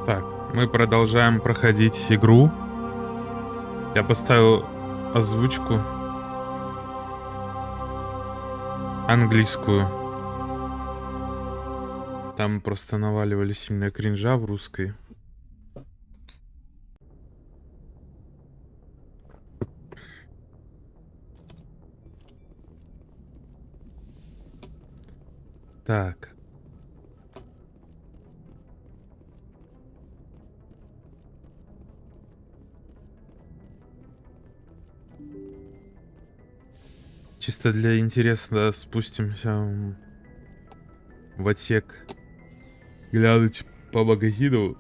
Так, мы продолжаем проходить игру. Я поставил озвучку английскую. Там просто наваливали сильно кринжа в русской. Так. Чисто для интереса спустимся в отсек. Глянуть по магазину.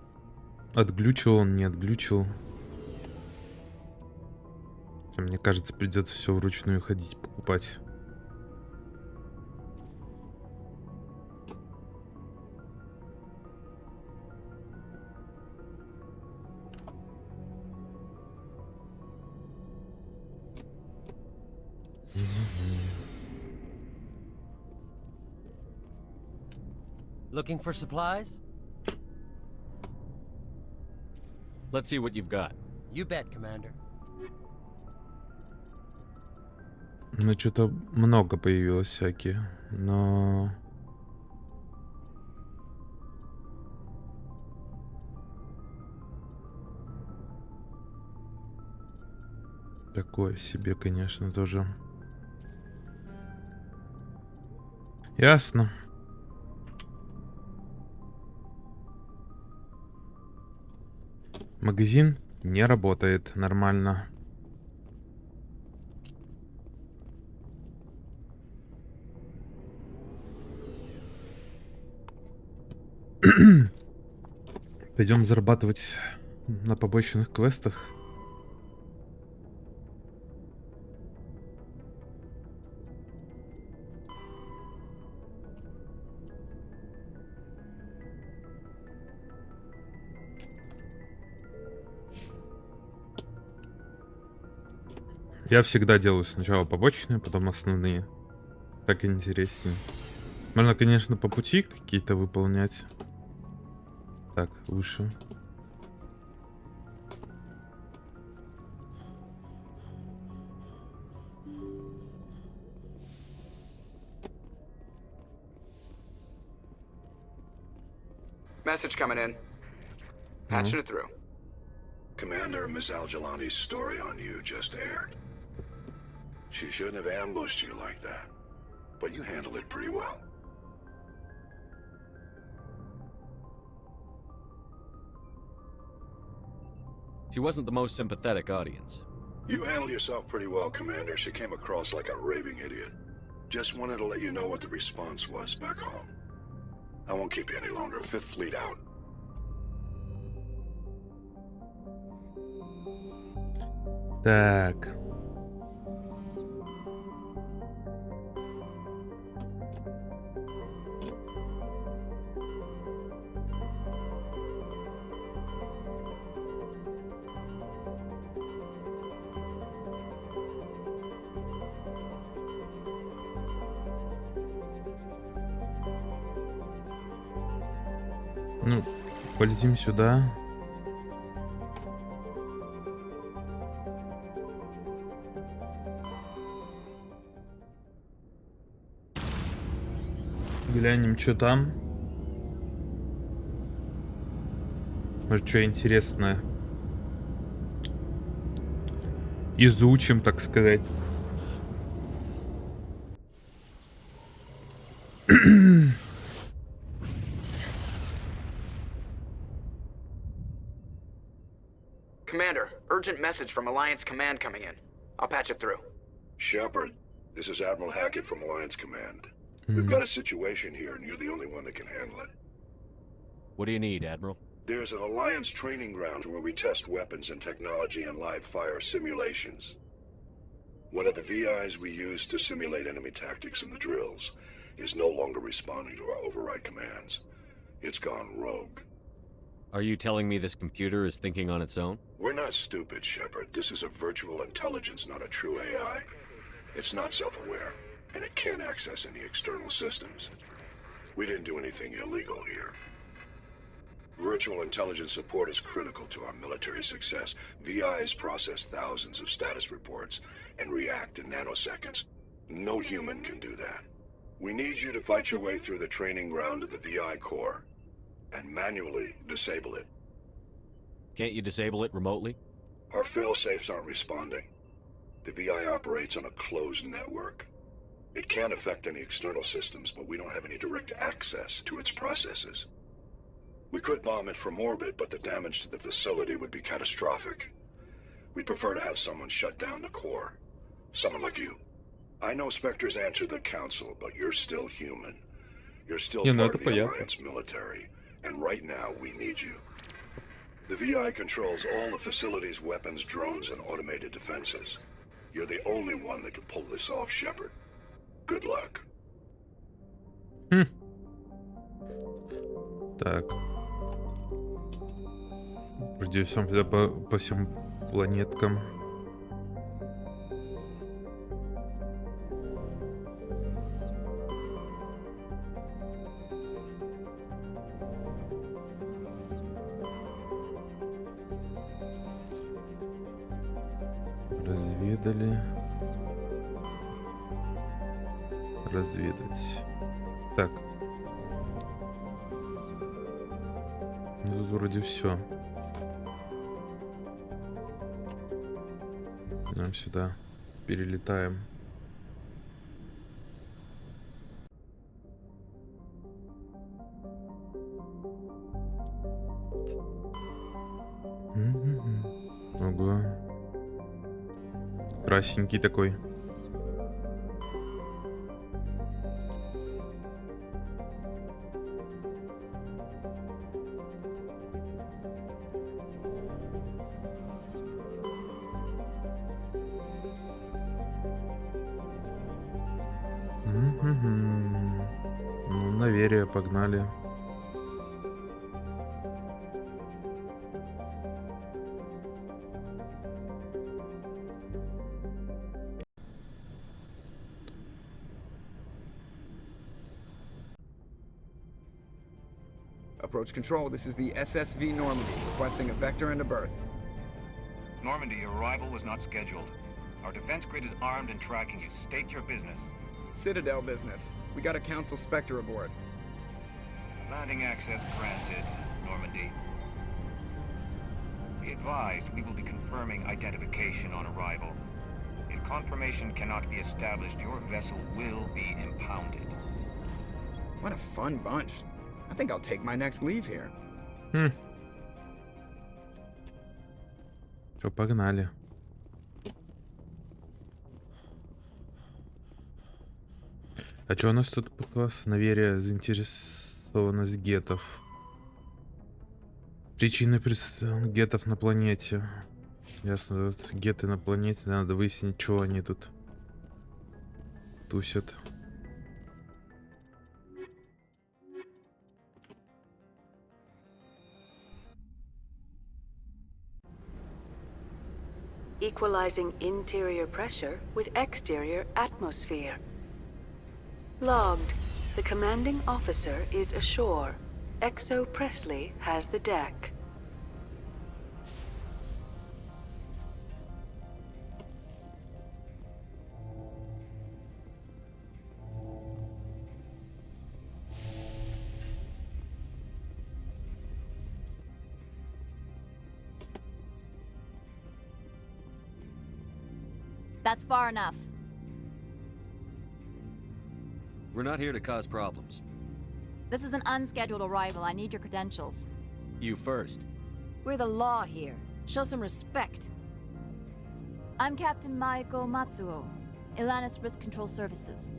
Отглючил он, не отглючил. Мне кажется, придется все вручную ходить покупать. Looking for supplies? Let's see what you've got. You bet, Commander. Ну, что-то много появилось всякие, но... Такое себе, конечно, тоже. Ясно. Магазин не работает нормально. Пойдем зарабатывать на побочных квестах. Я всегда делаю сначала побочные, потом основные. Так интереснее. Можно, конечно, по пути какие-то выполнять. Так, выше. Message coming in. Patching it through. Commander, Miss Al-Jalani's story on you just aired. She shouldn't have ambushed you like that, but you handled it pretty well. She wasn't the most sympathetic audience. You handled yourself pretty well, Commander. She came across like a raving idiot. Just wanted to let you know what the response was back home. I won't keep you any longer. Fifth Fleet out. Так. Ну, полетим сюда. Глянем, что там. Может, что интересное. Изучим, так сказать. Commander, urgent message from Alliance Command coming in. I'll patch it through. Shepard, this is Admiral Hackett from Alliance Command. We've got a situation here, and you're the only one that can handle it. What do you need, Admiral? There's an Alliance training ground where we test weapons and technology in live fire simulations. One of the VIs we use to simulate enemy tactics in the drills is no longer responding to our override commands. It's gone rogue. Are you telling me this computer is thinking on its own? We're not stupid, Shepard. This is a virtual intelligence, not a true AI. It's not self-aware, and it can't access any external systems. We didn't do anything illegal here. We're Virtual intelligence support is critical to our military success. VIs process thousands of status reports and react in nanoseconds. No human can do that. We need you to fight your way through the training ground of the VI core and manually disable it. Can't you disable it remotely? Our fail-safes aren't responding. The VI operates on a closed network. It can't affect any external systems, but we don't have any direct access to its processes. We could bomb it from orbit, but the damage to the facility would be catastrophic. We'd prefer to have someone shut down the core. Someone like you. I know Spectres answer the Council, but you're still human. You're still Не, ну part это of the понятно. Alliance military, and right now we need you. The VI controls all the facility's weapons, drones, and automated defenses. You're the only one that can pull this off, Shepard. Good luck. Так. Пройдемся сюда по всем планеткам. Разведали. Разведать. Так. Ну, тут вроде все. Нам сюда перелетаем. Ого. Красненький такой. Ну, наверие, погнали. Approach control, this is the SSV Normandy, requesting a vector and a berth. Normandy, your arrival was not scheduled. Our defense grid is armed and tracking you. State your business. Citadel business. We got a Council Spectre aboard. Landing access granted, Normandy. Be advised, we will be confirming identification on arrival. If confirmation cannot be established, your vessel will be impounded. What a fun bunch. I think I'll take my next leave here. Все, погнали. А что у нас тут по классу? Наверие, заинтересованность гетов. Причины гетов на планете. Ясно, вот геты на планете. Надо выяснить, что они тут тусят. Equalizing interior pressure with exterior atmosphere. Logged. The commanding officer is ashore. Exo Presley has the deck. That's far enough. We're not here to cause problems. This is an unscheduled arrival. I need your credentials. You first. We're the law here. Show some respect. I'm Captain Maiko Matsuo, Ilanis Risk Control Services.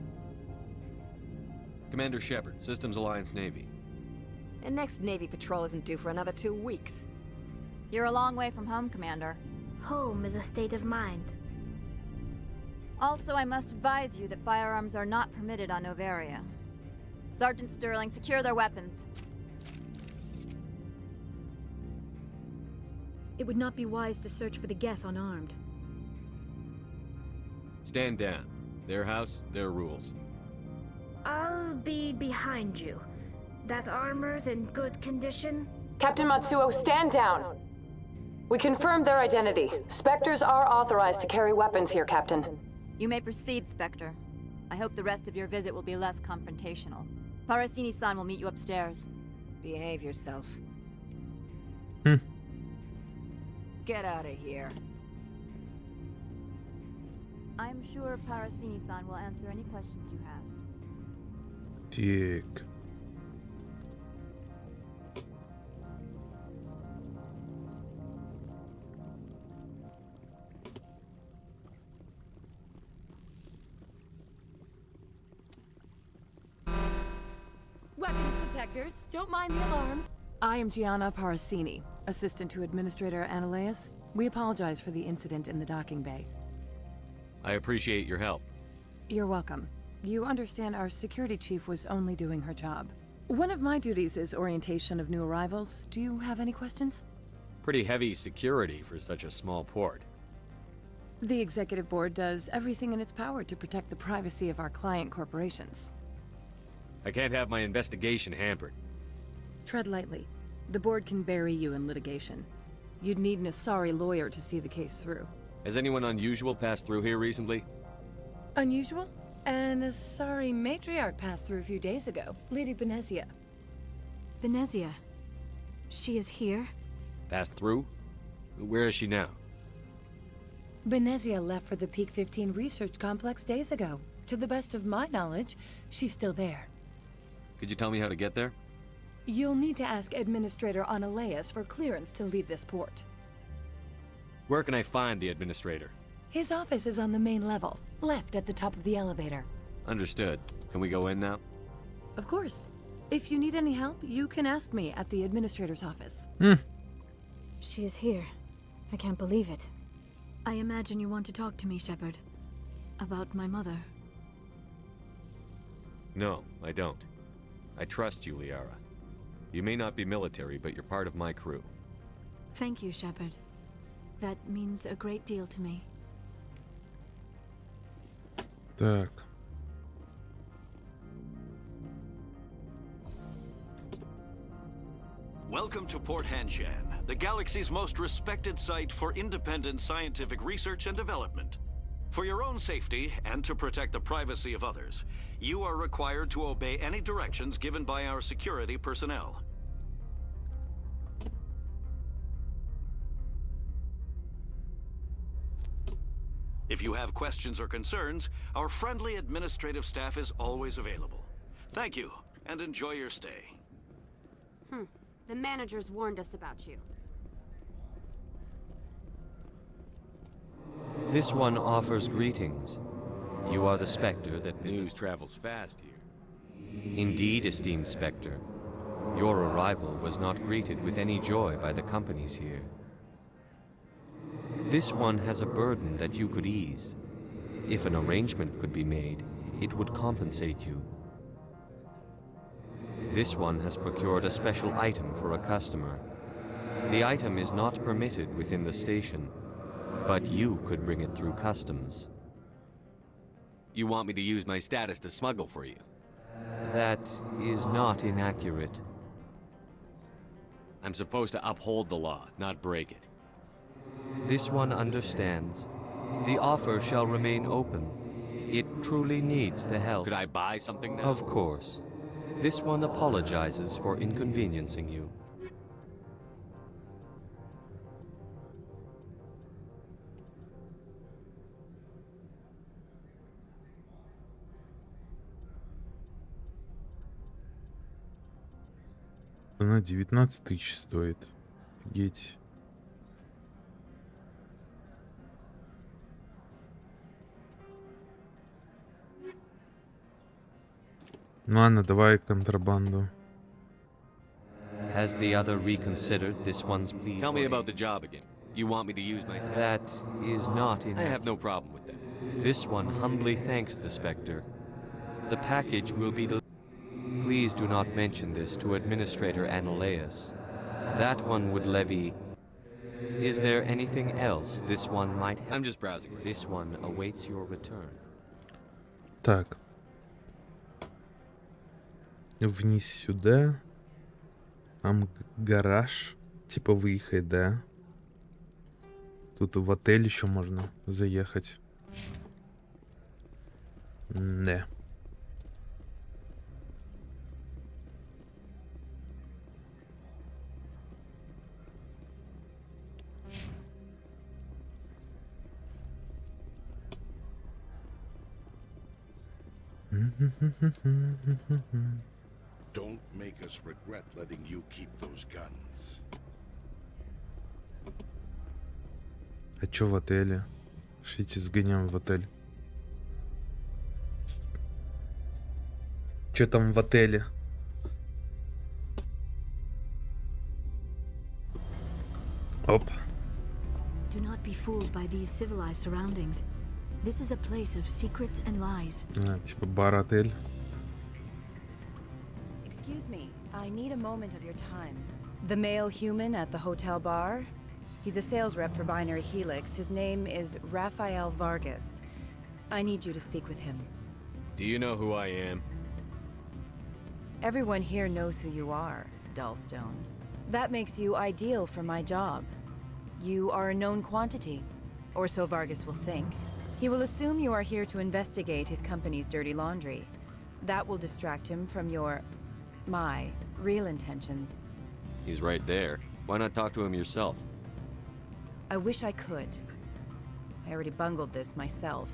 Commander Shepard, Systems Alliance Navy. And next Navy patrol isn't due for another 2 weeks. You're a long way from home, Commander. Home is a state of mind. Also, I must advise you that firearms are not permitted on Noveria. Sergeant Sterling, secure their weapons. It would not be wise to search for the Geth unarmed. Stand down. Their house, their rules. I'll be behind you. That armor's in good condition? Captain Matsuo, stand down. We confirmed their identity. Spectres are authorized to carry weapons here, Captain. You may proceed, Spectre. I hope the rest of your visit will be less confrontational. Parasini-san will meet you upstairs. Behave yourself. Get out of here. I'm sure Parasini-san will answer any questions you have. Так. Weapons detectors. Don't mind the alarms. I am Gianna Parasini, assistant to Administrator Analeas. We apologize for the incident in the docking bay. I appreciate your help. You're welcome. You understand our security chief was only doing her job. One of my duties is orientation of new arrivals. Do you have any questions? Pretty heavy security for such a small port. The executive board does everything in its power to protect the privacy of our client corporations. I can't have my investigation hampered. Tread lightly. The board can bury you in litigation. You'd need an Asari lawyer to see the case through. Has anyone unusual passed through here recently? Unusual? An Asari matriarch passed through a few days ago. Lady Benezia. Benezia. She is here? Passed through? Where is she now? Benezia left for the Peak 15 research complex days ago. To the best of my knowledge, she's still there. Could you tell me how to get there? You'll need to ask Administrator Analeas for clearance to leave this port. Where can I find the administrator? His office is on the main level, left at the top of the elevator. Understood. Can we go in now? Of course. If you need any help, you can ask me at the administrator's office. She is here. I can't believe it. I imagine you want to talk to me, Shepard. About my mother. No, I don't. I trust you, Liara. You may not be military, but you're part of my crew. Thank you, Shepard. That means a great deal to me. Так. Welcome to Port Hanshan, the galaxy's most respected site for independent scientific research and development. For your own safety and to protect the privacy of others, you are required to obey any directions given by our security personnel. If you have questions or concerns, our friendly administrative staff is always available. Thank you, and enjoy your stay. The managers warned us about you. This one offers greetings. You are the Spectre that News travels fast here. Indeed, esteemed Spectre. Your arrival was not greeted with any joy by the companies here. This one has a burden that you could ease. If an arrangement could be made, it would compensate you. This one has procured a special item for a customer. The item is not permitted within the station, but you could bring it through customs. You want me to use my status to smuggle for you? That is not inaccurate. I'm supposed to uphold the law, not break it. This one understands. The offer shall remain open. It truly needs the help. Could I buy something now? Of course. This one apologizes for inconveniencing you. Она 19 тысяч стоит. Офигеть. Ну ладно, давай контрабанду. Has the other reconsidered this one's plea? Tell me about the job again. You want me to use my status? That is not I have no problem with that. This one humbly thanks the Spectre. The package will be Please do not mention this to Administrator Analeas. That one would levy... Is there anything else this one might have? I'm just browsing. This one awaits your return. Так. Вниз сюда. Там гараж. Типа выехать, да? Тут в отель еще можно заехать. Не. Don't make us regret letting you keep those guns. А чё в отеле? Шлите сгоняем в отель. Чё там в отеле? Оп. Do not be fooled by these civilized surroundings. This is a place of secrets and lies. А, типа бар-отель. Excuse me, I need a moment of your time. The male human at the hotel bar? He's a sales rep for Binary Helix. His name is Rafael Vargas. I need you to speak with him. Do you know who I am? Everyone here knows who you are, Dullstone. That makes you ideal for my job. You are a known quantity, or so Vargas will think. He will assume you are here to investigate his company's dirty laundry. That will distract him from my real intentions. He's right there. Why not talk to him yourself? I wish I could. I already bungled this myself.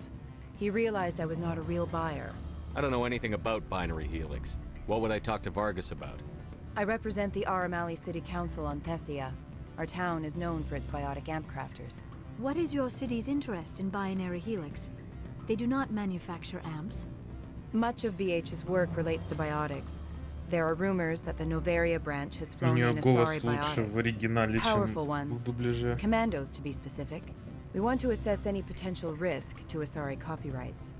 He realized I was not a real buyer. I don't know anything about Binary Helix. What would I talk to Vargas about? I represent the Aramali City Council on Thessia. Our town is known for its biotic amp crafters. What is your city's interest in Binary Helix? They do not manufacture amps. Much of BH's work relates to biotics. There are rumors that the Novaria branch has У flown нее in голос Asari лучше в оригинале, biotics. чем Powerful в ones. дубляже. Commandos, to be specific. We want to assess any potential risk to Asari copyrights.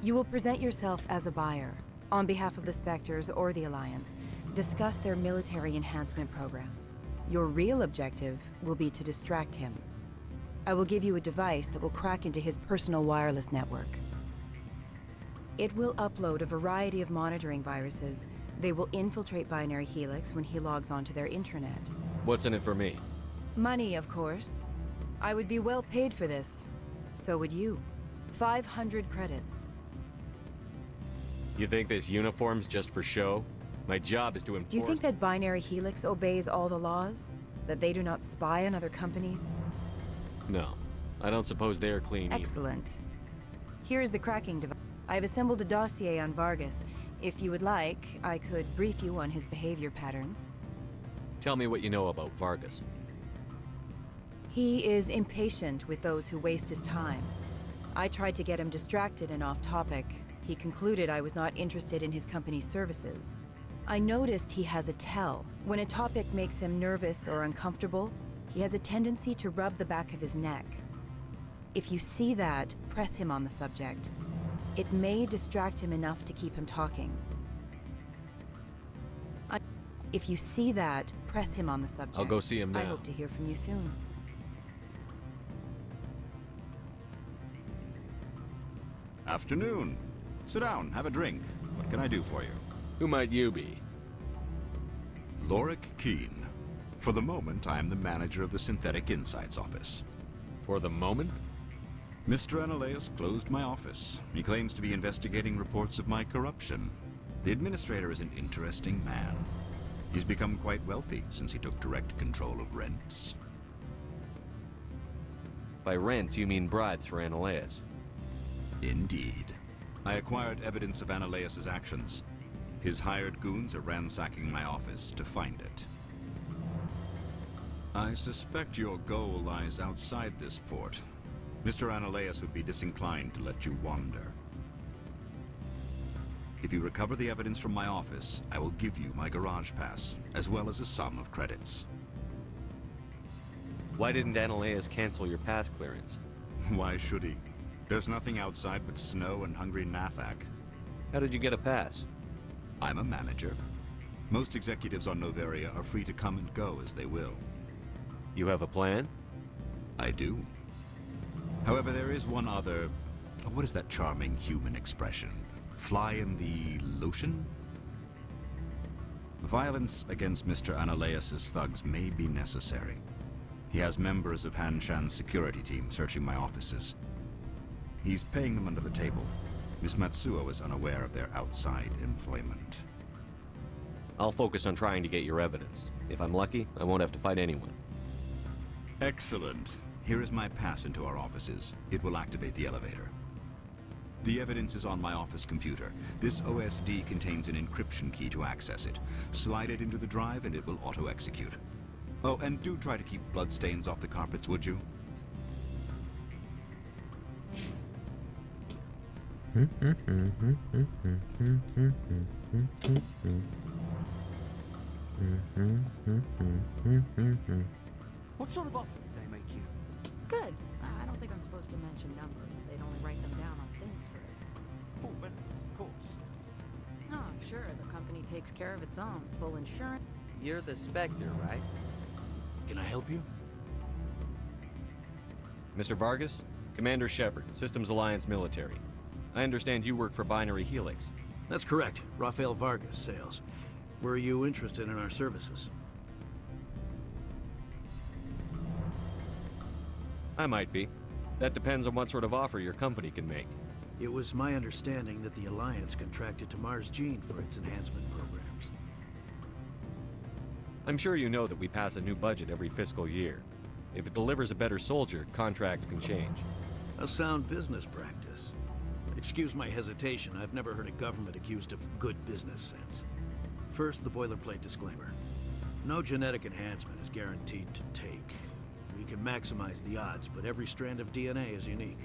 You will present yourself as a buyer, on behalf of the Spectres or the Alliance, discuss their military enhancement programs. Your real objective will be to distract him. I will give you a device that will crack into his personal wireless network. It will upload a variety of monitoring viruses. They will infiltrate Binary Helix when he logs onto their intranet. What's in it for me? Money, of course. I would be well paid for this. So would you. 500 credits. You think this uniform's just for show? My job is to enforce... Do you think that Binary Helix obeys all the laws? That they do not spy on other companies? No. I don't suppose they're clean either. Excellent. Here is the cracking device. I have assembled a dossier on Vargas. If you would like, I could brief you on his behavior patterns. Tell me what you know about Vargas. He is impatient with those who waste his time. I tried to get him distracted and off topic. He concluded I was not interested in his company's services. I noticed he has a tell. When a topic makes him nervous or uncomfortable, he has a tendency to rub the back of his neck. If you see that, press him on the subject. It may distract him enough to keep him talking. If you see that, press him on the subject. I'll go see him now. I hope to hear from you soon. Afternoon. Sit down, have a drink. What can I do for you? Who might you be? Lorik Keene. For the moment, I am the manager of the Synthetic Insights office. For the moment? Mr. Analaeus closed my office. He claims to be investigating reports of my corruption. The administrator is an interesting man. He's become quite wealthy since he took direct control of rents. By rents, you mean bribes for Analaeus. Indeed. I acquired evidence of Analaeus' actions. His hired goons are ransacking my office to find it. I suspect your goal lies outside this port. Mr. Analaeus would be disinclined to let you wander. If you recover the evidence from my office, I will give you my garage pass, as well as a sum of credits. Why didn't Analaeus cancel your pass clearance? Why should he? There's nothing outside but snow and hungry Nathak. How did you get a pass? I'm a manager. Most executives on Novaria are free to come and go as they will. You have a plan? I do. However, there is one other... What is that charming human expression? Fly in the lotion? Violence against Mr. Analaeus' thugs may be necessary. He has members of Hanshan's security team searching my offices. He's paying them under the table. Miss Matsuo is unaware of their outside employment. I'll focus on trying to get your evidence. If I'm lucky, I won't have to fight anyone. Excellent. Here is my pass into our offices. It will activate the elevator. The evidence is on my office computer. This OSD contains an encryption key to access it. Slide it into the drive and it will auto-execute. Oh, and do try to keep bloodstains off the carpets, would you? What sort of offer did they make you? Good. I don't think I'm supposed to mention numbers. They'd only write them down on thin strip. Full benefits, of course. Oh, sure. The company takes care of its own. Full insurance. You're the Spectre, right? Can I help you? Mr. Vargas? Commander Shepard, Systems Alliance Military. I understand you work for Binary Helix. That's correct. Rafael Vargas, sales. Were you interested in our services? I might be. That depends on what sort of offer your company can make. It was my understanding that the Alliance contracted to Mars Gene for its enhancement programs. I'm sure you know that we pass a new budget every fiscal year. If it delivers a better soldier, contracts can change. A sound business practice. Excuse my hesitation, I've never heard a government accused of good business sense. First, the boilerplate disclaimer. No genetic enhancement is guaranteed to take. We can maximize the odds, but every strand of DNA is unique.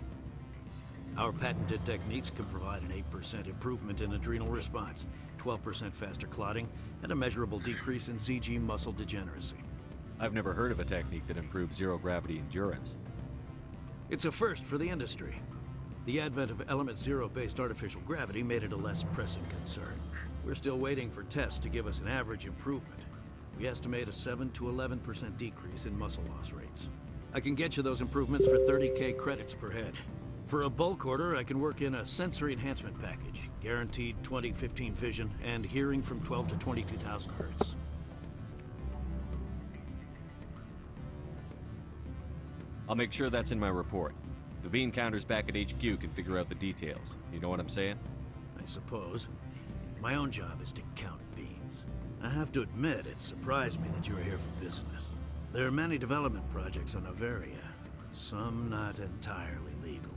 Our patented techniques can provide an 8% improvement in adrenal response, 12% faster clotting, and a measurable decrease in CG muscle degeneracy. I've never heard of a technique that improves zero-gravity endurance. It's a first for the industry. The advent of element zero-based artificial gravity made it a less pressing concern. We're still waiting for tests to give us an average improvement. We estimate a 7 to 11% decrease in muscle loss rates. I can get you those improvements for 30K credits per head. For a bulk order, I can work in a sensory enhancement package, guaranteed 20/15 vision, and hearing from 12 to 22,000 hertz. I'll make sure that's in my report. The bean counters back at HQ can figure out the details. You know what I'm saying? I suppose. My own job is to count beans. I have to admit, it surprised me that you were here for business. There are many development projects on Noveria, some not entirely legal.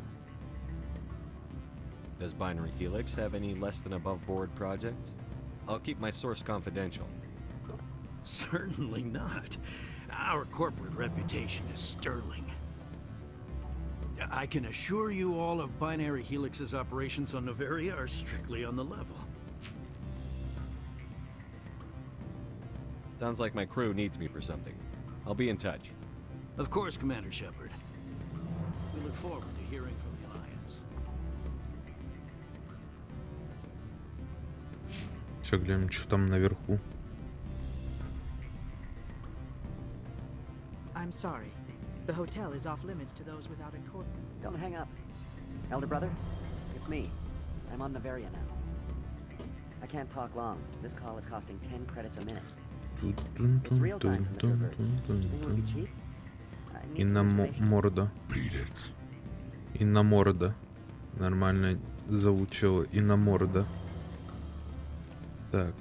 Does Binary Helix have any less than above board projects? I'll keep my source confidential. Certainly not. Our corporate reputation is sterling. I can assure you all of Binary Helix's operations on Noveria are strictly on the level. Sounds like my crew needs me for something. I'll be in touch. Of course, Commander Shepard. We look forward to hearing from the Alliance. Сейчас глянем, что там наверху. I'm sorry. The hotel is off limits to those without a court. Don't hang up. Elder brother, it's me. I'm on Noveria now. I can't talk long. This call is costing 10 credits a minute. It's real time from the Traverse. Do you think it would be cheap? I need some information. Инна-морда. Инна-морда. Нормально заучила. Инна-морда. Так.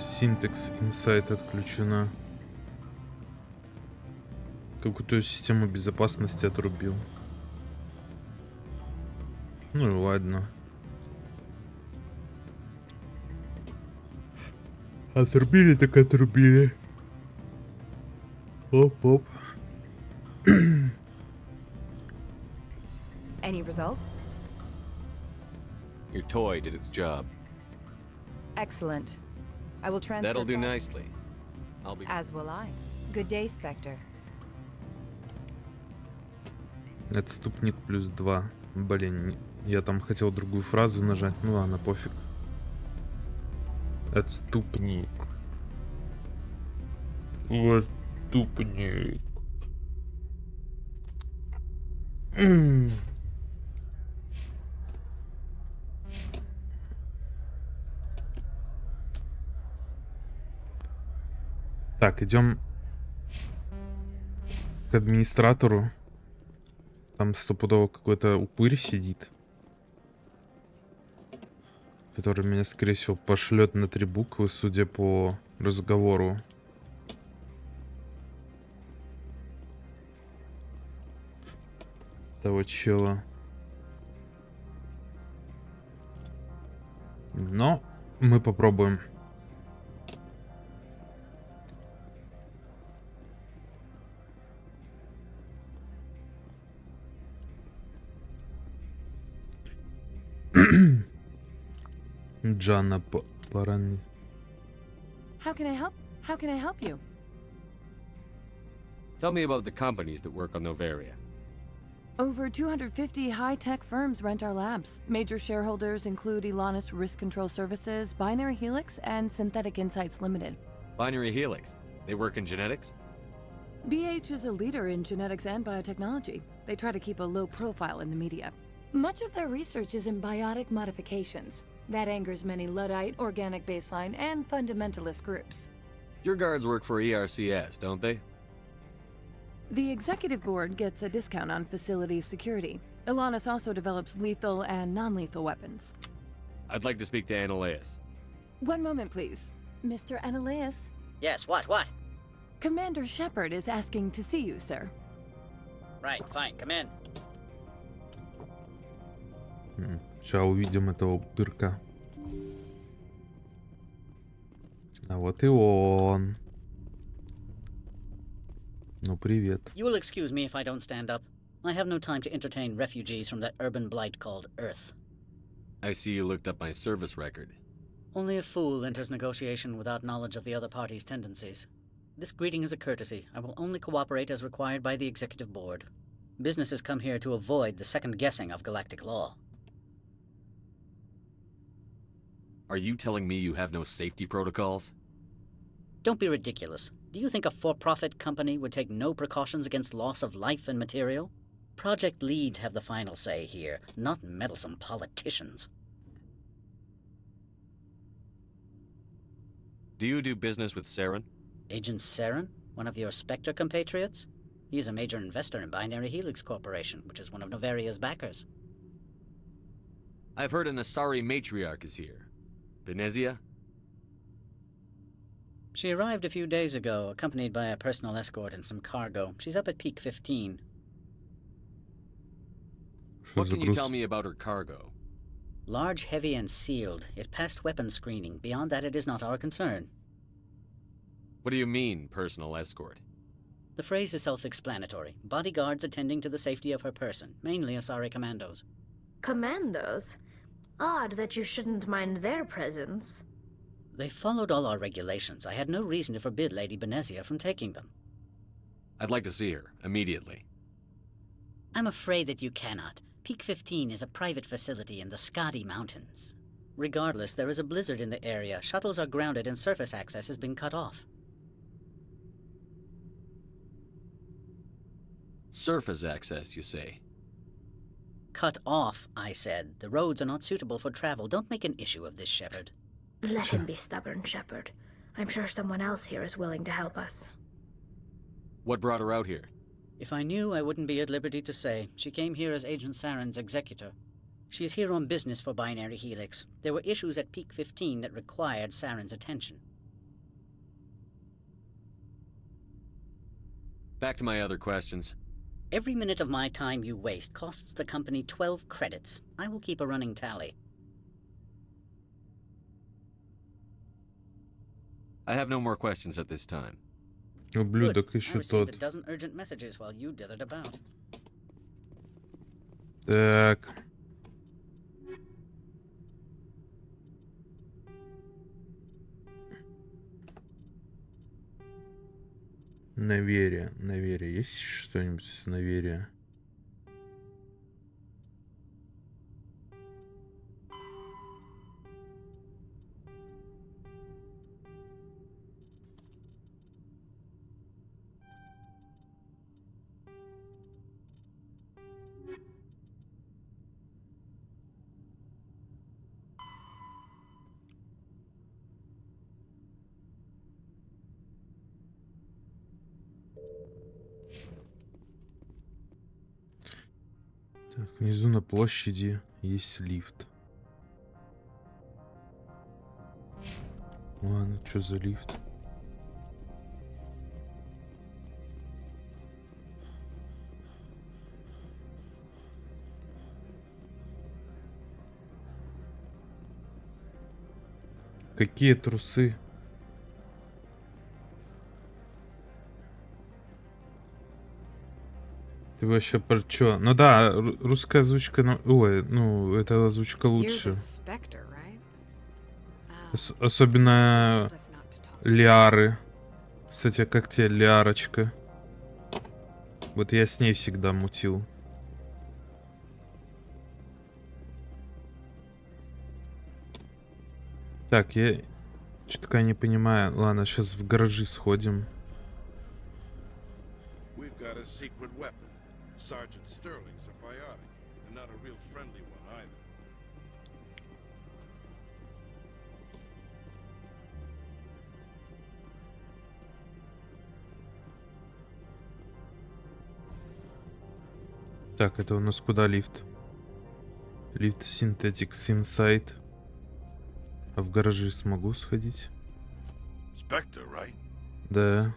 Синтекс инсайт отключена. Какую-то систему безопасности отрубил. Ну и ладно. Отрубили так отрубили. Оп-оп. Any results? Your toy did its job. Excellent. I will transfer. That'll do nicely. I'll be. As will I. Good day, Spectre. Отступник +2. Блин, я там хотел другую фразу нажать. Ну ладно, пофиг. Отступник. Отступник. Так, идем к администратору. Там стопудово какой-то упырь сидит, который меня, скорее всего, пошлет на 3 буквы, судя по разговору. Того чела. Но мы попробуем. Джанна Парани. How can I help? How can I help you? Tell me about the companies that work on Novaria. Over 250 high-tech firms rent our labs. Major shareholders include Elanus Risk Control Services, Binary Helix, and Synthetic Insights Limited. Binary Helix. They work in genetics? BH is a leader in genetics and biotechnology. They try to keep a low profile in the media. Much of their research is in biotic modifications. That angers many Luddite, organic baseline, and fundamentalist groups. Your guards work for ERCS, don't they? The executive board gets a discount on facility security. Elanus also develops lethal and non-lethal weapons. I'd like to speak to Annaleus. One moment, please. Mr. Annaleus? Yes, what? Commander Shepard is asking to see you, sir. Right, fine, come in. Сейчас увидим этого упырка. А вот и он. Ну, привет. You will excuse me if I don't stand up. I have no time to entertain refugees from that urban blight called Earth. I see you looked up my service record. Only a fool enters negotiation without knowledge of the other party's tendencies. This greeting is a courtesy. I will only cooperate as required by the executive board. Businesses come here to avoid the second guessing of galactic law. Are you telling me you have no safety protocols? Don't be ridiculous. Do you think a for-profit company would take no precautions against loss of life and material? Project leads have the final say here, not meddlesome politicians. Do you do business with Saren? Agent Saren? One of your Spectre compatriots? He is a major investor in Binary Helix Corporation, which is one of Novaria's backers. I've heard an Asari matriarch is here. Venezia? She arrived a few days ago, accompanied by a personal escort and some cargo. She's up at Peak 15. What can you tell me about her cargo? Large, heavy, and sealed. It passed weapons screening. Beyond that, it is not our concern. What do you mean, personal escort? The phrase is self-explanatory. Bodyguards attending to the safety of her person, mainly Asari commandos. Commandos? Odd that you shouldn't mind their presence. They followed all our regulations. I had no reason to forbid Lady Benezia from taking them. I'd like to see her, immediately. I'm afraid that you cannot. Peak 15 is a private facility in the Skadi Mountains. Regardless, there is a blizzard in the area. Shuttles are grounded and surface access has been cut off. Surface access, you say? Cut off, I said. The roads are not suitable for travel. Don't make an issue of this, Shepard. Let him be stubborn, Shepard. I'm sure someone else here is willing to help us. What brought her out here? If I knew, I wouldn't be at liberty to say. She came here as Agent Saren's executor. She is here on business for Binary Helix. There were issues at Peak 15 that required Saren's attention. Back to my other questions. Every minute of my time you waste costs the company 12 credits. I will keep a running tally. I have no more questions at this time. Ублюдок I еще received тот. a dozen urgent messages while you dithered about. Так. Наверие. Наверие. Есть что-нибудь с наверия? Так, внизу на площади есть лифт. Ладно, что за лифт? Какие трусы? Ты вообще про чё? Ну да, русская озвучка, ой, ну, эта озвучка лучше. Особенно Лиары. Кстати, как тебе Лиарочка? Вот я с ней всегда мутил. Так, я что-то такая не понимаю. Ладно, сейчас в гаражи сходим. Так, это у нас куда лифт? Лифт Synthetics Inside. А в гаражи смогу сходить? Spectre, right? Да.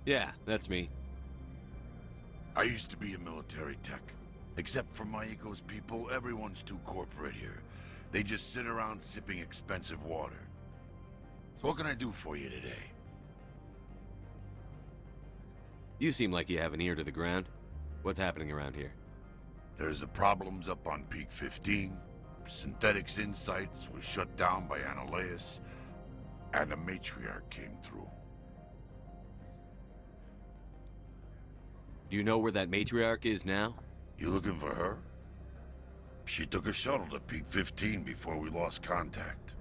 Yeah, that's me. I used to be a military tech. Except for my eco's people, everyone's too corporate here. They just sit around sipping expensive water. So what can I do for you today? You seem like you have an ear to the ground. What's happening around here? There's the problems up on Peak 15. Synthetics Insights was shut down by Analeus. And the matriarch came through. Do you know where that matriarch is now? You looking for her? She took a shuttle to Peak 15 before we lost contact.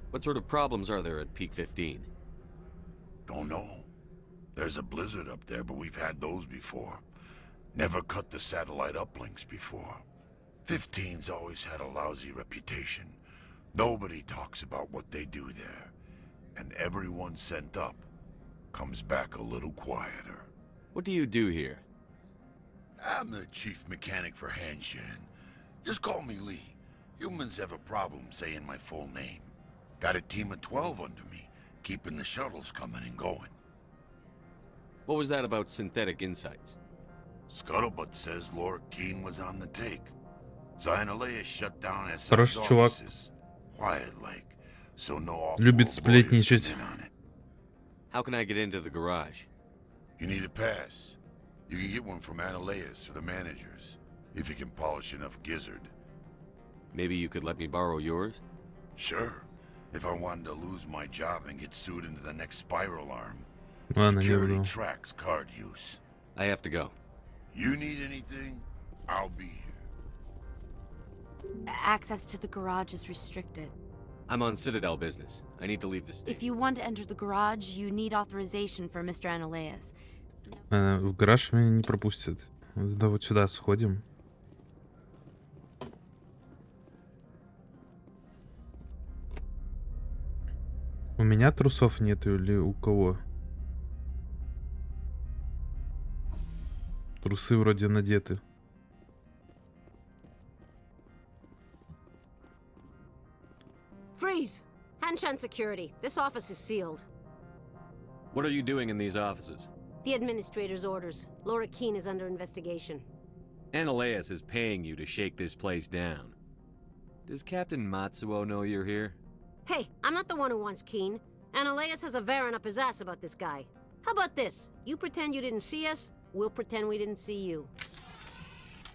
What sort of problems are there at Peak 15? Don't know. There's a blizzard up there, but we've had those before. Never cut the satellite uplinks before. 15's always had a lousy reputation. Nobody talks about what they do there. And everyone sent up comes back a little quieter. What do you do here? I'm the chief mechanic for Hanshan. Just call me Lee. Humans have a problem saying my full name. Got a team of 12 under me, keeping the shuttles coming and going. What was that about Synthetic Insights? Scuttlebutt says Laura Keene was on the take. Analeus shut down SI's Хороший чувак. offices. Quiet like, so no Любит awful lawyers come сплетничать. in on it. How can I get into the garage? You need a pass. You can get one from Analeus or the managers, if you can polish enough gizzard. Maybe you could let me borrow yours? Sure. If I wanted to lose my job and get sued into the next spiral arm. Ладно, не Security буду. tracks card use. I have to go. You need anything, I'll be here. Access to the garage is restricted. I'm on Citadel business. I need to leave the state. If you want to enter the garage, you need authorization for Mr. Analeus. В гараж меня не пропустят. Да вот сюда сходим. У меня трусов нету или у кого? Трусы вроде надеты. Freeze! Hanshan Security. This office is sealed. What are you doing in these offices? The administrator's orders. Laura Keene is under investigation. Analeus is paying you to shake this place down. Does Captain Matsuo know you're here? Hey, I'm not the one who wants Keene. Analeus has a Varen up his ass about this guy. How about this? You pretend you didn't see us, we'll pretend we didn't see you.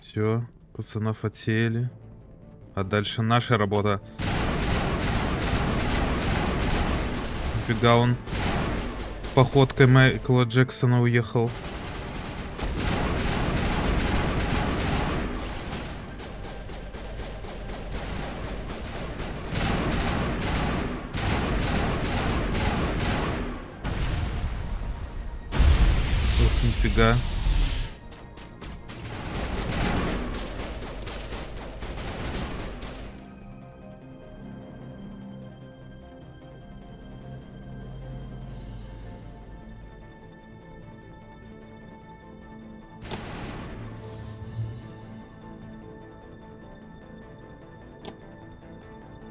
Все, пацанов отсеяли. А дальше наша работа. Нифига он походкой Майкла Джексона уехал. Ох, нифига.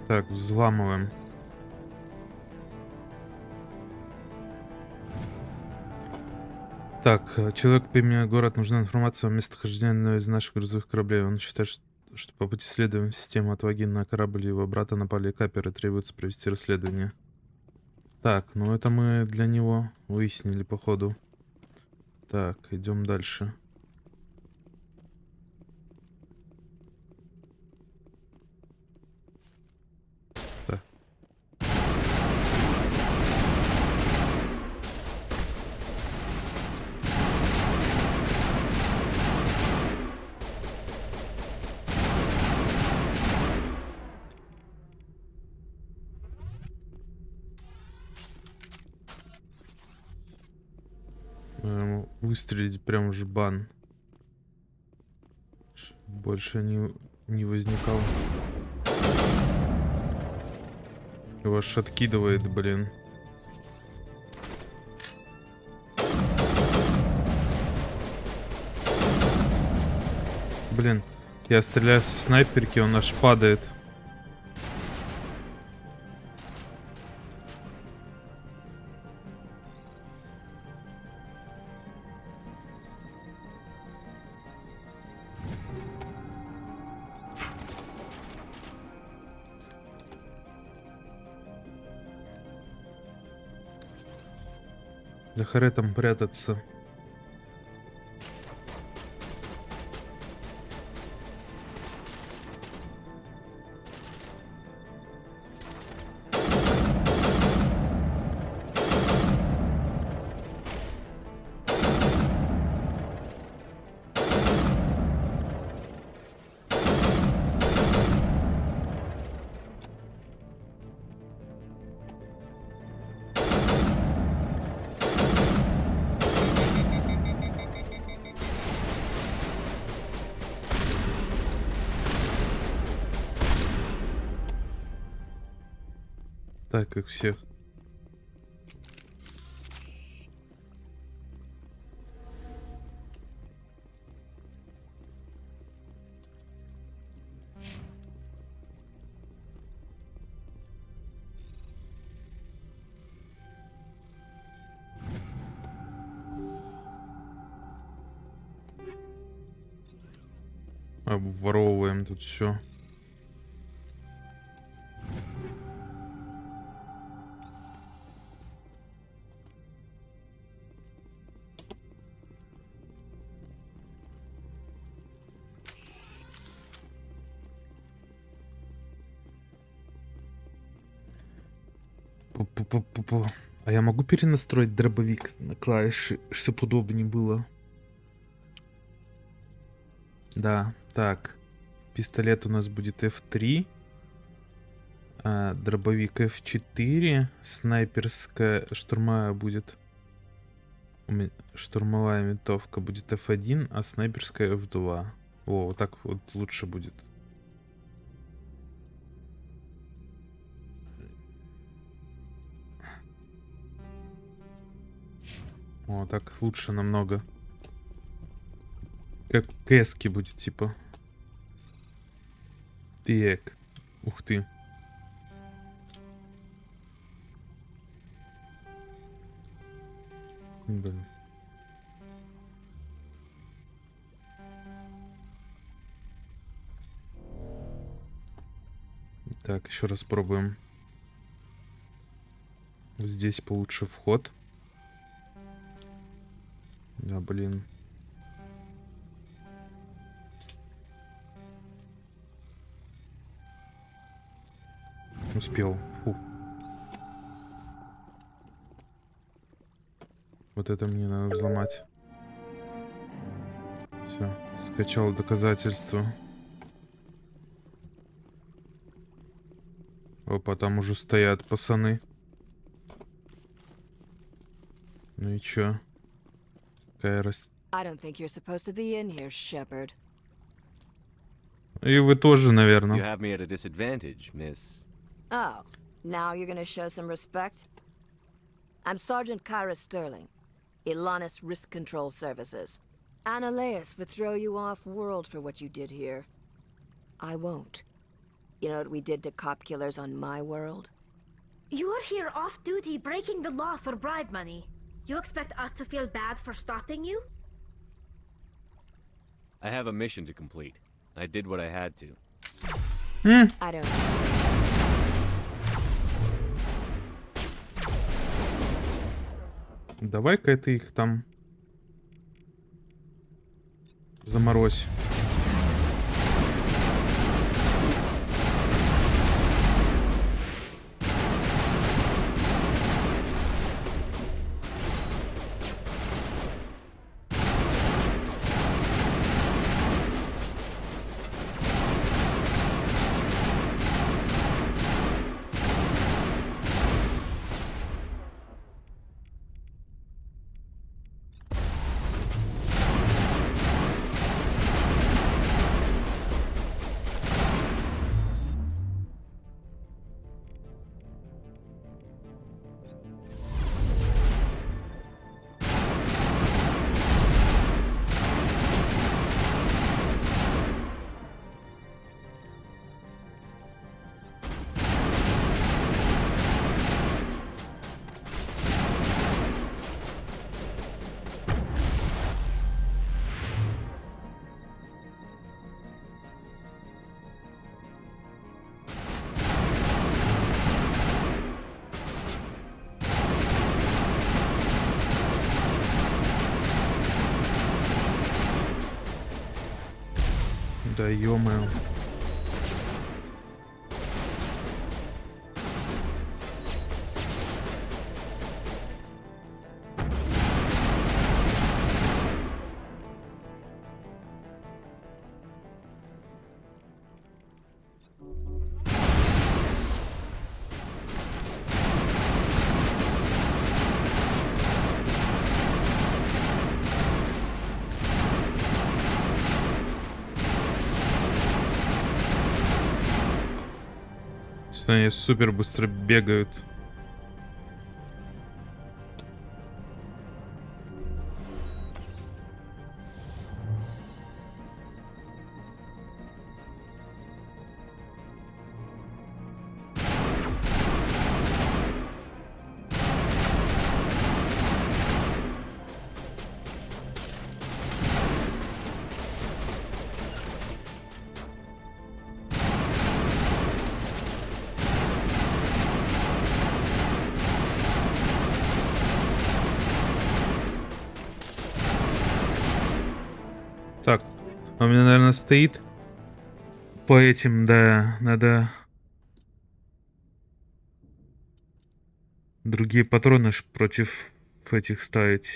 Так, взламываем. Так, человек по имени Город, нужна информация о местохождении одного из наших грузовых кораблей. Он считает, что по пути следования системы отваги на корабль его брата напали каперы, требуется провести расследование. Так, ну это мы для него выяснили, походу. Так, идем дальше. Так. Выстрелить прям в жбан. Больше не возникало. Его аж откидывает, блин. Блин, я стреляю со снайперки, он аж падает. Да харе там прятаться. Так, как всех. Обворовываем тут все. А я могу перенастроить дробовик на клавиши, чтобы удобнее было? Да, так. Пистолет у нас будет F3. Дробовик F4. Снайперская штурмовая будет... Штурмовая винтовка будет F1, а снайперская F2. О, вот так вот лучше будет. О, так лучше намного. Как кэски будет, типа. Так. Ух ты. Блин. Так, еще раз пробуем. Здесь получше вход. Да, блин. Успел. Фу. Вот это мне надо взломать. Все, скачал доказательства. Опа, там уже стоят пацаны. Ну и чё? Какая раз... I don't think you're supposed to be in here, Shepard. И вы тоже, наверное. You have me at a disadvantage, miss. Oh, now you're gonna show some respect? I'm Sergeant Kyra Sterling, Ilanis Risk Control Services. Annaleus would throw you off-world for what you did here. I won't. You know what we did to cop killers on my world? You're here off-duty breaking the law for bribe money. You expect us to feel bad for stopping you? I have a mission to complete. I did what I had to. I don't. Давай-ка ты их там заморозь. Да ё-моё. Они супер быстро бегают. Так, у меня, наверное, стоит по этим, да, надо другие патроны против этих ставить.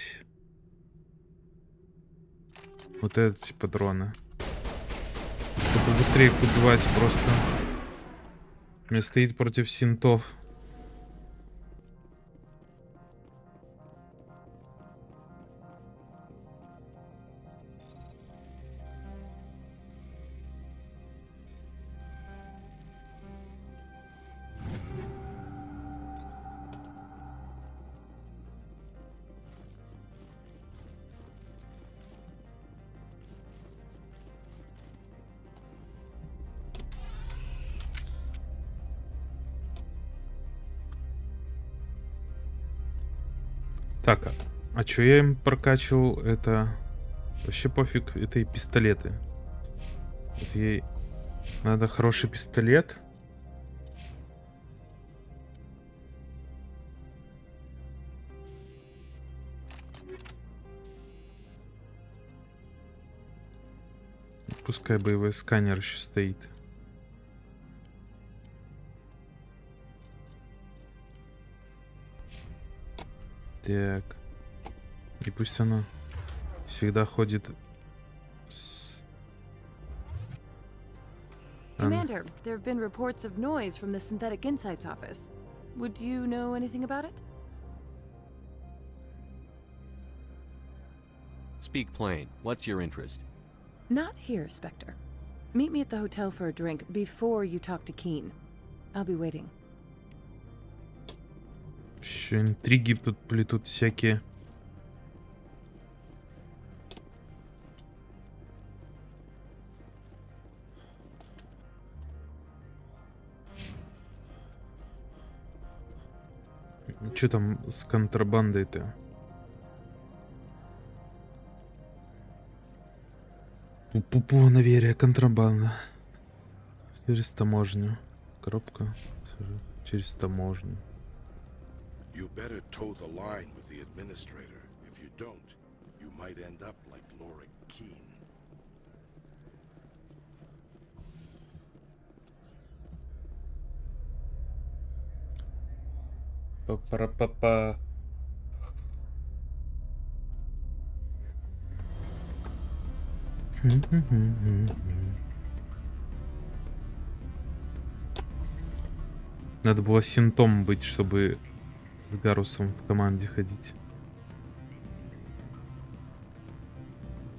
Вот эти патроны. Чтобы быстрее их убивать просто. У меня стоит против синтов. Так, а что я им прокачивал? Это вообще пофиг, это и пистолеты. Вот ей надо хороший пистолет. Пускай боевой сканер еще стоит. Так. И пусть оно всегда ходит с... Commander, there have been reports of noise from the Synthetic Insights office. Would you know anything about it? Speak plain. What's your interest? Not here, Spectre. Meet me at the hotel for a drink before you talk to Keen. I'll be waiting. Еще интриги тут плетут всякие. Что там с контрабандой-то? Пу-пу-пу, наверное, контрабанда. Через таможню. Коробка через таможню. You better toe the line with the administrator. If you don't, you might end up like Laura Keene. Па-пара-па-па. Надо было синтом быть, чтобы с Гарусом в команде ходить.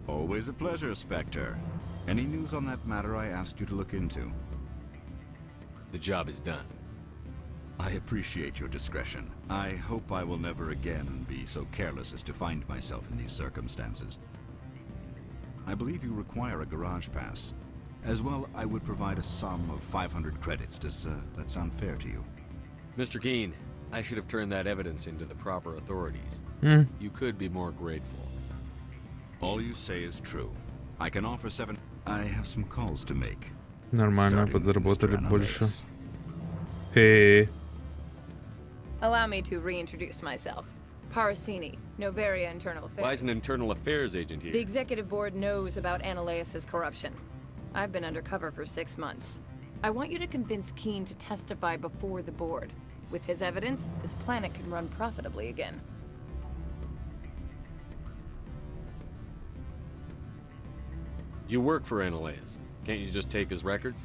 Always a pleasure, Spectre. Any news on that matter I asked you to look into? The job is done. I appreciate your discretion. I hope I will never again be so careless as to find myself in these circumstances. I believe you require a garage pass. As well, I would provide a sum of 500 credits. Does that sound fair to you? Mr. Keene, I should have turned that evidence into the proper authorities. You could be more grateful. All you say is true. I can offer 7. I have some calls to make. Нормально, подзаработали больше. Hey. Allow me to reintroduce myself. Parasini, Novaria Internal Affairs. Why is an internal affairs agent here? The executive board knows about Ananias' corruption. I've been undercover for 6 months. I want you to convince Keene to testify before the board. With his evidence, this planet can run profitably again. You work for Ananias. Can't you just take his records?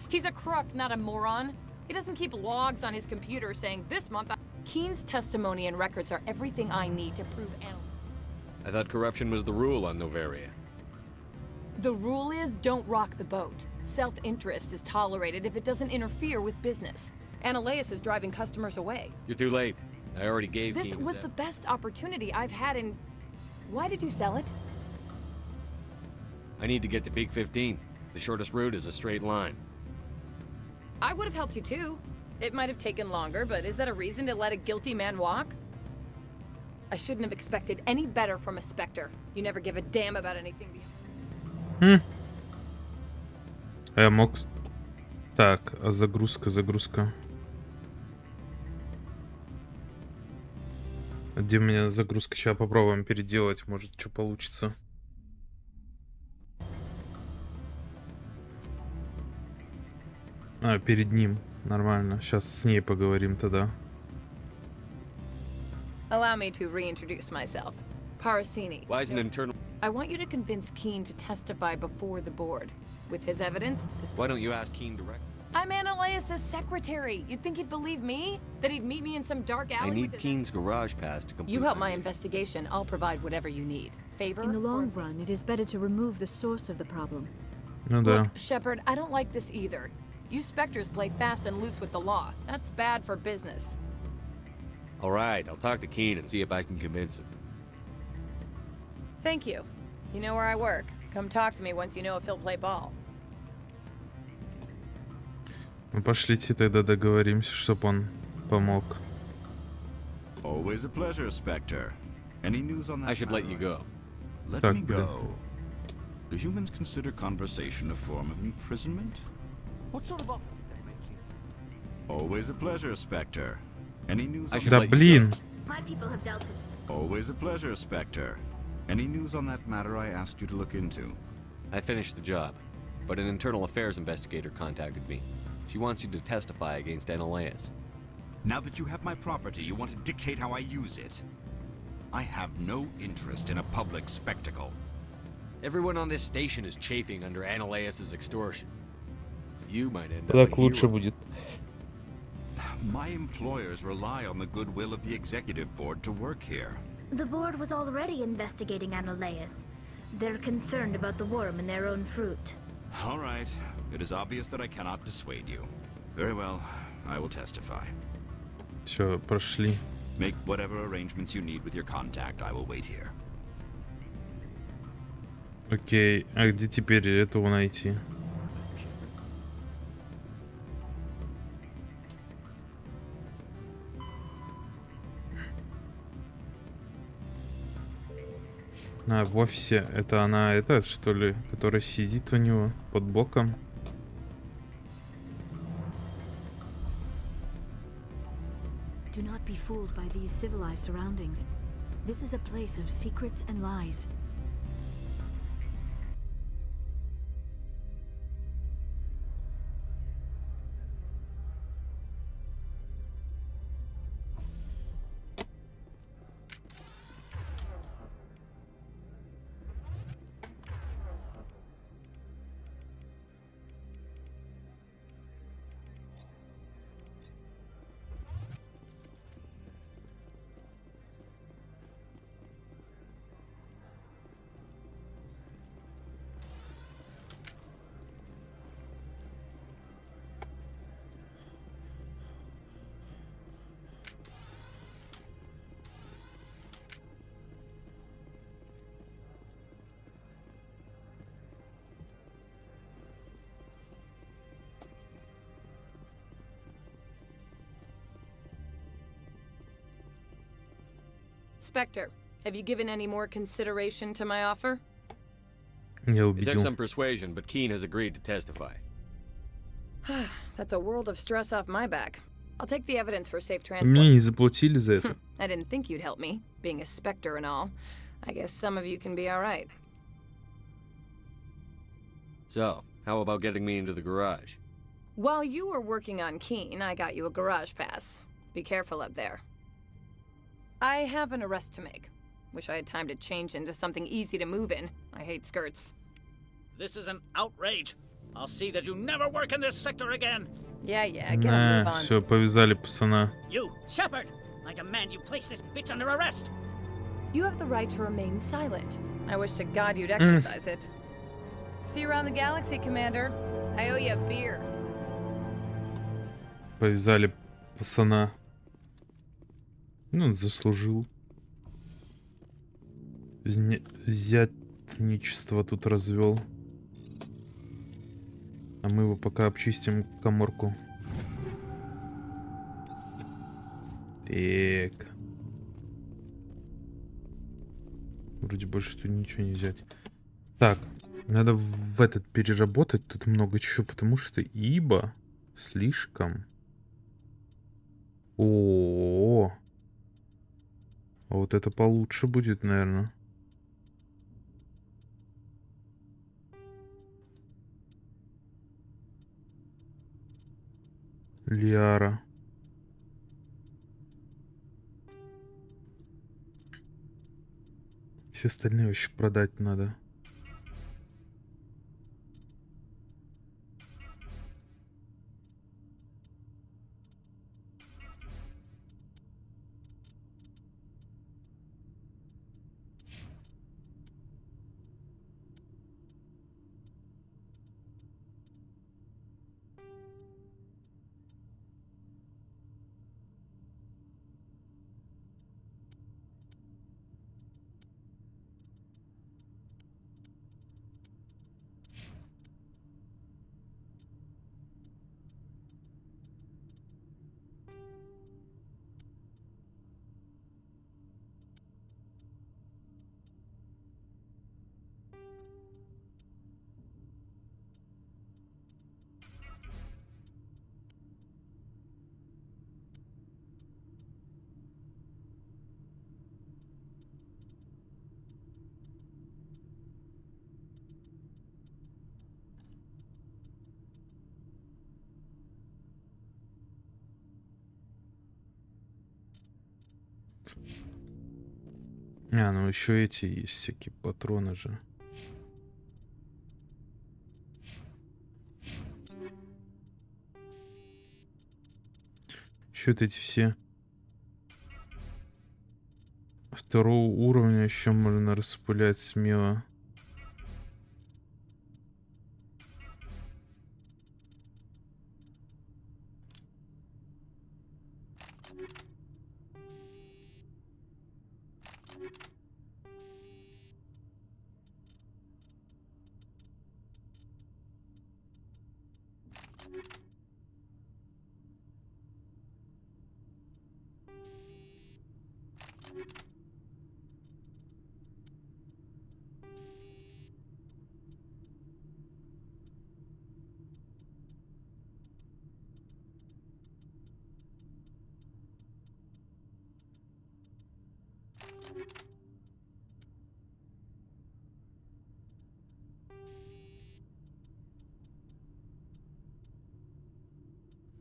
He's a crook, not a moron. He doesn't keep logs on his computer saying, this month Keene's testimony and records are everything I need to prove Ananias. I thought corruption was the rule on Novaria. The rule is, don't rock the boat. Self-interest is tolerated if it doesn't interfere with business. Ananias is driving customers away. You're too late. I already gave This Keene was the best opportunity I've had in... Why did you sell it? I need to get to Peak 15. The shortest route is a straight line. I would have helped you too. It might have taken longer, but is that a reason to let a guilty man walk? I shouldn't have expected any better from a Spectre. You never give a damn about anything beyond... А я мог... Так, а загрузка. Где у меня загрузка? Сейчас попробуем переделать, может, что получится. А, перед ним. Нормально. Сейчас с ней поговорим тогда. Allow me to reintroduce myself. Parasini. Why is an internal... I want you to convince Keene to testify before the board. With his evidence, this... Why don't you ask Keene directly? I'm Ananias' secretary. You'd think he'd believe me? That he'd meet me in some dark alley I need with Keene's garage pass to complete... You help my investigation, I'll provide whatever you need. Favor? In the long run, it is better to remove the source of the problem. Ну да. Look, Shepard, I don't like this either. You Spectres play fast and loose with the law. That's bad for business. All right, I'll talk to Keene and see if I can convince him. Thank you. You know where I work. Come talk to me once you know if he'll play ball. Ну пошлите тогда договоримся, чтоб он помог. Always a pleasure, Spectre. Any news on that? I should let you go. Let Так, me блин. go. Do humans consider conversation a form of imprisonment? What sort of offer did they make you? Always a pleasure, Spectre. Any news on Да блин. My people have dealt with... Always a pleasure, Spectre. Any news on that matter I asked you to look into? I finished the job, but an internal affairs investigator contacted me. She wants you to testify against Ananias. Now that you have my property, you want to dictate how I use it. I have no interest in a public spectacle. Everyone on this station is chafing under Ananias' extortion. You might end up Так a лучше hero. будет. My employers rely on the goodwill of the executive board to work here. The board was already investigating Ananias. They're concerned about the worm in their own fruit. All right. It is obvious that I cannot dissuade you. Very well. I will testify. Все, прошли. Make whatever arrangements you need with your contact. I will wait here. Окей, а где теперь этого найти? А, в офисе. Это она, это, что ли, которая сидит у него под боком? Do not be fooled by these civilized surroundings. This is a place of secrets and lies. Spectre, have you given any more consideration to my offer? Я It took убедил. some persuasion, but Keene has agreed to testify. That's a world of stress off my back. I'll take the evidence for safe Мне transport. не заплатили за это. I didn't think you'd help me, being a Spectre and all. I guess some of you can be alright. So, how about getting me into the garage? While you were working on Keene, I got you a garage pass. Be careful up there. I have an arrest to make. Wish I had time to change into something easy to move in. I hate skirts. This is an outrage. I'll see that you never work in this sector again. Yeah, get a move На, on. все, повязали пацана. You, Shepard! I demand you place this bitch under arrest. You have the right to remain silent. I wish to God you'd exercise it. See you around the galaxy, Commander. I owe you a beer. Повязали пацана. Ну, он заслужил. Зятничество тут развел. А мы его пока обчистим каморку. Так. Вроде больше тут ничего не взять. Так, надо в этот переработать тут много чего, потому что ибо слишком. О, а вот это получше будет, наверное. Лиара. Все остальные вообще продать надо. А, ну еще эти есть всякие патроны же. Еще вот эти все второго уровня еще можно распылять смело.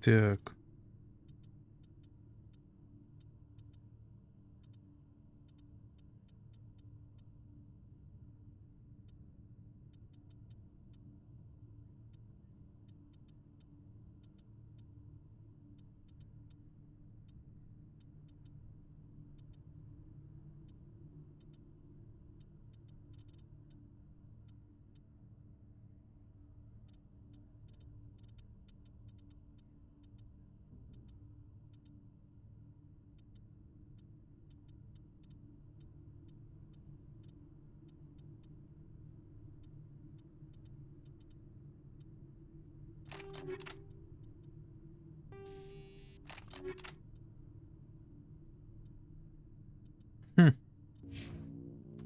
Так.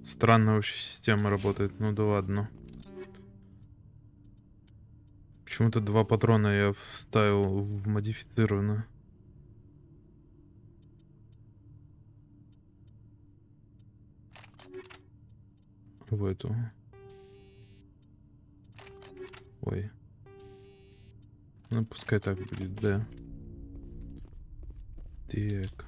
Странная вообще система работает. Ну да ладно. Почему-то 2 патрона я вставил в модифицированную. В эту. Ой. Ну пускай так будет, да. Так.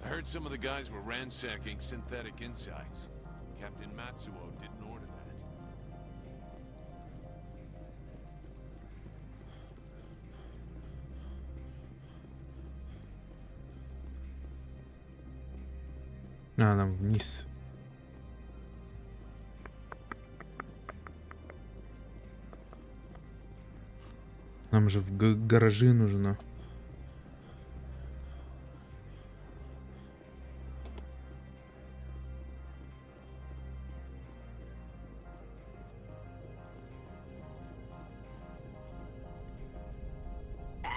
I heard some of the guys were ransacking synthetic insides. Captain Matsuo didn't order that. А, нам вниз. Нам же в гаражи нужно.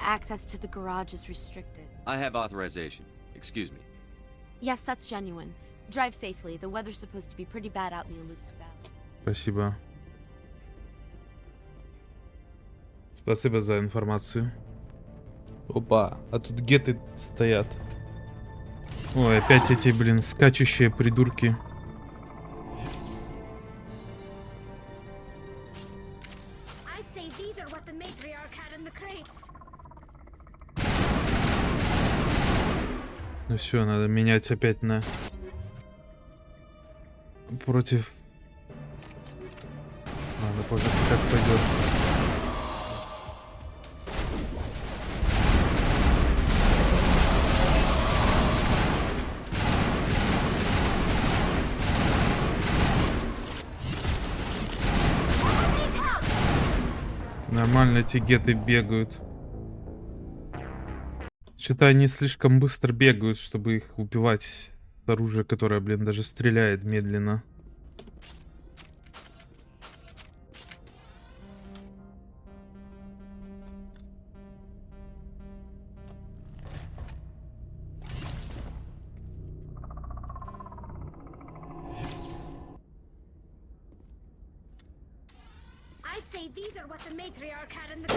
Access to the garage is restricted. I have authorization. Excuse me. Yes, that's genuine. Drive safely. The weather's supposed to be pretty bad out in the Aleutians Valley. Спасибо. Спасибо за информацию. Опа, а тут геты стоят. Ой, опять эти, блин, скачущие придурки. Ну все, надо менять опять на против. Ладно, позже как пойдет. Нормально эти геты бегают. Что-то они слишком быстро бегают, чтобы их убивать с оружия, которое, блин, даже стреляет медленно. I'd say these are what the matriarch had in the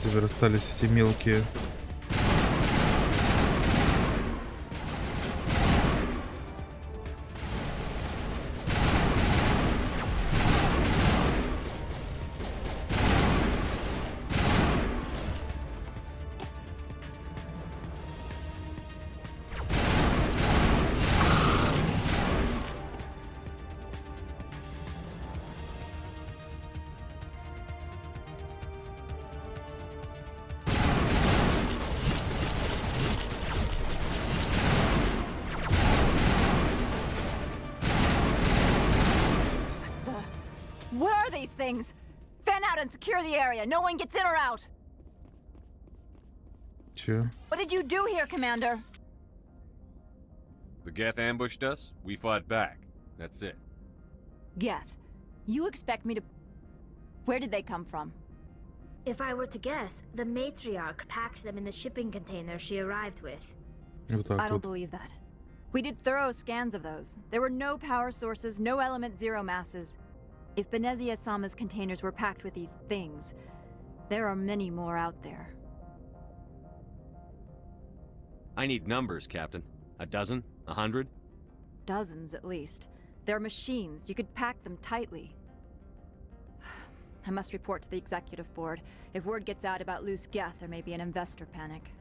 Теперь остались все мелкие. What are these things? Fan out and secure the area. No one gets in or out. Чё? What did you do here, Commander? The Geth ambushed us, we fought back. That's it. Geth, you expect me to... Where did they come from? If I were to guess, the matriarch packed them in the shipping container she arrived with. Вот так I don't вот. believe that. We did thorough scans of those. There were no power sources, no element zero masses. If Benezia-sama's containers were packed with these things, there are many more out there. I need numbers, Captain. A dozen? 100? Dozens, at least. They're machines. You could pack them tightly. I must report to the executive board. If word gets out about loose Geth, there may be an investor panic.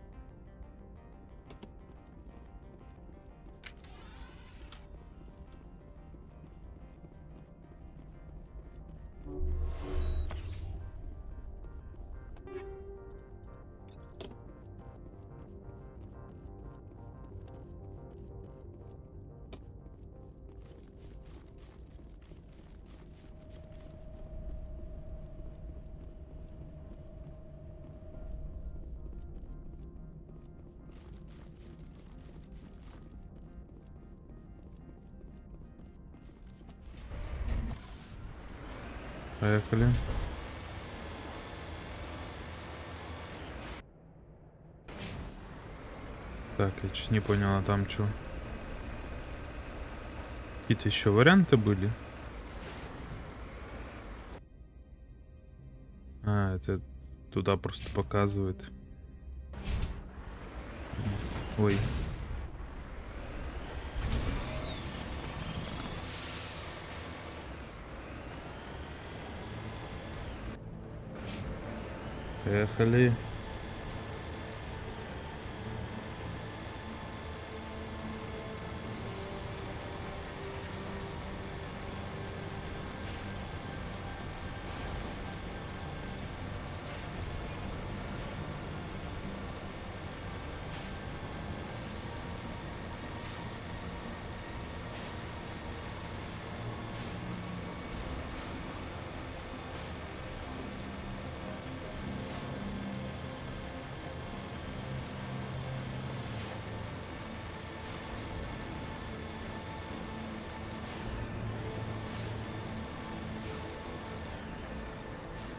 Поехали. Так, я чуть не понял, а там что? Какие-то еще варианты были? А, это туда просто показывает. Ой. Поехали.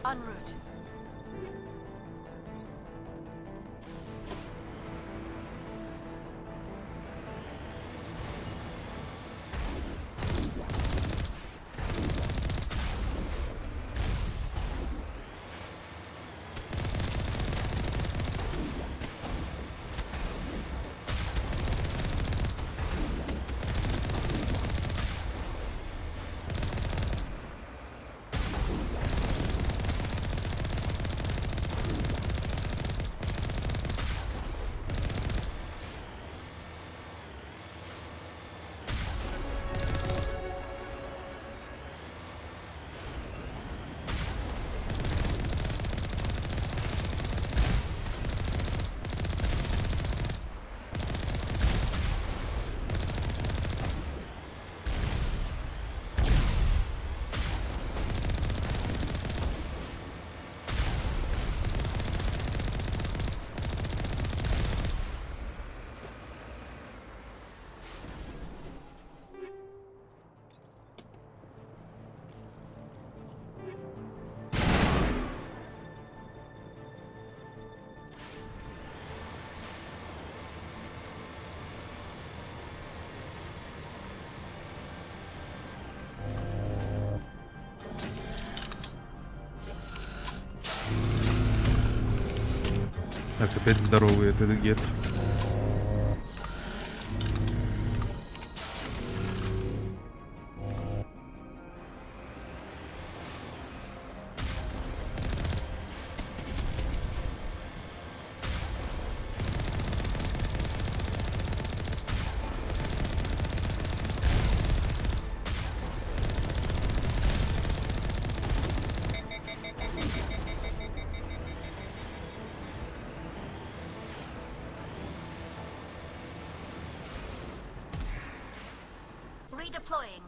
En route. Так, опять здоровый этот гет. Redeploying.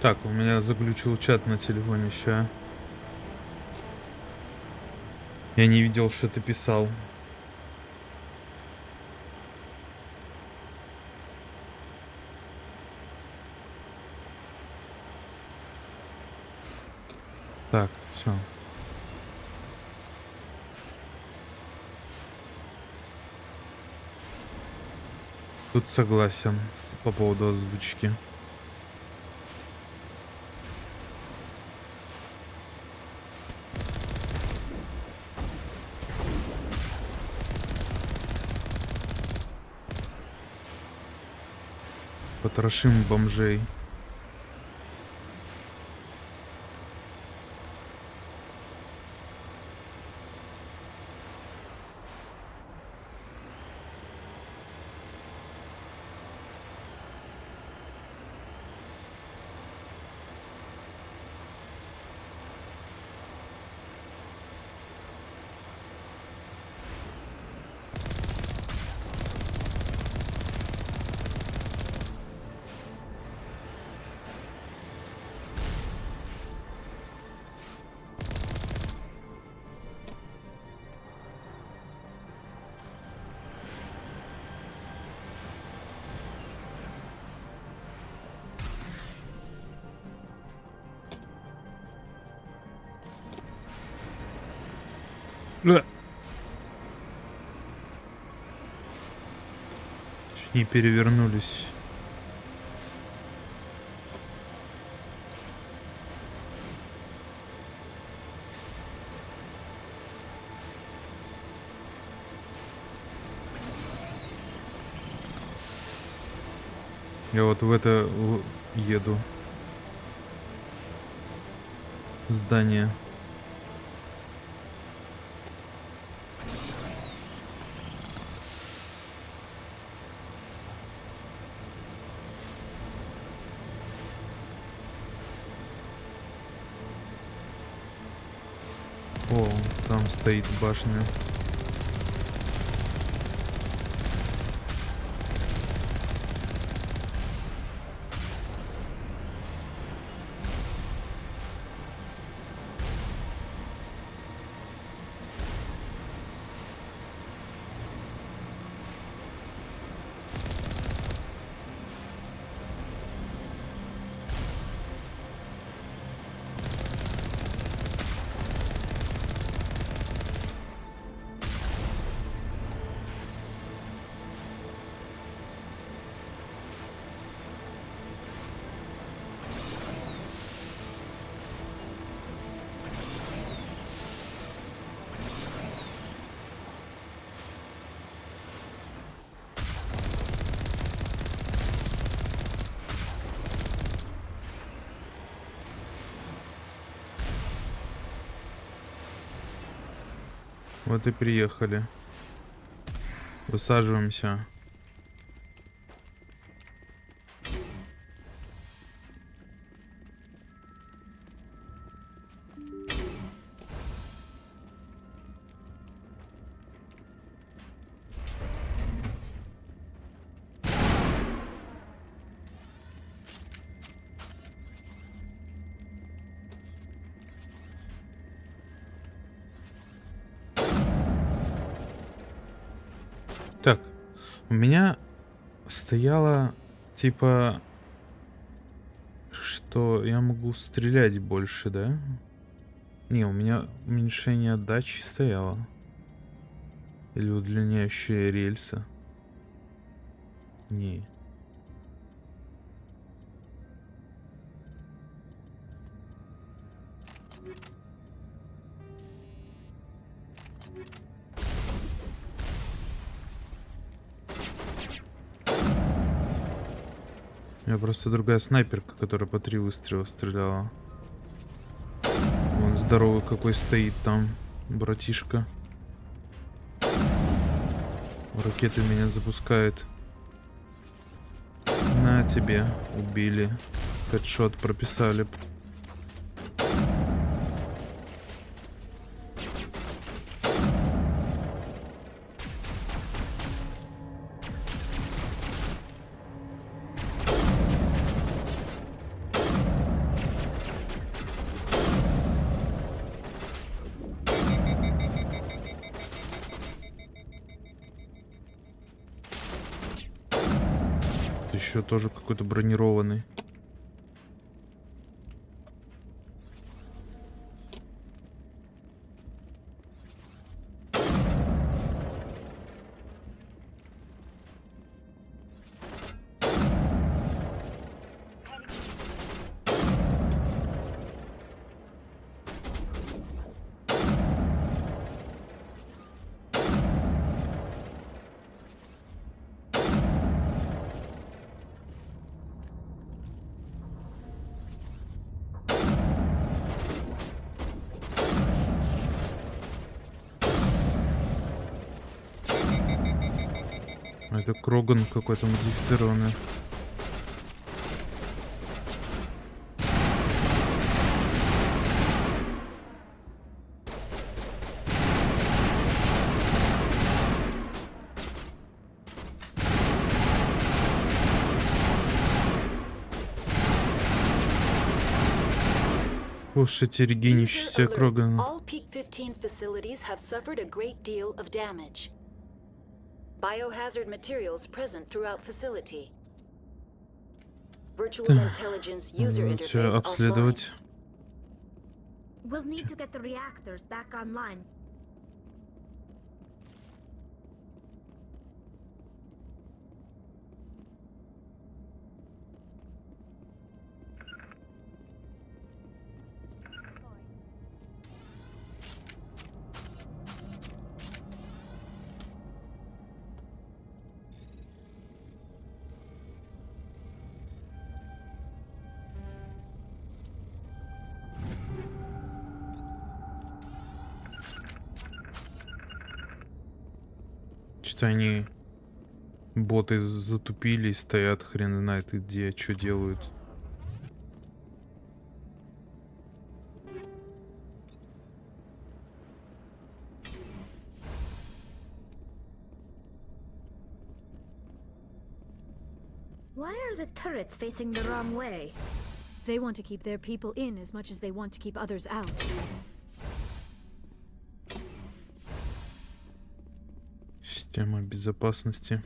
Так, у меня заглючил чат на телефоне ща. Я не видел, что ты писал. Так, все. Тут согласен по поводу озвучки. Потрошим бомжей. Чуть не перевернулись. Я вот в это еду. Здание. О, там стоит башня. Вот и приехали. Высаживаемся. Так, у меня стояло типа, что я могу стрелять больше, да? Не, у меня уменьшение отдачи стояло. Или удлиняющие рельсы. Не. У меня просто другая снайперка, которая по 3 выстрела стреляла. Вон здоровый какой стоит там, братишка. Ракеты меня запускает. На тебе, убили. Хедшот прописали. еще тоже какой-то бронированный. А это Кроган какой-то модифицированный. Слушайте, регенищийся Кроган. All Peak 15 facilities have suffered a great deal of damage. Biohazard materials present throughout facility. Virtual intelligence user interface offline. Обследовать. We'll need to get the reactors back online. Что-то они, боты, затупили и стоят, хрен знает где, что делают. Why are the turrets facing the wrong way? They want to keep their people in as much as they want to keep others out. Система безопасности.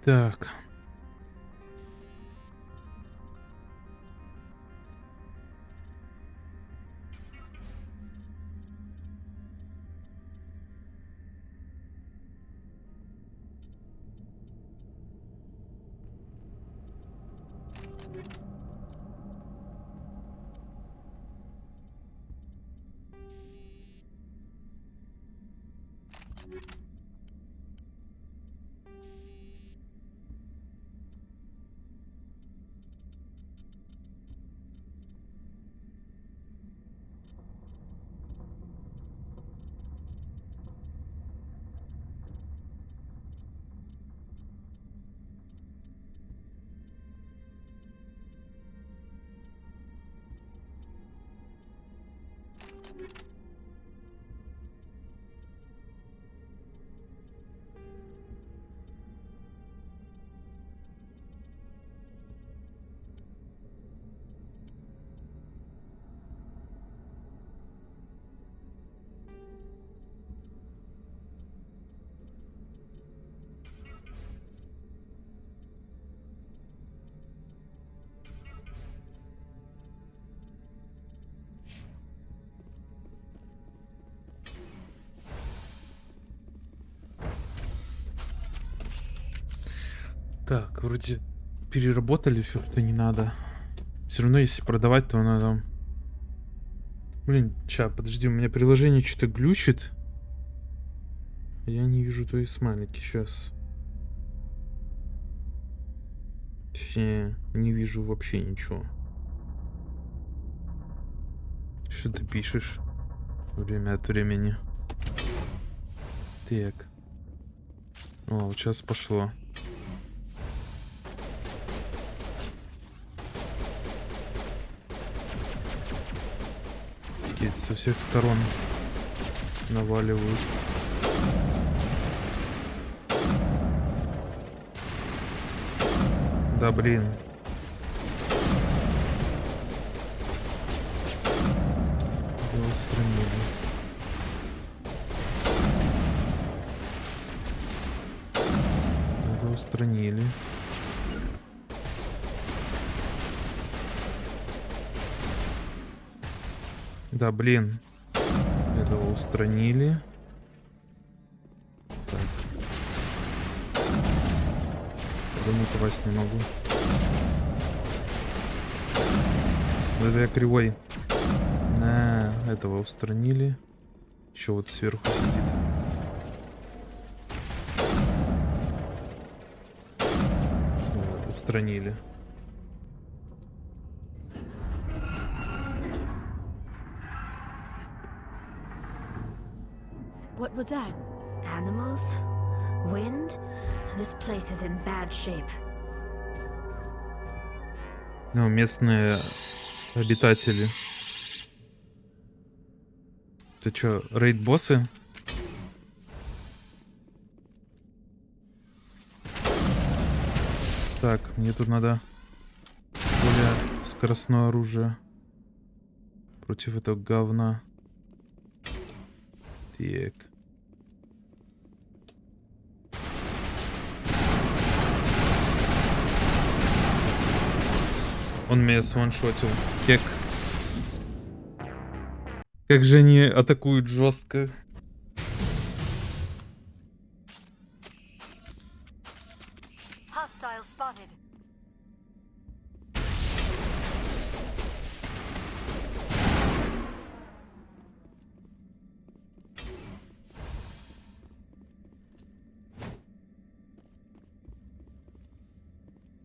Так. Так, вроде переработали все, что не надо. Все равно, если продавать, то надо... Блин, подожди, у меня приложение что-то глючит. Я не вижу твои смайлики сейчас. Не вижу вообще ничего. Что ты пишешь? Время от времени. Так. О, вот сейчас пошло. Какие-то со всех сторон наваливают. Да блин. Его устранили. Это устранили. Да блин. Этого устранили. Так. Думаю, попасть не могу. Это я кривой. Этого устранили. Еще вот сверху сидит. Вот, устранили. What was that? Animals? Wind? This place is in bad shape. Ну, местные обитатели. Это что, рейд-боссы? Так, мне тут надо более скоростное оружие против этого говна. Так. Он меня сваншотил. Кек. Как же они атакуют жестко. Hostile spotted.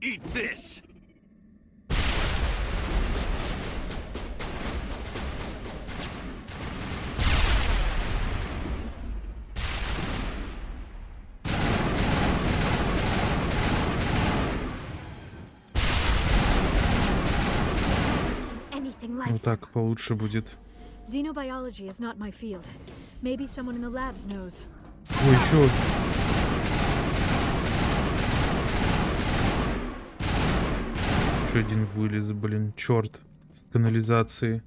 Eat this! Ну так получше будет. Xenobiology is not my field. Maybe someone in the labs knows. Ой, еще. Еще один вылез, блин, черт. С канализации.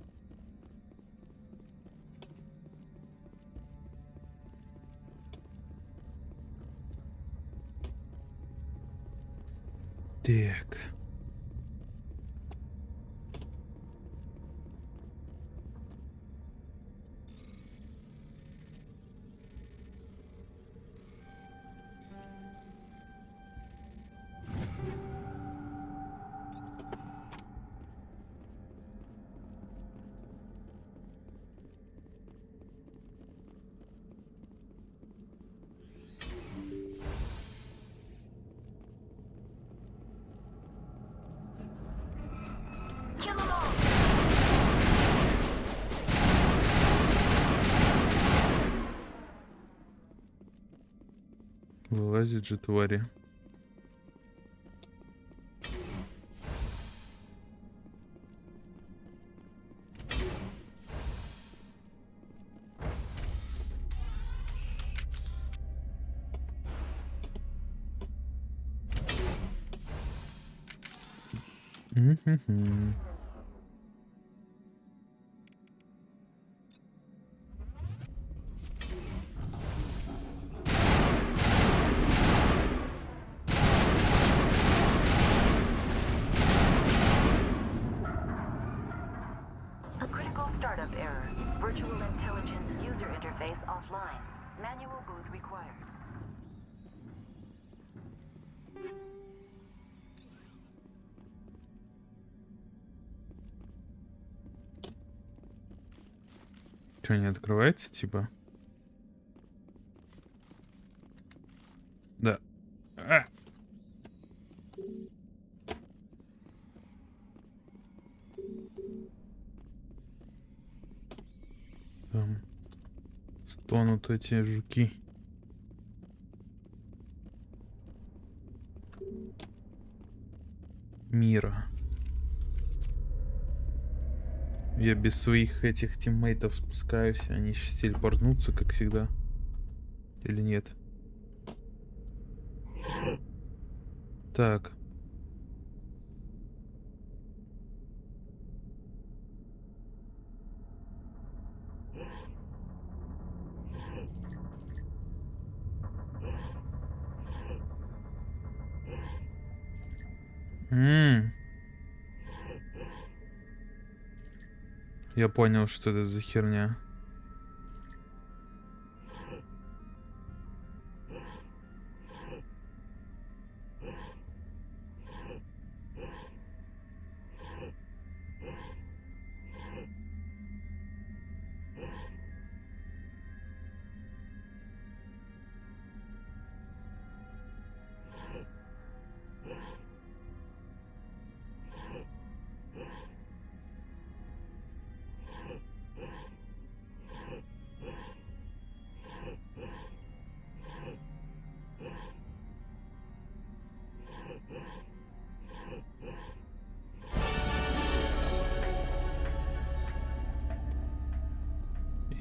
Так. Вылазит же твари. A critical startup error. Virtual intelligence user interface offline. Manual boot required. Что, не открывается, типа? Да. Там стонут эти жуки. Мира. Я без своих этих тиммейтов спускаюсь, они сейчас телепортнутся, как всегда. Или нет? Так. Я понял, что это за херня.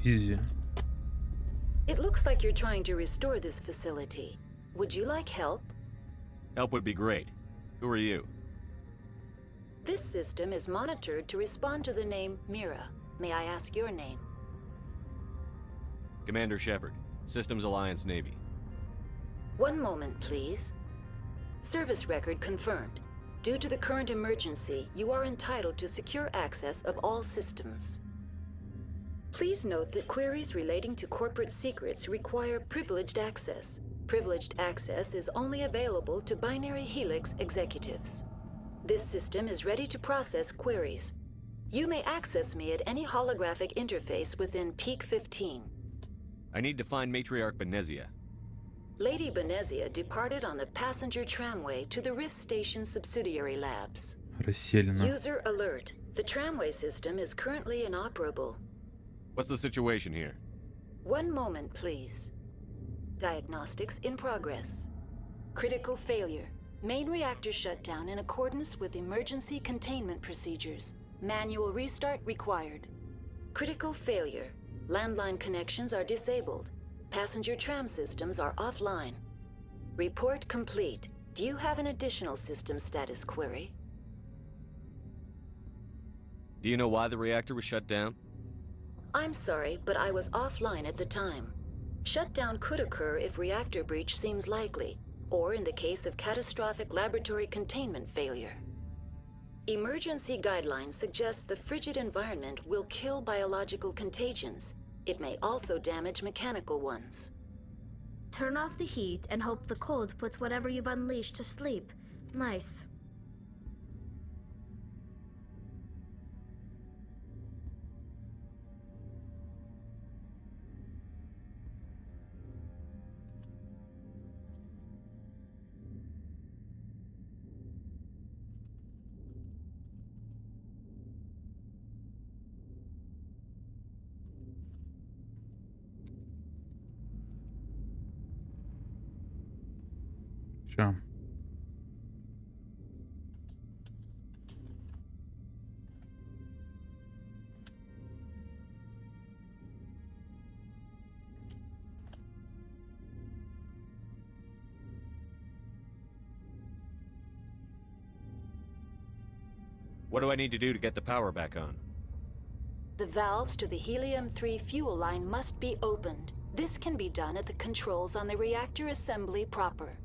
Изи. It looks like you're trying to restore this facility. Would you like help? Help would be great. Who are you? This system is monitored to respond to the name Mira. May I ask your name? Commander Shepard, Systems Alliance Navy. One moment, please. Service record confirmed. Due to the current emergency, you are entitled to secure access of all systems. Please note that queries relating to corporate secrets require privileged access. Privileged access is only available to Binary Helix executives. This system is ready to process queries. You may access me at any holographic interface within Peak 15. I need to find Matriarch Benezia. Lady Benezia departed on the passenger tramway to the Rift Station subsidiary labs. Расселена. User alert. The tramway system is currently inoperable. What's the situation here? One moment, please. Diagnostics in progress. Critical failure. Main reactor shut down in accordance with emergency containment procedures. Manual restart required. Critical failure. Landline connections are disabled. Passenger tram systems are offline. Report complete. Do you have an additional system status query? Do you know why the reactor was shut down? I'm sorry, but I was offline at the time. Shutdown could occur if reactor breach seems likely, or in the case of catastrophic laboratory containment failure. Emergency guidelines suggest the frigid environment will kill biological contagions. It may also damage mechanical ones. Turn off the heat and hope the cold puts whatever you've unleashed to sleep. Nice. Все. What do I need to do to get the power back on? The valves to the helium-3 fuel line must be opened. This can be done at the controls on the reactor assembly proper.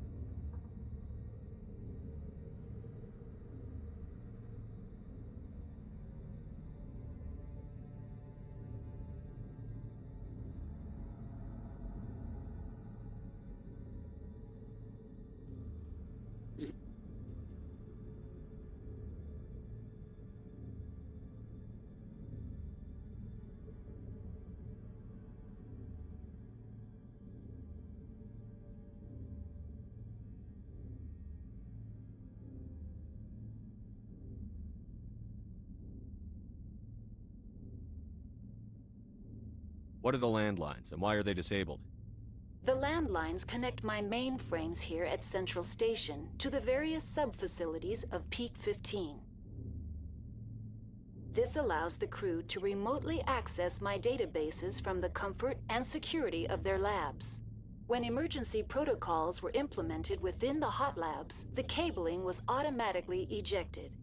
What are the landlines, and why are they disabled? The landlines connect my mainframes here at Central Station to the various sub-facilities of Peak 15. This allows the crew to remotely access my databases from the comfort and security of their labs. When emergency protocols were implemented within the hot labs, the cabling was automatically ejected.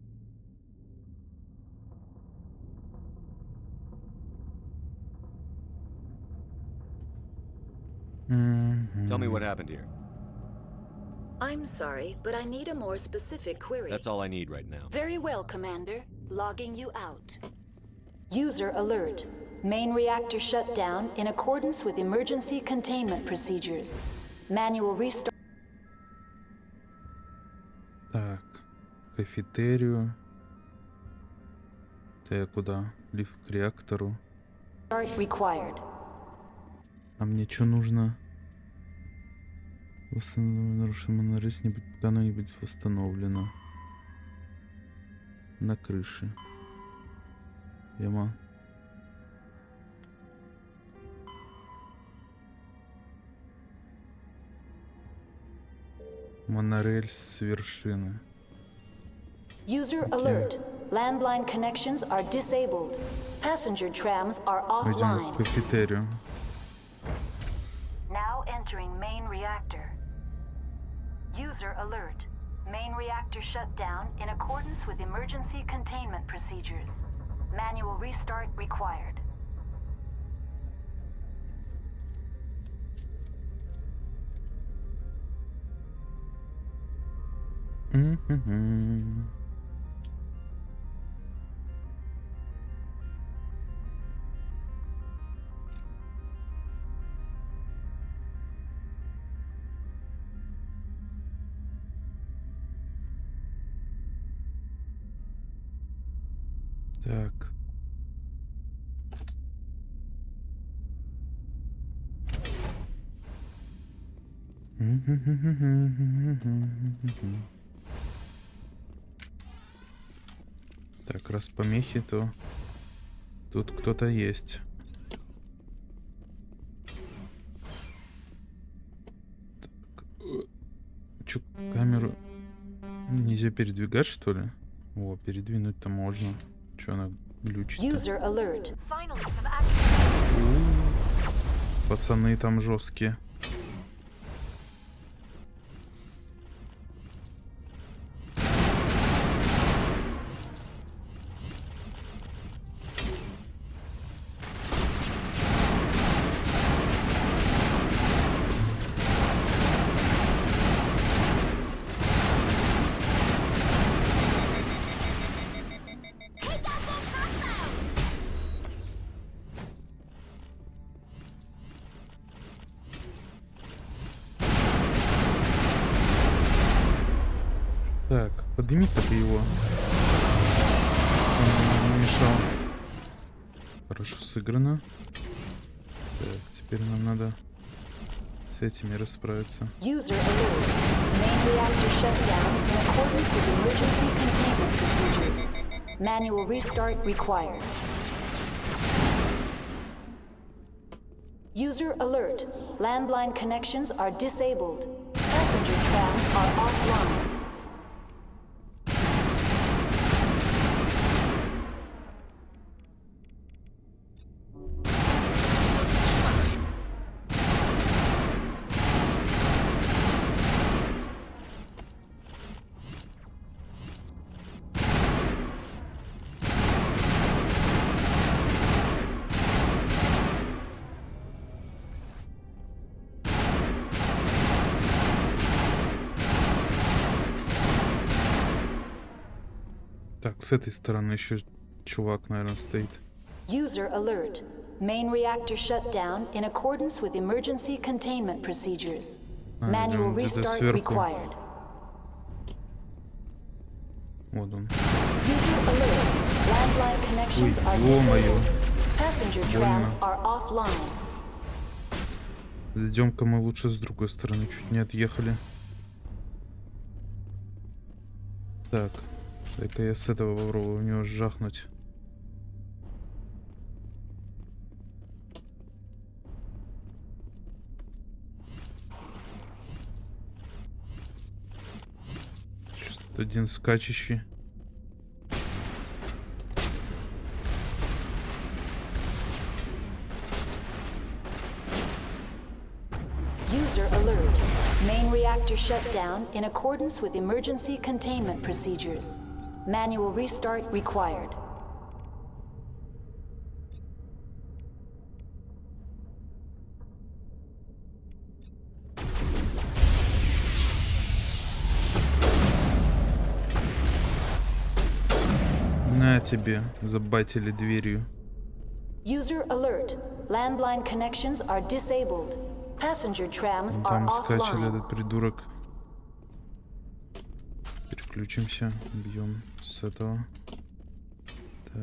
Tell me what happened here. I'm sorry, but I need a more specific query. That's all I need right now. Very well, Commander. Logging you out. User alert. Main reactor shut down in accordance with emergency containment procedures. Manual restart. Так, кафетерию. Это я куда? Лифт к реактору. Required. А мне что нужно? Нарушенная рысь, пока оно не будет восстановлено. На крыше. Яма. Монорельс с вершины. User alert. Landline connections are disabled. Passenger trams are offline. Пойдем к кафетерию. Now entering main reactor. User alert. Main reactor shut down in accordance with emergency containment procedures. Manual restart required. Так. Так, раз помехи, то тут кто-то есть. Чё, камеру нельзя передвигать, что ли? О, передвинуть-то можно. Чё она глючит? Пацаны там жесткие. Так, подними-ка ты его. Он не мешал. Хорошо сыграно. Так, теперь нам надо с этими расправиться. Manual restart required. User alert. Landline connections are disabled. Passenger trams are offline. Так, с этой стороны еще чувак, наверное, стоит. User alert. Main reactor shut down in accordance with emergency containment procedures. Manual restart required. Вот он. User alert. Landline connections are disabled. Passenger trams are offline. Идем-ка мы лучше с другой стороны, чуть не отъехали. Так, дай-ка я с этого попробую у него жахнуть. Сейчас тут один скачущий. User alert. Main reactor shut down in accordance with emergency containment procedures. Manual restart required. На тебе, забайтили дверью. User alert. Landline connections are disabled. Passenger trams are Там скачали offline. этот придурок. Переключимся, бьем с этого. Так.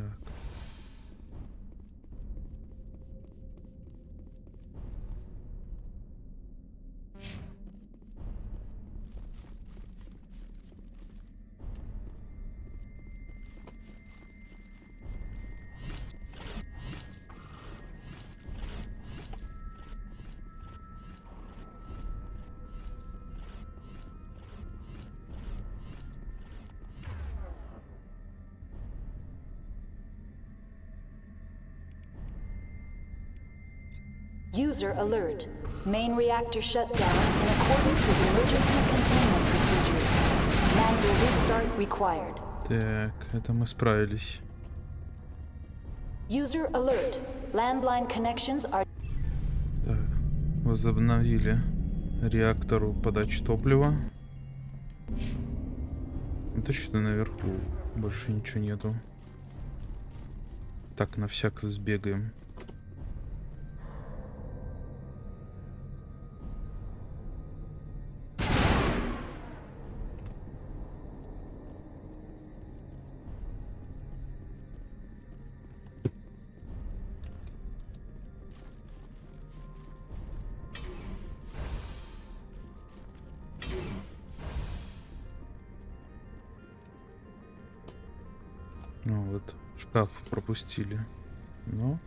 User alert. Main reactor shut down in accordance with emergency containment procedures. Manual restart required. Так, это мы справились. User alert. Landline connections are... Так, возобновили реактору подачи топлива. Это что-то наверху. Больше ничего нету. Так, на всяк сбегаем. Ну вот, шкаф пропустили. Ну.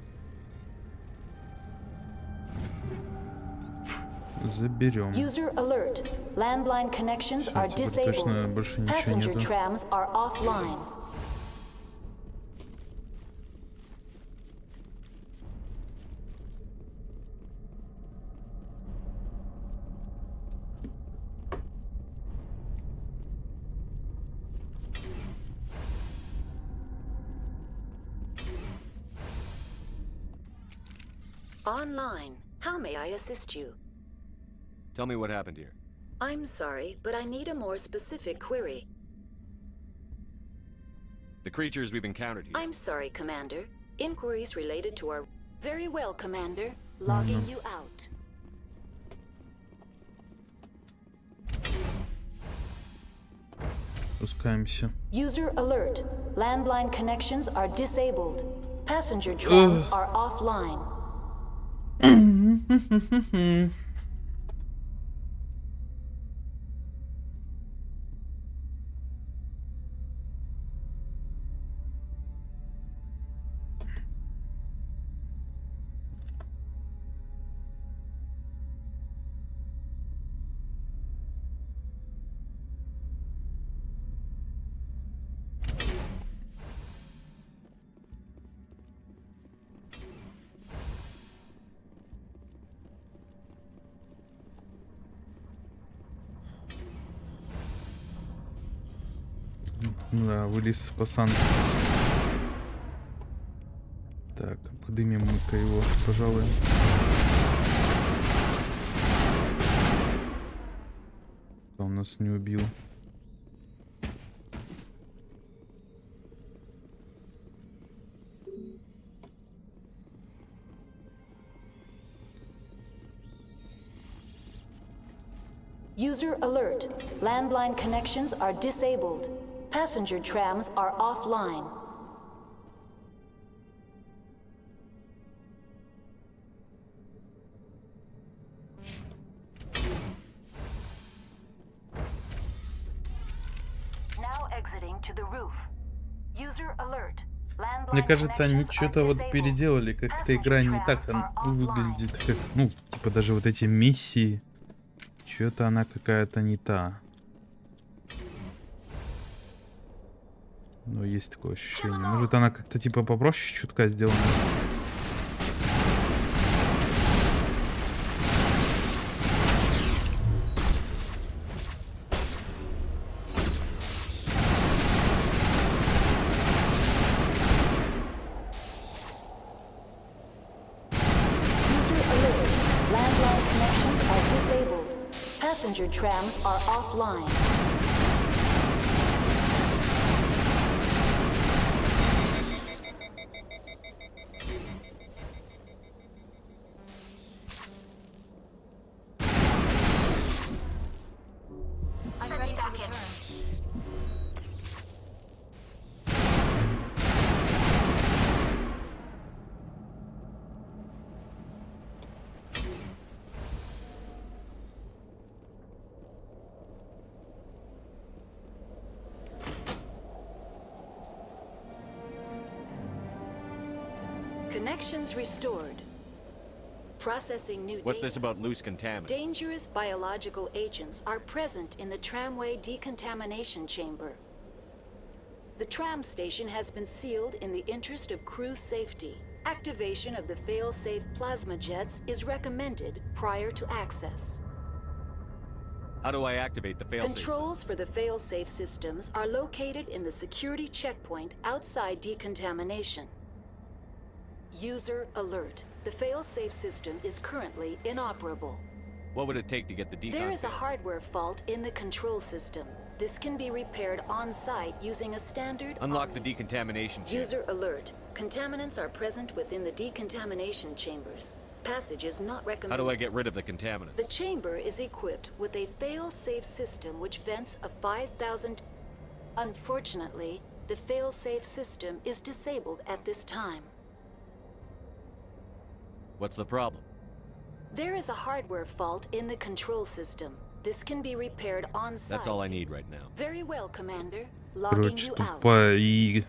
Заберем. User alert. Landline connections are Теперь точно disabled. больше ничего Passenger нету. trams are offline. Online. How may I assist you? Tell me what happened here. I'm sorry, but I need a more specific query. The creatures we've encountered here. I'm sorry, Commander. Inquiries related to our... Very well, Commander. Logging you out. Спускаемся. User alert. Landline connections are disabled. Passenger trams are offline. Да, вылез пацан. Так, подымем мы-ка его, пожалуй. Он нас не убил. User alert. Landline connections are disabled. Passenger trams are offline. Now exiting to the roof. User alert. Мне кажется, они что-то вот переделали, как-то игра не так выглядит, как, ну, типа даже вот эти миссии, что-то она какая-то не та. Но есть такое ощущение. Может, она как-то типа попроще чутка сделана. Passenger trams are offline. I'm ready to return. Connections restored. Processing new What's data. this about loose contaminants? Dangerous biological agents are present in the tramway decontamination chamber. The tram station has been sealed in the interest of crew safety. Activation of the fail-safe plasma jets is recommended prior to access. How do I activate the failsafe? Controls for the fail-safe systems are located in the security checkpoint outside decontamination. User alert. The fail-safe system is currently inoperable. What would it take to get the decon? There is a hardware fault in the control system. This can be repaired on-site using a standard... Unlock the decontamination chamber. User alert. Contaminants are present within the decontamination chambers. Passage is not recommended. How do I get rid of the contaminants? The chamber is equipped with a fail-safe system which vents a 5,000... Unfortunately, the fail-safe system is disabled at this time. What's the problem? There is a hardware fault in the control system. This can be repaired on-site. That's all I need right now. Very well, Commander. Logging Короче, you out. тупая.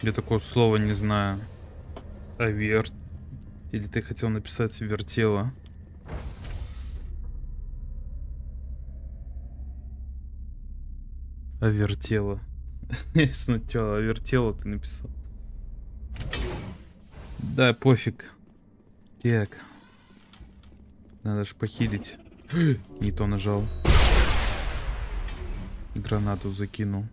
Я такого слова не знаю. Аверт. Или ты хотел написать вертела? Авертела. Сначала авертела ты написал. Да, пофиг. Так. Надо же похилить. Не то нажал. Гранату закинул.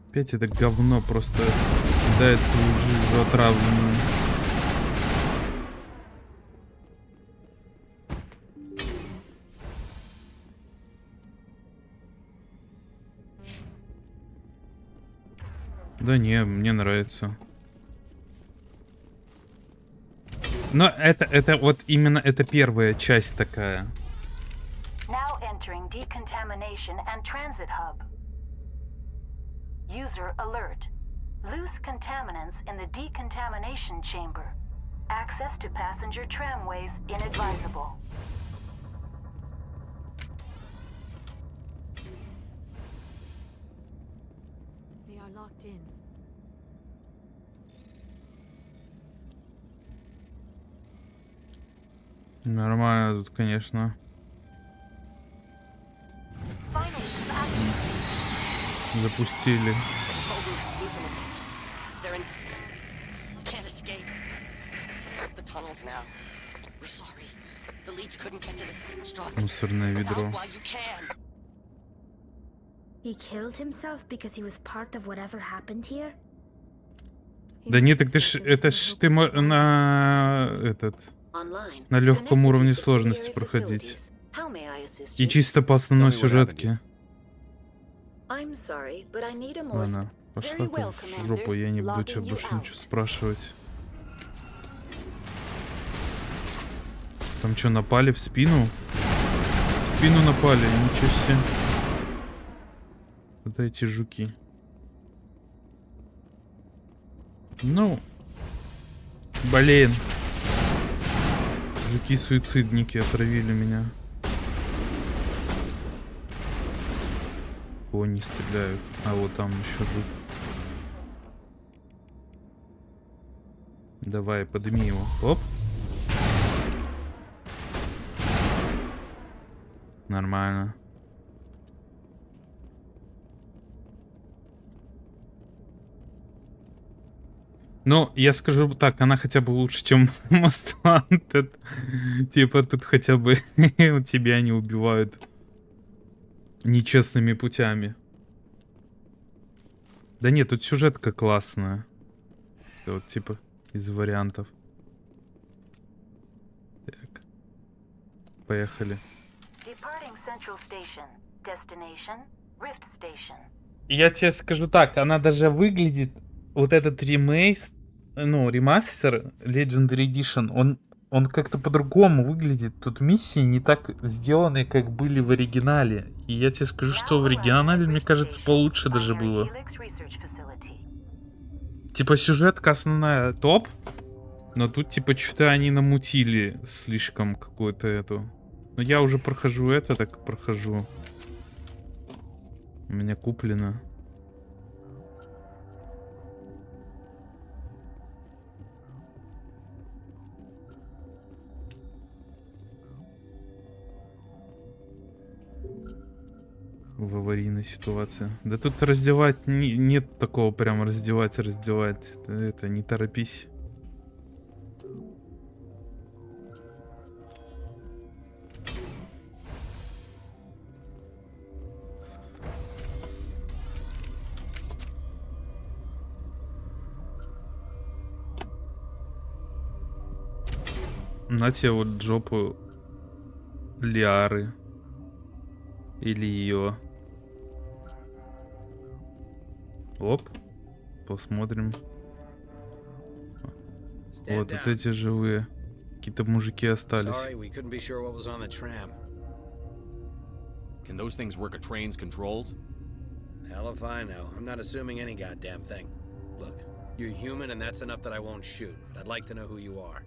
Опять это говно просто кидает свою жизнь отравленную. Да не, мне нравится. Но это вот именно это первая часть такая. Now entering decontamination and transit hub. User alert. Loose contaminants in the decontamination chamber. Access to passenger tramways inadvisable. They are locked in. Нормально тут, конечно. Запустили. Мусорное ведро. He killed himself because he was part of whatever happened here? Да нет, так это ж ты на легком уровне сложности проходить. И чисто по основной сюжетке. Ладно, пошла ты в жопу, я не буду тебя больше ничего спрашивать. Там что, напали в спину? В спину напали, ничего себе. Вот эти жуки. Ну, блин. Жуки-суицидники отравили меня. Кого не стреляют? А вот там еще жук. Давай, подними его. Оп. Нормально. Ну, я скажу так, она хотя бы лучше, чем Most Wanted. Типа тут хотя бы тебя не убивают нечестными путями. Да нет, тут сюжетка классная. Это вот типа из вариантов. Так. Поехали. Я тебе скажу так, она даже выглядит, вот этот ремастер Legendary Edition, он как-то по-другому выглядит. Тут миссии не так сделаны, как были в оригинале. И я тебе скажу, что в оригинале, мне кажется, получше даже было. Типа сюжетка основная топ, но тут типа что-то они намутили слишком какую-то эту. Но я уже прохожу это, так прохожу. У меня куплено. В аварийной ситуации. Да тут раздевать нет такого прям раздевать. Это не торопись. На тебе вот жопу Лиары. Или ее. Оп. Посмотрим. Вот эти живые. Какие-то мужики остались. Can those things work a train's controls? Hell if I know. I'm not assuming any goddamn thing. Look, you're human and that's enough that I won't shoot. But I'd like to know who you are.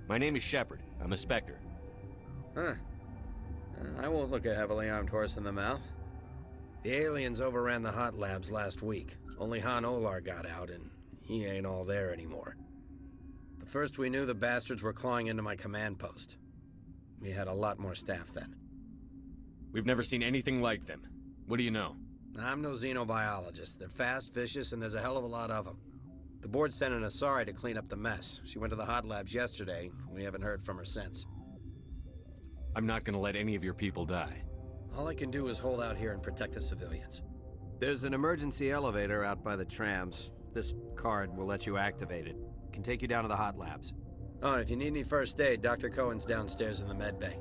My name is Shepard. I'm a Spectre. Huh. I won't look a heavily armed horse in the mouth. The aliens overran the hot labs last week. Only Han Olar got out, and he ain't all there anymore. The first we knew, the bastards were clawing into my command post. We had a lot more staff then. We've never seen anything like them. What do you know? I'm no xenobiologist. They're fast, vicious, and there's a hell of a lot of them. The board sent an Asari to clean up the mess. She went to the hot labs yesterday. We haven't heard from her since. I'm not gonna let any of your people die. All I can do is hold out here and protect the civilians. There's an emergency elevator out by the trams. This card will let you activate it. Can take you down to the hot labs. Oh, and if you need any first aid, Dr. Cohen's downstairs in the med bay.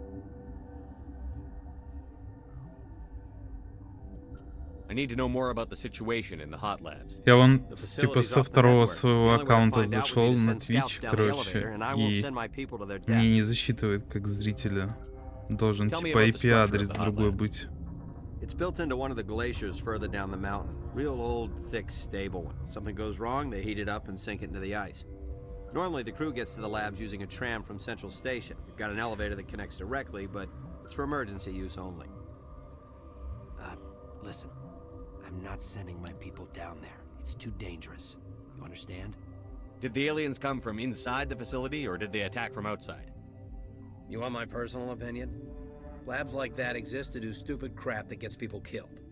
I need to know more about the situation in the hot labs. Я вон типа со второго своего аккаунта зашел на Twitch, короче, и мне не засчитывает как зрителя. Должен типа IP-адрес другой быть. It's built into one of the glaciers further down the mountain. Real old, thick, stable one. Something goes wrong, they heat it up and sink it into the ice. Normally, the crew gets to the labs using a tram from Central Station. We've got an elevator that connects directly, but it's for emergency use only. Listen. I'm not sending my people down there. It's too dangerous. You understand? Did the aliens come from inside the facility, or did they attack from outside? You want my personal opinion? Labs like that exist to do stupid crap that gets people killed.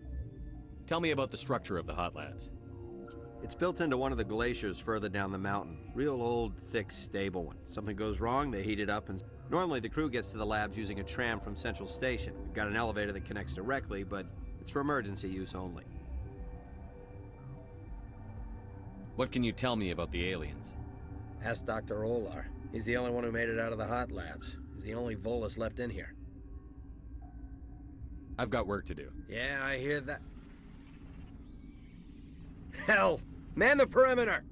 Tell me about the structure of the hot labs. It's built into one of the glaciers further down the mountain. Real old, thick, stable one. Something goes wrong, they heat it up and... Normally, the crew gets to the labs using a tram from Central Station. We've got an elevator that connects directly, but It's for emergency use only. What can you tell me about the aliens? Ask Dr. Olar. He's the only one who made it out of the hot labs. He's the only Volus left in here. I've got work to do. Yeah, I hear that. Hell! Man the perimeter!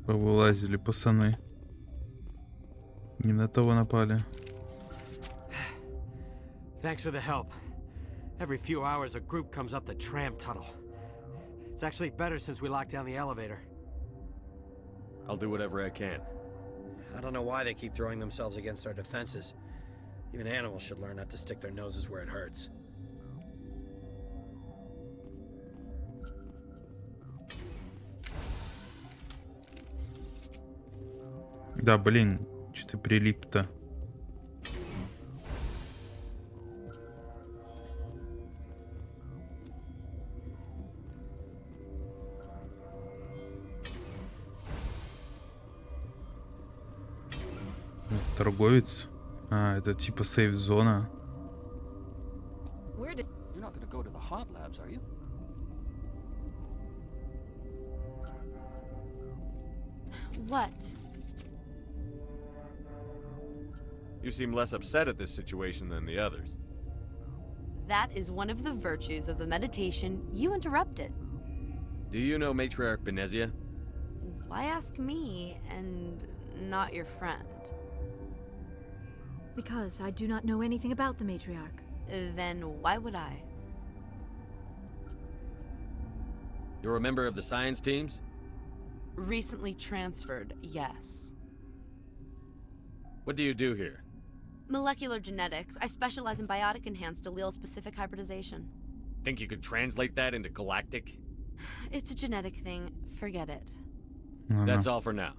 Повылазили пацаны. Не на того напали. Thanks for the help. Every few hours a group comes up the tram tunnel. It's actually better since we locked down the elevator. I'll do whatever I can. I don't know why they keep throwing themselves against our defenses. Even animals should learn not to stick their noses where it hurts. Да, блин, что ты прилип-то? Торговец? А, это типа сейф-зона. You're not gonna go to the hot labs, are you? What? You seem less upset at this situation than the others. That is one of the virtues of the meditation you interrupted. Do you know Matriarch Benezia? Why ask me and not your friend? Because I do not know anything about the matriarch. Then why would I? You're a member of the science teams? Recently transferred, yes. What do you do here? Molecular genetics. I specialize in biotic-enhanced allele-specific hybridization. Think you could translate that into galactic? It's a genetic thing. Forget it. That's all for now.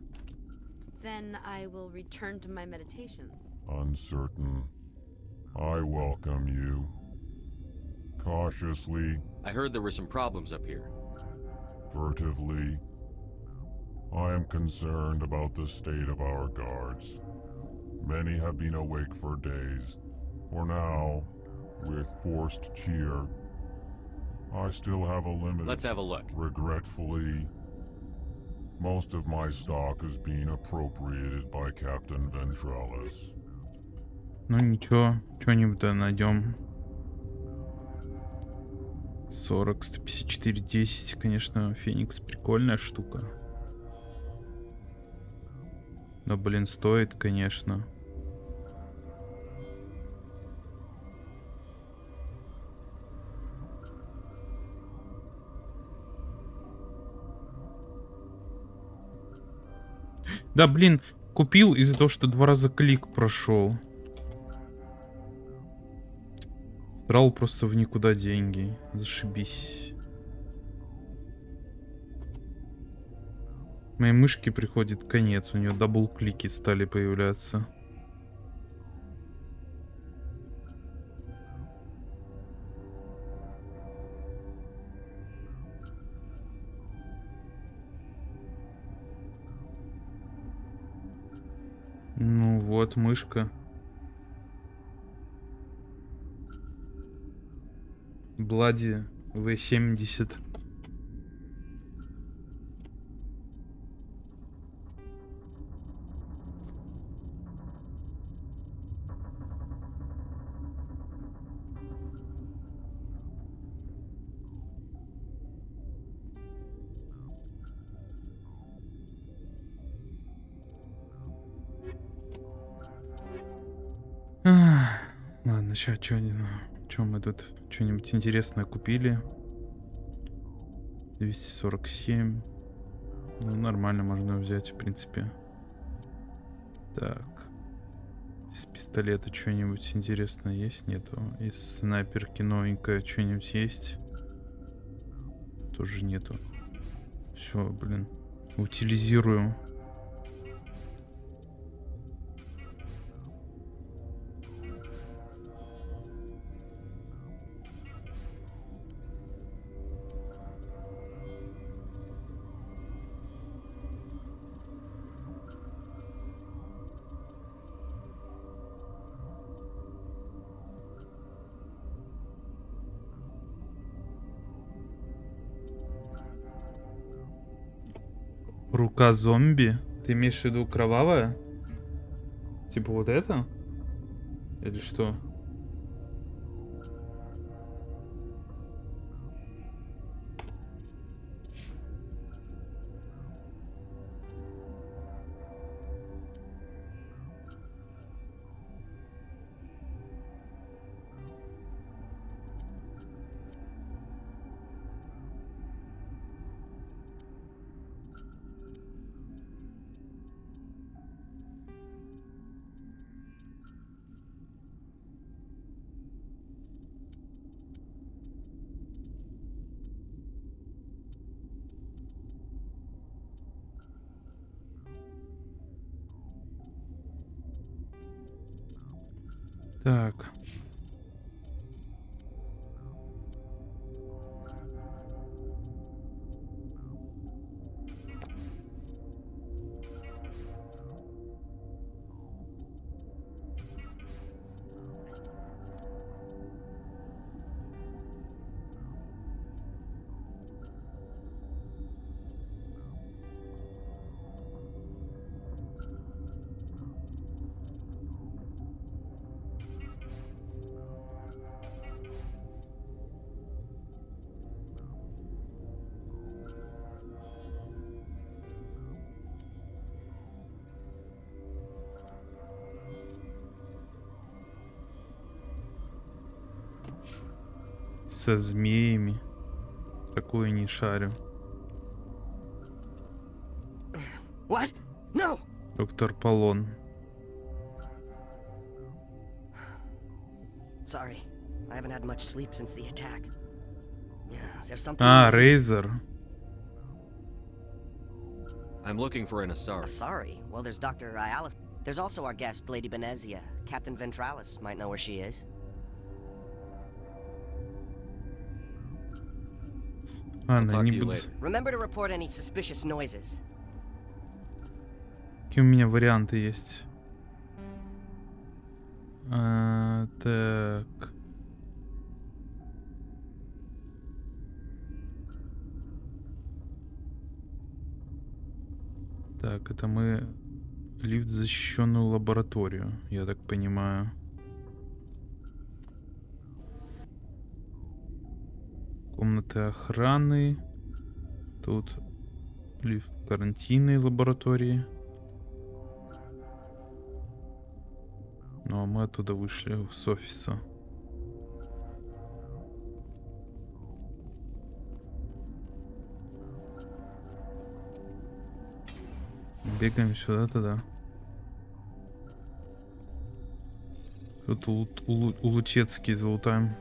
Then I will return to my meditation. Uncertain. I welcome you. Cautiously. I heard there were some problems up here. Furtively. I am concerned about the state of our guards. Many have been awake for days. For now, with forced cheer, I still have a limit. Let's have a look. Regretfully, most of my stock is being appropriated by Captain Ventralis. Ну ничего, что-нибудь найдем. 40, 154, 10. Конечно, Феникс прикольная штука. Но, блин, стоит, конечно. Да, блин, купил из-за того, что 2 раза клик прошел. Брал просто в никуда деньги. Зашибись. Моей мышке приходит конец. У нее дабл-клики стали появляться. Ну вот, мышка. Блади V70. Ладно, сейчас что мы тут что-нибудь интересное купили. 247. Ну, нормально можно взять, в принципе. Так. Из пистолета что-нибудь интересное есть? Нету. Из снайперки новенькое что-нибудь есть? Тоже нету. Все, блин. Утилизируем. Рука зомби? Ты имеешь в виду кровавая? Типа вот это? Или что? Так. Со змеями. Такое не шарю. What? No. Доктор Полон. Sorry. I haven't had much sleep since the attack. Yeah, is there something? А, Рейзер. I'm looking for an Asari. Asari? Well, there's Dr. Ayalis. There's also our guest, Lady Benezia. Captain Ventralis might know where she is. Ладно, не буду... Remember to report any suspicious noises. Какие у меня варианты есть? Так. Так, это мы... Лифт в защищенную лабораторию, я так понимаю. Комнаты охраны. Тут лифт в карантинной лаборатории. Ну а мы оттуда вышли с офиса. Бегаем сюда тогда. Тут Лучецкий залутаем.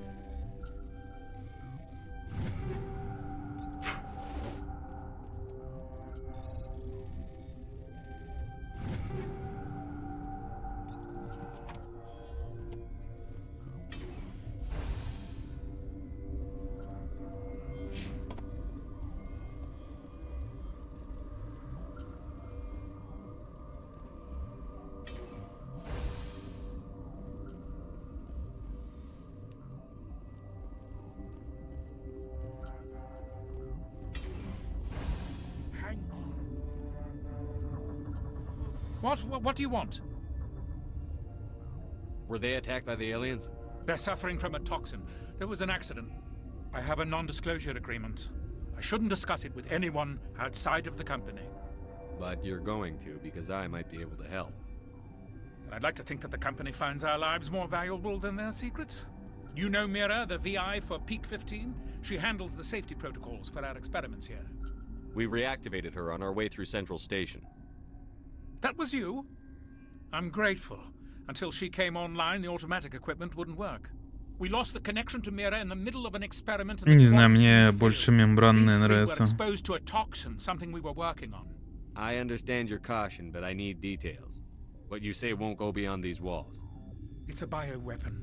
What do you want? Were they attacked by the aliens? They're suffering from a toxin. There was an accident. I have a non-disclosure agreement. I shouldn't discuss it with anyone outside of the company. But you're going to, because I might be able to help. I'd like to think that the company finds our lives more valuable than their secrets. You know Mira, the VI for Peak 15? She handles the safety protocols for our experiments here. We reactivated her on our way through Central Station. That was you? I'm grateful. Until she came online, the automatic equipment wouldn't work. We lost the connection to Mira in the middle of an experiment. Не знаю, мне больше мембранные нравятся. We were exposed to a toxin, something we were working on. I understand your caution, but I need details. What you say won't go beyond these walls. It's a bioweapon,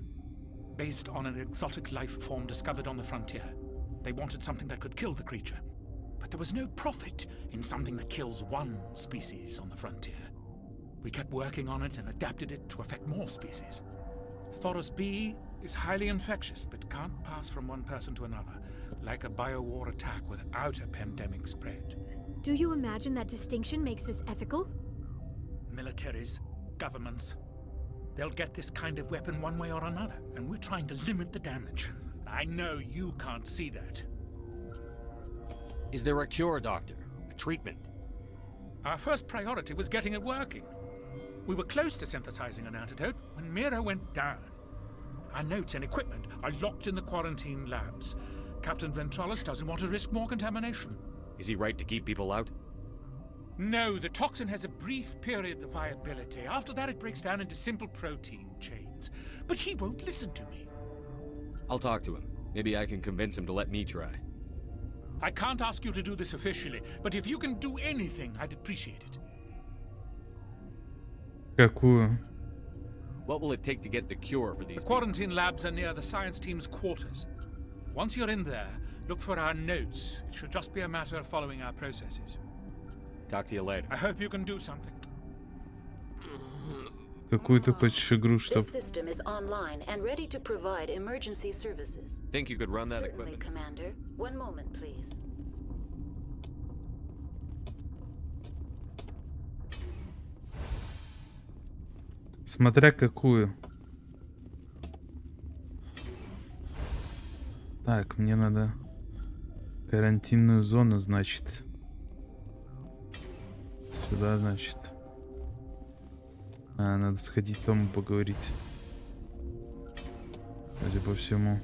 based on an exotic life form discovered on the frontier. They wanted something that could kill the creature. But there was no profit in something that kills one species on the frontier. We kept working on it and adapted it to affect more species. Thoros B is highly infectious, but can't pass from one person to another, like a biowar attack without a pandemic spread. Do you imagine that distinction makes this ethical? Militaries, governments, they'll get this kind of weapon one way or another, and we're trying to limit the damage. I know you can't see that. Is there a cure, Doctor? A treatment? Our first priority was getting it working. We were close to synthesizing an antidote when Mira went down. Our notes and equipment are locked in the quarantine labs. Captain Ventralis doesn't want to risk more contamination. Is he right to keep people out? No, the toxin has a brief period of viability. After that, it breaks down into simple protein chains. But he won't listen to me. I'll talk to him. Maybe I can convince him to let me try. I can't ask you to do this officially, but if you can do anything, I'd appreciate it. Какую? What will it take to get the cure for these The quarantine labs are near the science team's quarters. Once you're in there, look for our notes. It should just be a matter of following our processes. Talk to you later. I hope you can do something. Какую ты хочешь игру, чтоб... This system is online and ready to provide emergency services. Think you could run that Certainly, equipment? Commander. One moment, please. Смотря какую. Так, мне надо карантинную зону, значит. Сюда, значит. Надо сходить Тому поговорить. Судя по всему.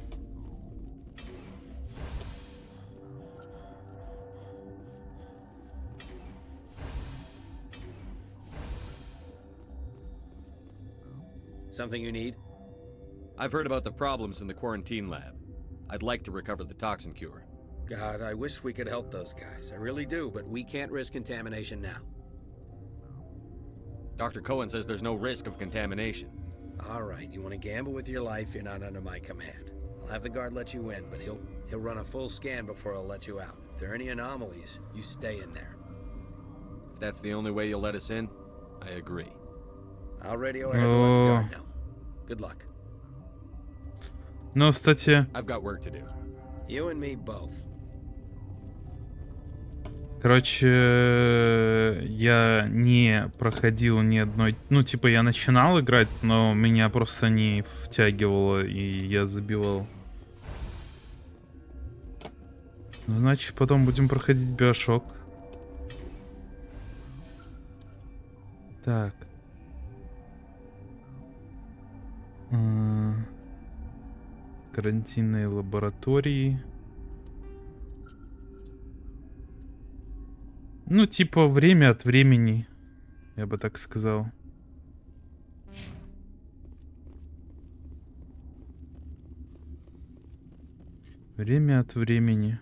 Something you need? I've heard about the problems in the quarantine lab. I'd like to recover the toxin cure. God, I wish we could help those guys. I really do, but we can't risk contamination now. Dr. Cohen says there's no risk of contamination. All right, you want to gamble with your life, you're not under my command. I'll have the guard let you in, but he'll run a full scan before he'll let you out. If there are any anomalies, you stay in there. If that's the only way you'll let us in, I agree. I'll radio ahead to let the guard know. Good luck. Ну, кстати... I've got work to do. You and me both. Короче, я не проходил ни одной... Ну, типа, я начинал играть, но меня просто не втягивало, и я забивал. Ну, значит, потом будем проходить Биошок. Так. Карантинные лаборатории. Ну, типа, время от времени, я бы так сказал. Время от времени.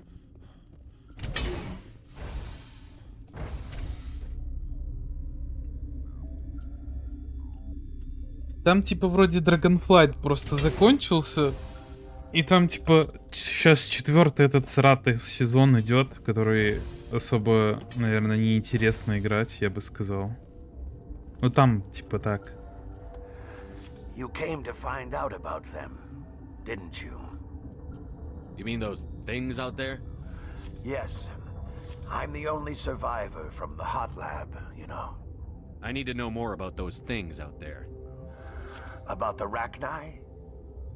Там, типа, вроде Dragonflight просто закончился. И там, типа, сейчас 4-й этот сратый сезон идет, который особо, наверное, неинтересно играть, я бы сказал. Ну там, типа, так. You came to find out about them, didn't you? You mean those things out there? Yes. I'm the only survivor from the hot lab, you know. I need to know more about those things out there. About the Rachni?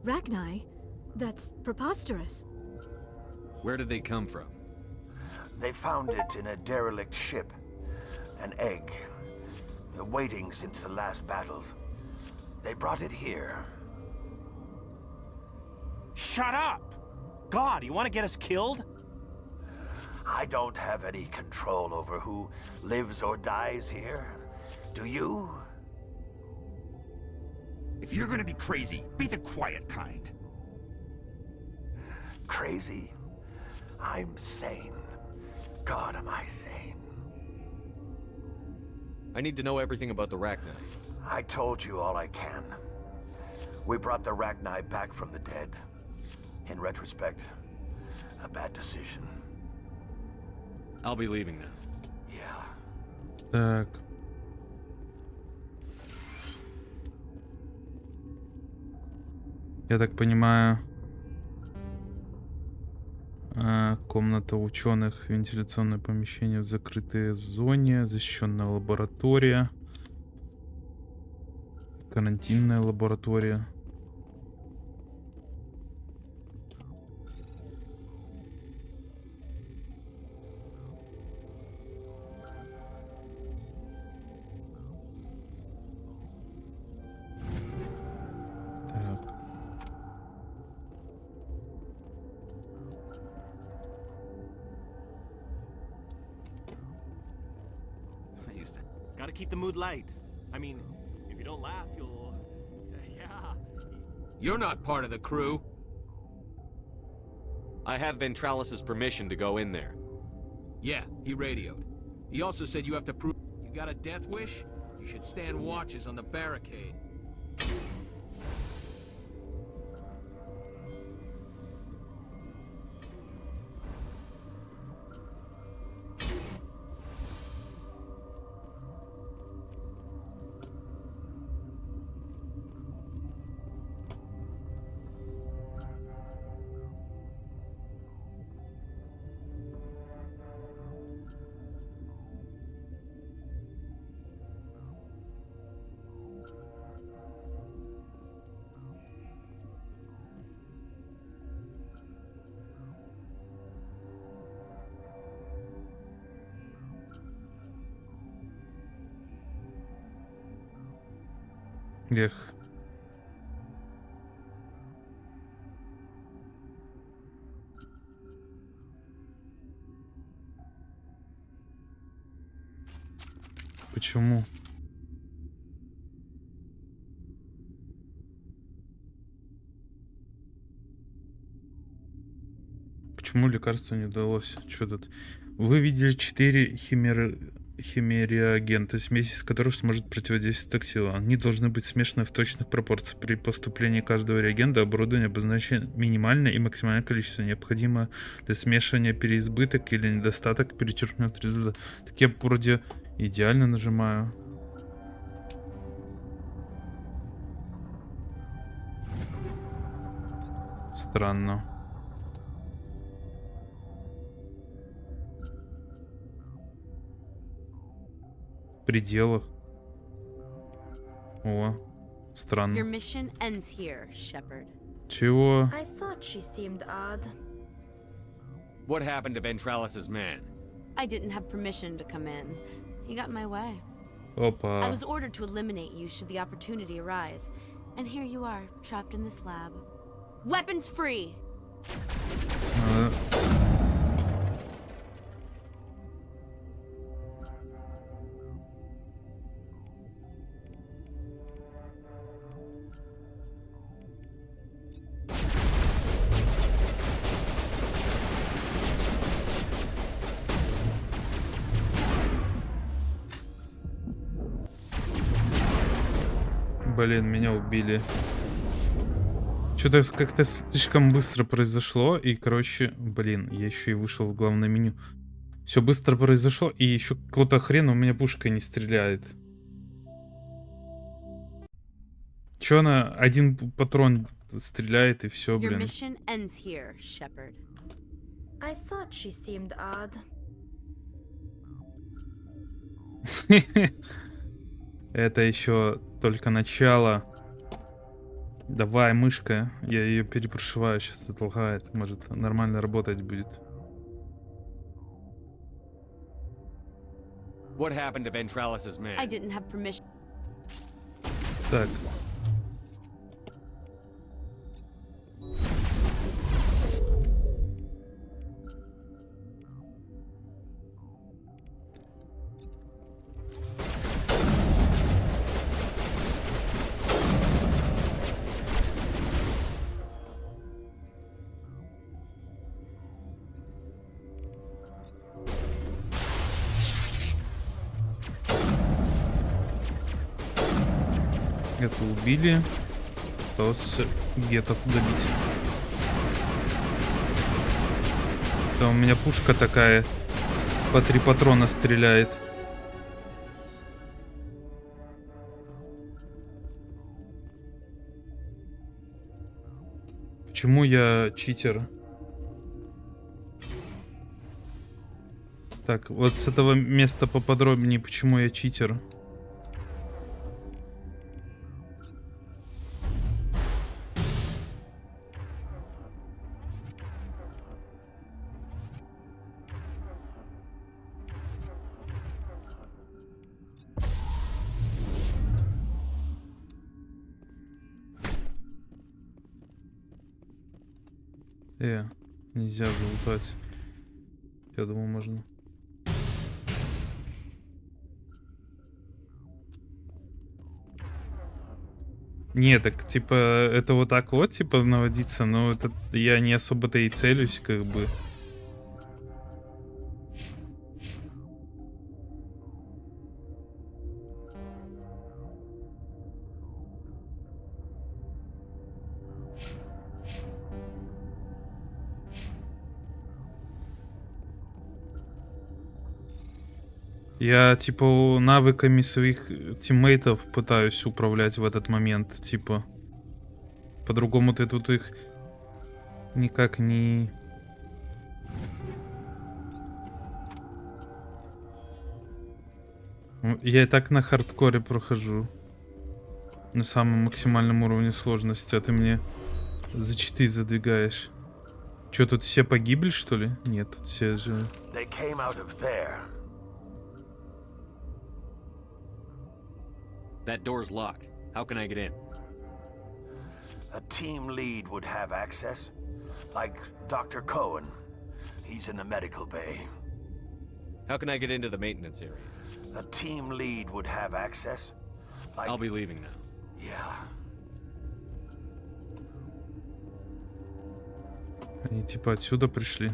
Rachni? That's preposterous. Where did they come from? They found it in a derelict ship. An egg. Waiting since the last battles. They brought it here. Shut up! God, you want to get us killed? I don't have any control over who lives or dies here. Do you? If you're gonna be crazy, be the quiet kind. Crazy? I'm sane. God, am I sane? I need to know everything about the Rachni. I told you all I can. We brought the Rachni back from the dead. In retrospect, a bad decision. I'll be leaving now. Yeah. Так. Я так понимаю... Комната ученых, вентиляционное помещение в закрытой зоне, защищенная лаборатория, карантинная лаборатория. Так. Gotta keep the mood light. I mean, if you don't laugh, you'll... yeah. You're not part of the crew. I have Ventralis's permission to go in there. Yeah, he radioed. He also said you have to prove... You got a death wish? You should stand watches on the barricade. Эх. Почему? Почему лекарство не удалось? Что тут? Вы видели 4 химереагента, смесь из которых сможет противодействовать токсилу. Они должны быть смешаны в точных пропорциях. При поступлении каждого реагента оборудование обозначено минимальное и максимальное количество. Необходимо для смешивания переизбыток или недостаток перечеркнуть результат. Так я вроде идеально нажимаю. Странно. В пределах. О, странно. Your mission ends here, Shepard. Чего? I thought she seemed odd. What happened to Ventralis's man? I didn't have permission to come in. He got in my way. Опа. I was ordered to eliminate you should the opportunity arise. And here you are, trapped in this lab. Weapons free! Блин, меня убили. Что-то как-то слишком быстро произошло, и, короче, блин, я еще и вышел в главное меню. Все быстро произошло, и еще какого-то хрена у меня пушка не стреляет. Че она один патрон стреляет, и все, Your блин. mission ends here, Shepard. I thought she seemed odd. Это еще только начало. Давай, мышка. Я ее перепрошиваю, сейчас отлагает. Может, нормально работать будет. What happened to Ventralis's man? I didn't have permission. Так. Это убили. Осталось где-то добить. Да, у меня пушка такая. По 3 патрона стреляет. Почему я читер? Так, вот с этого места поподробнее, почему я читер. Нельзя залутать. Я думал, можно. Не, так типа это вот так вот типа наводиться, но это я не особо-то и целюсь, как бы. Я, типа, навыками своих тиммейтов пытаюсь управлять в этот момент, типа. По-другому ты тут их никак не... Я и так на хардкоре прохожу. На самом максимальном уровне сложности, а ты мне за читы задвигаешь. Чё, тут все погибли, что ли? Нет, тут все же... That door's locked. How can I get in? A team lead would have access. Like Dr. Cohen. He's in the medical bay. How can I get into the maintenance area? A team lead would have access. Like... I'll be leaving now. Yeah. Они типа отсюда пришли.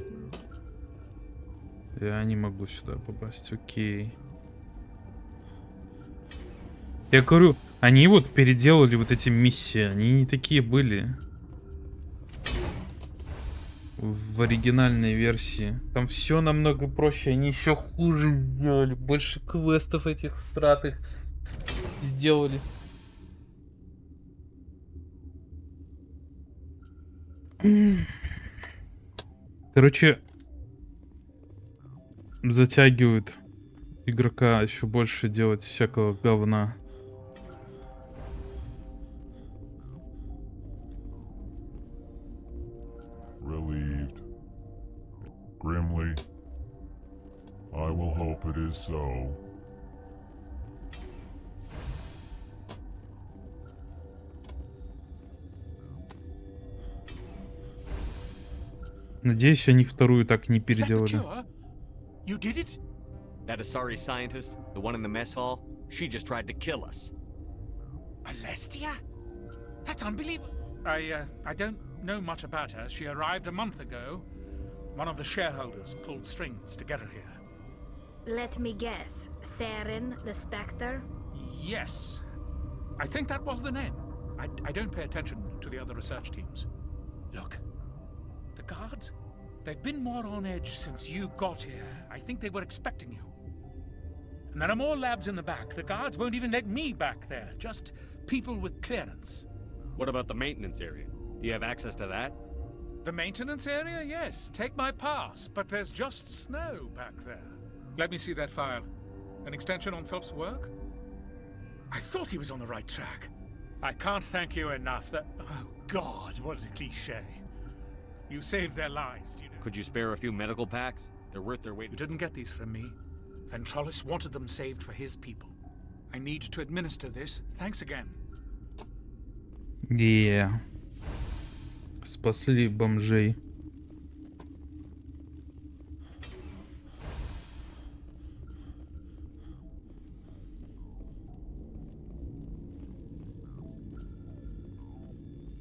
Я не могу сюда попасть, окей. Я говорю, они вот переделали вот эти миссии, они не такие были в оригинальной версии. Там все намного проще, они еще хуже сделали, больше квестов этих всратых сделали. Короче, затягивают игрока еще больше делать всякого говна. Relieved. Grimly. I will hope it is so. Надеюсь, они вторую так не переделали. You did it? That Asari scientist, the one in the mess hall, she just tried to kill us. Alestia? That's unbelievable. I don't know much about her. She arrived a month ago. One of the shareholders pulled strings to get her here. Let me guess. Saren, the Spectre? Yes. I think that was the name. I don't pay attention to the other research teams. Look. The guards? They've been more on edge since you got here. I think they were expecting you. And there are more labs in the back. The guards won't even let me back there. Just people with clearance. What about the maintenance area? Do you have access to that? The maintenance area? Yes. Take my pass. But there's just snow back there. Let me see that file. An extension on Phelps' work? I thought he was on the right track. I can't thank you enough that... Oh, God, what a cliché. You saved their lives, you know. Could you spare a few medical packs? They're worth their weight. You didn't get these from me. Ventralis wanted them saved for his people. I need to administer this. Thanks again. Yeah. Спасли бомжей.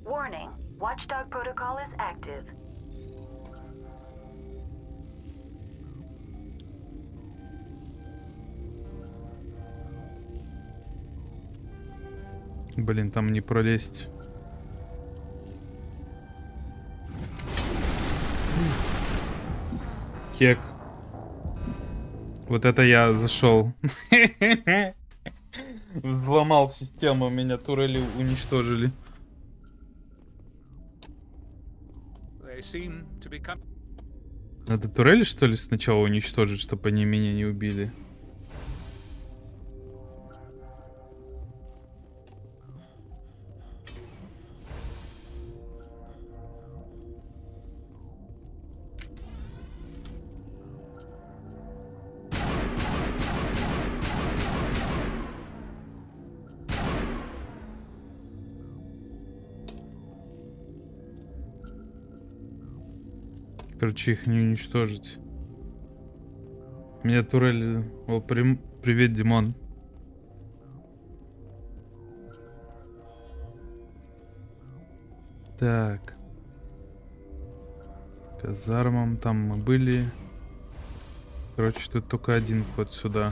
Warning. Watchdog protocol is active. Блин, там не пролезть. Кек. Вот это я зашел. Взломал систему, меня турели уничтожили. Надо турели, что ли, сначала уничтожить, чтобы они меня не убили? Короче, их не уничтожить. Меня турель... О, привет, Димон. Так. Казармам там мы были. Короче, тут только один вход сюда.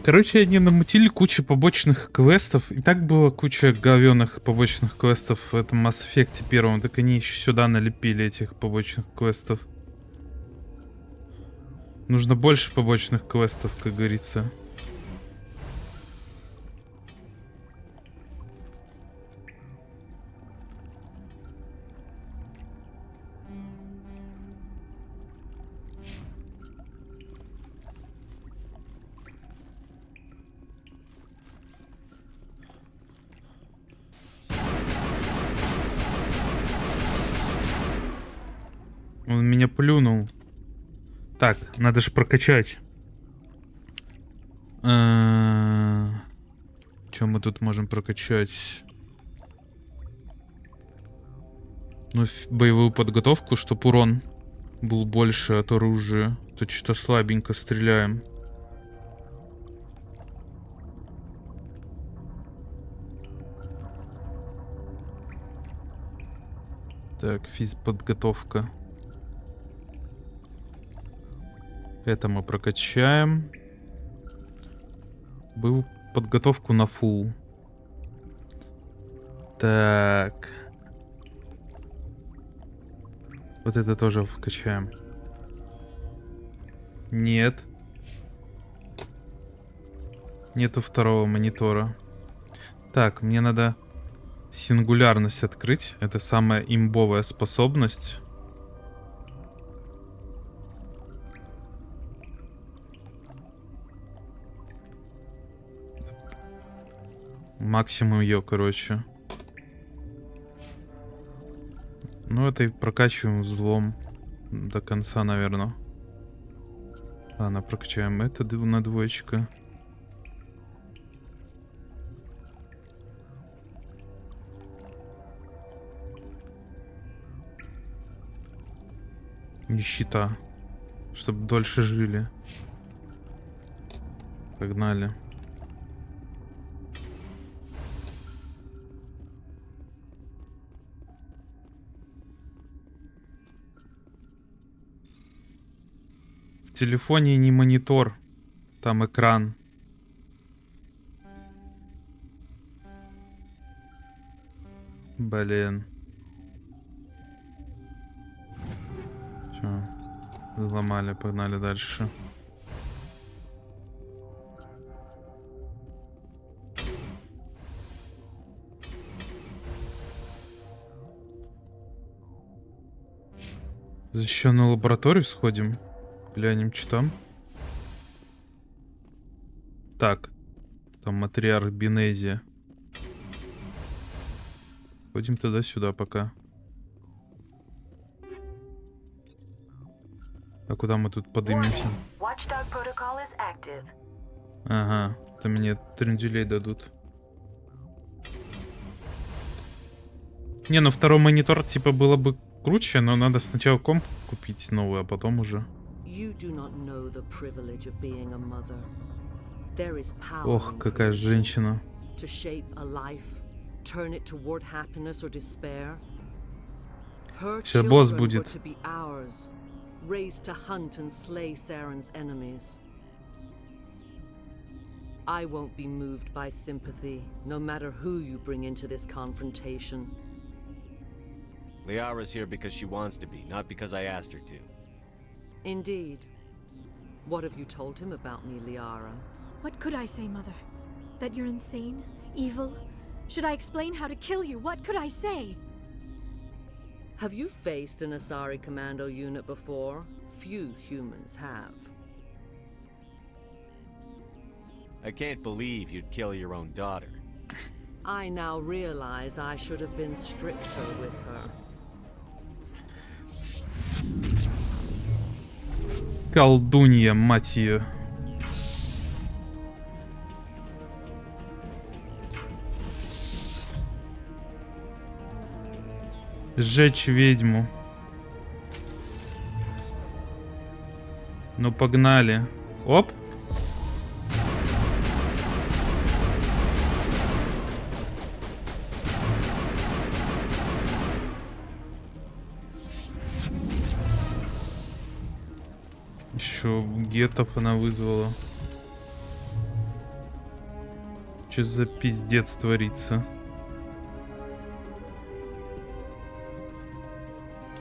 Короче, они намутили кучу побочных квестов. И так было куча говёных побочных квестов в этом Mass Effect первом. Так они еще сюда налепили этих побочных квестов. Нужно больше побочных квестов, как говорится. Он меня плюнул. Так, надо же прокачать. Чем мы тут можем прокачать? Ну, боевую подготовку, чтобы урон был больше от оружия. Тут что-то слабенько стреляем. Так, физподготовка. Это мы прокачаем. Был подготовку на фулл. Так. Вот это тоже вкачаем. Нет. Нету второго монитора. Так, мне надо сингулярность открыть. Это самая имбовая способность. Максимум ее, короче. Ну, это и прокачиваем взлом до конца, наверное. Ладно, прокачаем это на двоечка. Нищета. Чтобы дольше жили. Погнали. В телефоне не монитор, там экран. Блин. Чё? Взломали, погнали дальше. В защищенную лабораторию сходим. Глянем, что там. Так. Там матриарх Бенезия. Ходим туда-сюда пока. А куда мы тут поднимемся? Ага. Там мне тренделей дадут. Не, ну второй монитор типа было бы круче, но надо сначала комп купить новый, а потом уже. Ох, какая женщина. Сейчас босс будет. I won't be moved by sympathy, no matter who you bring into this confrontation. Liara's here because she wants to be, not because I asked her to. Indeed. What have you told him about me, Liara? What could I say, Mother? That you're insane? Evil? Should I explain how to kill you? What could I say? Have you faced an Asari commando unit before? Few humans have. I can't believe you'd kill your own daughter. I now realize I should have been stricter with her. Колдунья, мать ее. Сжечь ведьму. Ну погнали. Оп. Еще гетов она вызвала. Что за пиздец творится?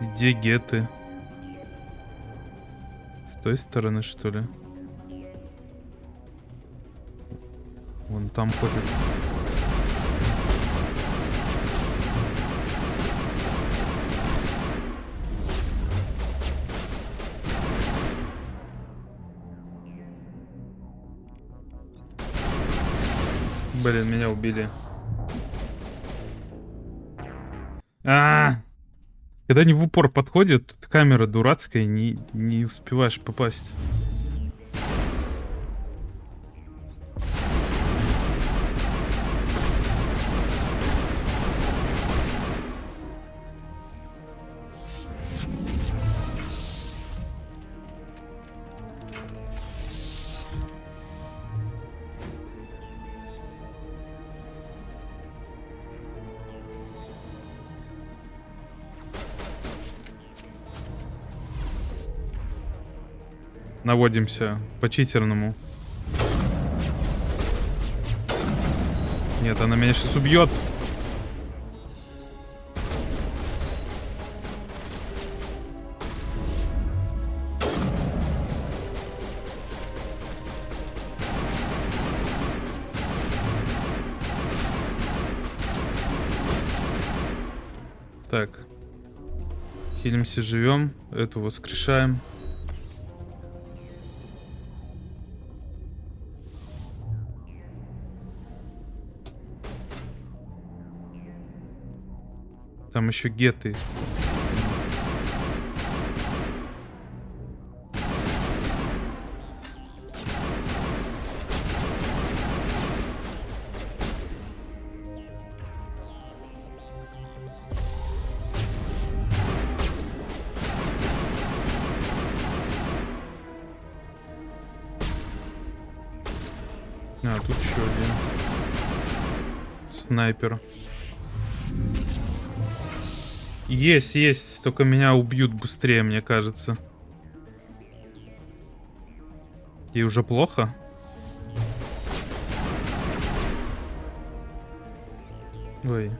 Где геты? С той стороны, что ли? Вон там ходит. Блин, меня убили. Когда они в упор подходят, тут камера дурацкая, не успеваешь попасть. Наводимся по-читерному. Нет, она меня сейчас убьет. Так. Хилимся, живем. Эту воскрешаем. Там еще геты. Тут еще один снайпер. Есть, только меня убьют быстрее, мне кажется. И уже плохо? Ой.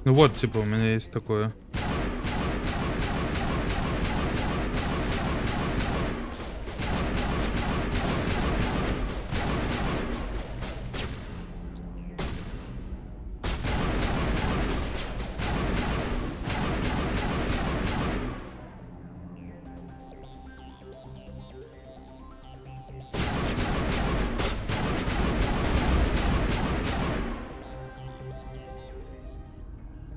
Ну вот, типа, у меня есть такое.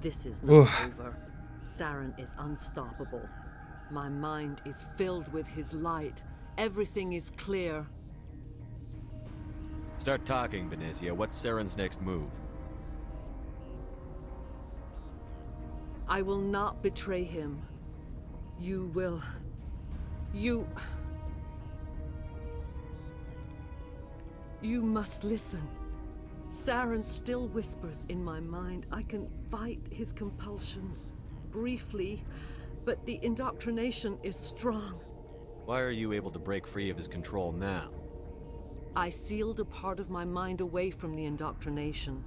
This is not over. Saren is unstoppable. My mind is filled with his light. Everything is clear. Start talking, Venezia. What's Saren's next move? I will not betray him. You will. You must listen. Saren still whispers in my mind. I can fight his compulsions. Briefly, but the indoctrination is strong. Why are you able to break free of his control now? I sealed a part of my mind away from the indoctrination,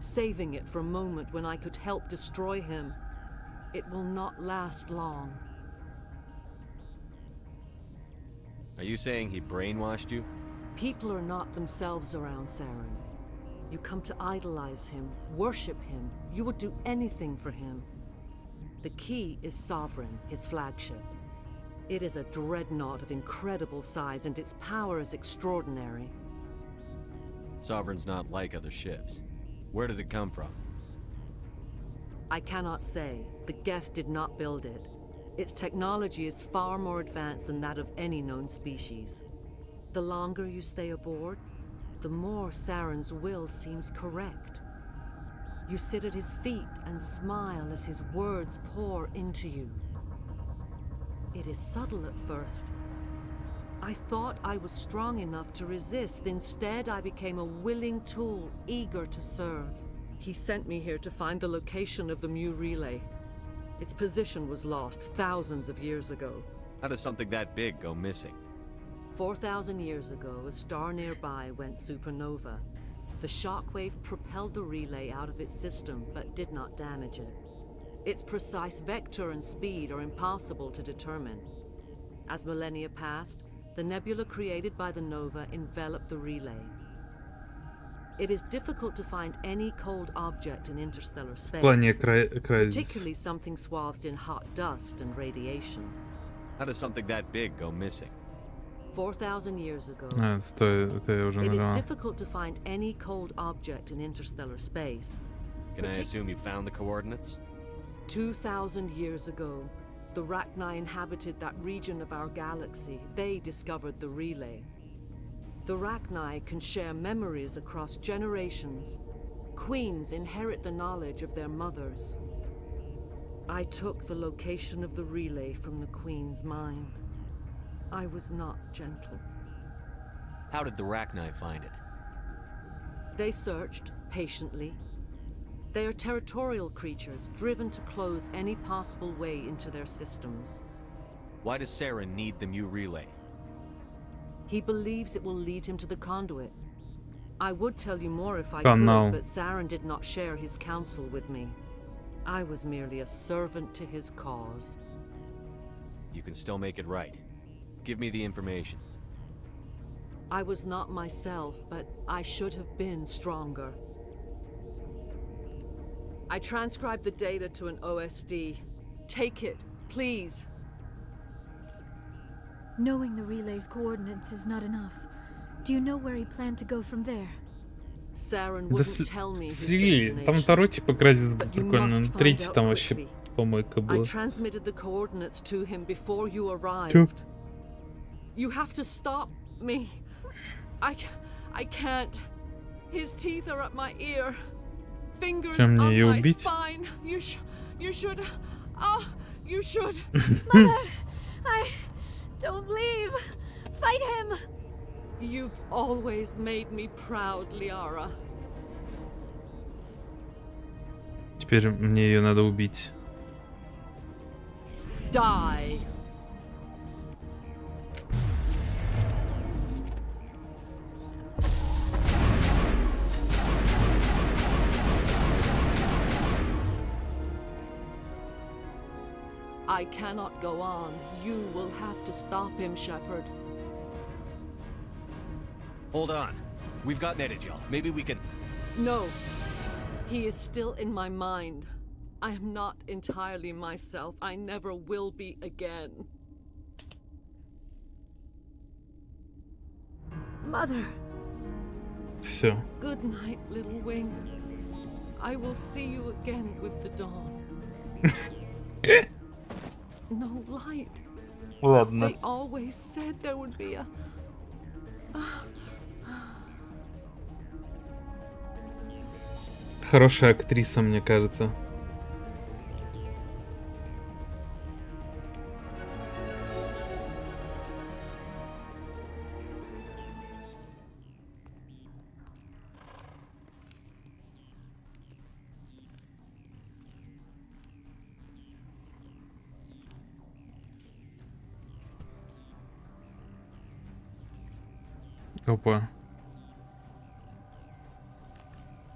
saving it for a moment when I could help destroy him. It will not last long. Are you saying he brainwashed you? People are not themselves around Saren. You come to idolize him, worship him. You would do anything for him. The key is Sovereign, his flagship. It is a dreadnought of incredible size, and its power is extraordinary. Sovereign's not like other ships. Where did it come from? I cannot say. The Geth did not build it. Its technology is far more advanced than that of any known species. The longer you stay aboard, the more Saren's will seems correct. You sit at his feet and smile as his words pour into you. It is subtle at first. I thought I was strong enough to resist. Instead, I became a willing tool, eager to serve. He sent me here to find the location of the Mu relay. Its position was lost thousands of years ago. How does something that big go missing? 4,000 years ago, a star nearby went supernova. The shockwave propelled the relay out of its system, but did not damage it. Its precise vector and speed are impossible to determine. As millennia passed, the nebula created by the nova enveloped the relay. It is difficult to find any cold object in interstellar space, particularly something swathed in hot dust and radiation. How does something that big go missing? 4,000 years ago, it is difficult to find any cold object in interstellar space. Can I assume you found the coordinates? 2,000 years ago, the Rachni inhabited that region of our galaxy. They discovered the relay. The Rachni can share memories across generations. Queens inherit the knowledge of their mothers. I took the location of the relay from the Queen's mind. I was not gentle. How did the Rachni find it? They searched patiently. They are territorial creatures, driven to close any possible way into their systems. Why does Saren need the Mu relay? He believes it will lead him to the conduit. I would tell you more if I could, but Saren did not share his counsel with me. I was merely a servant to his cause. You can still make it right. Give me the information. I was not myself, but I should have been stronger. I transcribed the data to an OSD. Take it, please. Knowing the relay's coordinates is not enough. Do you know where he planned to go from there? Saren wouldn't tell me his Слили. destination. Там второй типа Кразис был прикольно, но третий там вообще помойка была. I transmitted the coordinates to him before you arrived. You have to stop me. I can't. His teeth are at my ear. Fingers on my spine. You should. Oh, you should. Mother, don't leave. Fight him. You've always made me proud, Liara. Теперь мне ее надо убить. Die. I cannot go on. You will have to stop him, Shepard. Hold on. We've got Metagel. Maybe we can... No. He is still in my mind. I am not entirely myself. I never will be again. Mother. Все. Good night, little wing. I will see you again with the dawn. No light. Ладно. They always said there would be a... Хорошая актриса, мне кажется. Опа.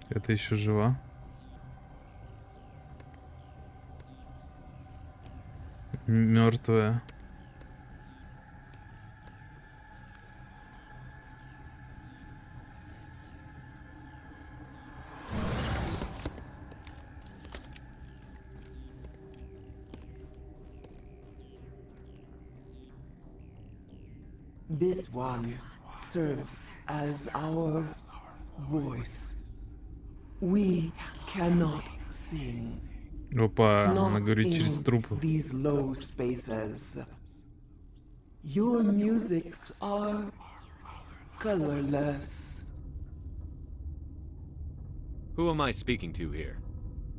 Это еще жива? Мертвая. This one serves as our voice. We cannot sing. Опа, она Not говорит через in труп. these low spaces. Your musics are colorless. Who am I speaking to here?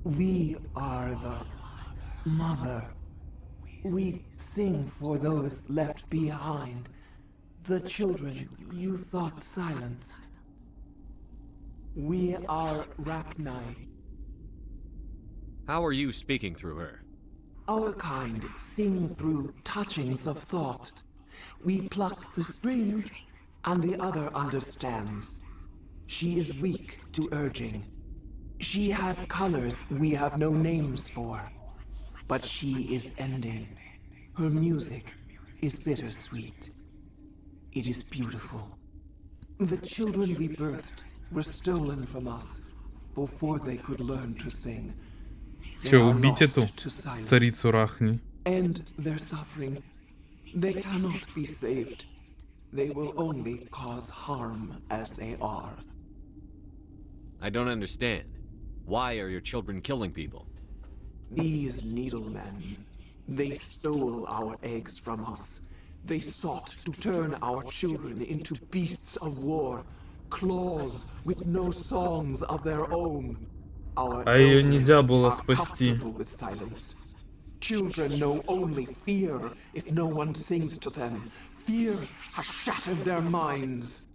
We are the mother. We sing for those left behind. The children you thought silenced. We are Rachni. How are you speaking through her? Our kind sing through touchings of thought. We pluck the strings, and the other understands. She is weak to urging. She has colors we have no names for. But she is ending. Her music is bittersweet. It is beautiful. The children we birthed were stolen from us before they could learn to sing. Че, убить эту царицу Рахни? End their suffering. They cannot be saved. They will only cause harm as they are. I don't understand. Why are your children killing people? These needlemen, they stole our eggs from us. They sought to turn our children into beasts of war, claws with no songs of their own. Our А ее elders нельзя было are спасти. comfortable with silence. Children know only fear if no one sings to them. Fear has shattered their minds.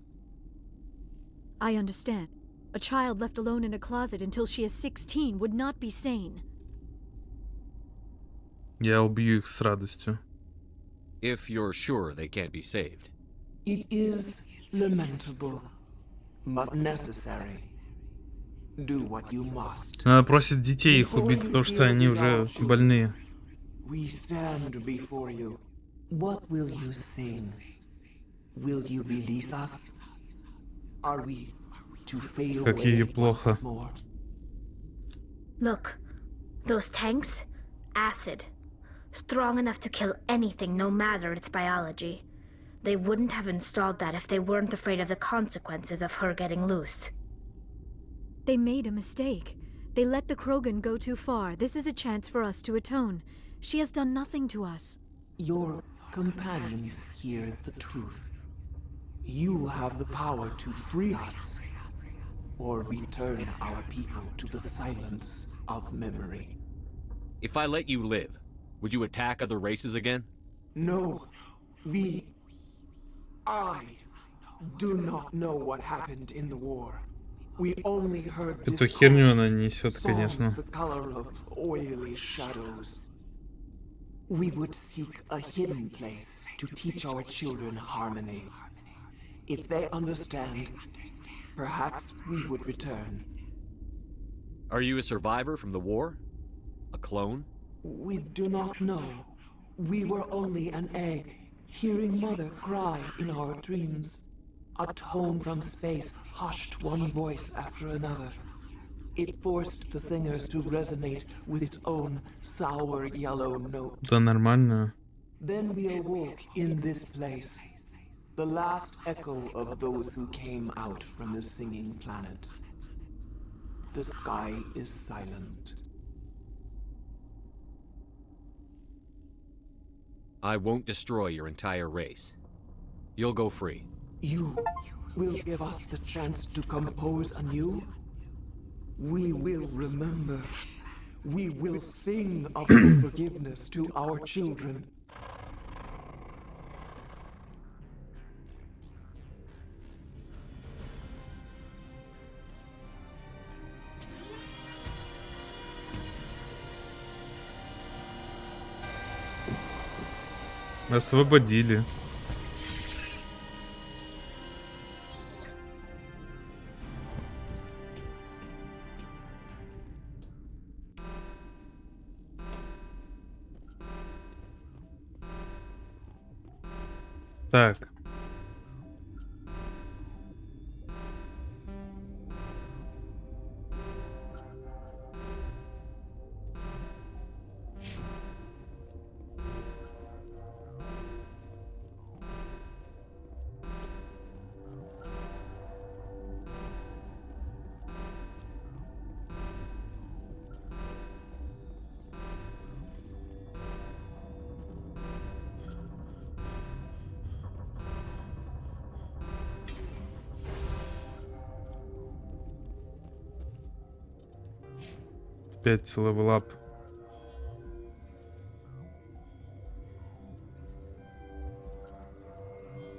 I understand. A child left alone in a closet until she is 16 would not be sane. Я убью их с радостью. If you're sure they can't be saved. It is lamentable, but necessary. Do what you must. Она просит детей их убить, потому что они уже больные. We stand before you. What will you sing? Will you release us? Are we to fade Как ей away плохо. once more? Look, those tanks? Acid. Strong enough to kill anything, no matter its biology. They wouldn't have installed that if they weren't afraid of the consequences of her getting loose. They made a mistake. They let the Krogan go too far. This is a chance for us to atone. She has done nothing to us. Your companions hear the truth. You have the power to free us, or return our people to the silence of memory. If I let you live, would you attack other races again? No, I do not know what happened in the war. We only heard Эту херню она несет, конечно. the color of oily shadows. We would seek a hidden place to teach our children harmony. If they understand, perhaps we would return. Are you a survivor from the war? A clone? We do not know. We were only an egg, hearing Mother cry in our dreams. A tone from space hushed one voice after another. It forced the singers to resonate with its own sour yellow note. Да нормально. Then we awoke in this place, the last echo of those who came out from the singing planet. The sky is silent. I won't destroy your entire race. You'll go free. You will give us the chance to compose anew? We will remember. We will sing of your forgiveness to our children. Освободили. Так. Опять левелап.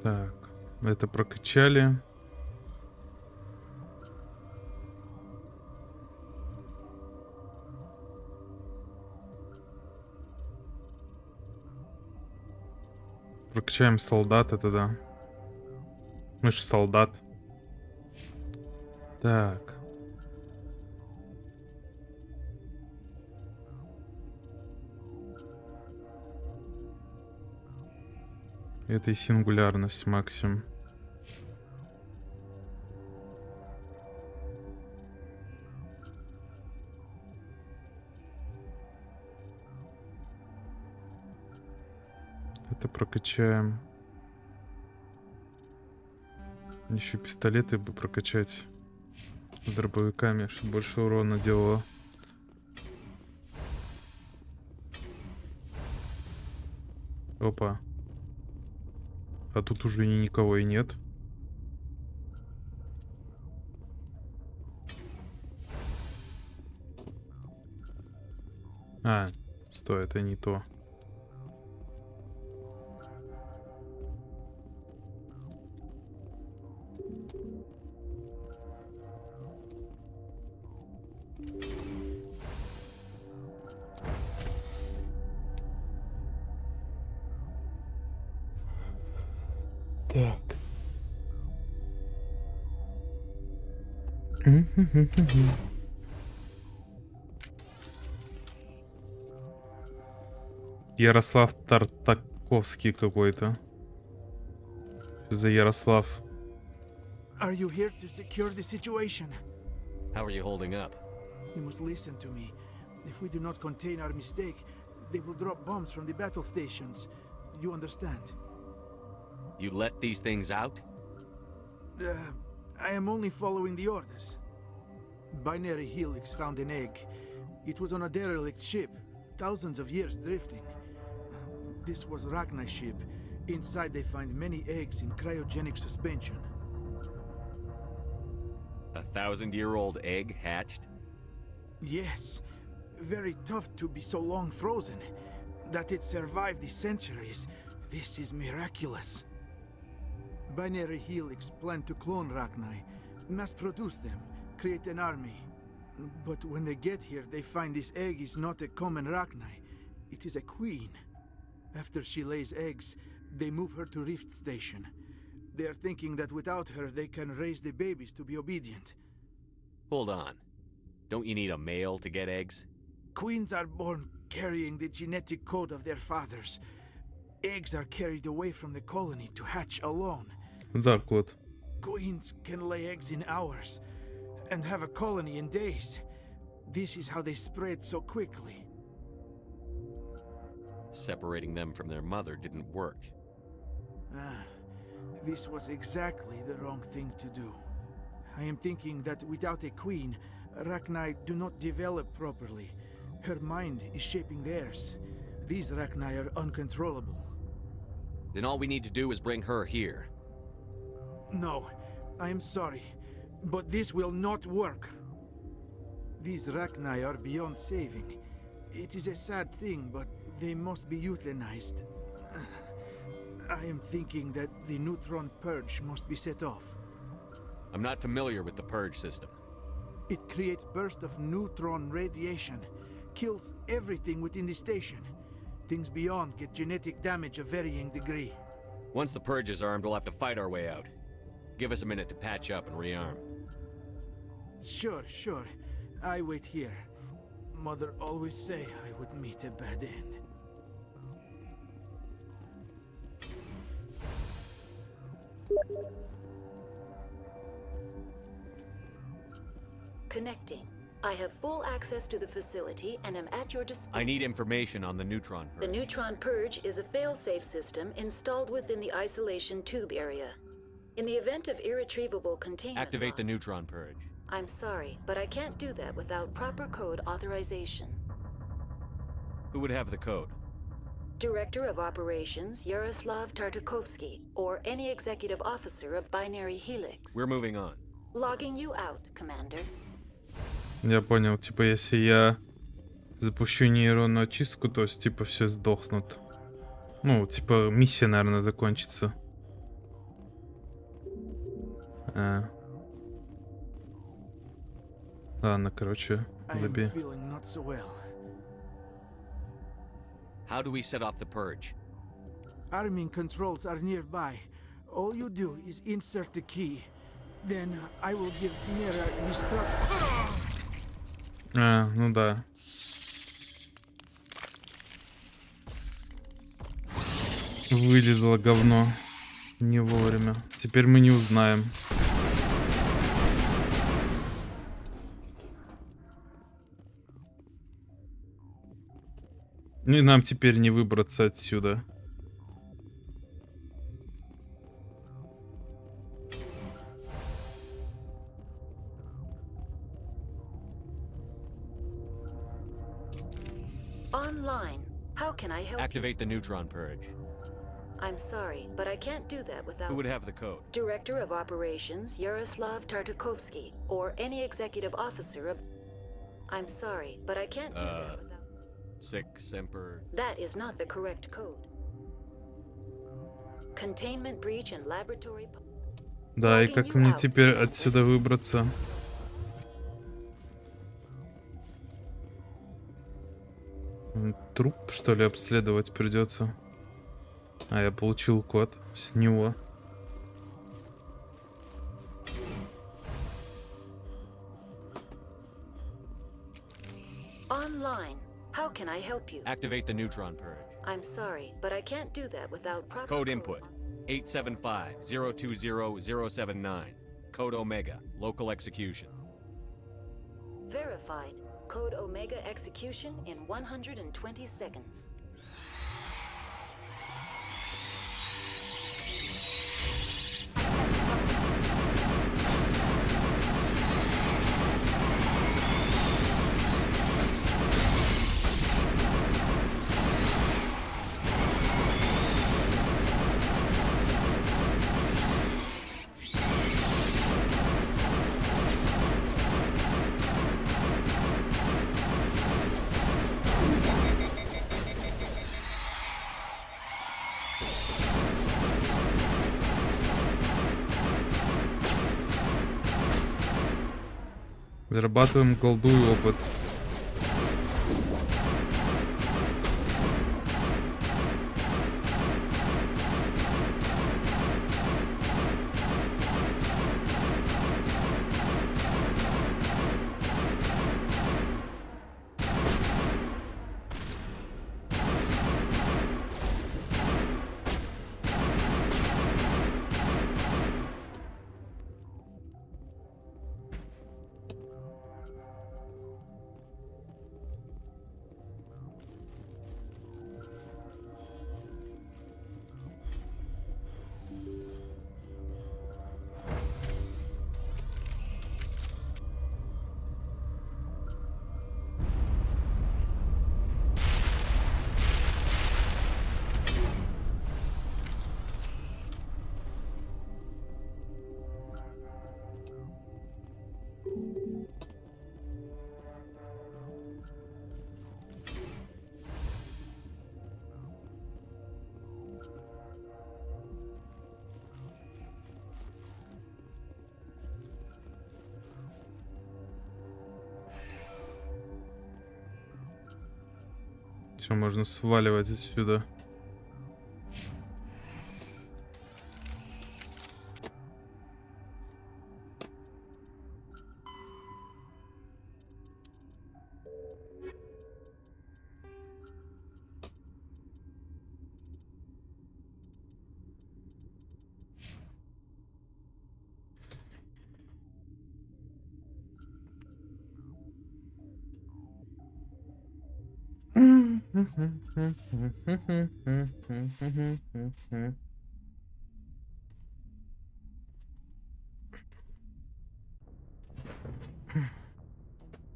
Так, это прокачали. Прокачаем солдата тогда. Мы же солдат. Так. Это и сингулярность максимум. Это прокачаем. Еще пистолеты бы прокачать с дробовиками, чтобы больше урона делало. Опа. А тут уже никого и нет. А, стой, это не то. Так. Ярослав Тартаковский какой-то. Что за Ярослав? Are you here to secure the situation? How are you holding up? You must listen to me. If we do not contain our mistake, they will drop bombs from the battle stations. You understand? You let these things out? I am only following the orders. Binary Helix found an egg. It was on a derelict ship, thousands of years drifting. This was Ragnar's ship. Inside they find many eggs in cryogenic suspension. 1,000-year-old egg hatched? Yes. Very tough to be so long frozen. That it survived the centuries. This is miraculous. Binary Helix planned to clone Ragnar, mass-produce them, create an army. But when they get here, they find this egg is not a common Ragnar. It is a queen. After she lays eggs, they move her to Rift Station. They are thinking that without her, they can raise the babies to be obedient. Hold on. Don't you need a male to get eggs? Queens are born carrying the genetic code of their fathers. Eggs are carried away from the colony to hatch alone. Так вот. Queens can lay eggs in hours and have a colony in days. This is how they spread so quickly. Separating them from their mother didn't work. This was exactly the wrong thing to do. I am thinking that without a queen, Ragnar do not develop properly. Her mind is shaping theirs. These Ragnar are uncontrollable. Then all we need to do is bring her here. No, I am sorry, but this will not work. These Rachni are beyond saving. It is a sad thing, but they must be euthanized. I am thinking that the neutron purge must be set off. I'm not familiar with the purge system. It creates bursts of neutron radiation, kills everything within the station. Things beyond get genetic damage of varying degree. Once the purge is armed, we'll have to fight our way out. Give us a minute to patch up and rearm. Sure. I wait here. Mother always say I would meet a bad end. Connecting. I have full access to the facility and am at your disposal. I need information on the neutron purge. The neutron purge is a fail-safe system installed within the isolation tube area. In the event of irretrievable containment Activate the loss, neutron purge. I'm sorry, but I can't do that without proper code authorization. Who would have the code? Director of Operations Yaroslav Tartakovsky, or any executive officer of Binary Helix. We're moving on. Logging you out, Commander. Я понял, типа, если я запущу нейронную очистку, то есть, типа, все сдохнут. Ну, типа, миссия, наверное, закончится. Ладно, короче, забей. How do we set off the purge? Arming controls are nearby. All you do is insert the key. Then I will give Nera destruct. Ну да. Вылезло говно. Не вовремя. Теперь мы не узнаем. И нам теперь не выбраться отсюда. Online. How can I help Activate the neutron purge. I'm sorry, but I can't do that without... Who would have the code? Director of Operations Yaroslav Tartakovsky, or any executive officer of... I'm sorry, but I can't do that without... Sic Semper... That is not the correct code. Containment breach and laboratory... Да, и как мне теперь отсюда выбраться? Труп, что ли, обследовать придется? А, я получил код с него. Online. How can I help you? Activate the neutron purge. I'm sorry, but I can't do that without proper Code input. 875-020-079. Code Omega. Local execution. Verified. Code Omega execution in 120 seconds. Зарабатываем голду и опыт. Все, можно сваливать отсюда.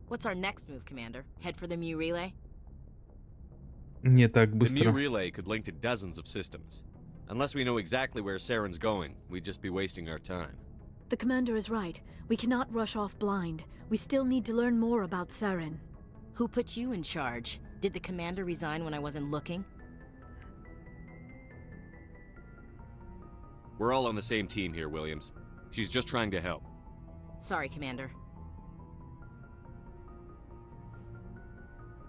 What's our next move, Commander? Head for the Mu relay? Не так The Mu быстро. relay could link to dozens of systems. Unless we know exactly where Saren's going, we'd just be wasting our time. The commander is right. We cannot rush off blind. We still need to learn more about Saren. Who put you in charge? Did the commander resign when I wasn't looking? We're all on the same team here, Williams. She's just trying to help. Sorry, Commander.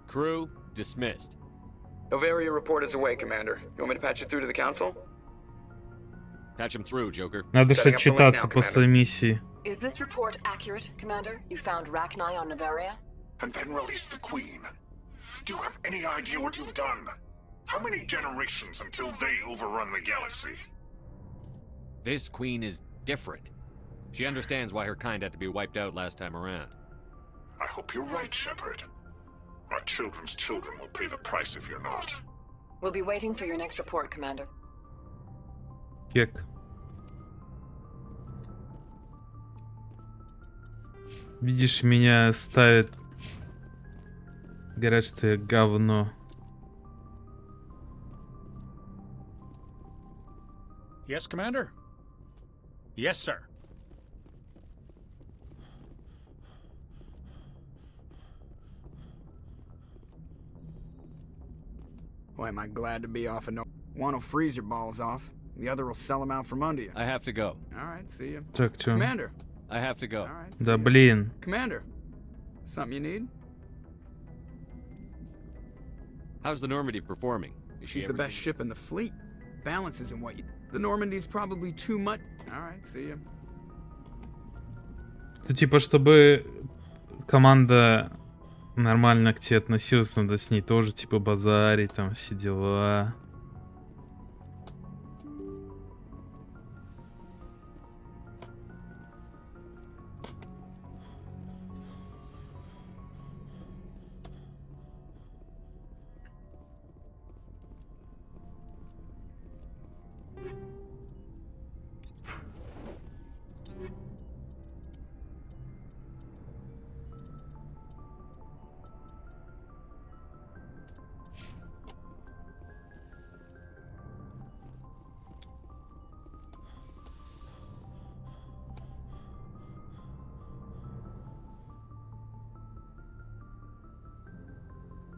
Crew, dismissed. Novaria report is away, Commander. You want me to patch it through to the Council? Patch him through, Joker. Надо же отчитаться после миссии. Is this report accurate, Commander? You found Rachni on Novaria? And then released the Queen. Do you have any idea what you've done? How many generations until they overrun the galaxy? This Queen is different. She understands why her kind had to be wiped out last time around. I hope you're right, Shepard. Our children's children will pay the price if you're not. We'll be waiting for your next report, Commander. Кек. Видишь, меня ставят... Говорят, что я говно. Yes, Commander? Yes, sir. Boy, am I glad to be off. One will freeze your balls off. The other will sell them out from under you. I have to go. All right, see you. Так, чё? Commander. I have to go. All right, Да блин. Commander. Something you need? How's the Normandy performing? Is she She's the best ship in the fleet. Balance isn't what you... The Normandy's probably too much... All right, see you. Это типа, чтобы команда нормально к тебе относилась, надо с ней тоже типа базарить, там все дела.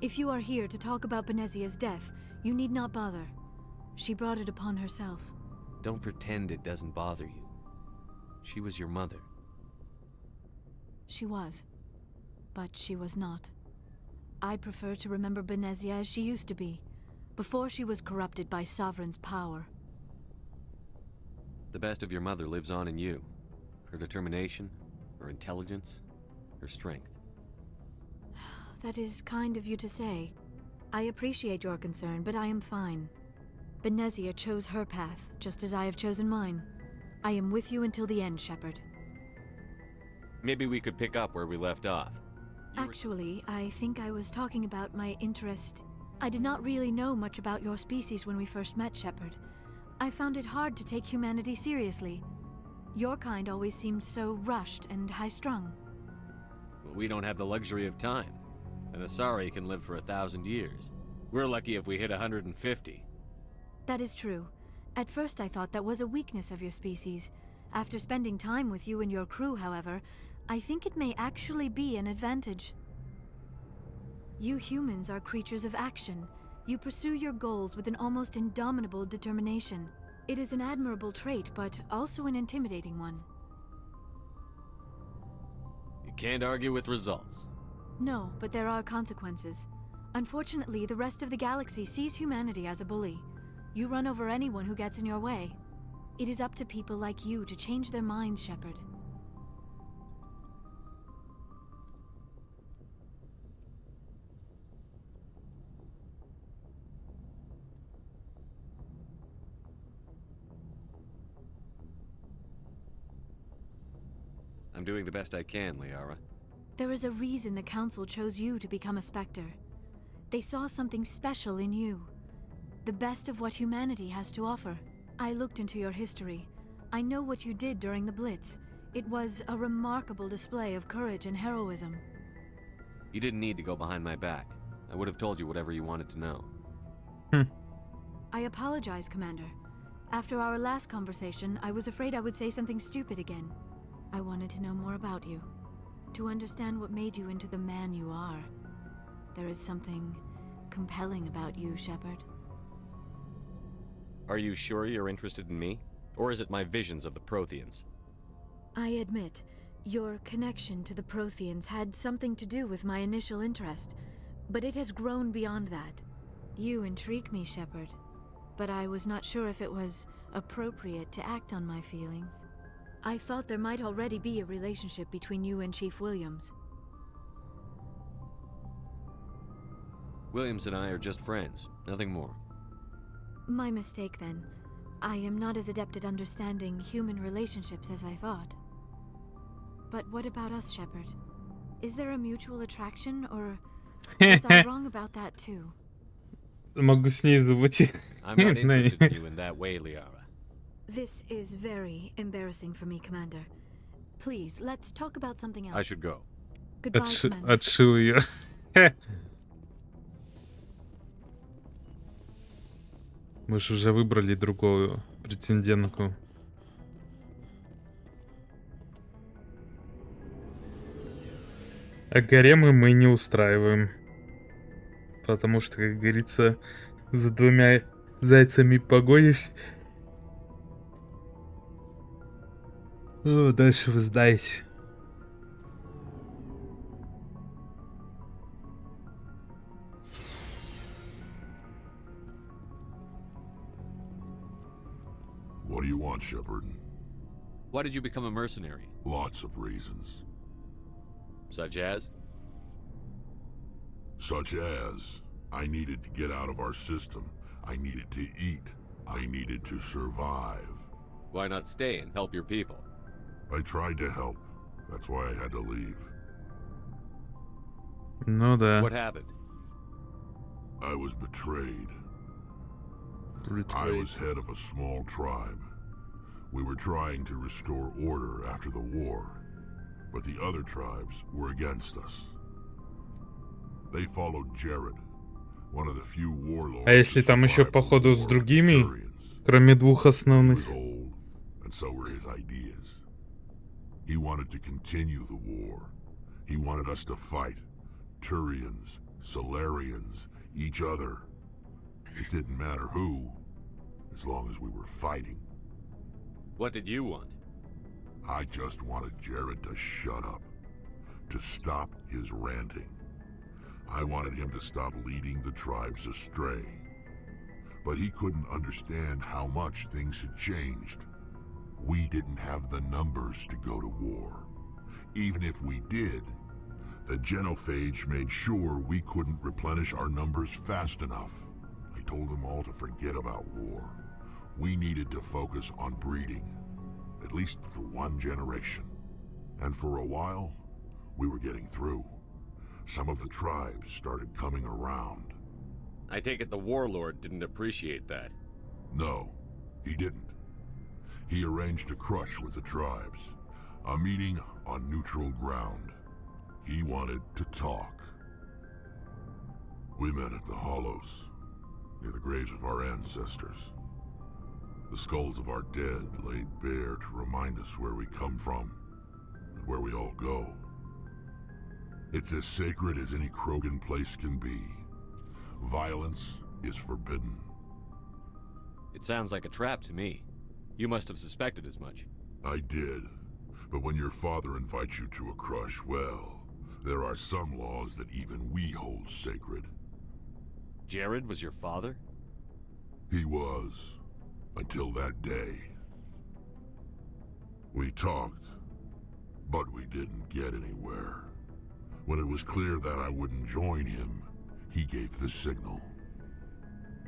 If you are here to talk about Benezia's death, you need not bother. She brought it upon herself. Don't pretend it doesn't bother you. She was your mother. She was. But she was not. I prefer to remember Benezia as she used to be, before she was corrupted by Sovereign's power. The best of your mother lives on in you. Her determination, her intelligence, her strength. That is kind of you to say. I appreciate your concern, but I am fine. Benezia chose her path, just as I have chosen mine. I am with you until the end, Shepard. Maybe we could pick up where we left off. Actually, I think I was talking about my interest. I did not really know much about your species when we first met, Shepard. I found it hard to take humanity seriously. Your kind always seemed so rushed and high-strung. But we don't have the luxury of time. An Asari can live for 1,000 years. We're lucky if we hit 150. That is true. At first I thought that was a weakness of your species. After spending time with you and your crew, however, I think it may actually be an advantage. You humans are creatures of action. You pursue your goals with an almost indomitable determination. It is an admirable trait, but also an intimidating one. You can't argue with results. No, but there are consequences. Unfortunately, the rest of the galaxy sees humanity as a bully. You run over anyone who gets in your way. It is up to people like you to change their minds, Shepard. I'm doing the best I can, Liara. There is a reason the Council chose you to become a Spectre. They saw something special in you. The best of what humanity has to offer. I looked into your history. I know what you did during the Blitz. It was a remarkable display of courage and heroism. You didn't need to go behind my back. I would have told you whatever you wanted to know. I apologize, Commander. After our last conversation, I was afraid I would say something stupid again. I wanted to know more about you. To understand what made you into the man you are. There is something compelling about you, Shepard. Are you sure you're interested in me? Or is it my visions of the Protheans? I admit, your connection to the Protheans had something to do with my initial interest, but it has grown beyond that. You intrigue me, Shepard, but I was not sure if it was appropriate to act on my feelings. I thought there might already be a relationship between you and Chief Williams. Williams and I are just friends, nothing more. My mistake, then. I am not as adept at understanding human relationships as I thought. But what about us, Shepard? Is there a mutual attraction, or was I wrong about that too? Могу снизу выйти. I'm not interested in you in that way, Liara. This is very embarrassing for me, Commander. Please, let's talk about something else. I should go. Goodbye, Commander. Отшил ее. Мы же уже выбрали другую претендентку. А гаремы мы не устраиваем. Потому что, как говорится, за двумя зайцами погонишь. Ну, дальше вы знаете. What do you want, Shepard? Why did you become a mercenary? Lots of reasons. Such as? Such as, I needed to get out of our system. I needed to eat. I needed to survive. Why not stay and help your people? I tried to help. That's why I had to leave. Ну да. What happened? I was betrayed. I was head of a small tribe. We were trying to restore order after the war, but the other tribes were against us. They followed Jared, one of the few warlords. А если там еще походу с другими, кроме двух основных? And so were his ideas. He wanted to continue the war. He wanted us to fight Turians, Solarians, each other. It didn't matter who, as long as we were fighting. What did you want? I just wanted Jared to shut up, to stop his ranting. I wanted him to stop leading the tribes astray. But he couldn't understand how much things had changed. We didn't have the numbers to go to war. Even if we did, the genophage made sure we couldn't replenish our numbers fast enough. I told them all to forget about war. We needed to focus on breeding, at least for one generation. And for a while, we were getting through. Some of the tribes started coming around. I take it the warlord didn't appreciate that. No, he didn't. He arranged a crush with the tribes, a meeting on neutral ground. He wanted to talk. We met at the Hollows, near the graves of our ancestors. The skulls of our dead laid bare to remind us where we come from and where we all go. It's as sacred as any Krogan place can be. Violence is forbidden. It sounds like a trap to me. You must have suspected as much. I did. But when your father invites you to a crush, well, there are some laws that even we hold sacred. Jared was your father? He was, until that day. We talked, but we didn't get anywhere. When it was clear that I wouldn't join him, he gave the signal.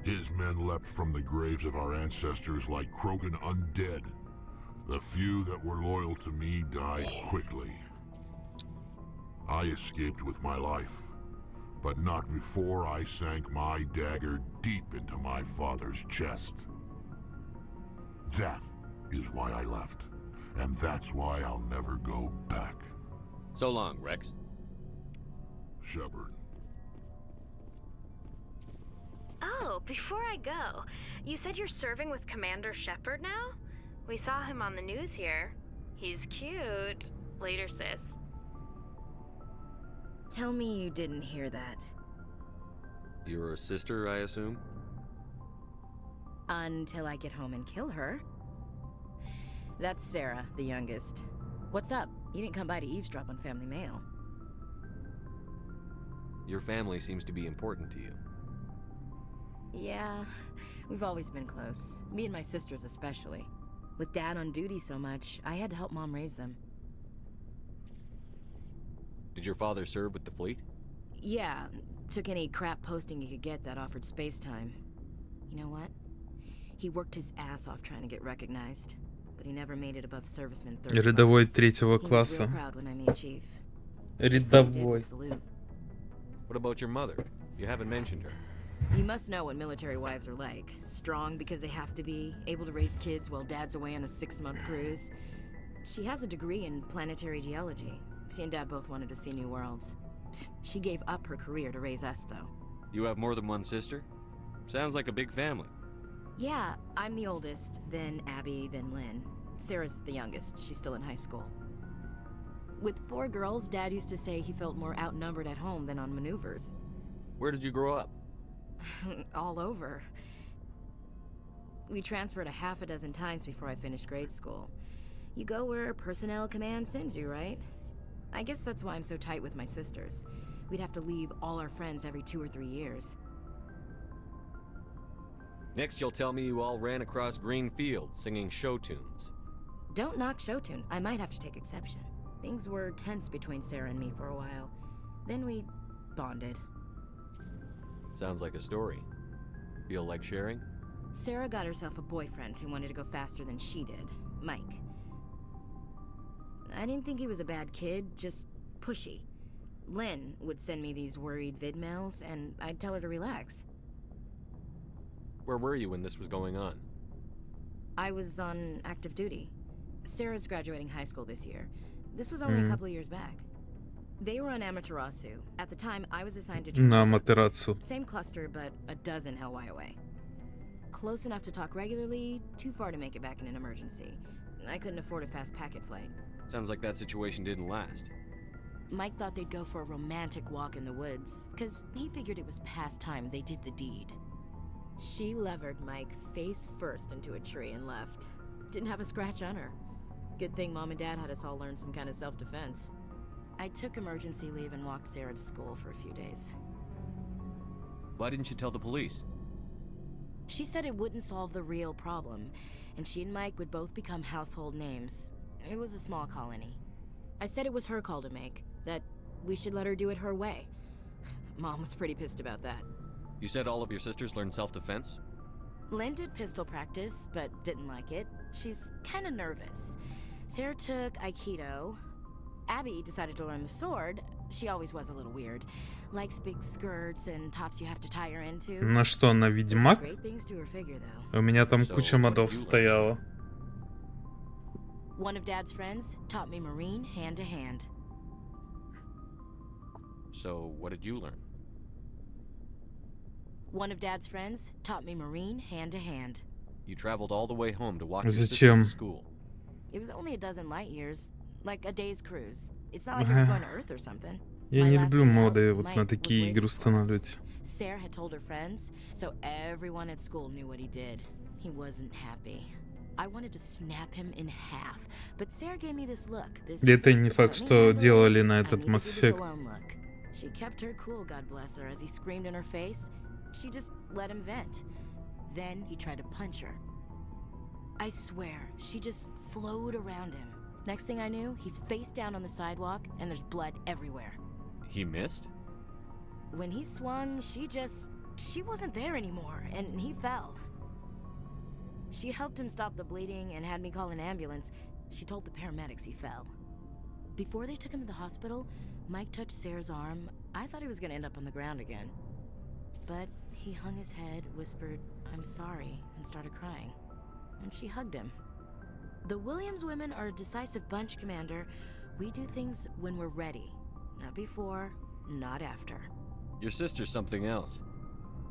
His men leapt from the graves of our ancestors like Krogan undead. The few that were loyal to me died quickly. I escaped with my life, but not before I sank my dagger deep into my father's chest. That is why I left, and that's why I'll never go back. So long, Rex. Shepard. Oh, before I go, you said you're serving with Commander Shepard now? We saw him on the news here. He's cute. Later, sis. Tell me you didn't hear that. You're a sister, I assume? Until I get home and kill her. That's Sarah, the youngest. What's up? You didn't come by to eavesdrop on family mail. Your family seems to be important to you. Yeah, we've always been close. Me and my sisters especially. With Dad on duty so much, I had to help Mom raise them. Did your father serve with the fleet? Yeah, took any crap posting he could get that offered space time. You know what? He worked his ass off trying to get recognized, but he never made it above serviceman 3rd Рядовой class. третьего He was класса. real proud when I made chief. Рядовой. What about your mother? You haven't mentioned her. You must know what military wives are like. Strong because they have to be, able to raise kids while Dad's away on a 6-month cruise. She has a degree in planetary geology. She and Dad both wanted to see new worlds. She gave up her career to raise us, though. You have more than one sister? Sounds like a big family. Yeah, I'm the oldest, then Abby, then Lynn. Sarah's the youngest. She's still in high school. With 4 girls, Dad used to say he felt more outnumbered at home than on maneuvers. Where did you grow up? All over. We transferred a half a dozen times before I finished grade school. You go where personnel command sends you, right? I guess that's why I'm so tight with my sisters. We'd have to leave all our friends every 2 or 3 years. Next, you'll tell me you all ran across green fields singing show tunes. Don't knock show tunes. I might have to take exception. Things were tense between Sarah and me for a while. Then we bonded. Sounds like a story. Feel like sharing? Sarah got herself a boyfriend who wanted to go faster than she did, Mike. I didn't think he was a bad kid, just pushy. Lynn would send me these worried vid mails, and I'd tell her to relax. Where were you when this was going on? I was on active duty. Sarah's graduating high school this year. This was only a couple of years back. They were on Amaterasu. At the time, I was assigned to На Аматерасу. Same cluster, but a dozen LY away. Close enough to talk regularly, too far to make it back in an emergency. I couldn't afford a fast packet flight. Sounds like that situation didn't last. Mike thought they'd go for a romantic walk in the woods, because he figured it was past time they did the deed. She levered Mike face first into a tree and left. Didn't have a scratch on her. Good thing Mom and Dad had us all learn some kind of self-defense. I took emergency leave and walked Sarah to school for a few days. Why didn't you tell the police? She said it wouldn't solve the real problem, and she and Mike would both become household names. It was a small colony. I said it was her call to make, that we should let her do it her way. Mom was pretty pissed about that. You said all of your sisters learned self-defense? Lynn did pistol practice, but didn't like it. She's kind of nervous. Sarah took Aikido. Abby decided to learn the sword. She always was a little weird. Likes big skirts and tops you have to tie her into. На что, она ведьмак? Great things to her figure, though. У меня там куча модов стояла. One of Dad's friends taught me Marine hand to hand. So, what did you learn? One of Dad's friends taught me Marine hand to hand. You traveled all the way home to walk your sister Зачем? to school. It was only a dozen light years, like a day's cruise. It's not like I was going to Earth or something. Я My не last люблю day out, моды вот Mike на was такие waiting игры for us. устанавливать. Sarah had told her friends, so everyone at school knew what he did. He wasn't happy. I wanted to snap him in half, but Sarah gave me this look. This Это не факт, что делали на этот Mass Effect. She kept her cool, God bless her, as he screamed in her face, she just let him vent. Then he tried to punch her. I swear, she just flowed around him. Next thing I knew, he's face down on the sidewalk and there's blood everywhere. He missed? When he swung, she wasn't there anymore, and he fell. She helped him stop the bleeding and had me call an ambulance. She told the paramedics he fell. Before they took him to the hospital, Mike touched Sarah's arm. I thought he was gonna end up on the ground again. But he hung his head, whispered, "I'm sorry," and started crying. And she hugged him. The Williams women are a decisive bunch, Commander. We do things when we're ready. Not before, not after. Your sister's something else.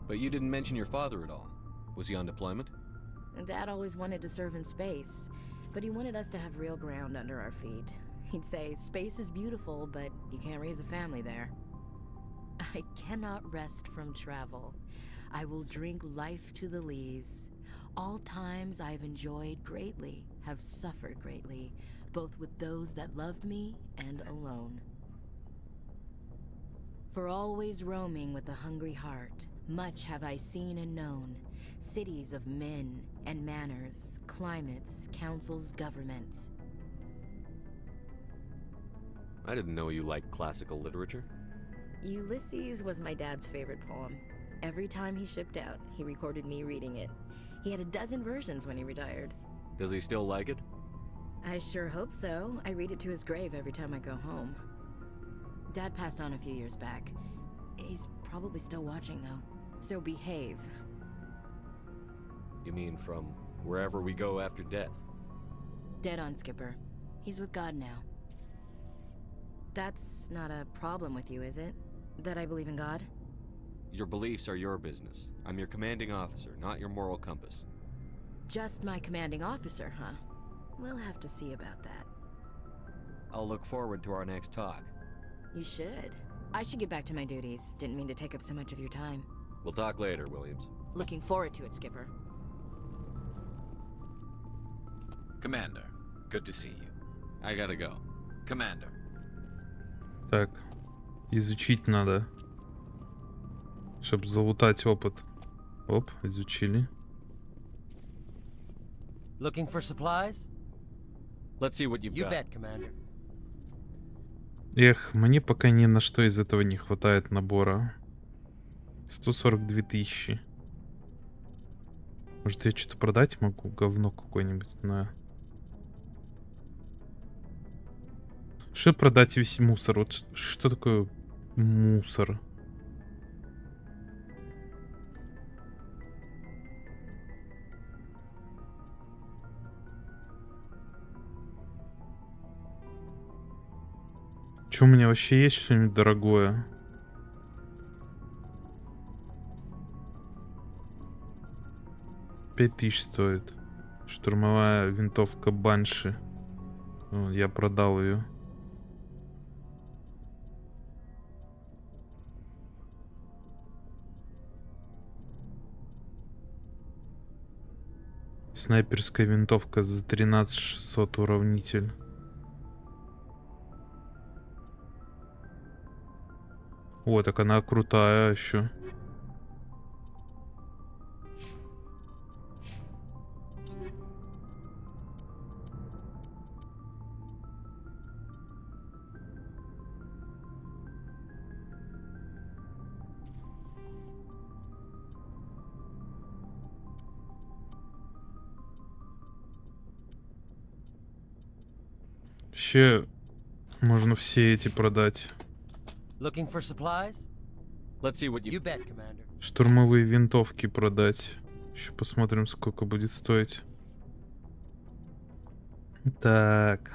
But you didn't mention your father at all. Was he on deployment? Dad always wanted to serve in space, but he wanted us to have real ground under our feet. He'd say, space is beautiful, but you can't raise a family there. I cannot rest from travel. I will drink life to the lees. All times I've enjoyed greatly, have suffered greatly, both with those that loved me and alone. For always roaming with a hungry heart, much have I seen and known, cities of men and manners, climates, councils, governments. I didn't know you liked classical literature. Ulysses was my dad's favorite poem. Every time he shipped out, he recorded me reading it. He had a dozen versions when he retired. Does he still like it? I sure hope so. I read it to his grave every time I go home. Dad passed on a few years back. He's probably still watching, though. So behave. You mean from wherever we go after death? Dead on, Skipper. He's with God now. That's not a problem with you, is it? That I believe in God? Your beliefs are your business. I'm your commanding officer, not your moral compass. Just my commanding officer, huh? We'll have to see about that. I'll look forward to our next talk. You should. I should get back to my duties. Didn't mean to take up so much of your time. We'll talk later, Williams. Looking forward to it, Skipper. Commander, good to see you. I gotta go. Commander. Так, изучить надо, чтобы залутать опыт. Оп, изучили. Looking for supplies? Let's see what you've You got. bet, Commander. Эх, мне пока ни на что из этого не хватает набора. 142 тысячи. Может, я что-то продать могу? Говно какое-нибудь на... Что продать весь мусор? Вот что такое мусор? Что у меня вообще есть что-нибудь дорогое? $5000 стоит. Штурмовая винтовка Банши. О, я продал ее. Снайперская винтовка за 13600 уравнитель. О, так она крутая еще. Вообще, можно все эти продать. Looking for supplies? Let's see what You bet, Commander. Штурмовые винтовки продать. Еще посмотрим, сколько будет стоить. Так.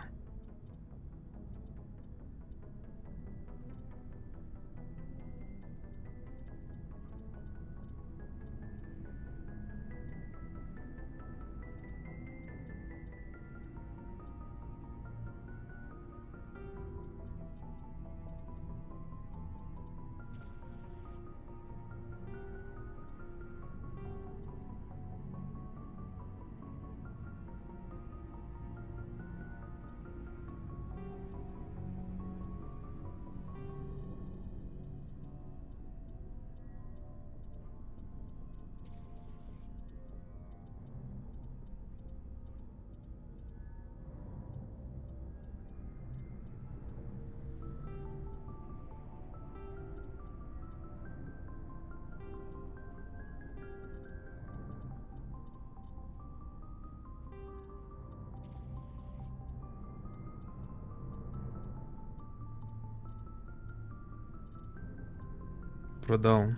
продал.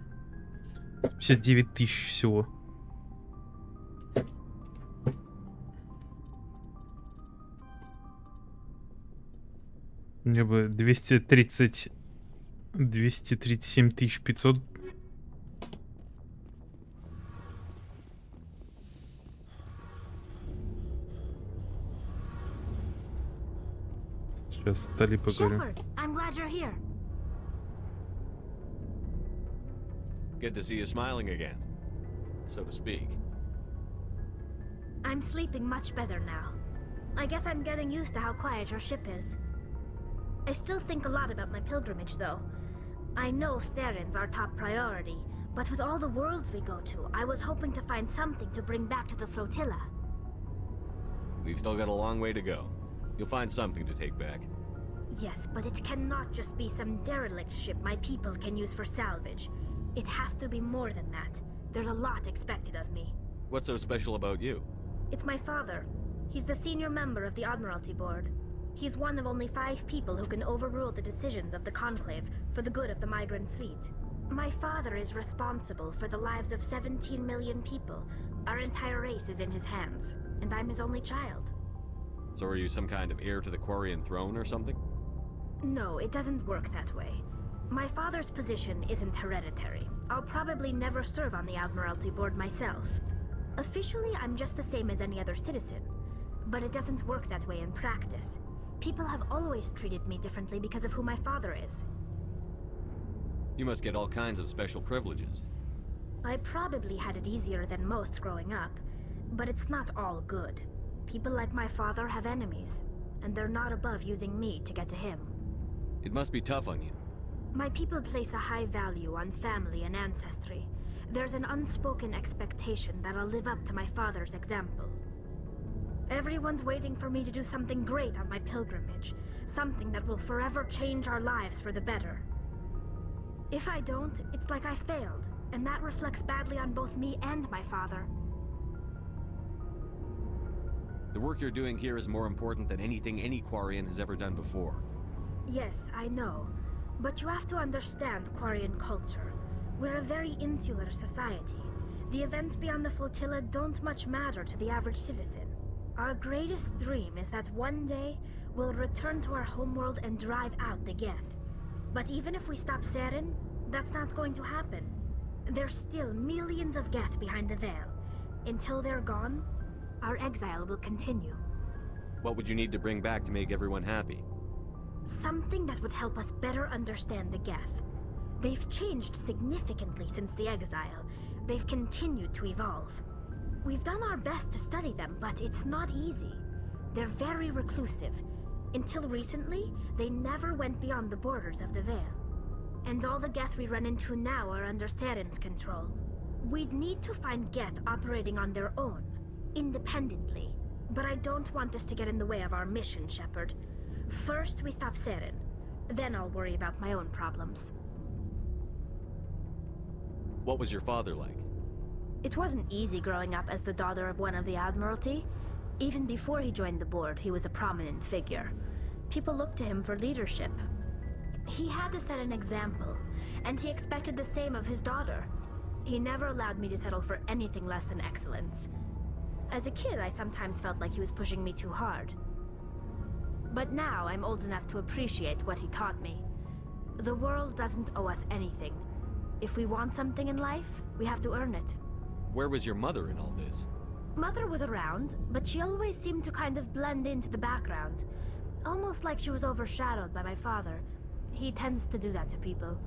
59 тысяч всего. Мне бы 237 500. Сейчас с Тали поговорим. Shepard, I'm glad you're here. Good to see you smiling again, so to speak. I'm sleeping much better now. I guess I'm getting used to how quiet your ship is. I still think a lot about my pilgrimage, though. I know Steren's our top priority, but with all the worlds we go to, I was hoping to find something to bring back to the flotilla. We've still got a long way to go. You'll find something to take back. Yes, but it cannot just be some derelict ship my people can use for salvage. It has to be more than that. There's a lot expected of me. What's so special about you? It's my father. He's the senior member of the Admiralty Board. He's one of only 5 people who can overrule the decisions of the Conclave for the good of the migrant fleet. My father is responsible for the lives of 17 million people. Our entire race is in his hands, and I'm his only child. So are you some kind of heir to the Quarian throne or something? No, it doesn't work that way. My father's position isn't hereditary. I'll probably never serve on the Admiralty Board myself. Officially, I'm just the same as any other citizen. But it doesn't work that way in practice. People have always treated me differently because of who my father is. You must get all kinds of special privileges. I probably had it easier than most growing up, but it's not all good. People like my father have enemies, and they're not above using me to get to him. It must be tough on you. My people place a high value on family and ancestry. There's an unspoken expectation that I'll live up to my father's example. Everyone's waiting for me to do something great on my pilgrimage, something that will forever change our lives for the better. If I don't, it's like I failed, and that reflects badly on both me and my father. The work you're doing here is more important than anything any Quarian has ever done before. Yes, I know. But you have to understand Quarian culture. We're a very insular society. The events beyond the flotilla don't much matter to the average citizen. Our greatest dream is that one day we'll return to our homeworld and drive out the Geth. But even if we stop Seren, that's not going to happen. There's still millions of Geth behind the veil. Until they're gone, our exile will continue. What would you need to bring back to make everyone happy? Something that would help us better understand the Geth. They've changed significantly since the exile. They've continued to evolve. We've done our best to study them, but it's not easy. They're very reclusive. Until recently, they never went beyond the borders of the Veil. And all the Geth we run into now are under Seren's control. We'd need to find Geth operating on their own, independently. But I don't want this to get in the way of our mission, Shepard. First, we stop Seren. Then I'll worry about my own problems. What was your father like? It wasn't easy growing up as the daughter of one of the Admiralty. Even before he joined the board, he was a prominent figure. People looked to him for leadership. He had to set an example, and he expected the same of his daughter. He never allowed me to settle for anything less than excellence. As a kid, I sometimes felt like he was pushing me too hard. But now I'm old enough to appreciate what he taught me. The world doesn't owe us anything. If we want something in life, we have to earn it. Where was your mother in all this? Mother was around, but she always seemed to kind of blend into the background. Almost like she was overshadowed by my father. He tends to do that to people.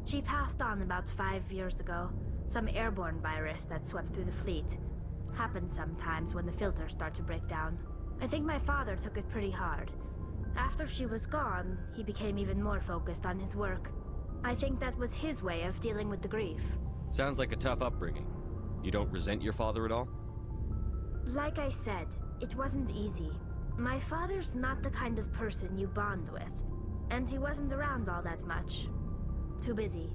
She passed on about 5 years ago. Some airborne virus that swept through the fleet. Happens sometimes when the filters start to break down. I think my father took it pretty hard. After she was gone, he became even more focused on his work. I think that was his way of dealing with the grief. Sounds like a tough upbringing. You don't resent your father at all? Like I said, it wasn't easy. My father's not the kind of person you bond with. And he wasn't around all that much. Too busy.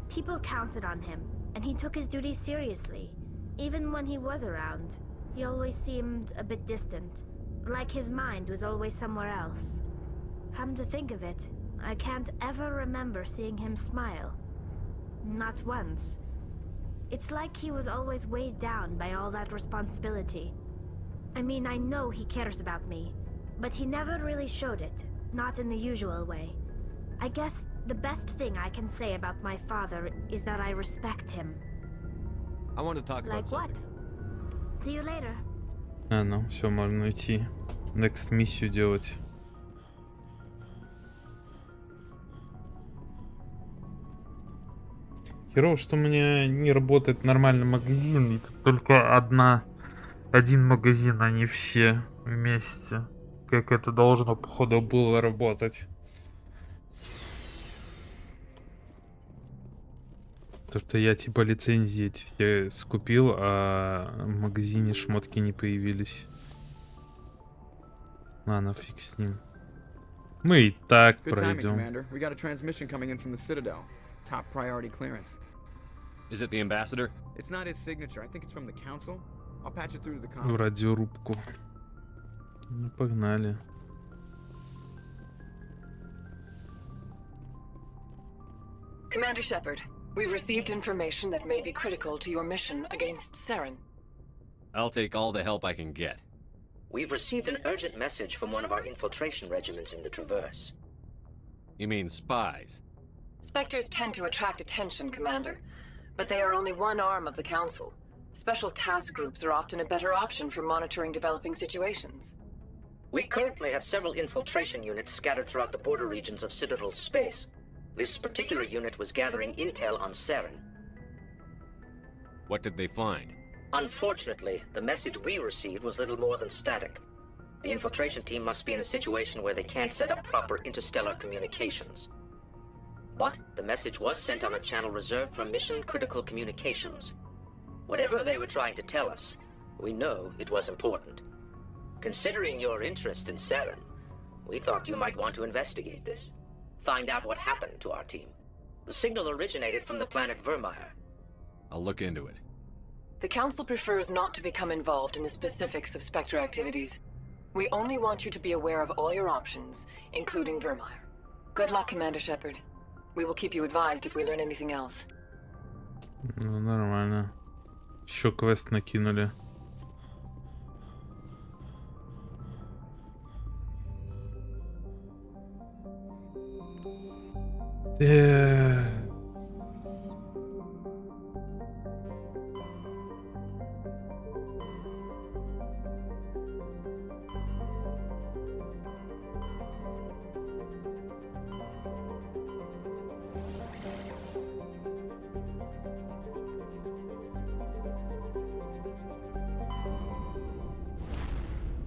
People counted on him, and he took his duties seriously. Even when he was around, he always seemed a bit distant. Like his mind was always somewhere else. Come to think of it, I can't ever remember seeing him smile. Not once. It's like he was always weighed down by all that responsibility. I mean, I know he cares about me, but he never really showed it, not in the usual way. I guess the best thing I can say about my father is that I respect him. I want to talk about Like what? something. See you later. А, ну, все, можно идти. Next миссию делать. Херово, что у меня не работает нормальный магазин, и тут только один магазин, а не все вместе. Как это должно, походу, было работать. То, что я типа лицензии эти все скупил, а в магазине шмотки не появились. Ладно, фиг с ним. Мы и так Good timing, пройдем. Commander. We got a transmission coming in from the Citadel. Top priority clearance. Is it the ambassador? It's not his signature. I think it's from the council. I'll patch it through to the com. В радиорубку. Ну, погнали. Commander Shepard, we've received information that may be critical to your mission against Saren. I'll take all the help I can get. We've received an urgent message from one of our infiltration regiments in the Traverse. You mean spies? Spectres tend to attract attention, Commander, but they are only one arm of the Council. Special task groups are often a better option for monitoring developing situations. We currently have several infiltration units scattered throughout the border regions of Citadel space. This particular unit was gathering intel on Saren. What did they find? Unfortunately, the message we received was little more than static. The infiltration team must be in a situation where they can't set up proper interstellar communications. But the message was sent on a channel reserved for mission-critical communications. Whatever they were trying to tell us, we know it was important. Considering your interest in Saren, we thought you might want to investigate this. Find out what happened to our team. The signal originated from the planet Vermeer. I'll look into it. The Council prefers not to become involved in the specifics of Spectre activities. We only want you to be aware of all your options, including Vermeer. Good luck, Commander Shepard. We will keep you advised if we learn anything else. Ну, нормально. Еще квест накинули.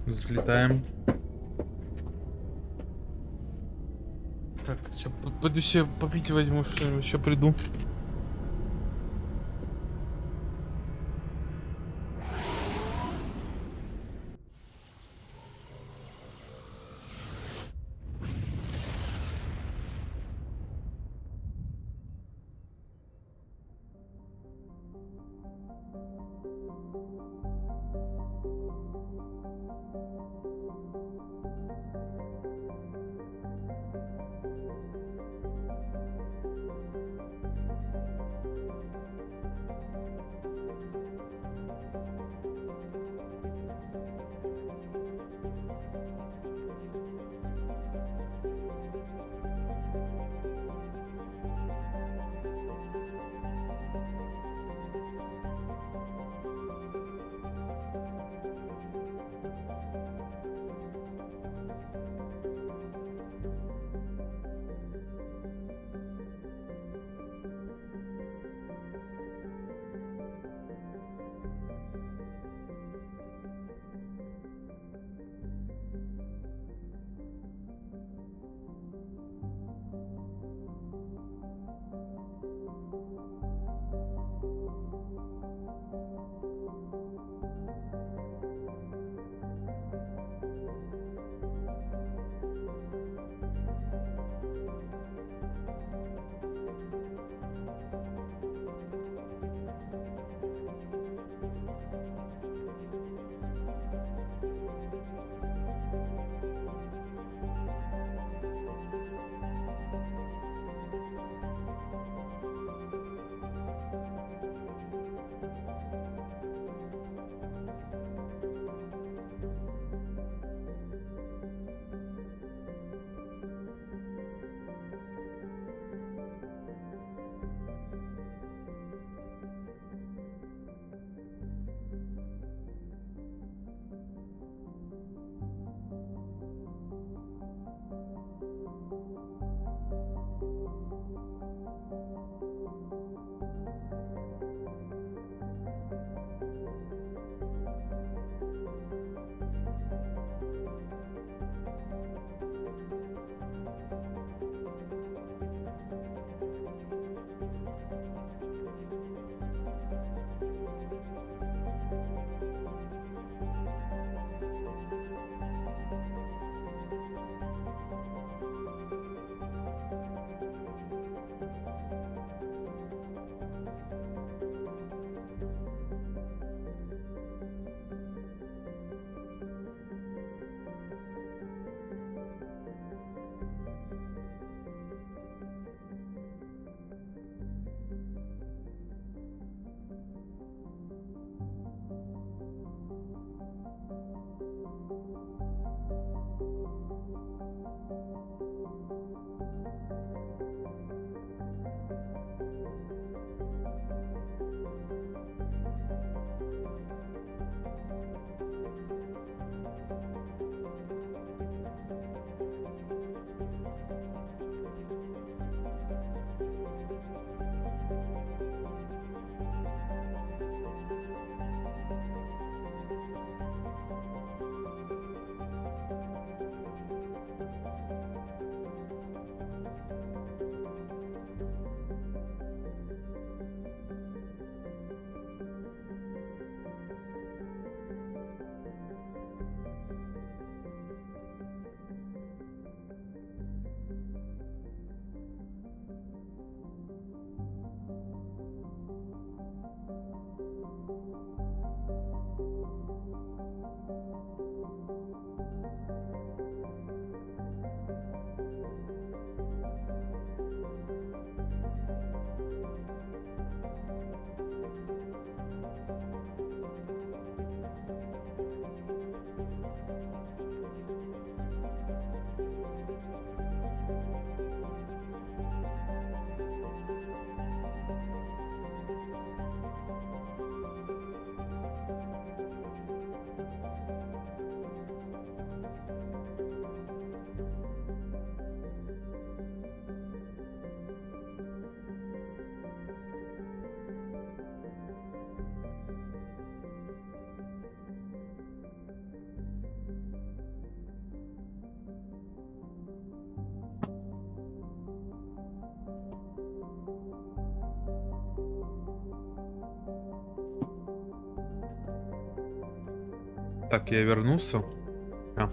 Взлетаем. Так, сейчас пойду себе попить возьму, что-нибудь еще приду. Так, я вернулся. А.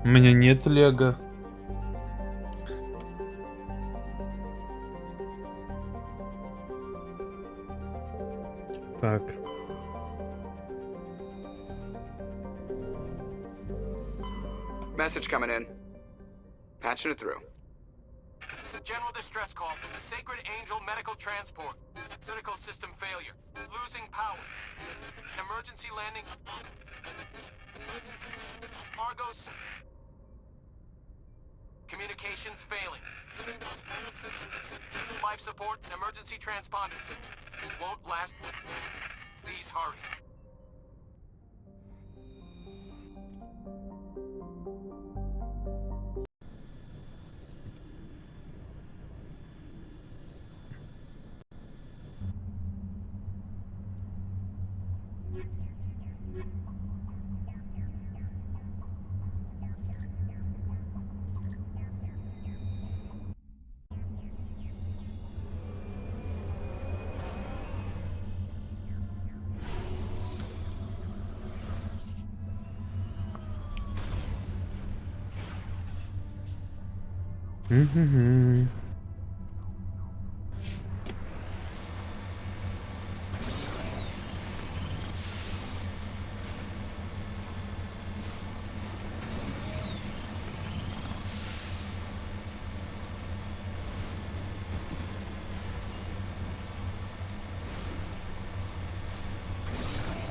У меня нет лего. Так. Message coming in. Patching it through. General distress call. Sacred Angel medical transport. Critical system failure. Losing power. Emergency landing. Argos. Communications failing. Life support and emergency transponder. Won't last. Please hurry.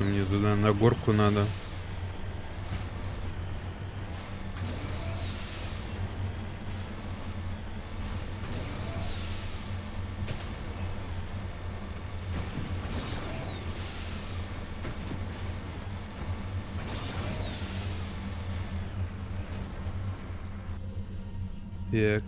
Мне туда на горку надо. Так.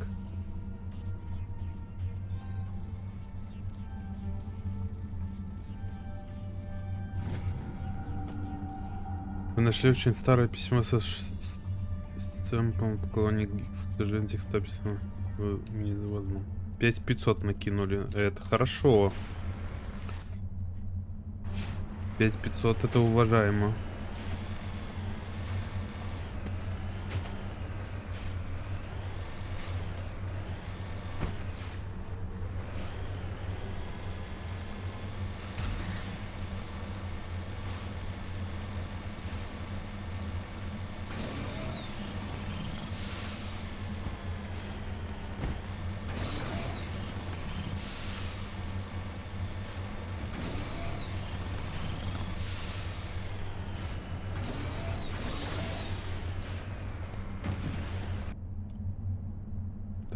Вы нашли очень старое письмо со стемпом поклонник Гикс. К сожалению, текста письма невозможно. 5500 накинули. Это хорошо. 5500 это уважаемо.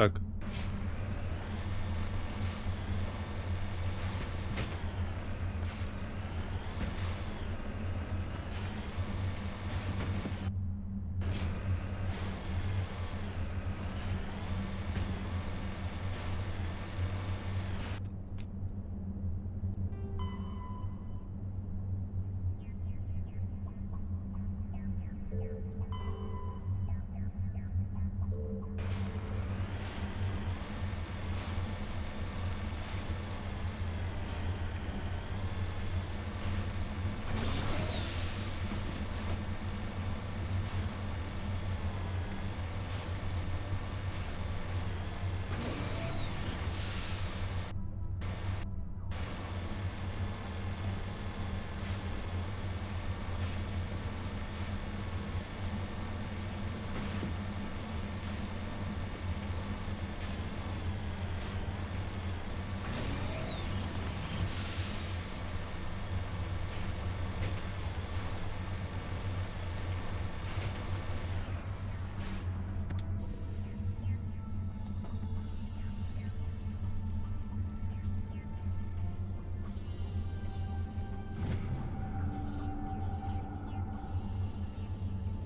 Так.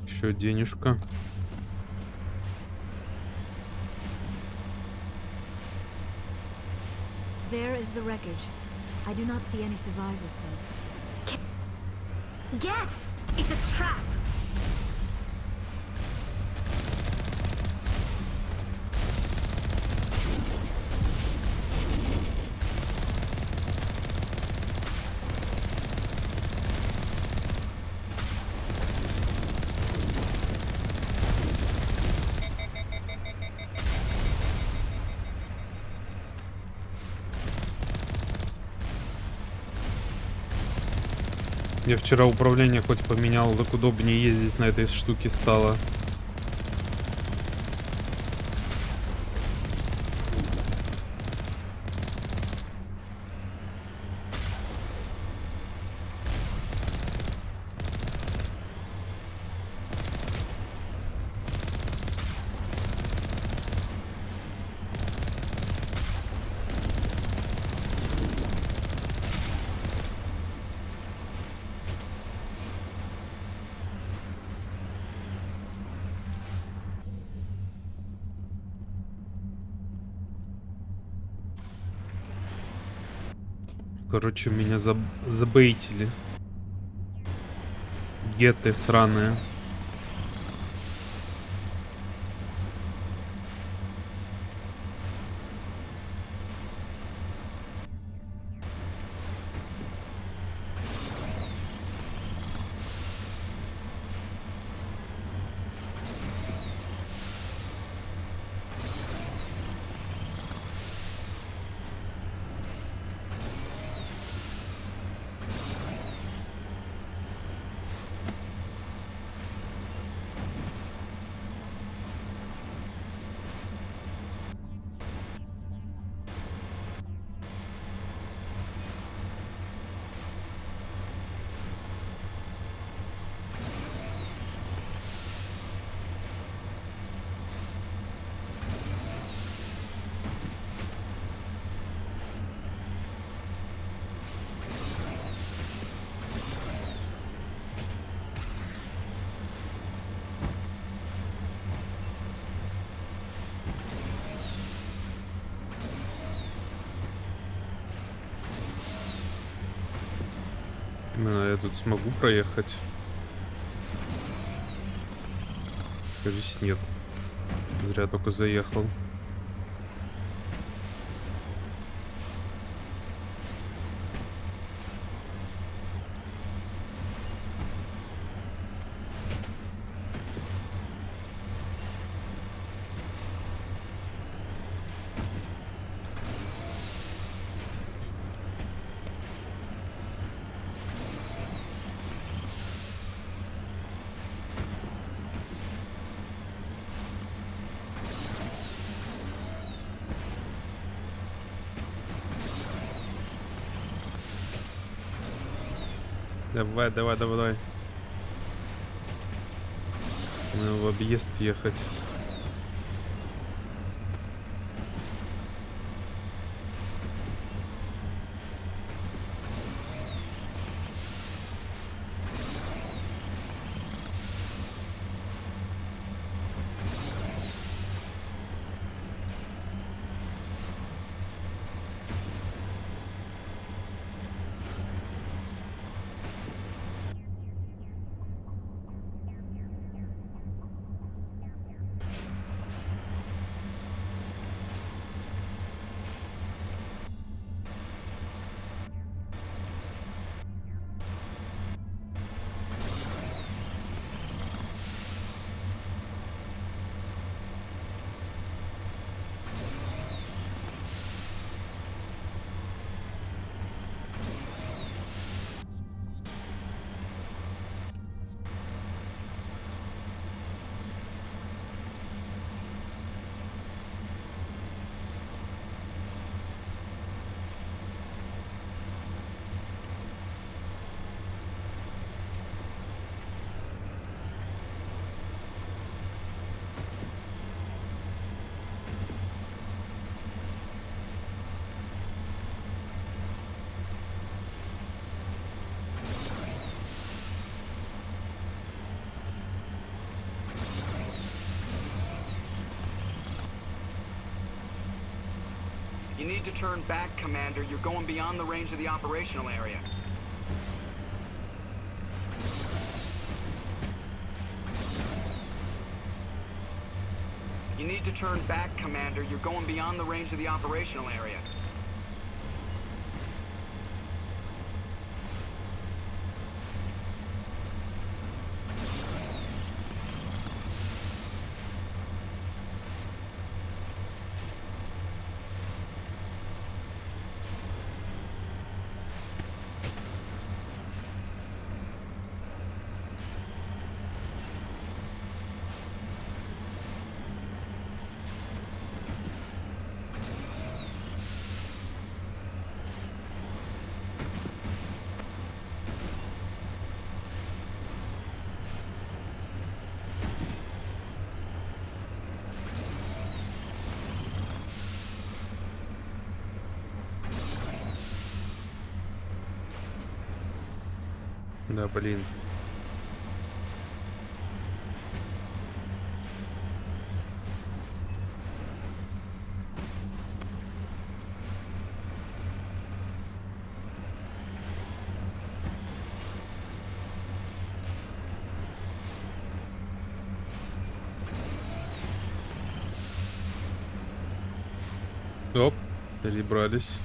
Еще денежка. There is the wreckage. I do not see any survivors though. Get! It's a trap! Я вчера управление хоть поменял, так удобнее ездить на этой штуке стало. Короче, меня забейтили. Геты сраные. Я тут смогу проехать? Кажись, нет. Зря только заехал. Давай, давай, давай, давай. Надо в объезд ехать. You need to turn back, Commander. You're going beyond the range of the operational area. You need to turn back, Commander. You're going beyond the range of the operational area. Да, блин. Оп, перебрались.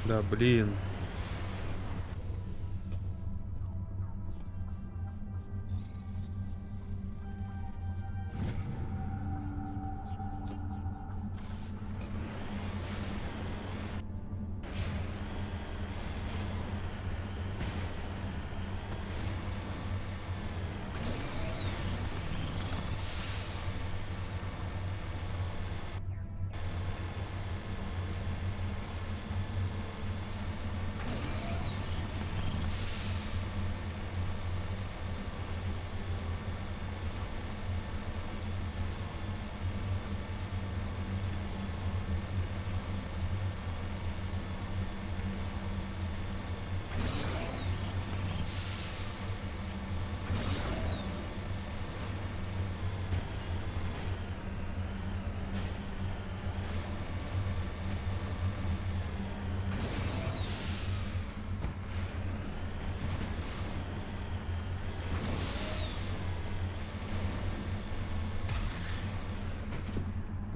Да, блин.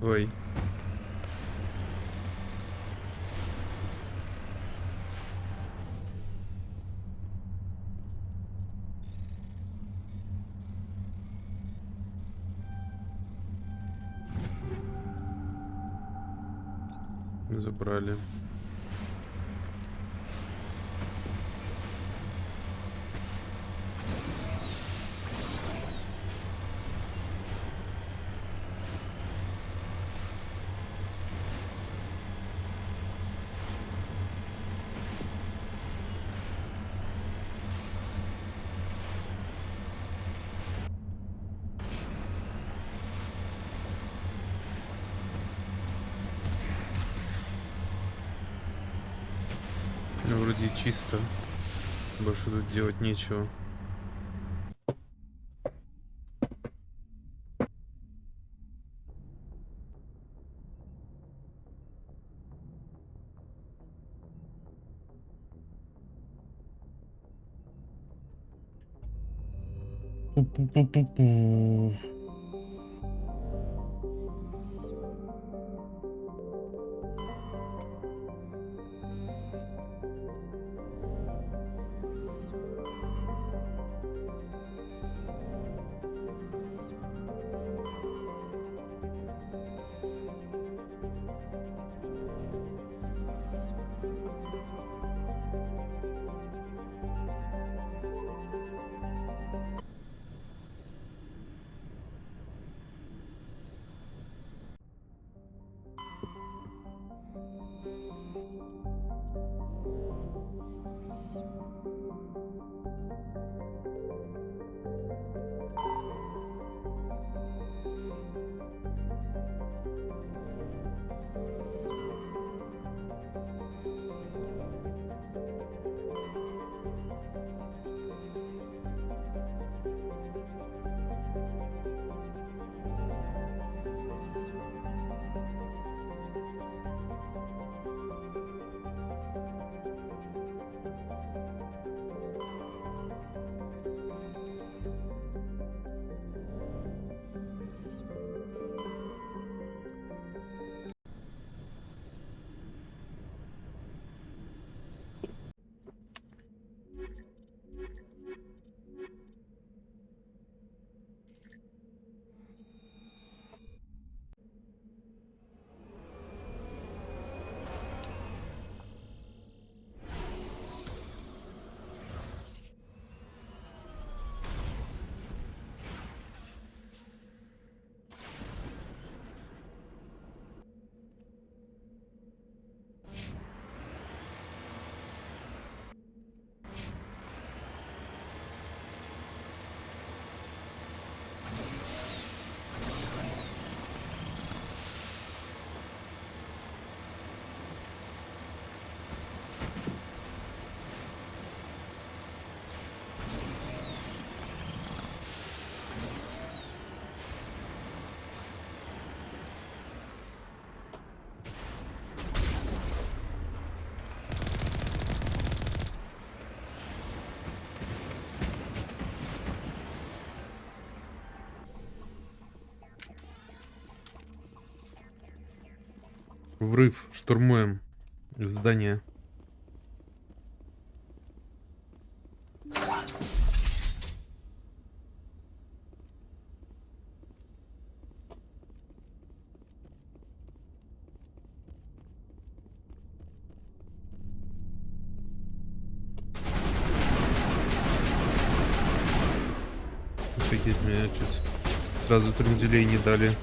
Ой. Забрали. Ну, вроде чисто. Больше тут делать нечего. Пу-пу-пу-пу-пу. Врыв. Штурмуем здание. Офигеть, меня чуть сразу тренделей не дали.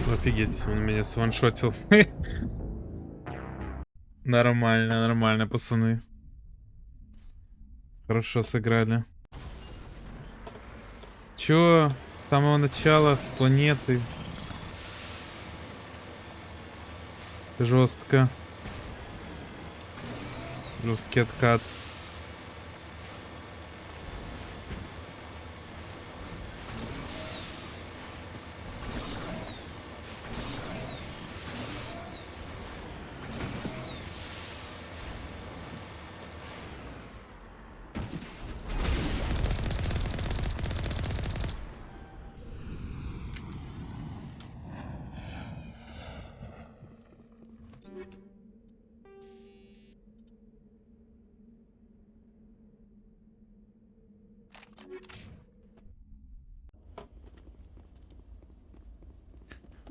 Офигеть, он меня сваншотил. Нормально, нормально, пацаны. Хорошо сыграли. Чё? С самого начала, с планеты. Жестко. Жесткий откат.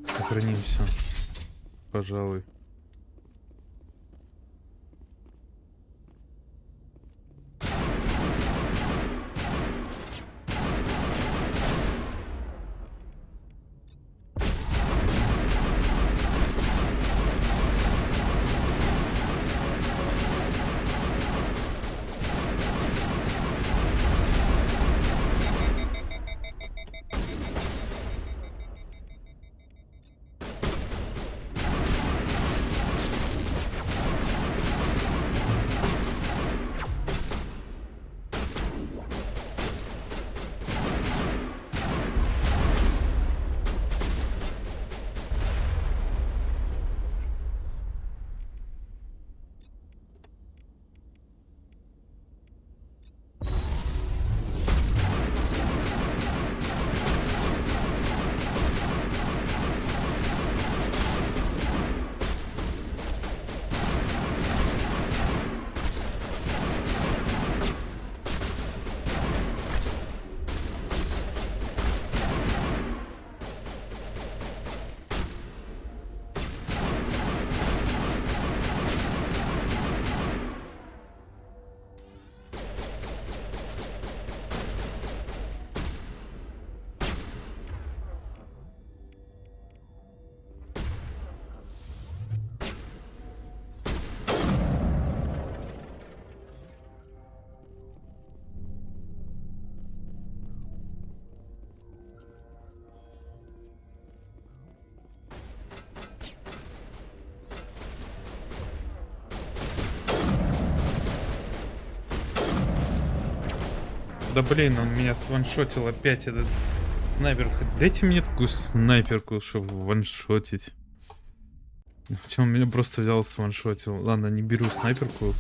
Сохранимся, пожалуй. Да блин, он меня сваншотил опять, этот снайпер. Дайте мне такую снайперку, чтобы ваншотить. Почему он меня просто взял и сваншотил? Ладно, не беру снайперку.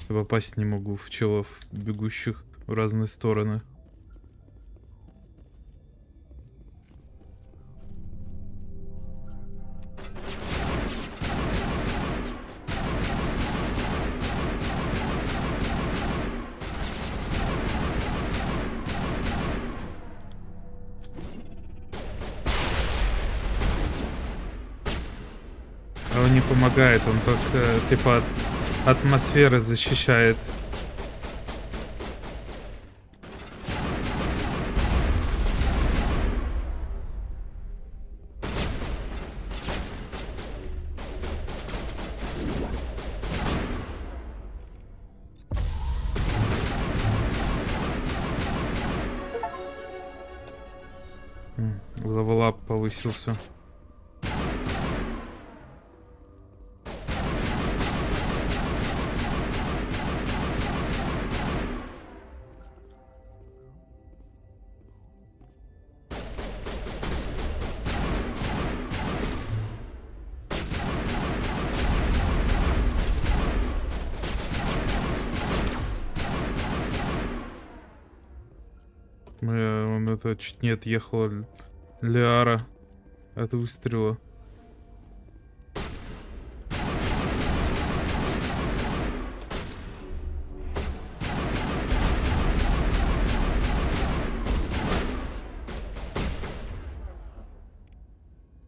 Я попасть не могу в челов, бегущих в разные стороны. А он не помогает, он только типа от атмосферы защищает. Левелап повысился. Он это чуть не отъехал Лиара от выстрела.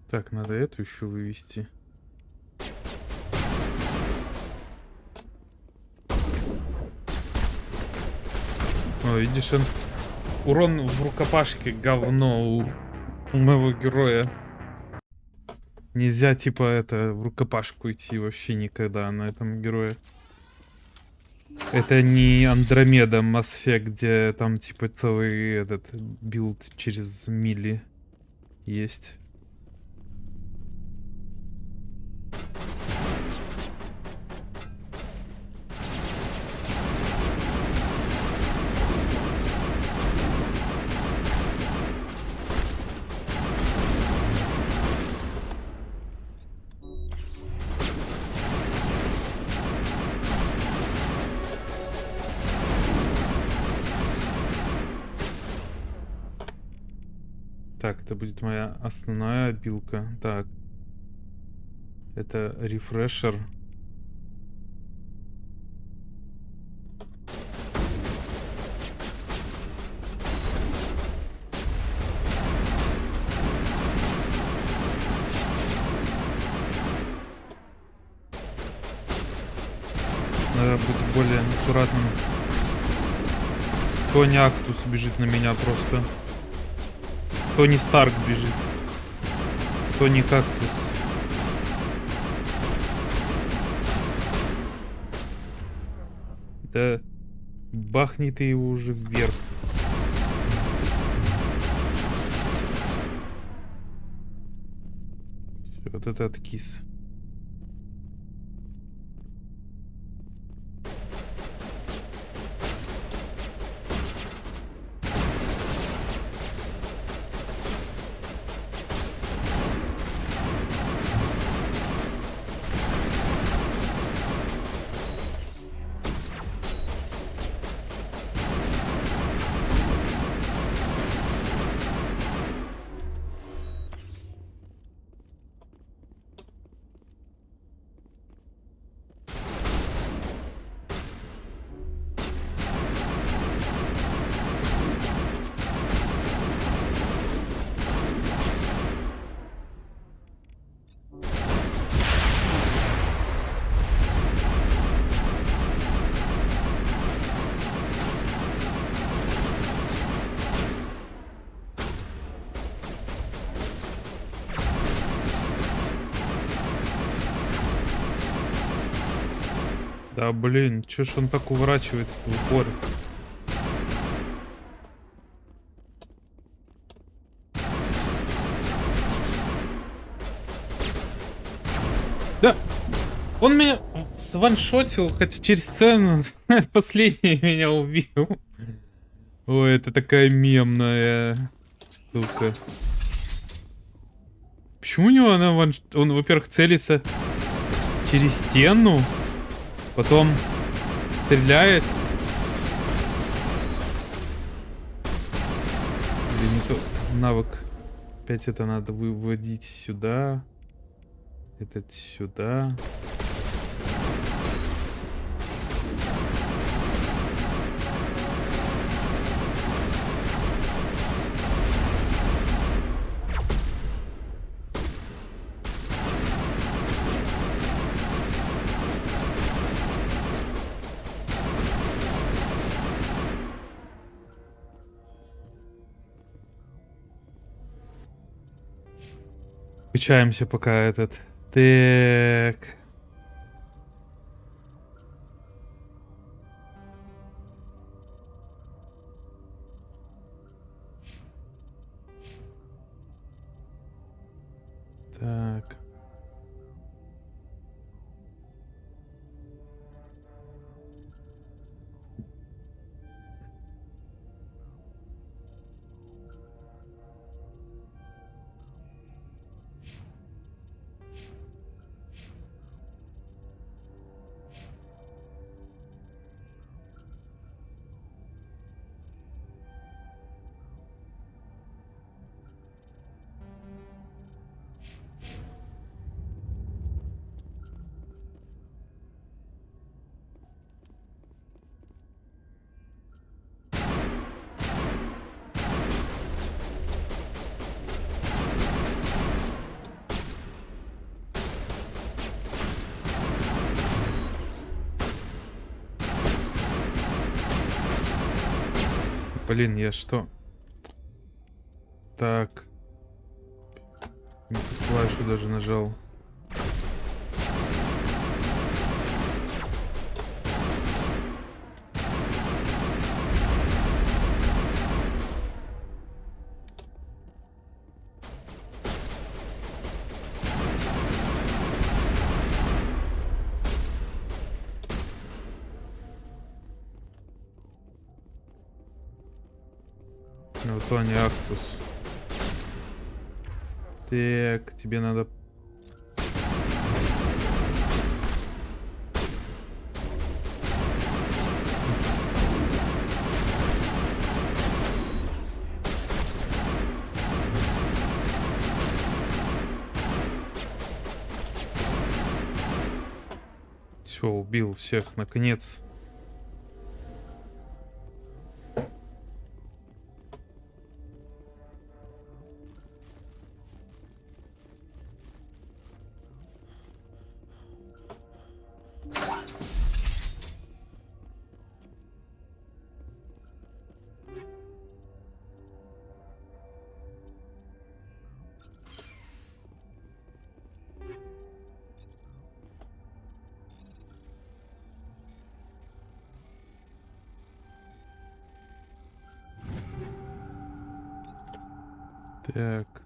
Так, надо эту еще вывести. О, видишь, он... Урон в рукопашке говно у моего героя. Нельзя, типа, это, в рукопашку идти вообще никогда на этом герое. Это не Андромеда Mass Effect, где там, типа, целый этот билд через мили есть. Так, это будет моя основная обилка. Так. Это рефрешер. Надо быть более аккуратным. Тони Актус бежит на меня просто. Тони Старк бежит. Тони Кактус. Да бахни ты его уже вверх. Всё, вот это откис. Да блин, чё ж он так уворачивается в упор? Да! Он меня сваншотил, хотя через сцену последний меня убил. Ой, это такая мемная штука. Почему у него он, во-первых, целится через стену, потом стреляет. Или не то навык. Опять это надо выводить сюда. Этот сюда. Качаемся пока этот. Так. Так. Блин, я что? Так. Не ту клавишу даже нажал. Вот он, Актус. Так, тебе надо... Все, убил всех, наконец. Так.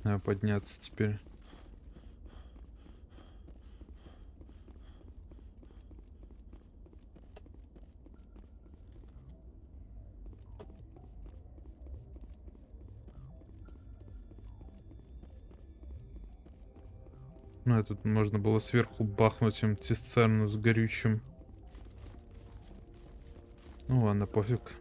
Надо подняться теперь. Ну, тут можно было сверху бахнуть им цистерну с горючим. Ну ладно, пофиг.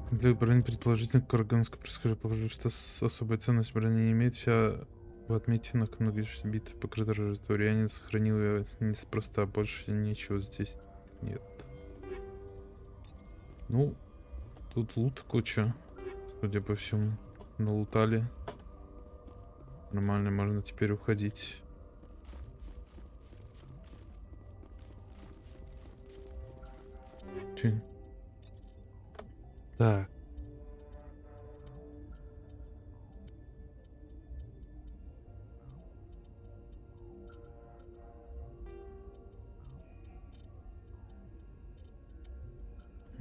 Комплект брони предположительно карганское происхождение. Похоже, что особая ценность брони не имеет. Вся в отметинах многочисленных битв покрыта растворением. Сохранил ее неспроста. Больше ничего здесь нет. Ну, тут лут куча. Судя по всему, налутали. Нормально, можно теперь уходить. Чин. Так.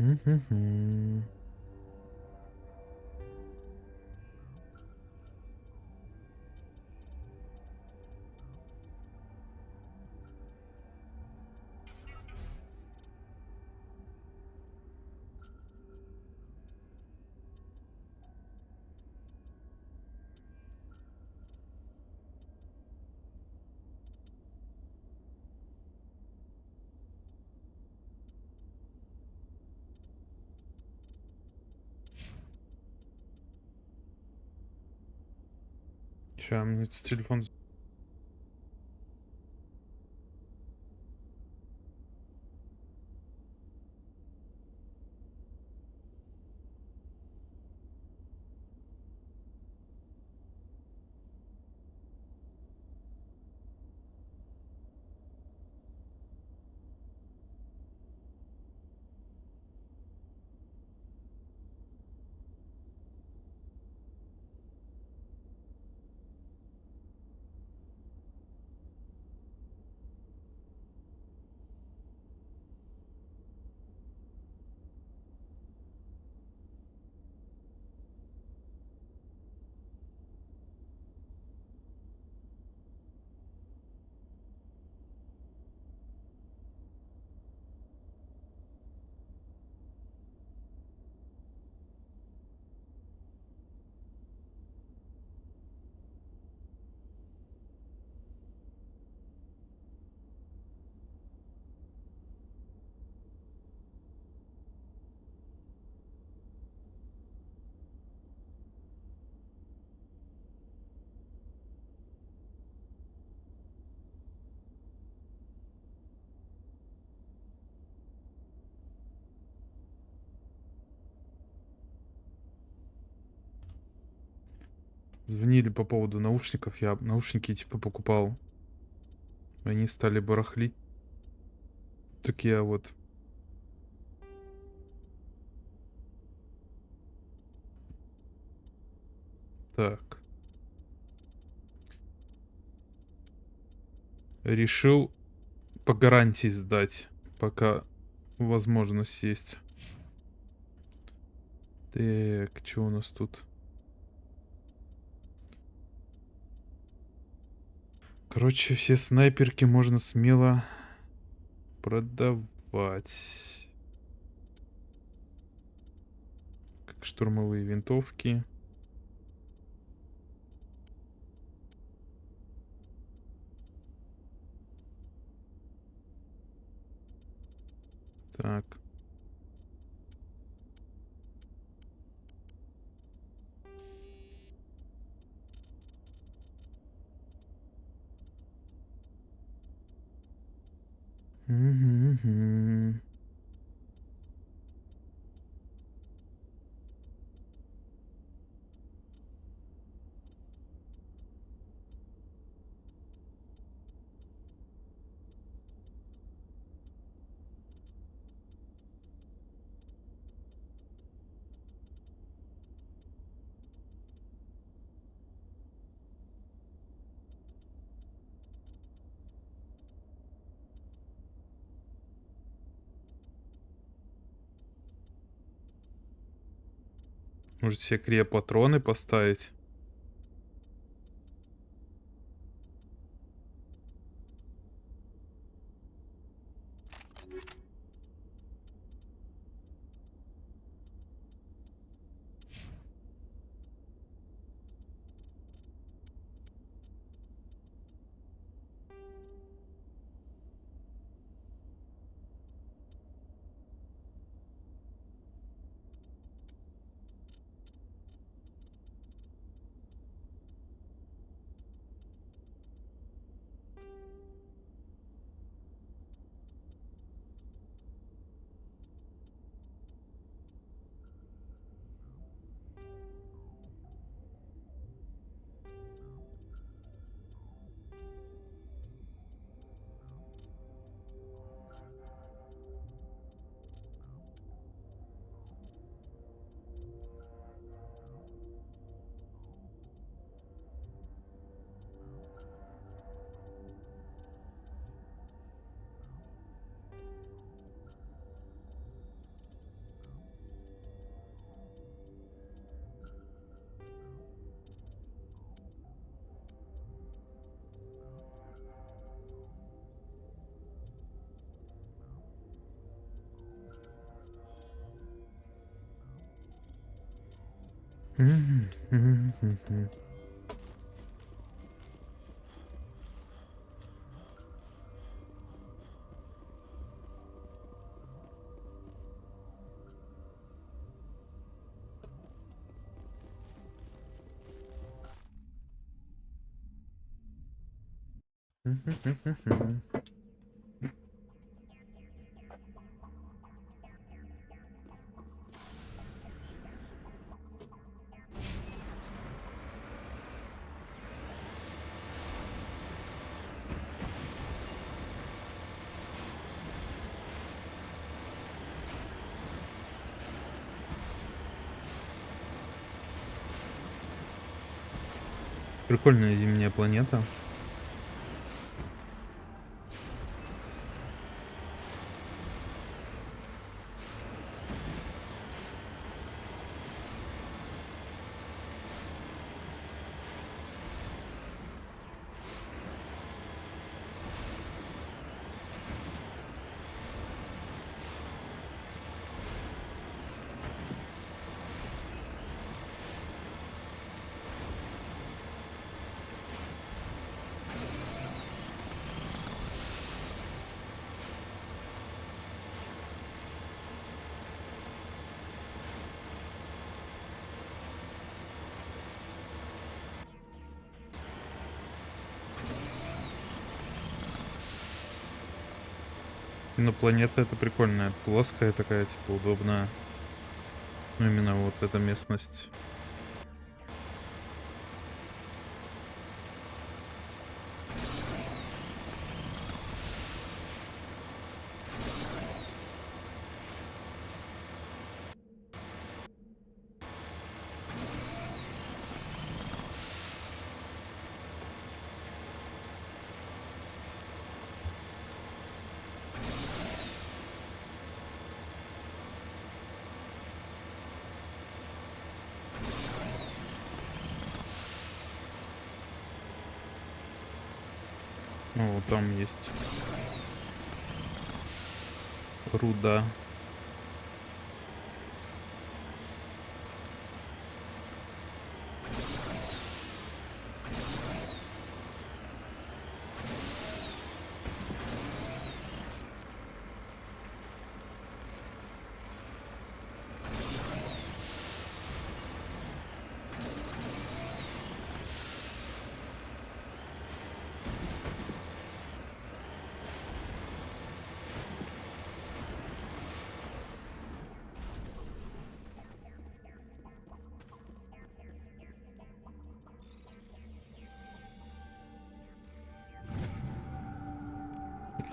Мгм. Ща, мне телефон. Звонили по поводу наушников. Я наушники типа покупал. Они стали барахлить. Так я вот. Так. Решил по гарантии сдать, пока возможность есть. Так, что у нас тут? Короче, все снайперки можно смело продавать. Как штурмовые винтовки. Так. Мгм. Может себе крия-патроны поставить? Прикольная зимняя планета. Но планета это прикольная, плоская такая, типа удобная. Ну именно вот эта местность. Ну, вот там есть руда.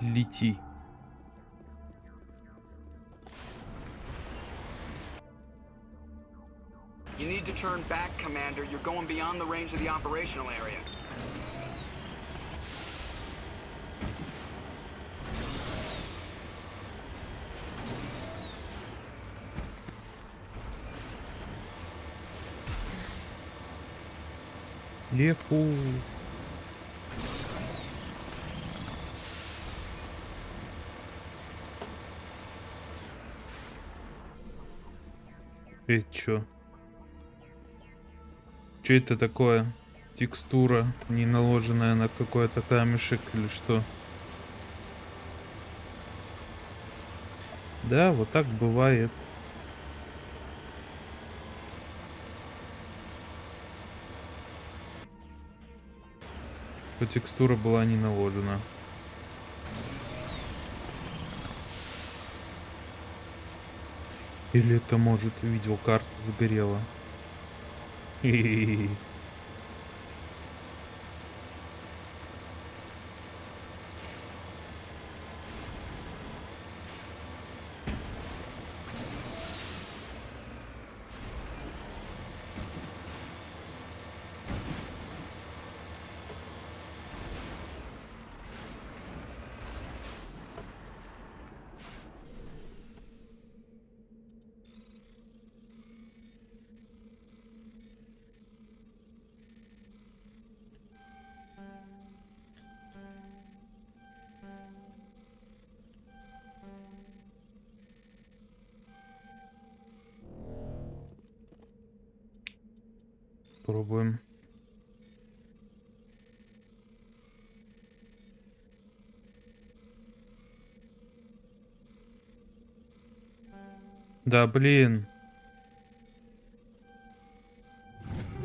Лети. You need to turn back, Commander. You're going beyond the range of the operational area. Еху. Это чё? Чё это такое? Текстура, не наложенная на какой-то камешек или что? Да, вот так бывает. Что текстура была не наложена. Или это, может, видеокарта загорела? Хе-хе-хе. Попробуем. Да, блин.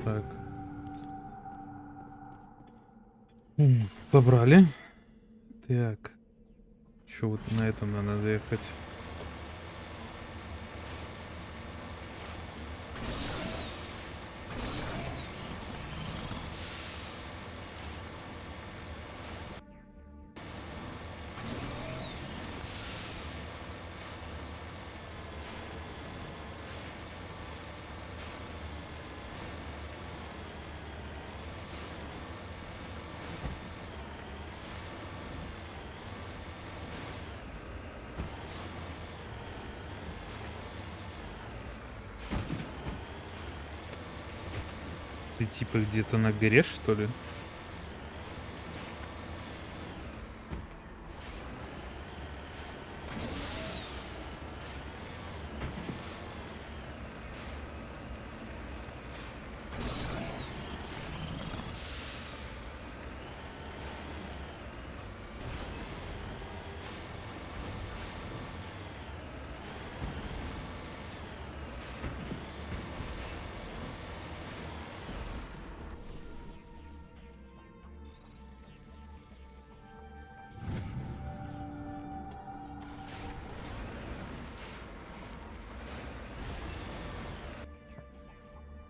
Так. Побрали. Так. Еще вот на этом надо заехать. Ты типа где-то на горе, что ли?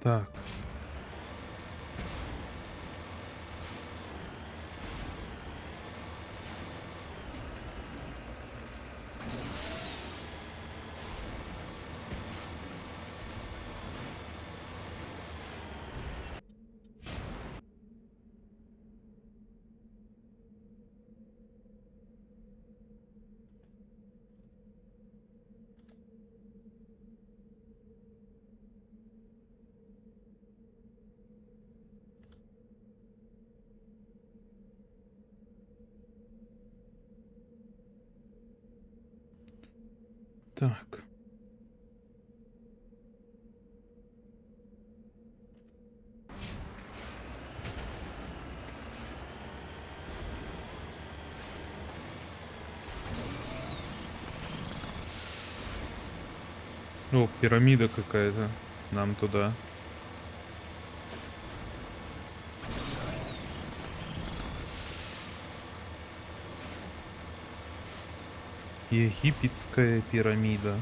Так. Так. О, пирамида какая-то. Нам туда. Египетская пирамида.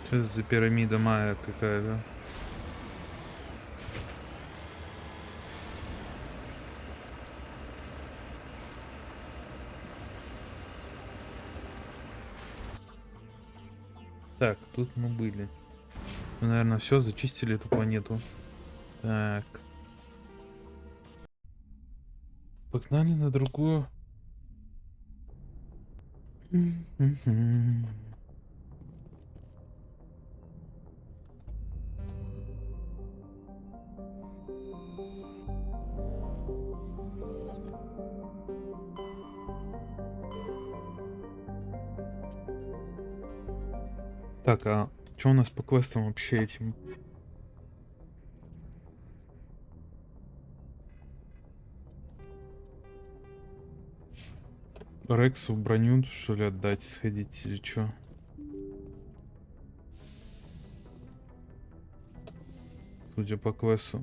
Что это за пирамида майя какая-то? Так, тут мы были. Мы, наверное, все зачистили эту планету. Так. Погнали на другую. Так, а что у нас по квестам вообще этим? Рексу броню, что ли, отдать, сходить или что? Судя по квесту.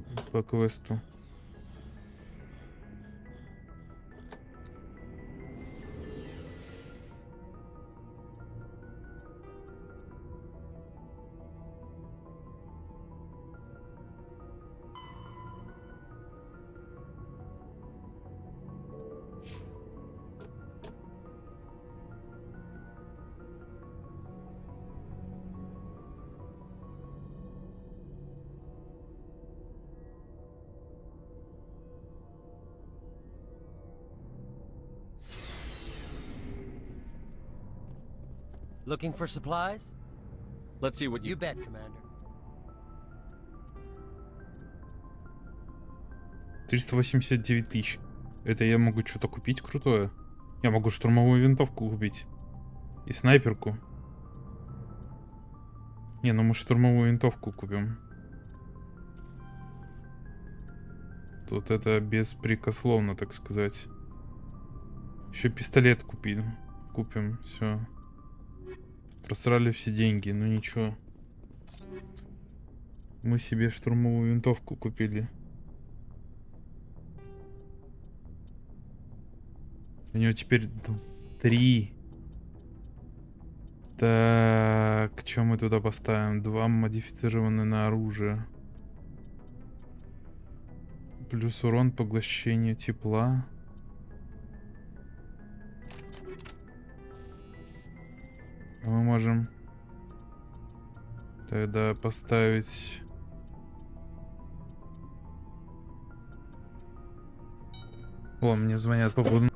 Looking for supplies? Let's see what You bet, Commander. 389 тысяч. Это я могу что-то купить крутое? Я могу штурмовую винтовку купить. И снайперку. Не, ну мы штурмовую винтовку купим. Тут это беспрекословно, так сказать. Еще пистолет купим. Все. Просрали все деньги, ну ничего. Мы себе штурмовую винтовку купили. У него теперь 3. Так, что мы туда поставим? 2 модифицированы на оружие. Плюс урон поглощению тепла. Мы можем тогда поставить... О, мне звонят по поводу...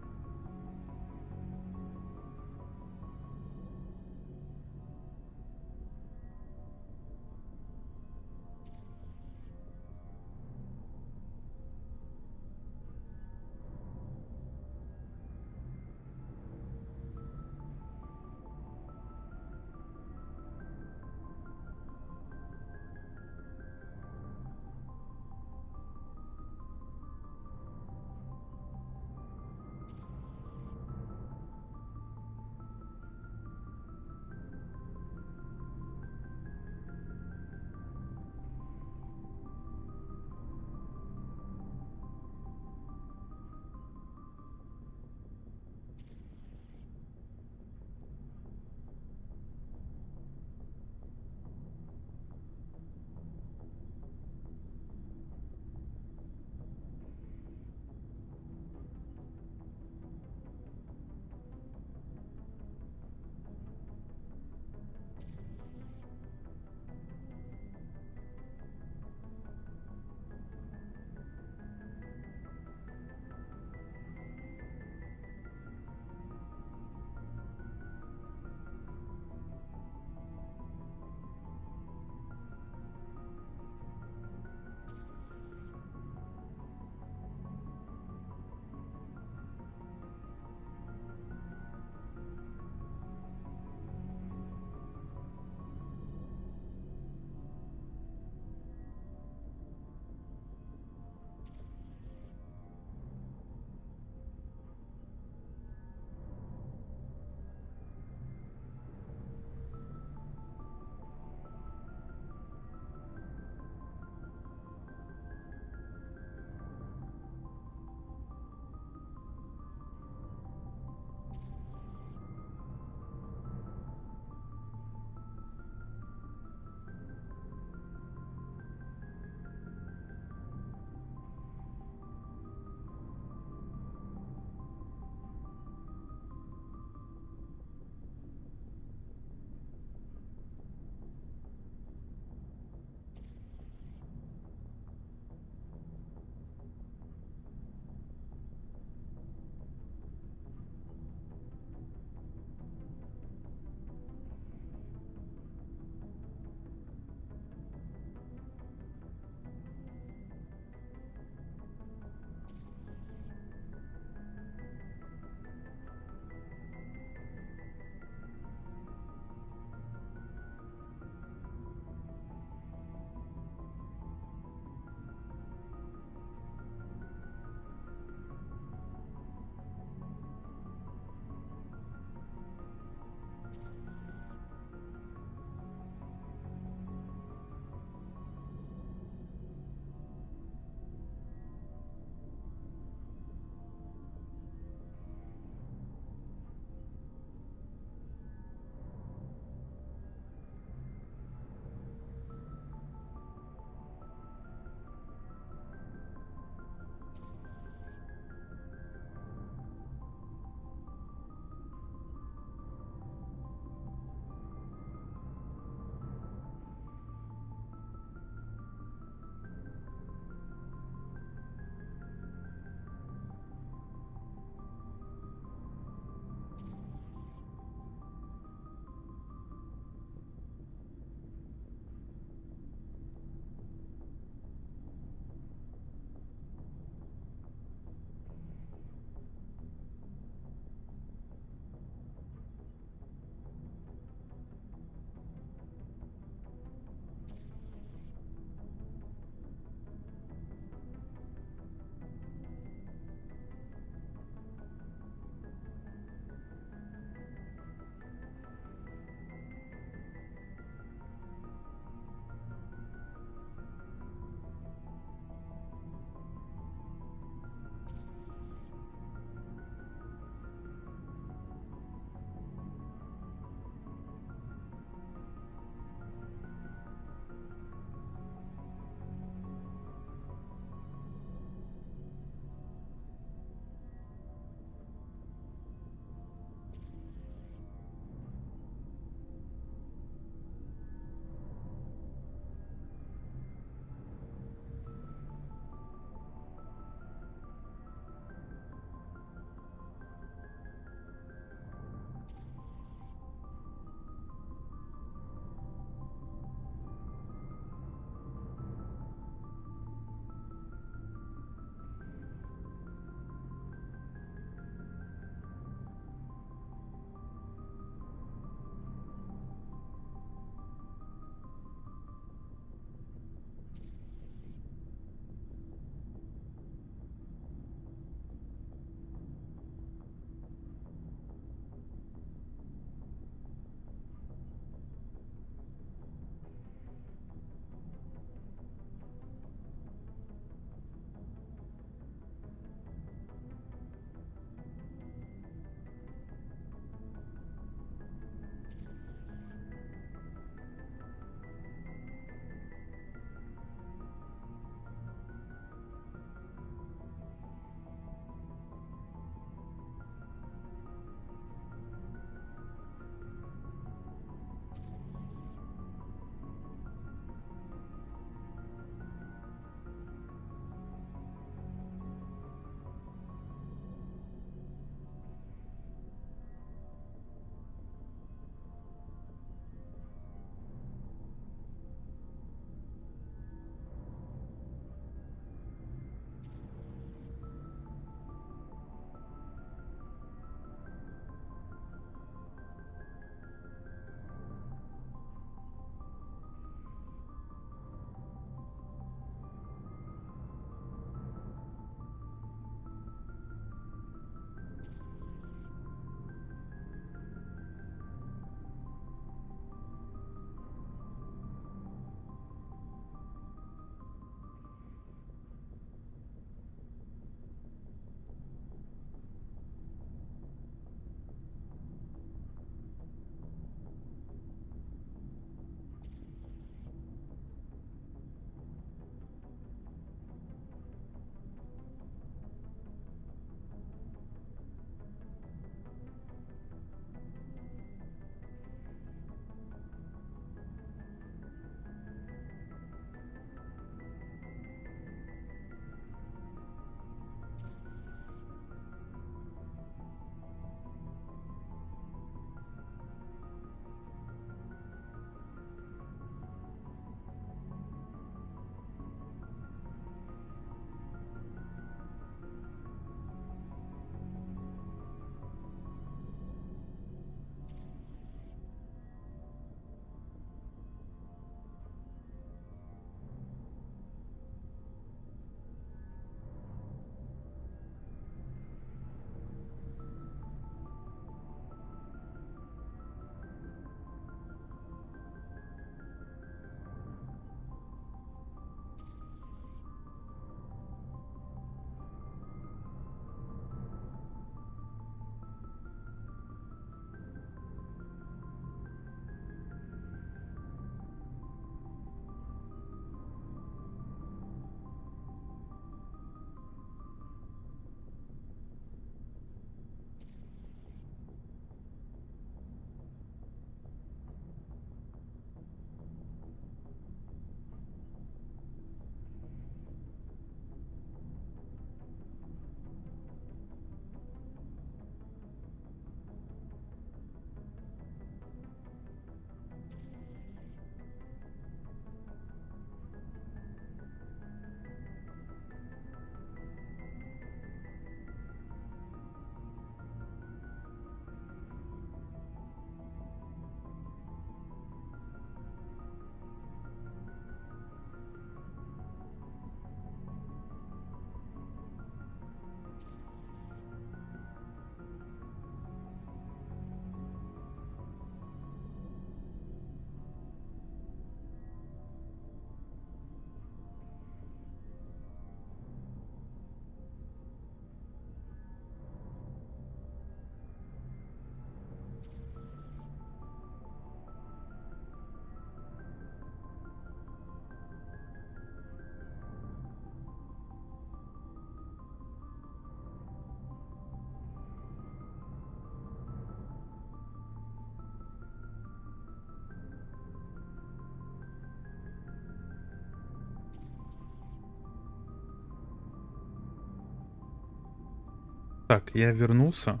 Так, я вернулся.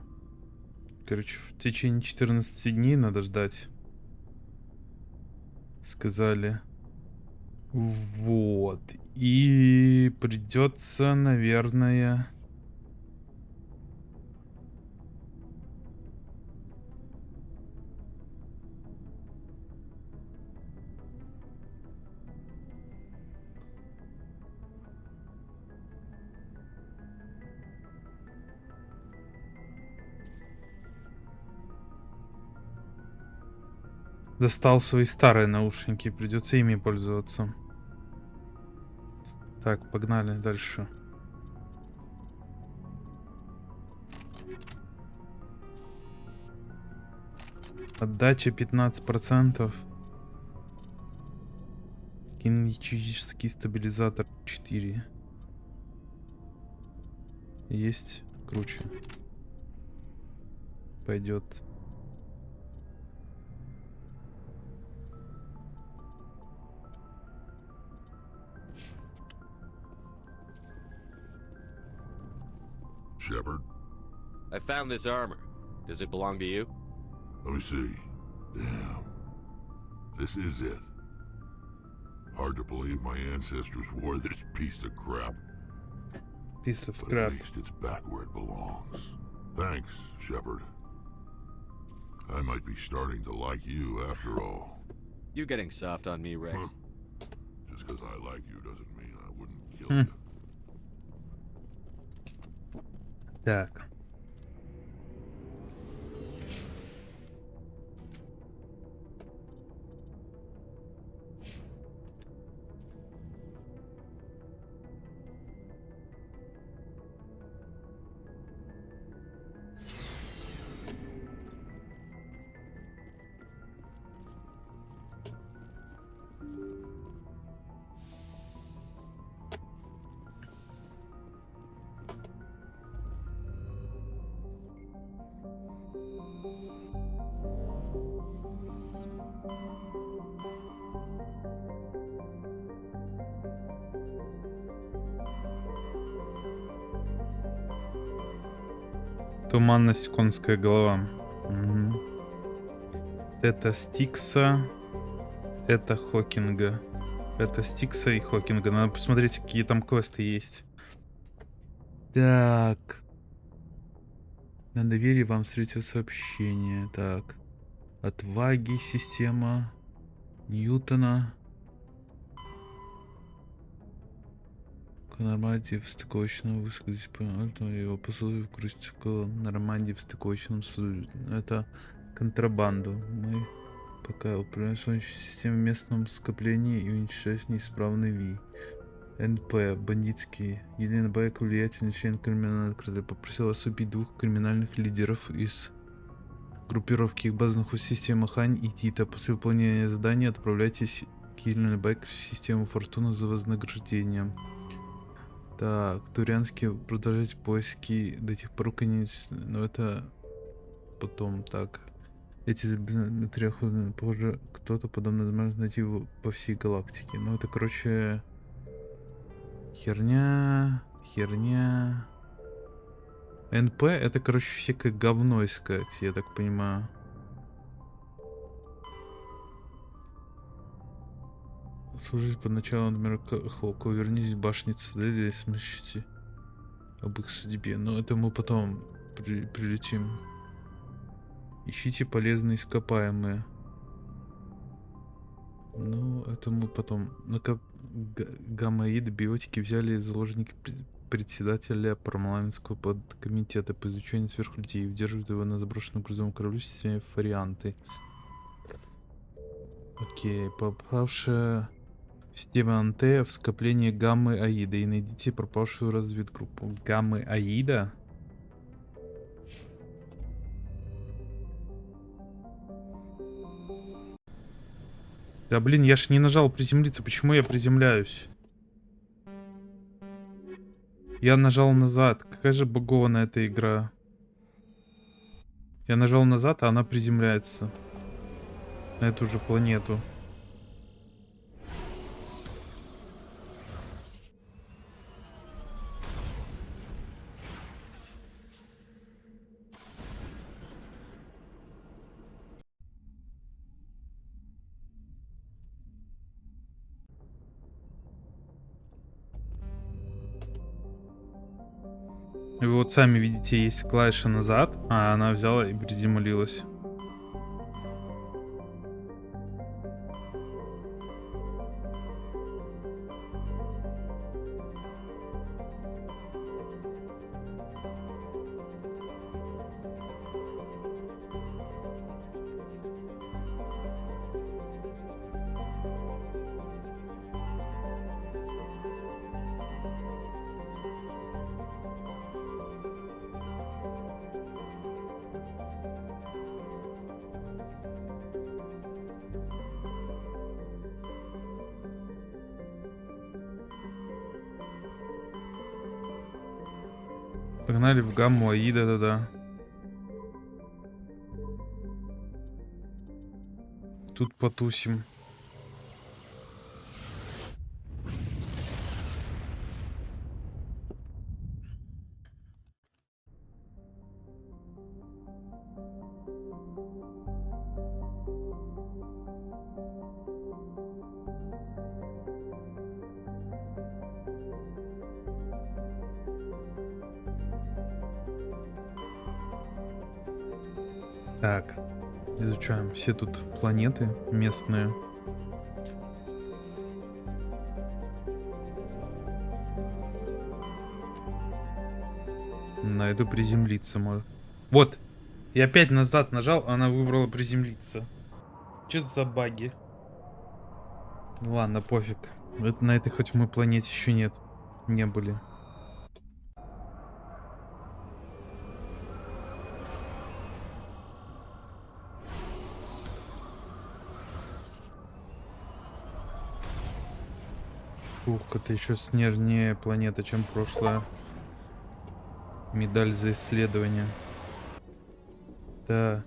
Короче, в течение 14 дней надо ждать. Сказали. Вот. И придется, наверное... Достал свои старые наушники, придется ими пользоваться. Так, погнали дальше. Отдача 15%. Кинетический стабилизатор 4. Есть круче. Пойдет. Shepard? I found this armor. Does it belong to you? Let me see. Damn. This is it. Hard to believe my ancestors wore this piece of crap. Piece of But crap. At least it's back where it belongs. Thanks, Shepard. I might be starting to like you after all. You getting soft on me, Rex? Just because I like you doesn't mean I wouldn't kill you. Так. Туманность, конская голова. Угу. Это Стикса. Это Хокинга. Это Стикса и Хокинга. Надо посмотреть, какие там квесты есть. Так. На доверие вам встретил сообщение. Так. Отваги, система Ньютона. Нормандии в стыковочном высказать его посылы в крестику Нормандии в стыковочном суде. Это контрабанду. Мы пока управляем солнечной системой в местном скоплении и уничтожать неисправный ВИ. НП, бандитские. Елена Байк, влиятельный член криминального крыла, попросил вас убить 2 криминальных лидеров из группировки их базовых систем Хань и Тита. После выполнения задания отправляйтесь к Елене Байк в систему Фортуна за вознаграждением. Так, Турянский, продолжать поиски до тех пор, конечно, но это потом. Так, эти материалы, похоже, кто-то подобное возможно найти по всей галактике. Ну, это, короче, херня. НП, это, короче, всякое говно искать, я так понимаю. Служить под началом Адмирала вернись в башню цитадели и смыслите об их судьбе. Но это мы потом прилетим. Ищите полезные ископаемые. Ну, это мы потом. Гамаиды биотики взяли из заложника председателя парламентского подкомитета по изучению сверхлюдей и удерживают его на заброшенном грузовом корабле в системе Фарианты. Окей, попавшая в систему Антея в скопление Гаммы Аида и найдите пропавшую разведгруппу. Гаммы Аида? Да блин, я ж не нажал приземлиться. Почему я приземляюсь? Я нажал назад. Какая же багованная эта игра. Я нажал назад, а она приземляется. На эту же планету. И вы вот сами видите, есть клавиша назад, а она взяла и приземлилась. Погнали в гамму АИ, да-да-да. Тут потусим. Так, изучаем все тут планеты местные. На эту приземлиться может. Вот, я опять назад нажал, она выбрала приземлиться. Че за баги? Ну ладно, пофиг. На этой хоть мы планете еще нет. Не были. Ух, это еще снежнее планета, чем прошлая. Медаль за исследование. Так.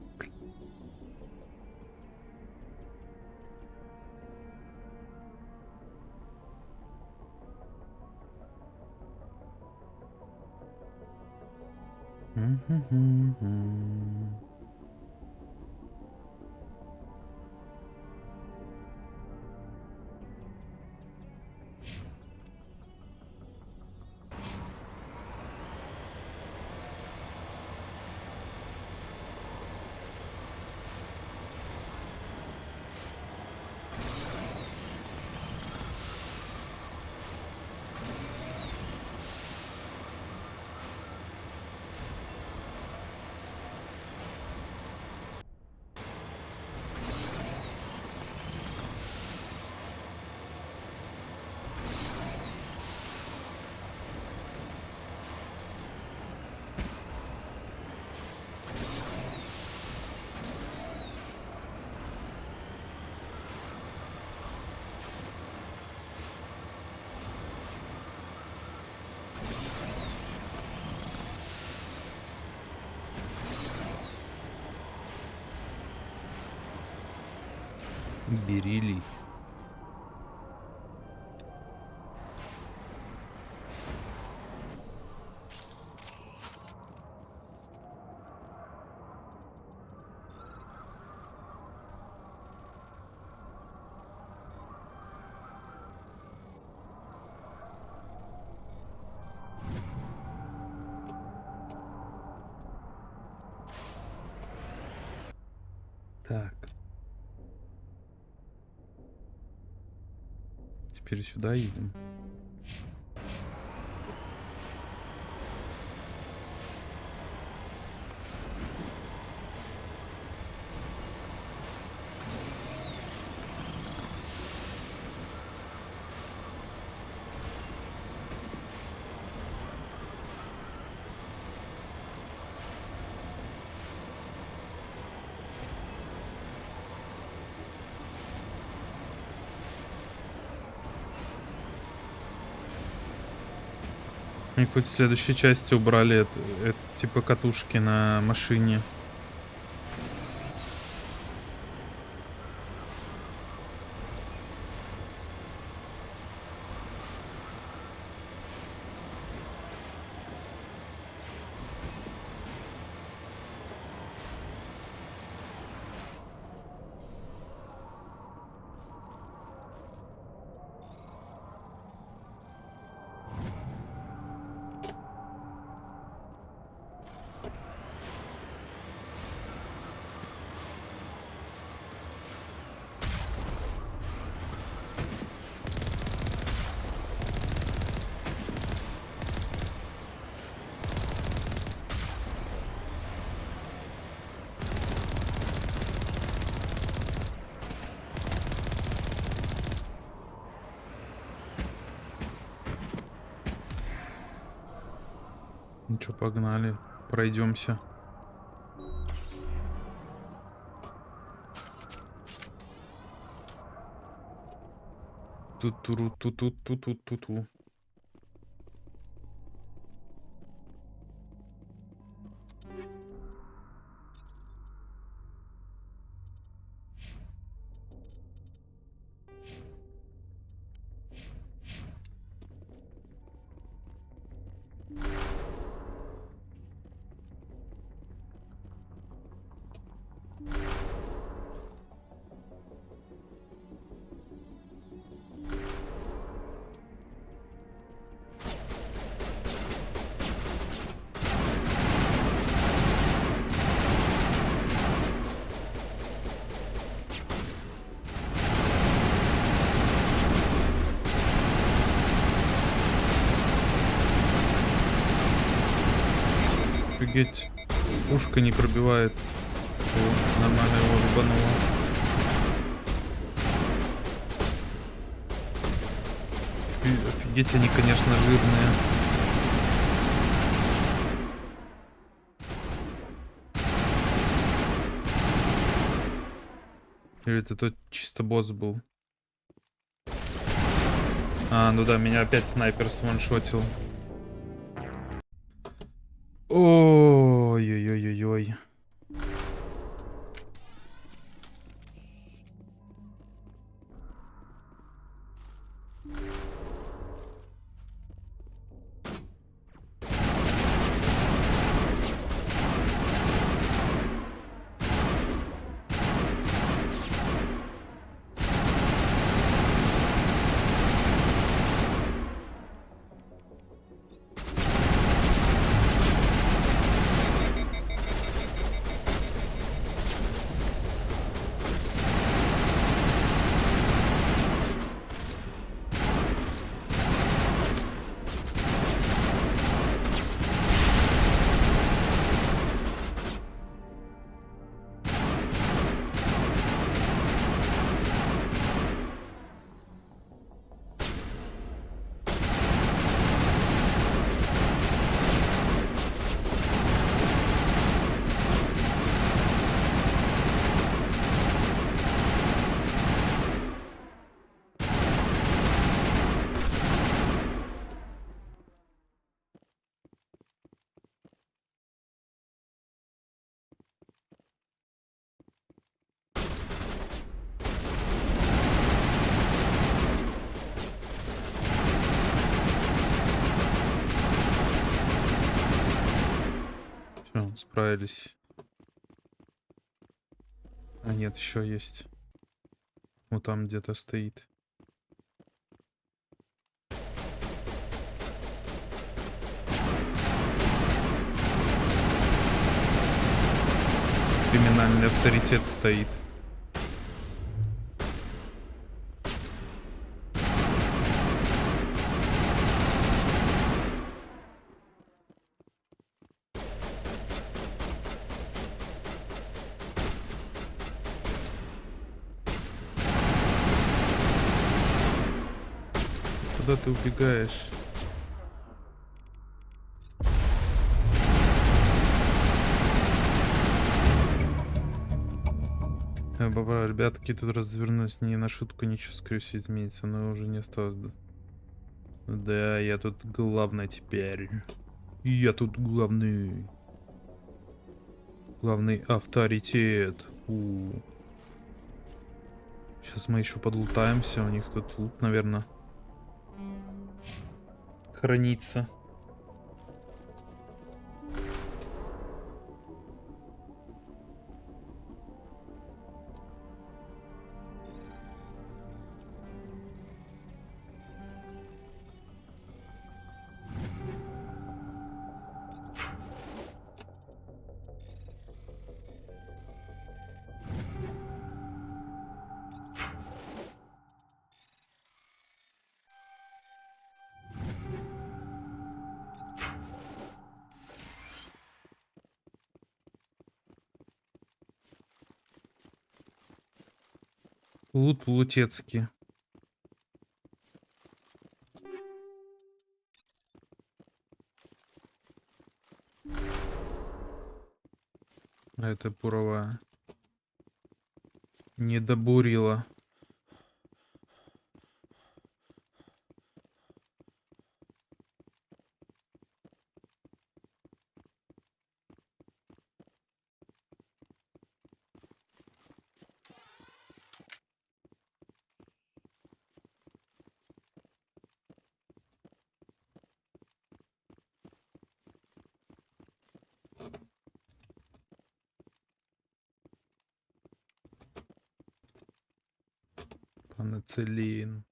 Бериллий. Так. Теперь сюда едем. Они хоть в следующей части убрали это типа катушки на машине. Ну что, погнали. Пройдемся. Ту-туру-ту-ту-ту-ту-ту-ту. Офигеть. Пушка не пробивает. О, нормально его рубануло. Офигеть, они, конечно, жирные. Или это тот чисто босс был? А, ну да, меня опять снайпер сваншотил. Ой-ой-ой-ой-ой. Все, справились. А нет, еще есть. Вот там где-то стоит. Криминальный авторитет стоит. Куда ты убегаешь? Баба, ребятки, тут развернулись не на шутку, ничего, скорее всего, изменится, но уже не осталось. Да, я тут главный теперь. Я тут главный. Главный авторитет. Сейчас мы еще подлутаемся. У них тут лут, наверное, хранится. Лут лутецкий. А это буровая. Не добурила. Панацелин.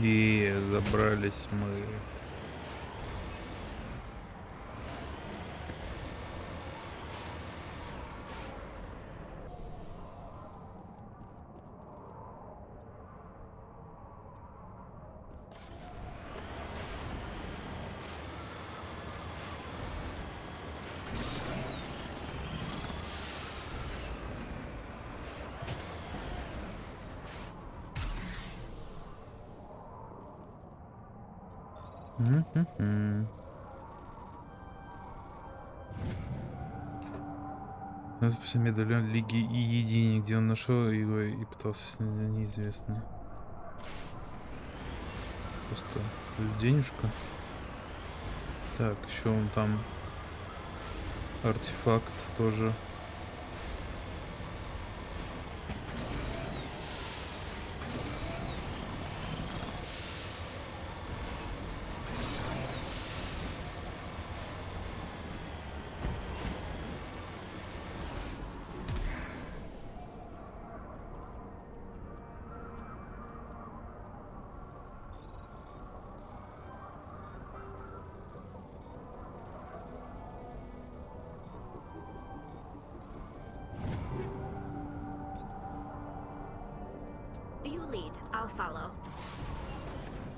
И забрались мы. Спустя медальон Лиги и Едини, где он нашел его и пытался снять за неизвестно. Просто денежка. Так, еще он там артефакт тоже. You lead, I'll follow.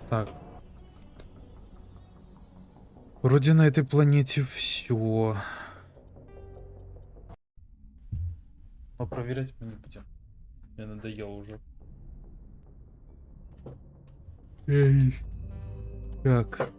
Так. Вроде на этой планете все. Но проверять мы не будем. Мне надоело уже. Так.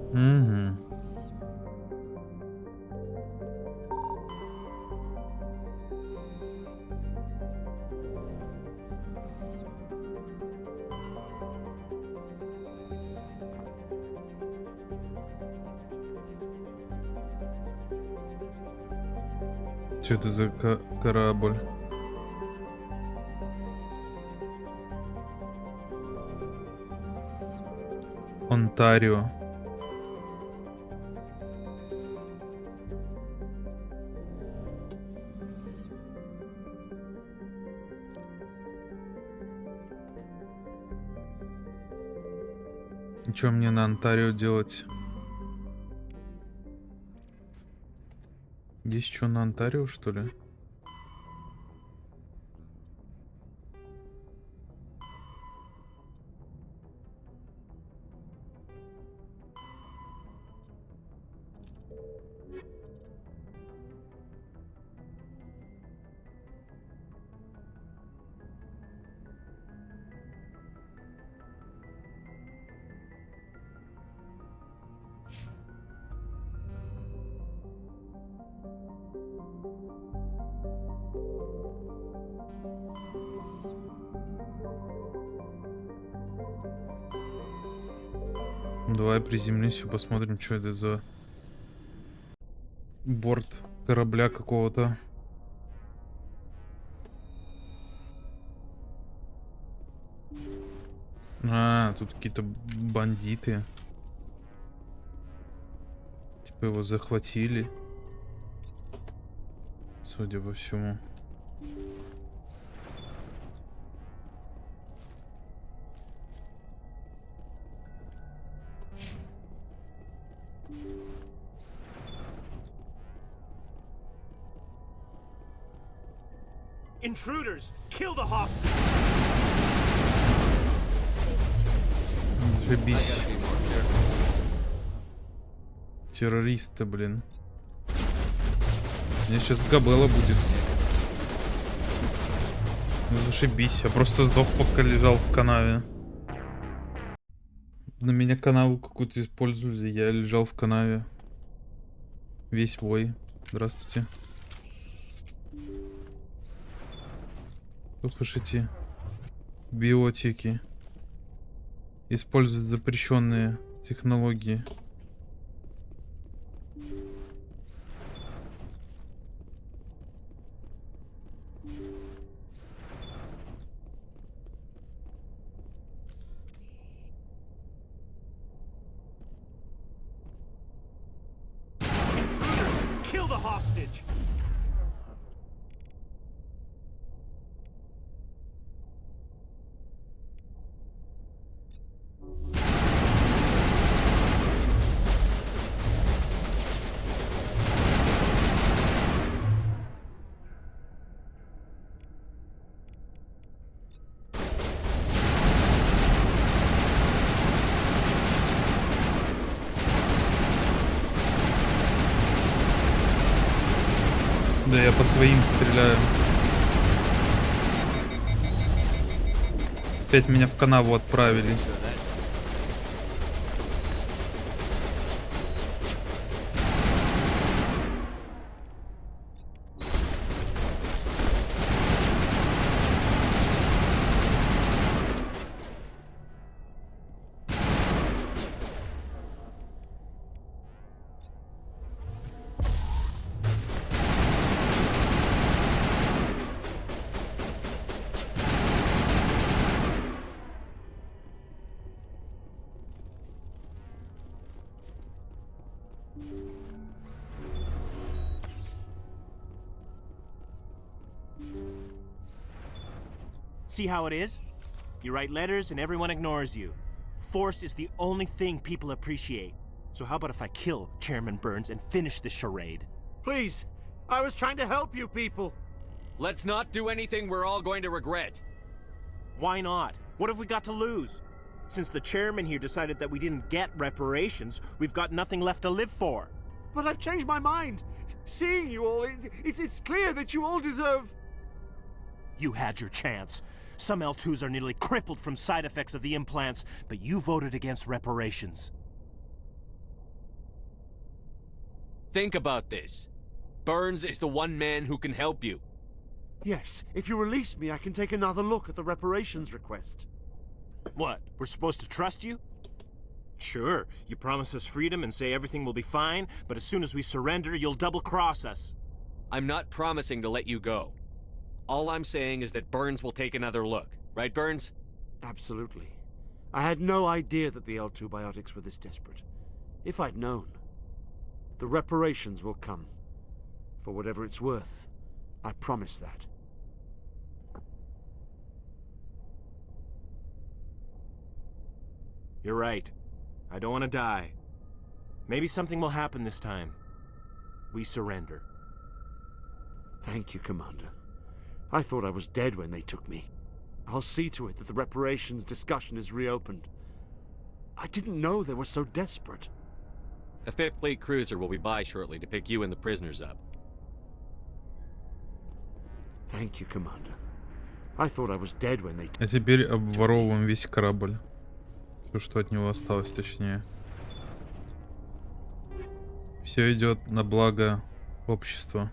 Угу. Что это за корабль? Онтарио. И что мне на Онтарио делать? Есть что на Онтарио, что ли? Давай приземлимся, посмотрим, что это за борт корабля какого-то. А, тут какие-то бандиты. Типа его захватили. Судя по всему. Intruders, kill the hostage. Зашибись. Террористы, блин. Мне сейчас габела будет. Ну, зашибись. Я просто сдох, пока лежал в канаве. На меня канаву какую-то использовали. Я лежал в канаве. Весь вой. Здравствуйте. Слушайте. Биотики. Используют запрещенные технологии. Kill the hostage. Да я по своим стреляю. Опять меня в канаву отправили. See how it is? You write letters and everyone ignores you. Force is the only thing people appreciate. So how about if I kill Chairman Burns and finish this charade? Please, I was trying to help you people. Let's not do anything we're all going to regret. Why not? What have we got to lose? Since the chairman here decided that we didn't get reparations, we've got nothing left to live for. But I've changed my mind. Seeing you all, it's clear that you all deserve... You had your chance. Some L2s are nearly crippled from side effects of the implants, but you voted against reparations. Think about this. Burns is the one man who can help you. Yes, if you release me, I can take another look at the reparations request. What, we're supposed to trust you? Sure, you promise us freedom and say everything will be fine, but as soon as we surrender, you'll double-cross us. I'm not promising to let you go. All I'm saying is that Burns will take another look. Right, Burns? Absolutely. I had no idea that the L2 biotics were this desperate. If I'd known. The reparations will come. For whatever it's worth. I promise that. You're right. I don't want to die. Maybe something will happen this time. We surrender. Thank you, Commander. I thought I was dead when they took me. I'll see to it that the reparations discussion is reopened. I didn't know they were so desperate. A 5th Fleet cruiser will be by shortly to pick you and the prisoners up. Thank you, Commander. I thought I was dead when they... А теперь обворовываем весь корабль. Все, что от него осталось, точнее. Все идет на благо общества.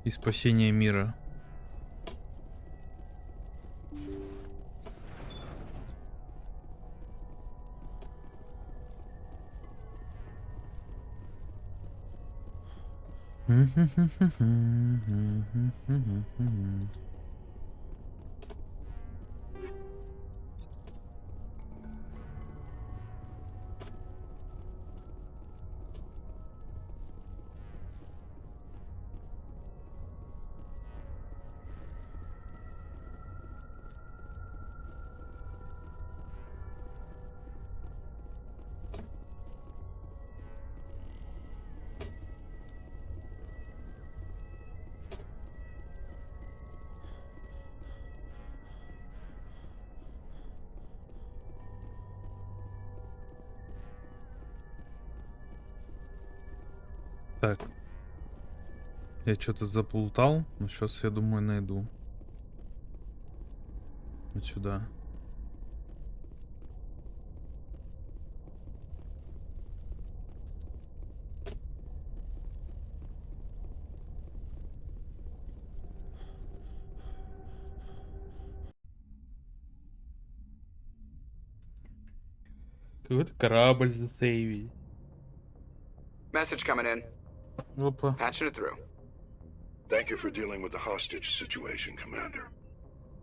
и спасения мира. Так. Я что-то заплутал, но сейчас, я думаю, найду. Вот сюда. Какой-то корабль засейвили. Message coming in. Опа. Patching it through. Thank you for dealing with the hostage situation, Commander.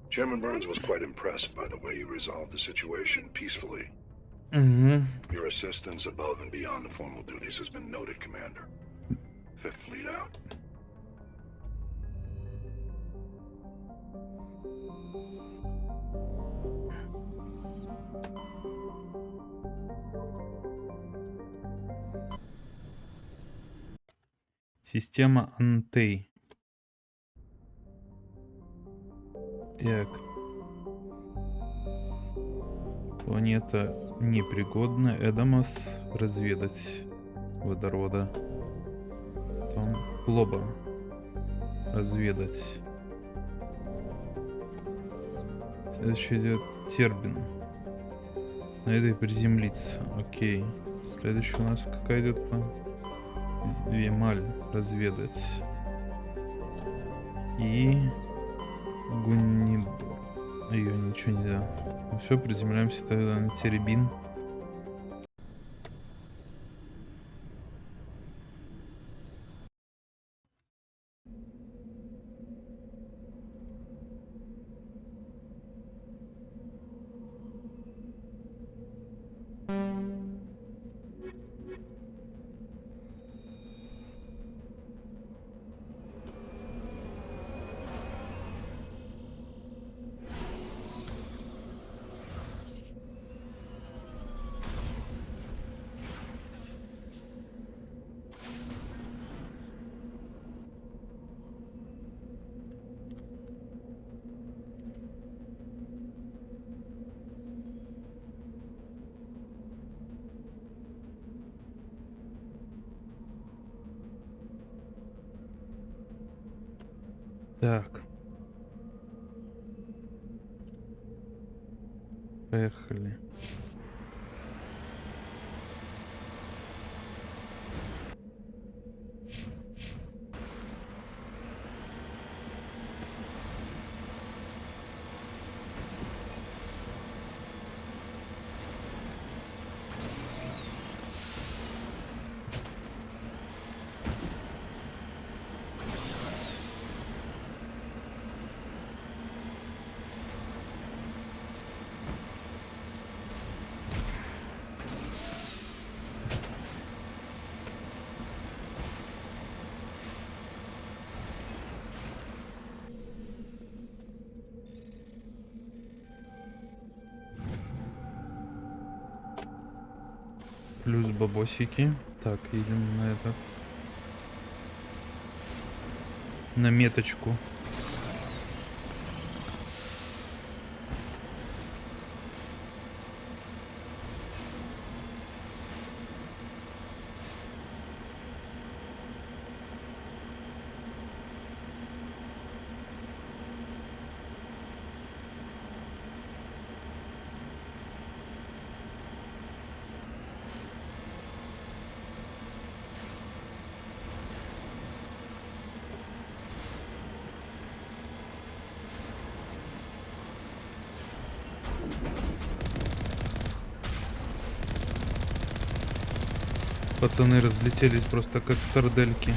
Chairman Burns was quite impressed by the way you resolved the situation peacefully. Your assistance above and beyond the formal duties has been noted, Commander. Fifth Fleet out. Система Антей. Так. Планета непригодна. Эдамос. Разведать водорода. Потом Лоба. Разведать. Следующий идет Тербин. На этой приземлиться. Окей. Следующий у нас какая идет по... Вемаль. Разведать. И... Гуннибор. Ее ничего нельзя. Ну все, приземляемся тогда на Теребин. Так. Поехали. Плюс бабосики. Так, едем на это. На меточку. Пацаны разлетелись просто как сардельки.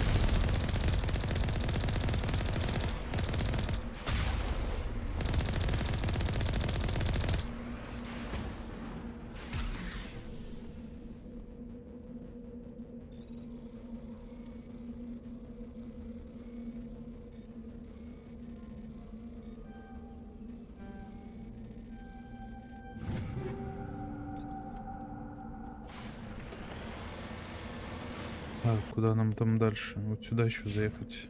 Так, куда нам там дальше? Вот сюда еще заехать.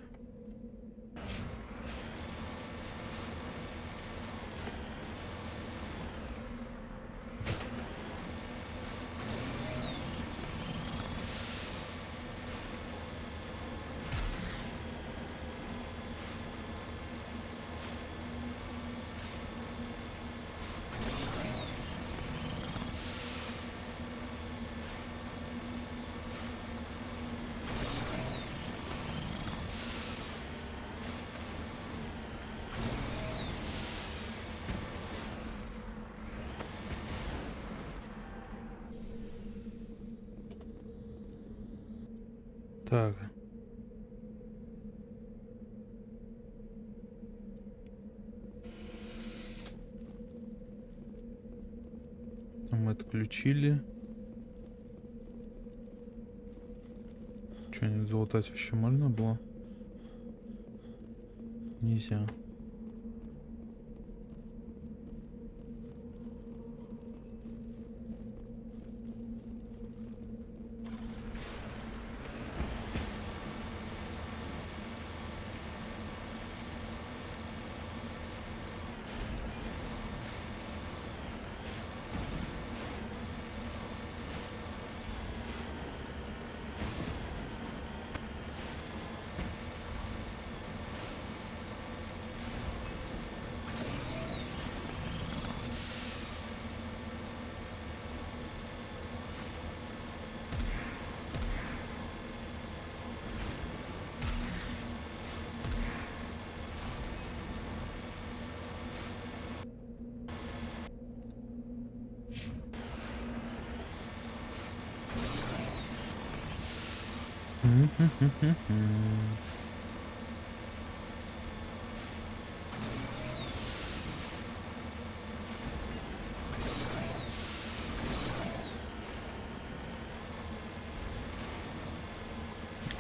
Так. Мы отключили. Что-нибудь залутать вообще можно было? Нельзя.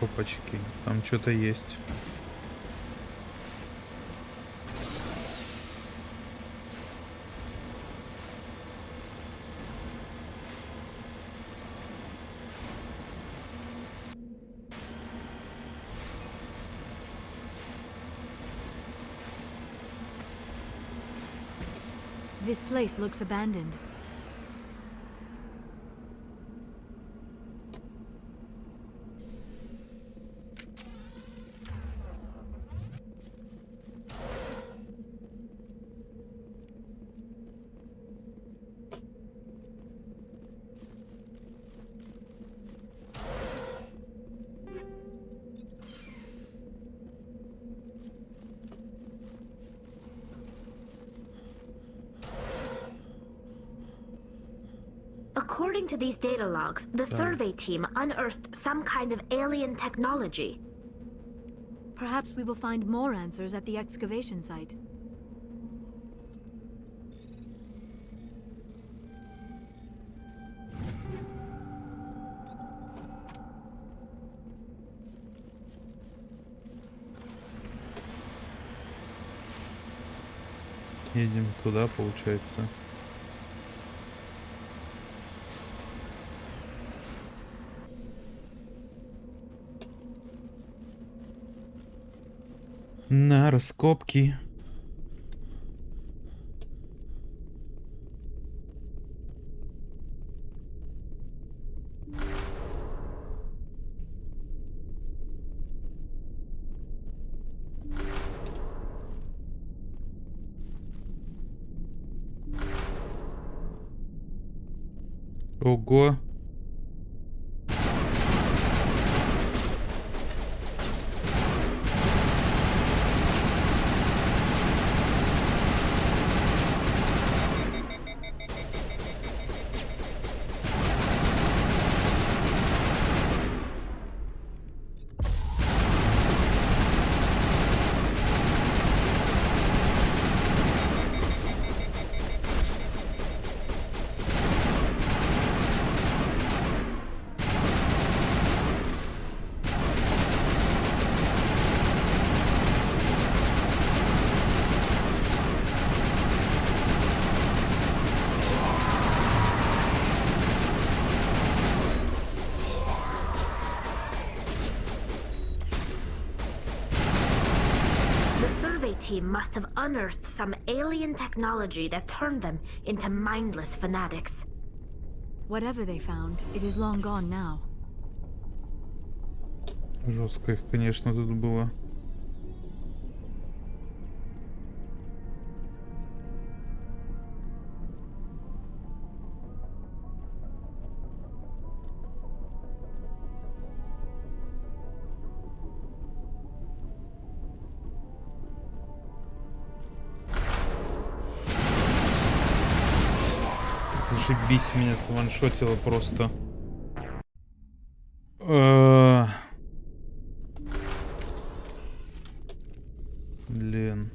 Опачки, там что-то есть. This place looks abandoned. According to these data logs, the survey team unearthed some kind of alien technology. Perhaps we will find more answers at the excavation site. Едем туда, получается. На раскопки. Ого. team must have unearthed some alien technology that turned them into mindless fanatics. Whatever they found, it is long gone now. Жестко их, конечно, тут было. Зашибись, меня сваншотило просто. Блин.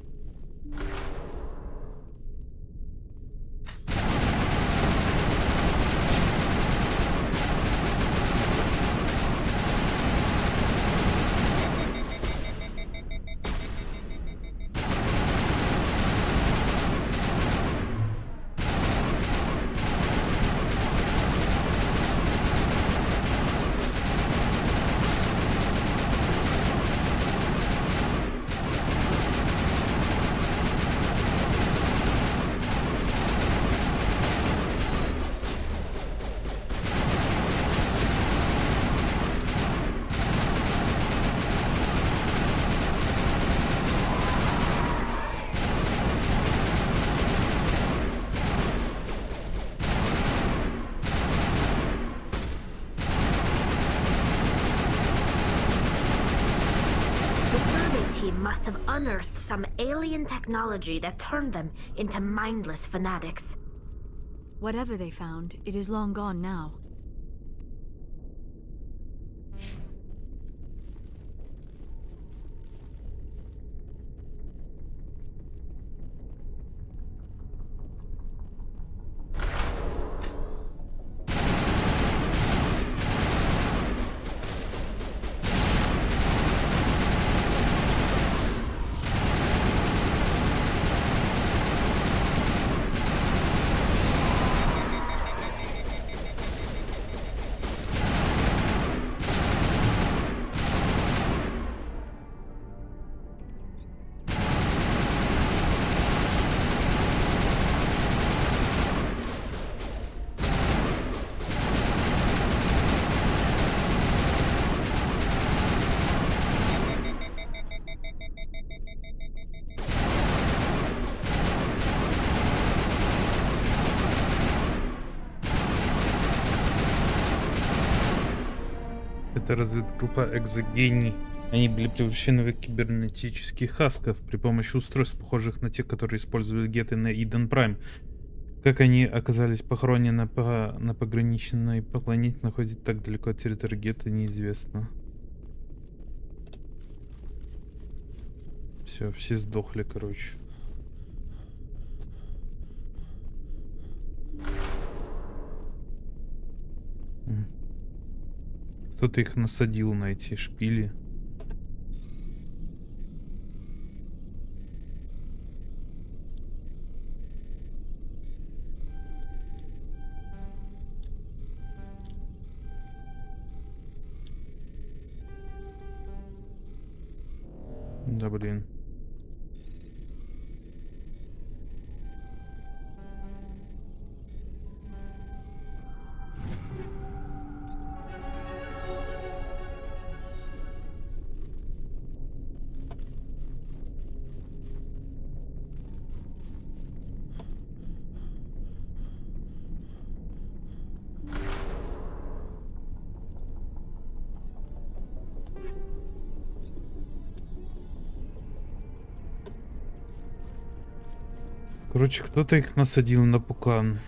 Must have unearthed some alien technology that turned them into mindless fanatics. Whatever they found, it is long gone now. Это разведгруппа «Экзогений». Они были превращены в кибернетических хасков при помощи устройств, похожих на те, которые используют геты на Иден Прайм. Как они оказались похоронены на пограничной планете, находится так далеко от территории гетто, неизвестно. Все сдохли, короче. Кто-то их насадил на эти шпили. Да блин. Короче, кто-то их насадил на пукан.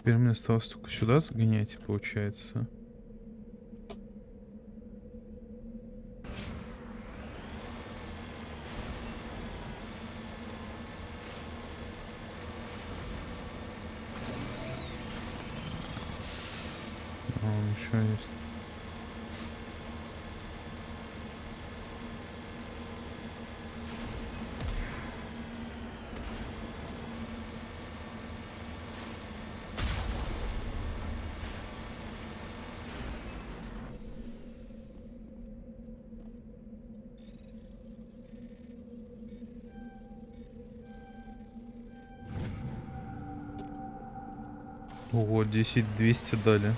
Теперь мне осталось только сюда загонять, получается. А, он еще есть. Ого, 10-200 дали.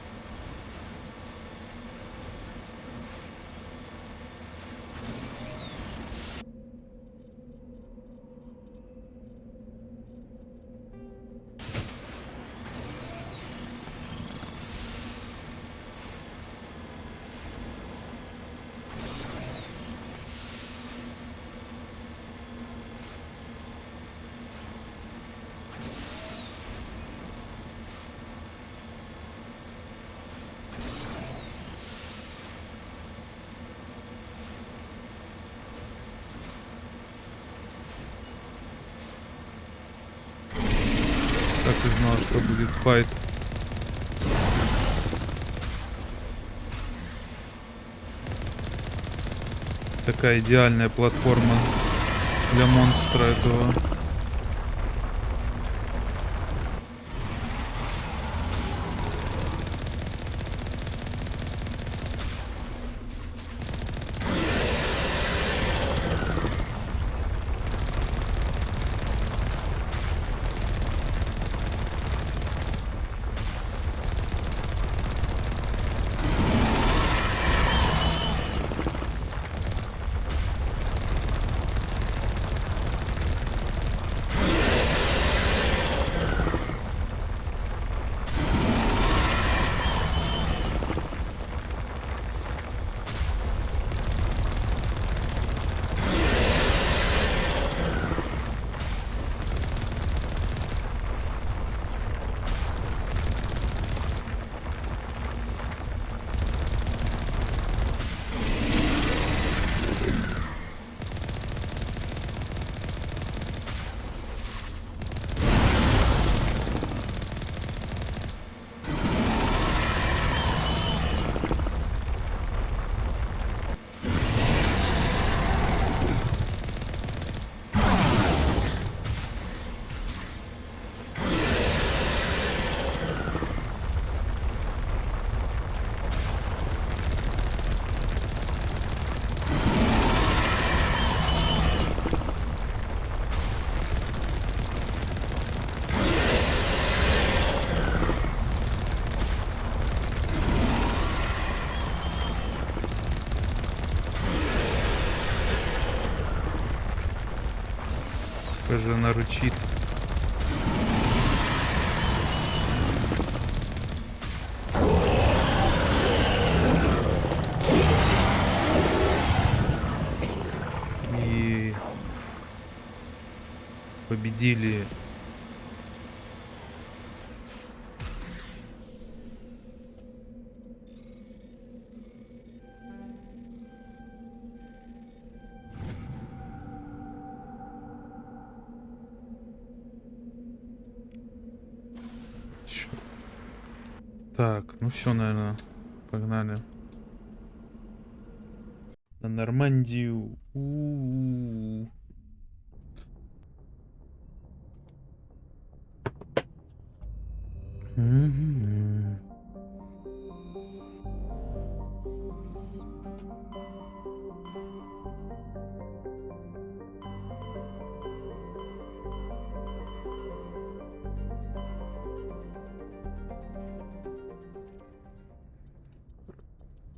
Так и знал, что будет файт. Такая идеальная платформа для монстра этого. Тоже она рычит. И победили. Так, ну все, наверное, погнали. На Нормандию. У-у-у. Мгм.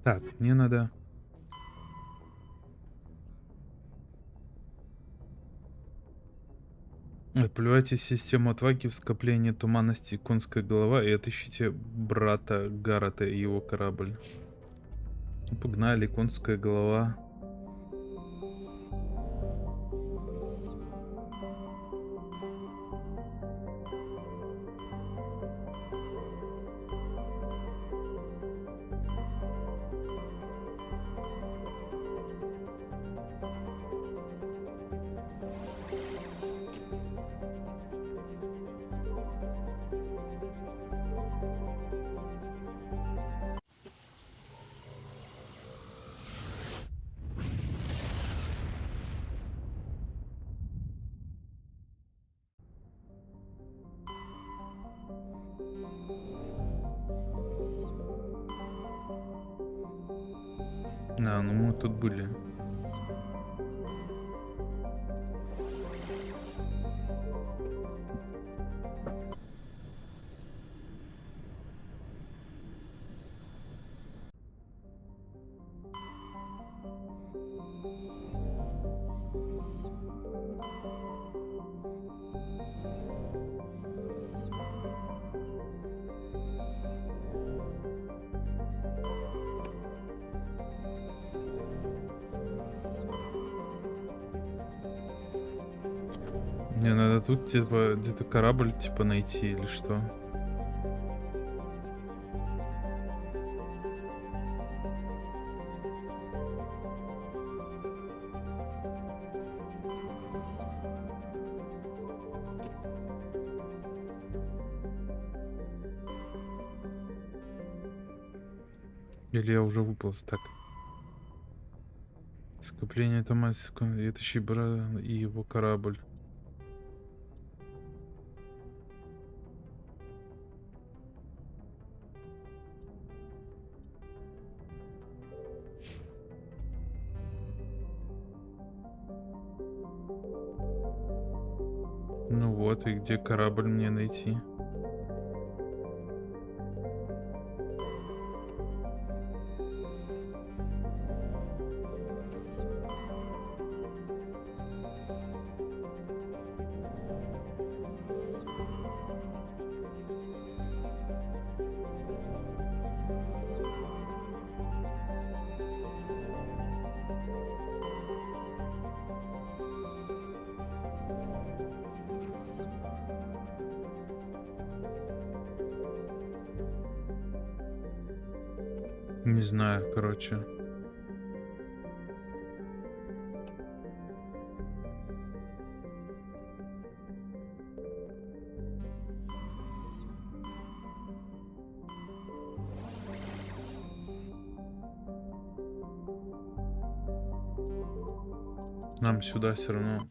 Так, мне надо... Плюйте систему отваги в скопление туманности конская голова и отыщите брата Гаррета и его корабль. Ну, погнали, конская голова. Да, ну мы тут были. Мне надо тут типа где-то корабль типа найти или что? Или я уже выполз? Так. Скопление Томасика, это Щебра и его корабль. Ну вот, и где корабль мне найти? Не знаю, короче. Нам сюда все равно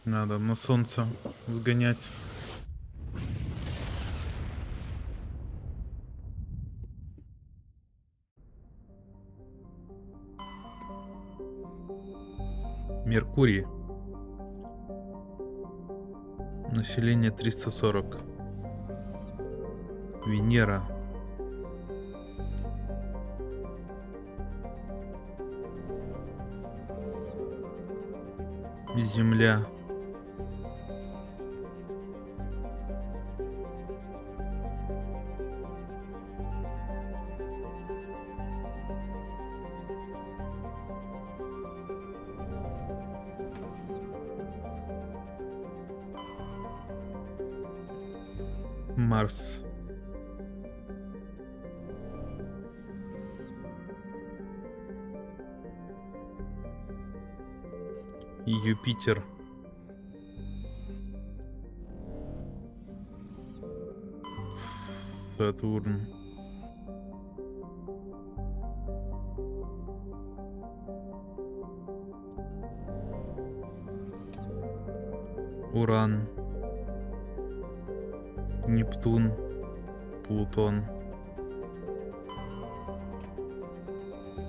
надо на солнце сгонять. Меркурий. Население 340. Венера. Земля. Марс. Юпитер. Сатурн. Уран. Нептун. Плутон.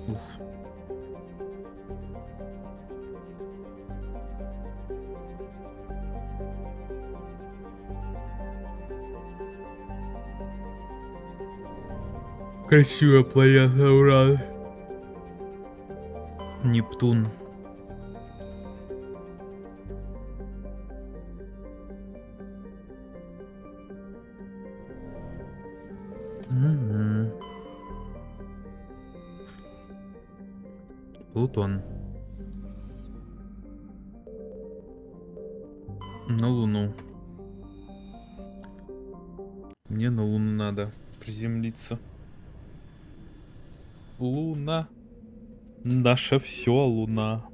Ух. Красивая планета Уран. Нептун. Плутон. На Луну. Мне на Луну надо приземлиться. Луна. Наше все, Луна.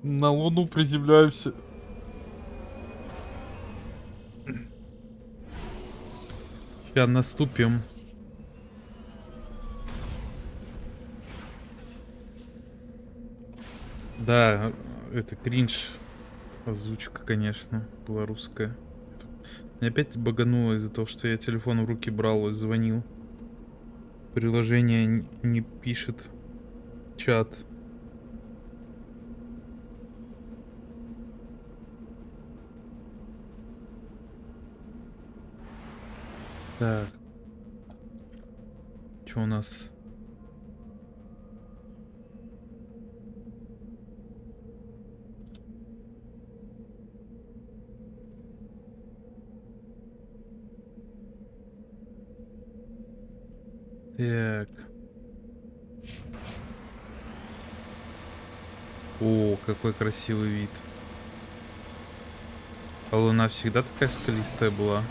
На Луну приземляемся. Сейчас наступим. Да, это кринж. Озвучка, конечно, была русская. Мне опять багануло из-за того, что я телефон в руки брал и звонил. Приложение не пишет чат. Так. Что у нас? Так. О, какой красивый вид. А луна всегда такая скалистая была?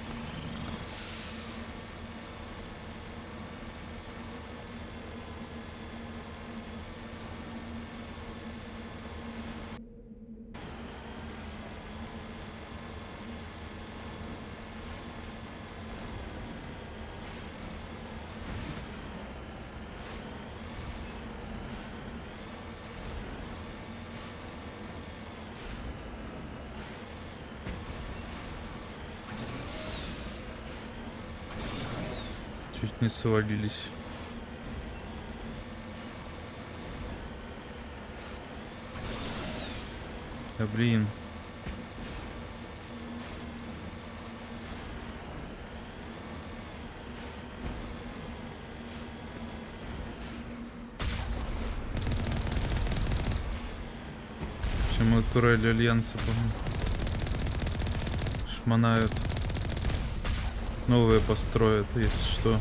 Чуть не свалились. Да блин. Почему турель Альянса шмонают? Новые построят, если что.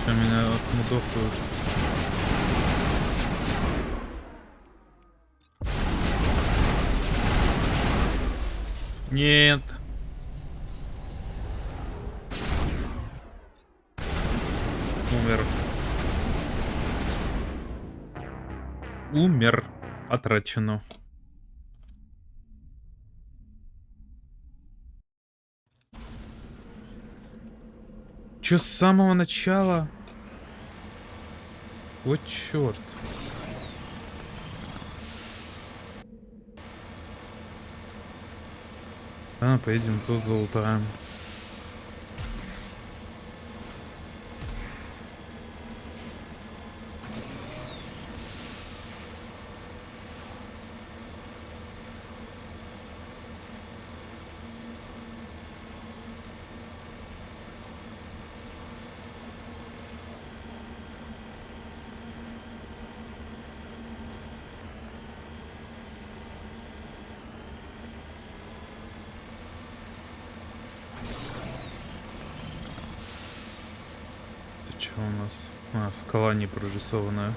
Меня отмудохают. Нет. Умер. Умер. Потрачено. Чё, с самого начала? Вот чёрт. А, поедем тут залутаем. Что у нас? А, скала не прорисованная.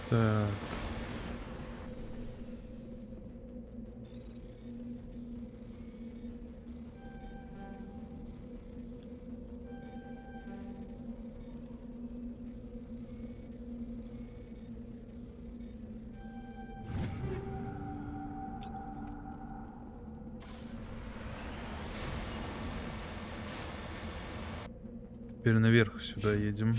Так. Теперь наверх сюда едем.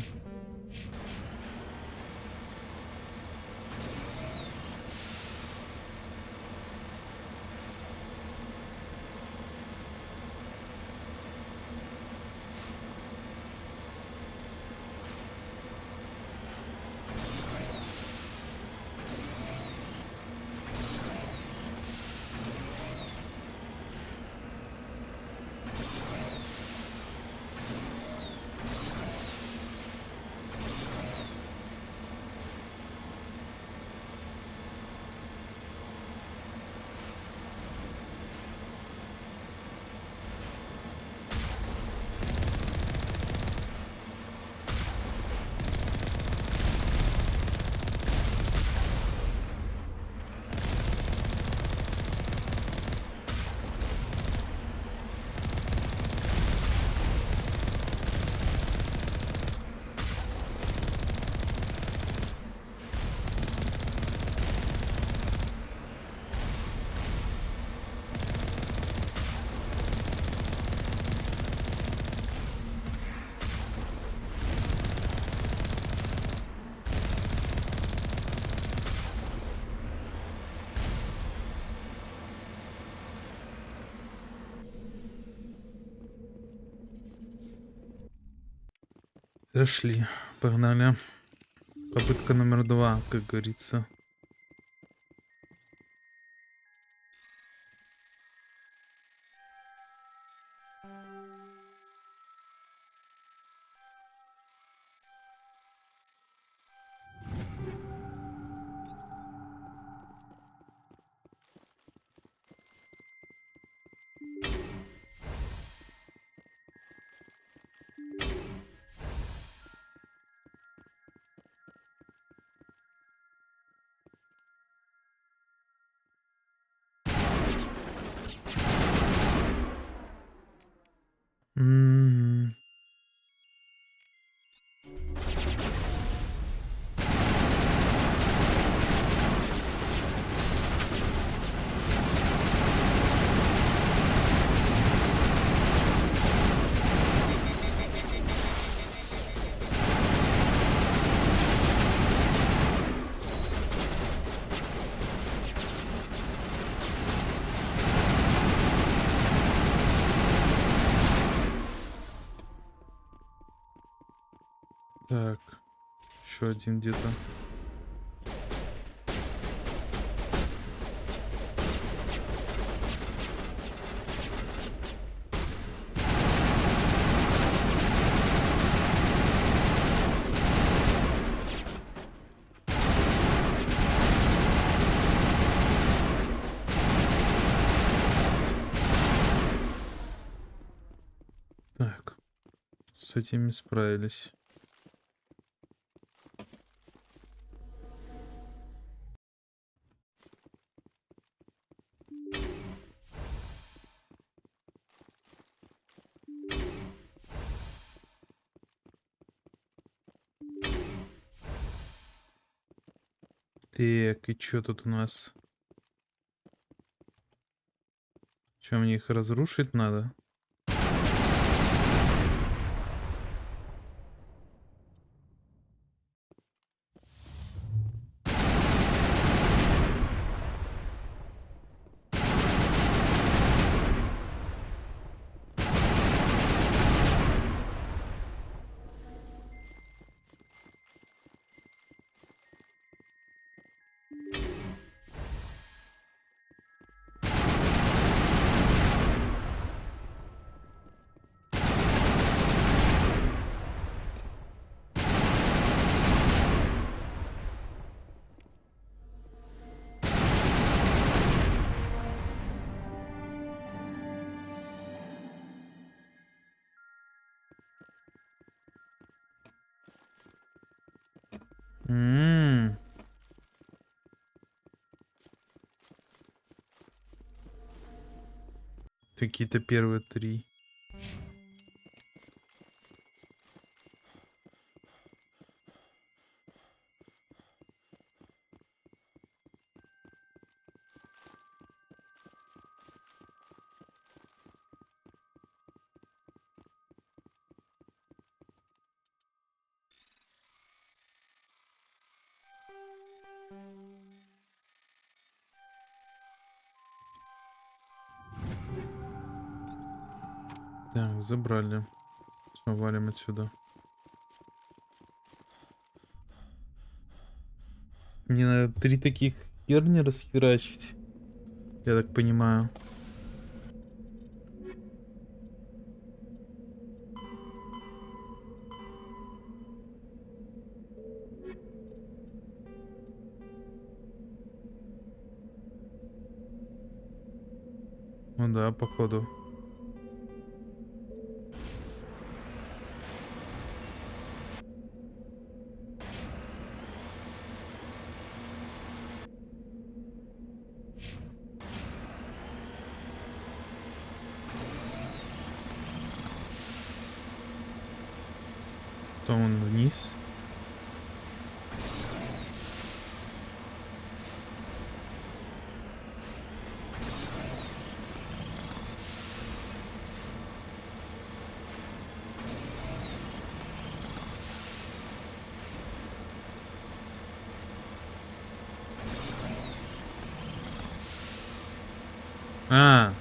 Дошли. Погнали. Попытка номер 2, как говорится. Так, еще один где-то. Так, с этими справились. Так, и чё тут у нас? Чё, мне их разрушить надо? Какие-то первые 3. Так, забрали. Всё, валим отсюда. Мне надо 3 таких херни расхерачить. Я так понимаю. Ну да, походу. Потом он вниз. А,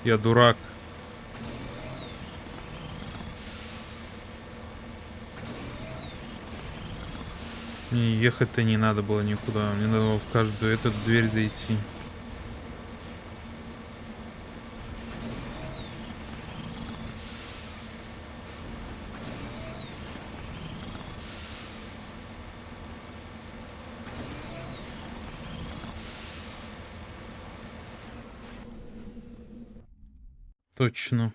я дурак. Мне ехать-то не надо было никуда. Мне надо было в каждую эту дверь зайти. Точно.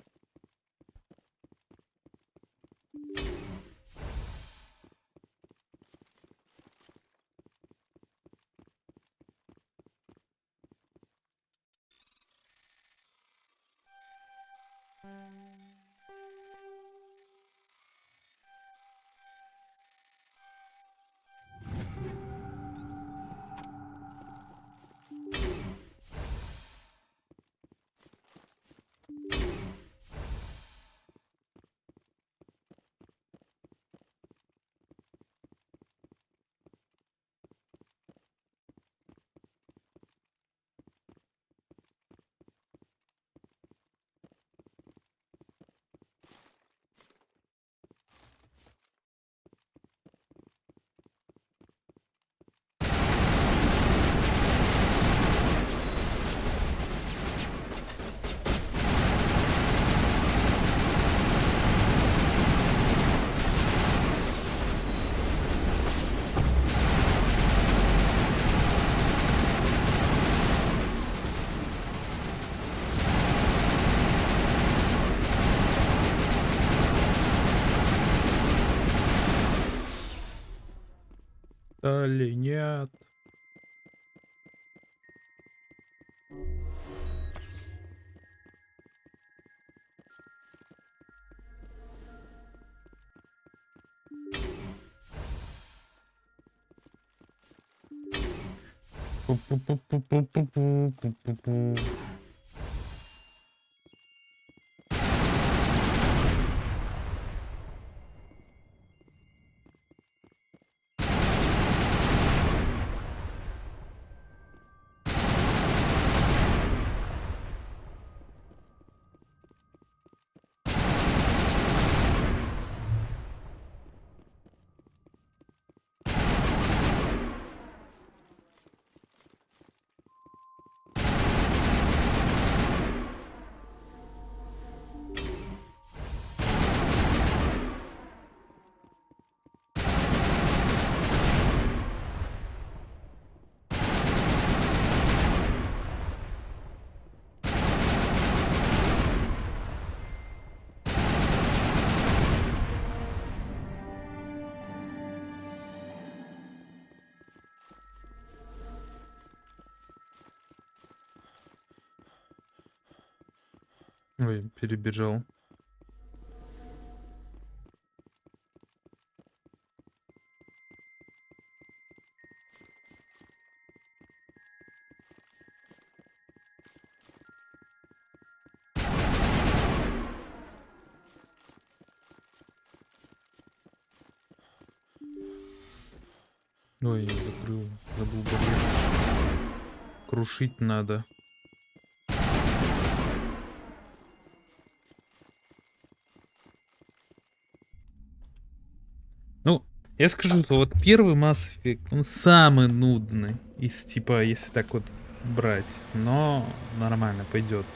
Дали, нет. Пу-пу-пу-пу-пу-пу-пу-пу-пу. Ой, перебежал. Ой, я закрыл. Забыл барьер. Крушить надо. Ну, я скажу, что вот первый Mass Effect, он самый нудный из типа, если так вот брать. Но нормально, пойдет.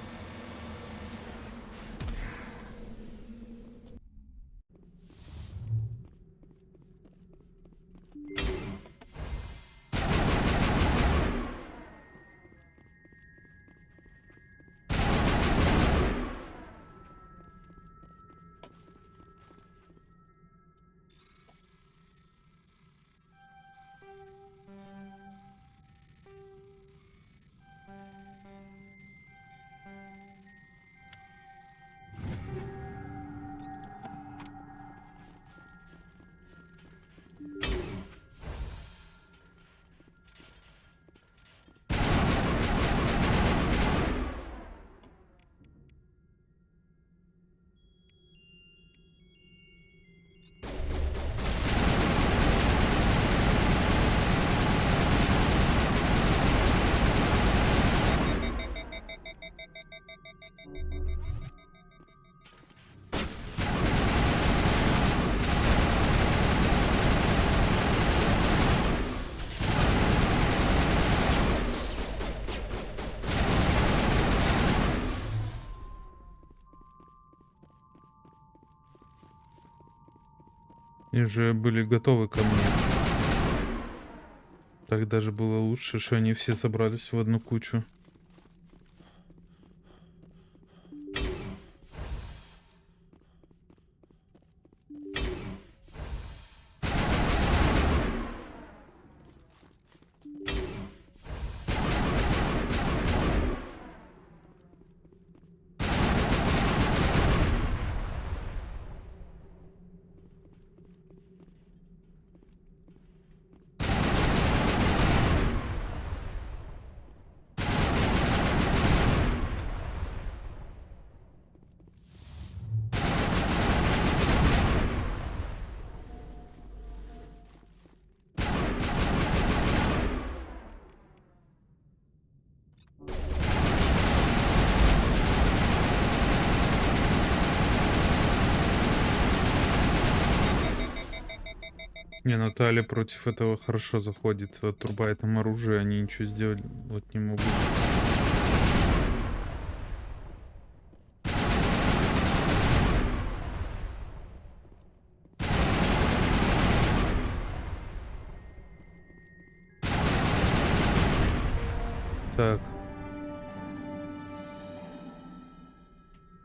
И уже были готовы ко мне. Так даже было лучше, что они все собрались в одну кучу. Не, Наталья против этого хорошо заходит. Отрубает им оружие, они ничего сделать вот не могут. Так.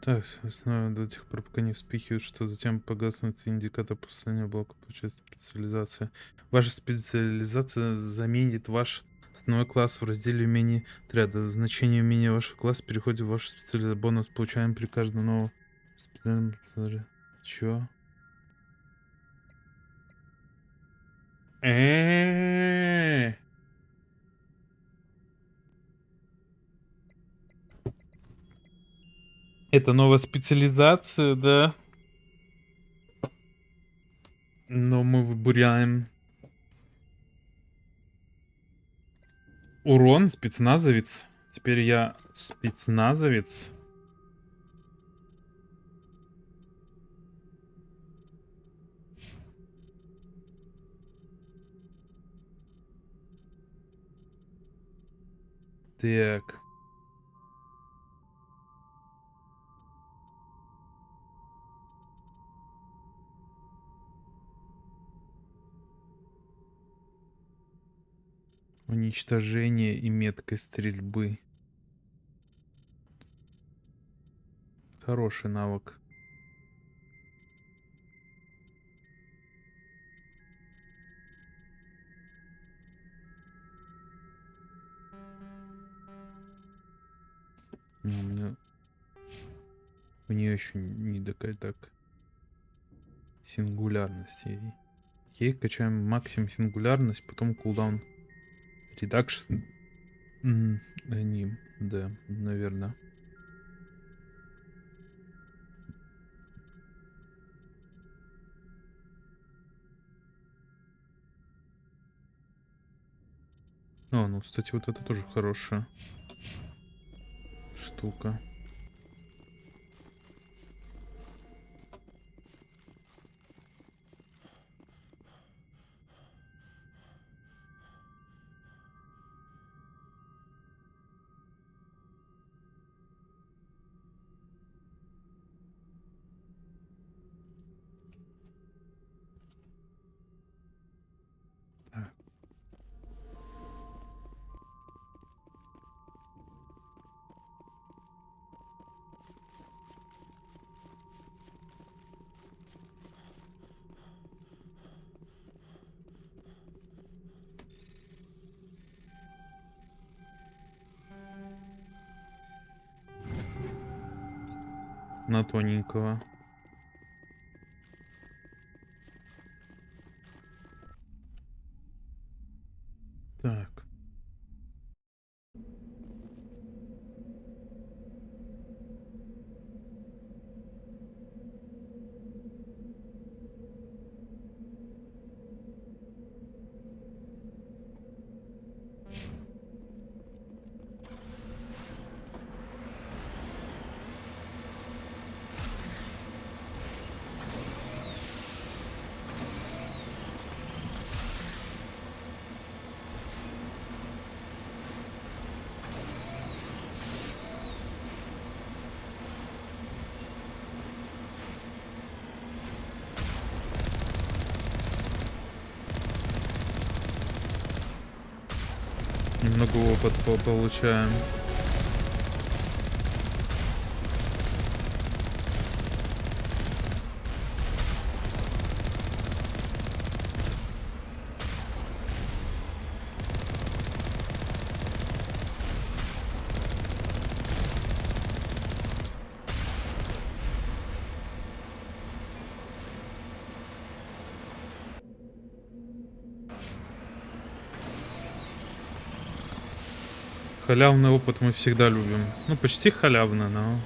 Так, основное до тех пор, пока не вспихивают, что затем погаснут индикатор последнего блока, получается специализация. Ваша специализация заменит ваш основной класс в разделе умений отряда. Значение умения вашего класса переходит в вашу специализацию. Бонус получаем при каждом новом специальном... Чё? Это новая специализация, да? Но мы выбираем урон, спецназовец. Теперь я спецназовец. Так. Уничтожение и меткой стрельбы. Хороший навык. У нее еще не такая так. Сингулярность. Ей качаем максимум сингулярность, потом кулдаун. Редакшн. Они, да, наверное. Ну, кстати, вот это тоже хорошая штука. На тоненького. Так. Немного опыта получаем. Халявный опыт мы всегда любим. Ну, почти халявно, но...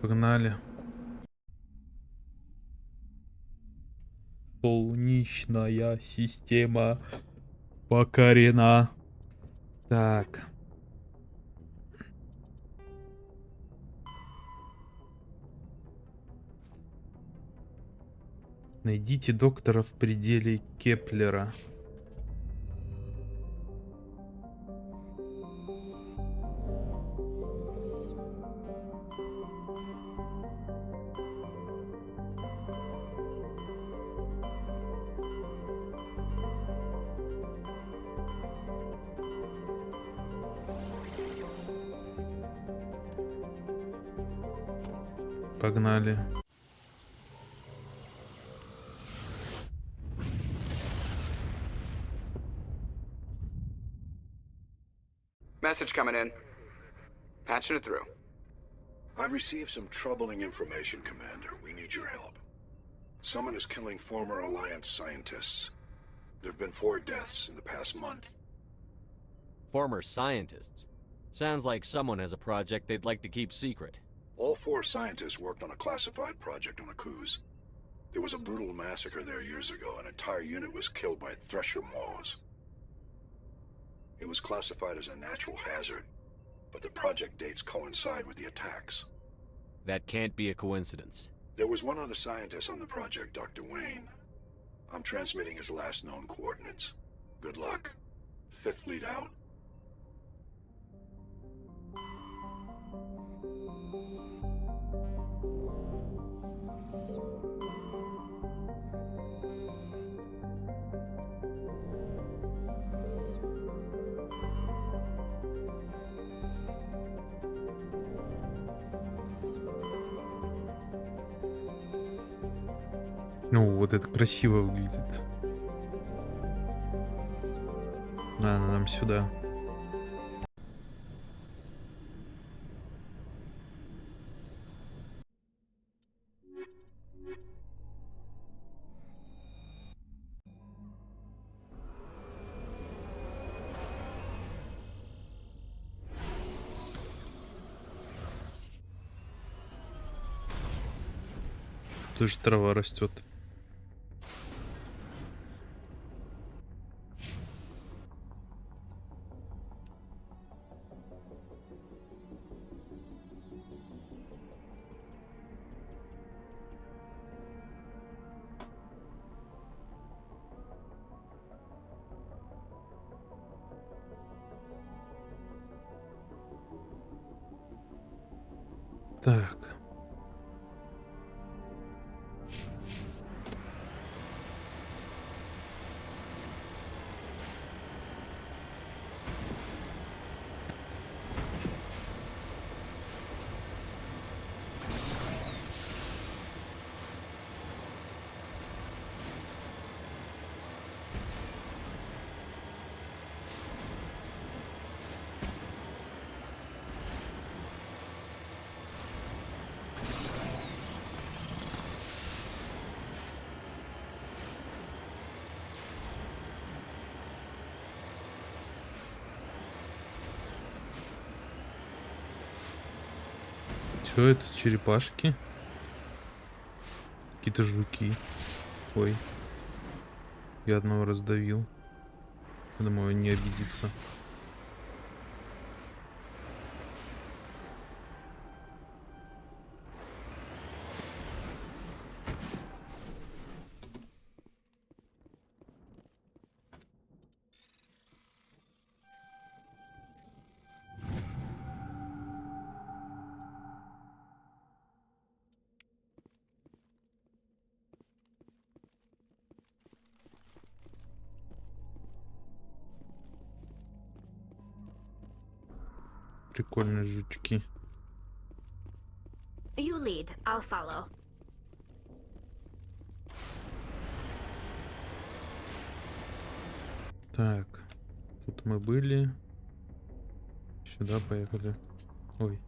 Погнали. Солнечная система покорена. Так. Найдите доктора в пределе Кеплера. Погнали. Message coming in. Patching it through. I've received some troubling information, Commander. We need your help. Someone is killing former Alliance scientists. There have been 4 deaths in the past month. Former scientists? Sounds like someone has a project they'd like to keep secret. All 4 scientists worked on a classified project on Akuz. There was a brutal massacre there years ago. An entire unit was killed by Thresher Maws. It was classified as a natural hazard, but the project dates coincide with the attacks. That can't be a coincidence. There was one other scientist on the project, Dr. Wayne. I'm transmitting his last known coordinates. Good luck. 5th Fleet out. Ну, вот это красиво выглядит. Ладно, нам сюда. Тоже трава растет. Так. Что это? Черепашки? Какие-то жуки. Ой. Я одного раздавил. Я думаю, он не обидится. Прикольные жучки. You lead, I'll follow. Так, тут мы были. Сюда поехали. Ой.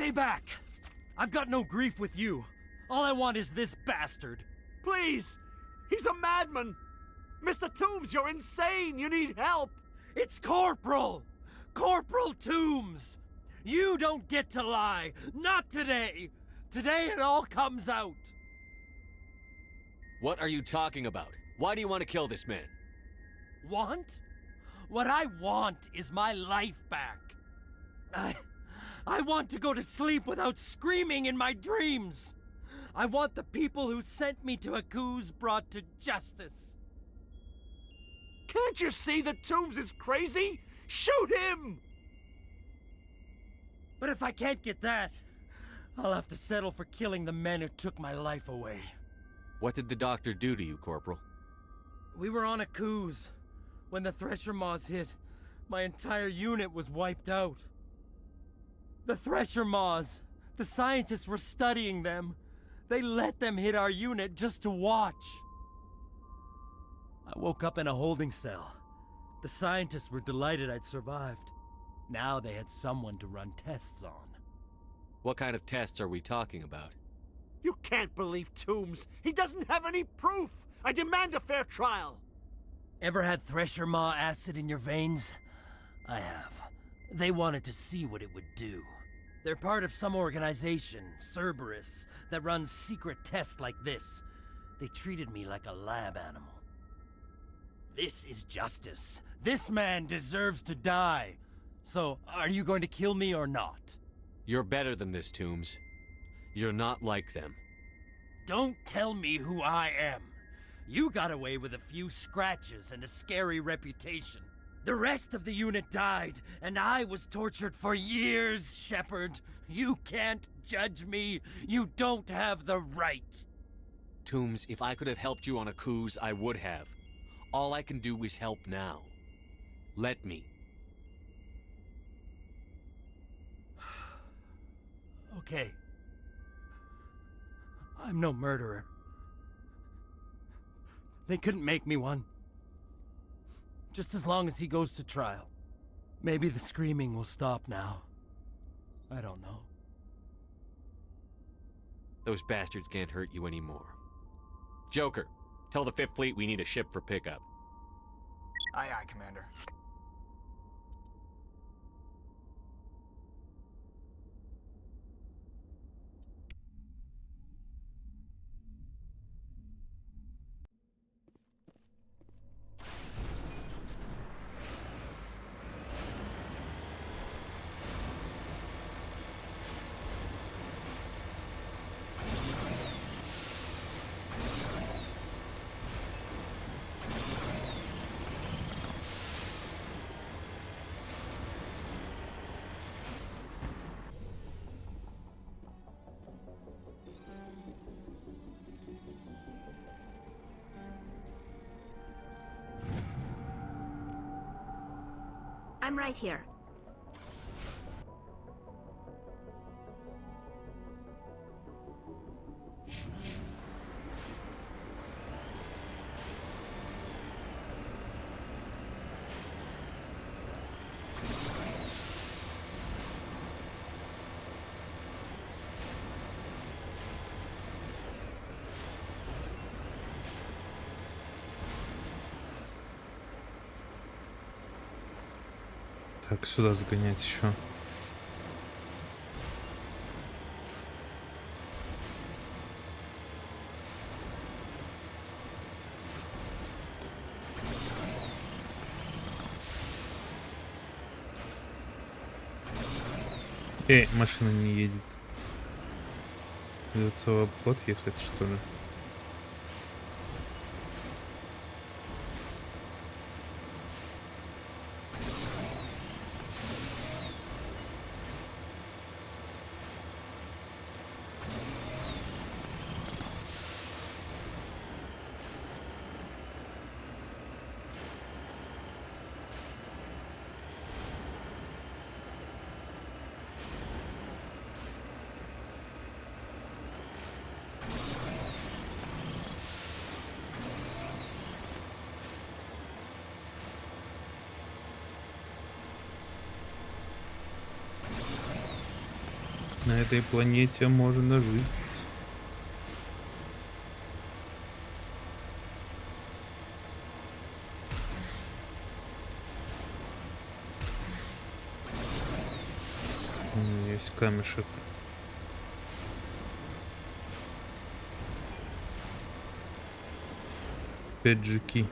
Stay back! I've got no grief with you. All I want is this bastard. Please! He's a madman! Mr. Toombs, you're insane! You need help! It's Corporal! Corporal Toombs! You don't get to lie! Not today! Today it all comes out! What are you talking about? Why do you want to kill this man? Want? What I want is my life back. I want to go to sleep without screaming in my dreams. I want the people who sent me to Akuz brought to justice. Can't you see that Toombs is crazy? Shoot him! But if I can't get that, I'll have to settle for killing the men who took my life away. What did the doctor do to you, Corporal? We were on a cruise. When the Thresher Maws hit, my entire unit was wiped out. The Thresher Maws! The scientists were studying them. They let them hit our unit just to watch. I woke up in a holding cell. The scientists were delighted I'd survived. Now they had someone to run tests on. What kind of tests are we talking about? You can't believe Toombs. He doesn't have any proof. I demand a fair trial. Ever had Thresher Maw acid in your veins? I have. They wanted to see what it would do. They're part of some organization, Cerberus, that runs secret tests like this. They treated me like a lab animal. This is justice. This man deserves to die. So, are you going to kill me or not? You're better than this, Toombs. You're not like them. Don't tell me who I am. You got away with a few scratches and a scary reputation. The rest of the unit died, and I was tortured for years, Shepard. You can't judge me. You don't have the right. Toombs, if I could have helped you on a cruise, I would have. All I can do is help now. Let me. Okay. I'm no murderer. They couldn't make me one. Just as long as he goes to trial. Maybe the screaming will stop now. I don't know. Those bastards can't hurt you anymore. Joker, tell the Fifth Fleet we need a ship for pickup. Aye, aye, Commander. I'm right here. Так, сюда загонять еще. Машина не едет. Придется в обход ехать, что ли? На этой планете можно жить. Есть камешек. Опять жуки.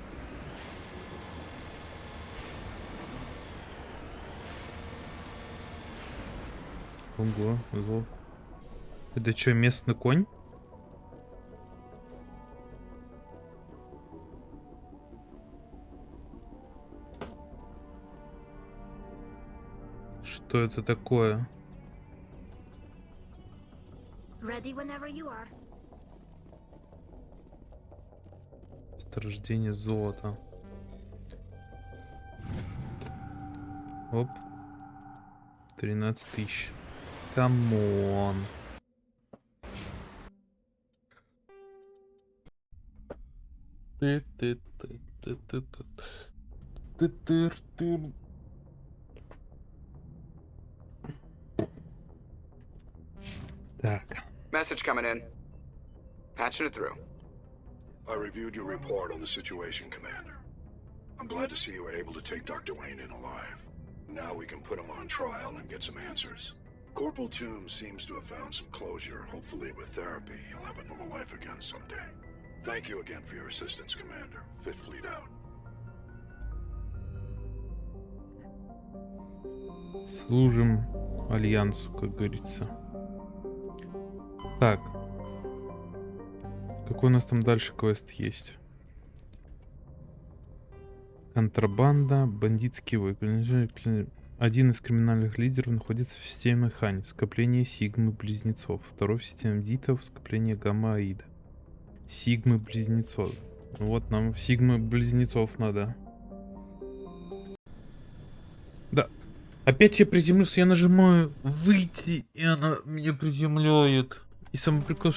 Ого, ого. Это что, местный конь? Что это такое? Ready whenever you are. Месторождение золота. Оп. 13 тысяч. Камон. Так. Message coming in. Patching it through. I reviewed your report on the situation, Commander. I'm glad to see you were able to take Dr. Wayne in alive. Now we can put him on trial and get some answers. Corporal Toombs seems to have found some closure. Hopefully with therapy, he'll have a normal life again someday. Thank you again for your assistance, Commander. Fifth Fleet out. Служим Альянсу, как говорится. Так. Какой у нас там дальше квест есть? Контрабанда, бандитский войны. Один из криминальных лидеров находится в системе Хань, в скоплении Сигмы-близнецов. Второй в системе Дитов, в скоплении Гамма-Аида. Сигмы-близнецов. Вот нам Сигмы-близнецов надо. Да. Опять я приземлился, я нажимаю выйти, и она меня приземляет. И самый прикол,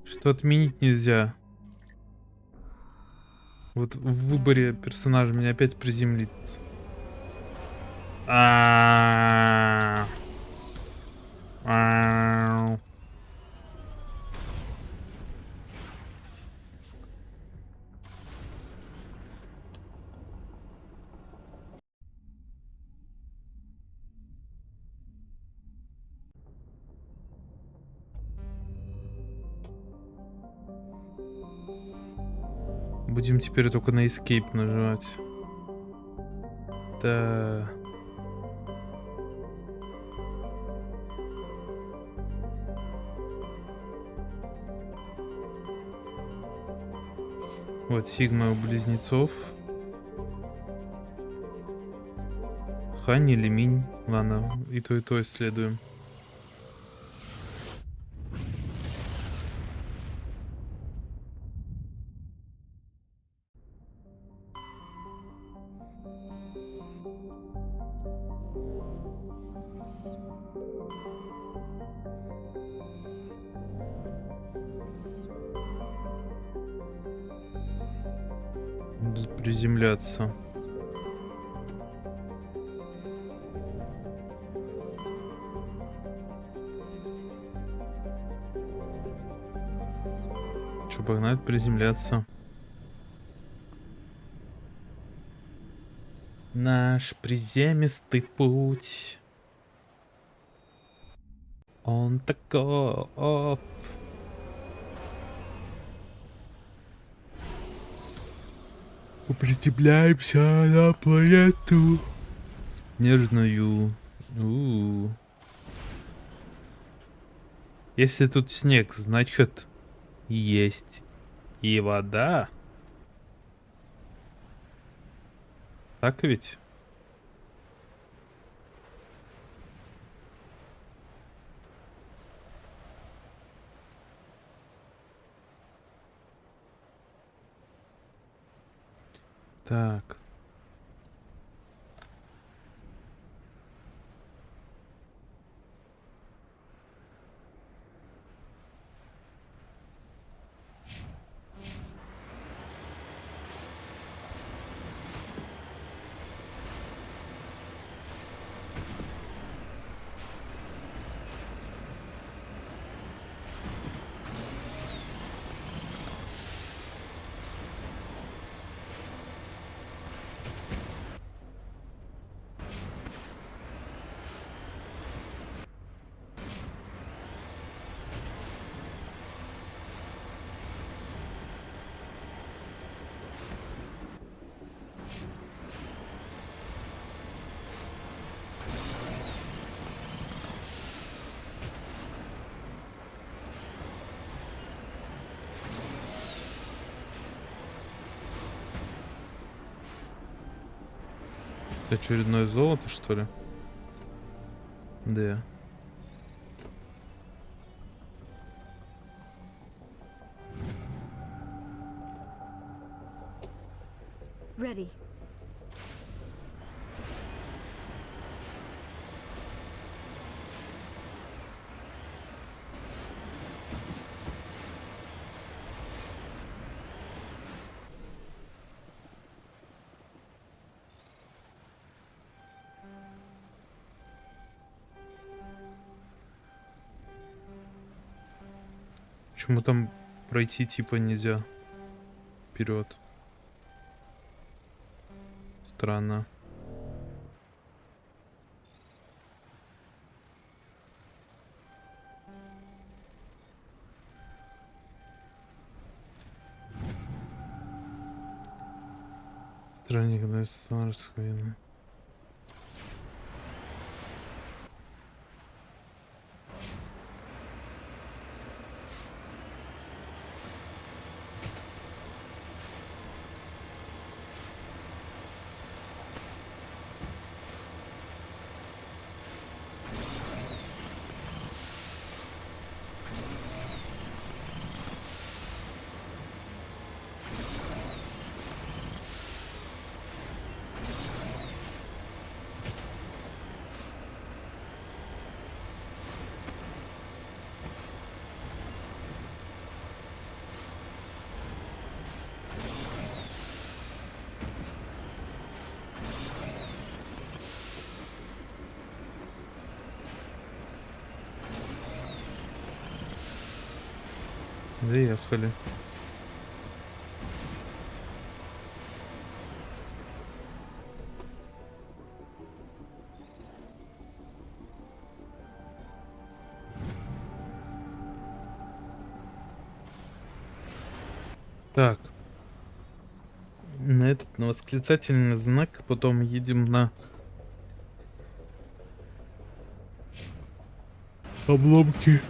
что отменить нельзя. Вот в выборе персонажа меня опять приземлится. Будем теперь только на Escape нажимать. Да. Вот Сигма у близнецов. Хань или Минь. Ладно, и то исследуем. Приземляться. Что, погнать приземляться? Наш приземистый путь. Он таков. Приземляемся на планету снежную. Если тут снег, значит есть и вода. Так ведь? Так. Это очередное золото, что ли? Да. Ready. Почему там пройти типа нельзя вперед? Странно. Странник, когда стал рассказано. Доехали. Так. На этот, на восклицательный знак, потом едем на обломки.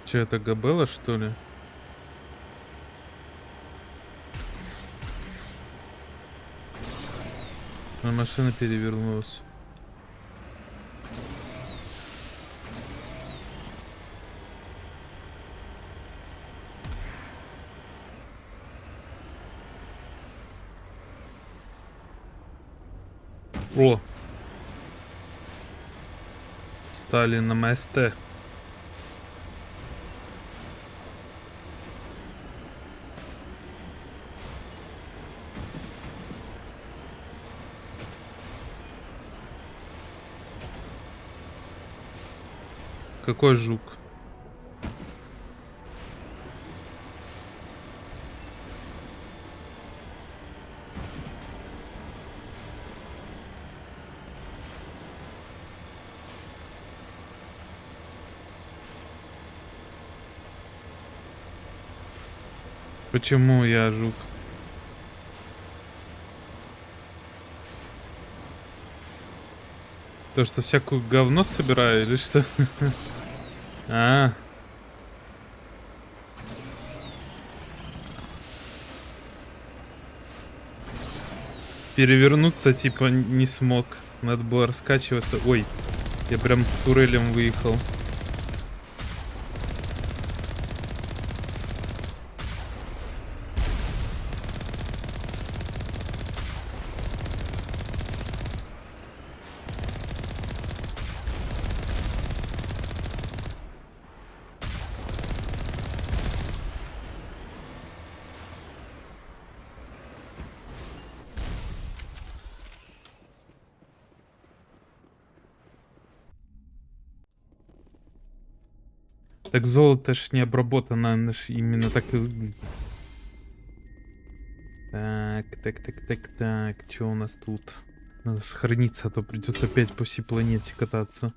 Че, это Габелла, что ли? А машина перевернулась. О! Стали на МСТ. Какой жук? Почему я жук? То, что всякую говно собираю или что? А. Перевернуться типа не смог. Надо было раскачиваться. Ой, я прям турелем выехал. Так золото ж не обработано, оно ж именно так и выглядит. Так. Что у нас тут? Надо сохраниться, а то придется опять по всей планете кататься.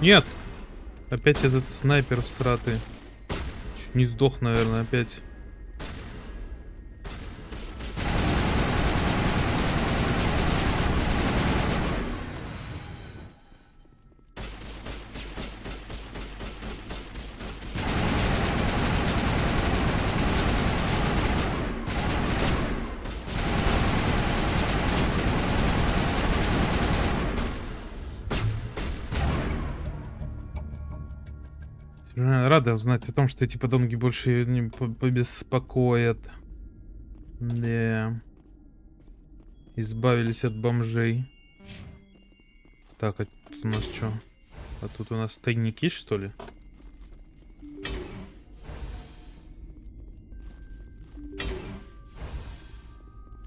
Нет! Опять этот снайпер всратый. Чуть не сдох, наверное, опять. Рада узнать о том, что эти подонки больше её не побеспокоят. Да. Избавились от бомжей. Так, а тут у нас что? А тут у нас тайники, что ли?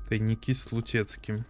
Тайники с Лутецким.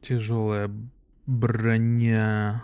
Тяжелая броня.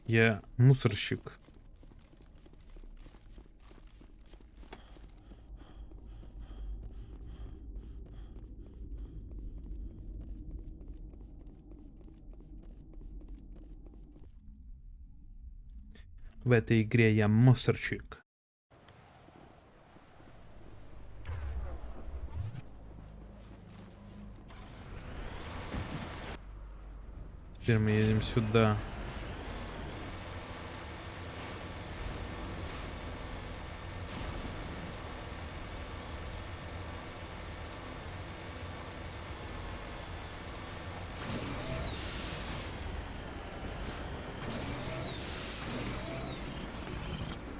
Я мусорщик. В этой игре я мусорщик. Теперь мы едем сюда.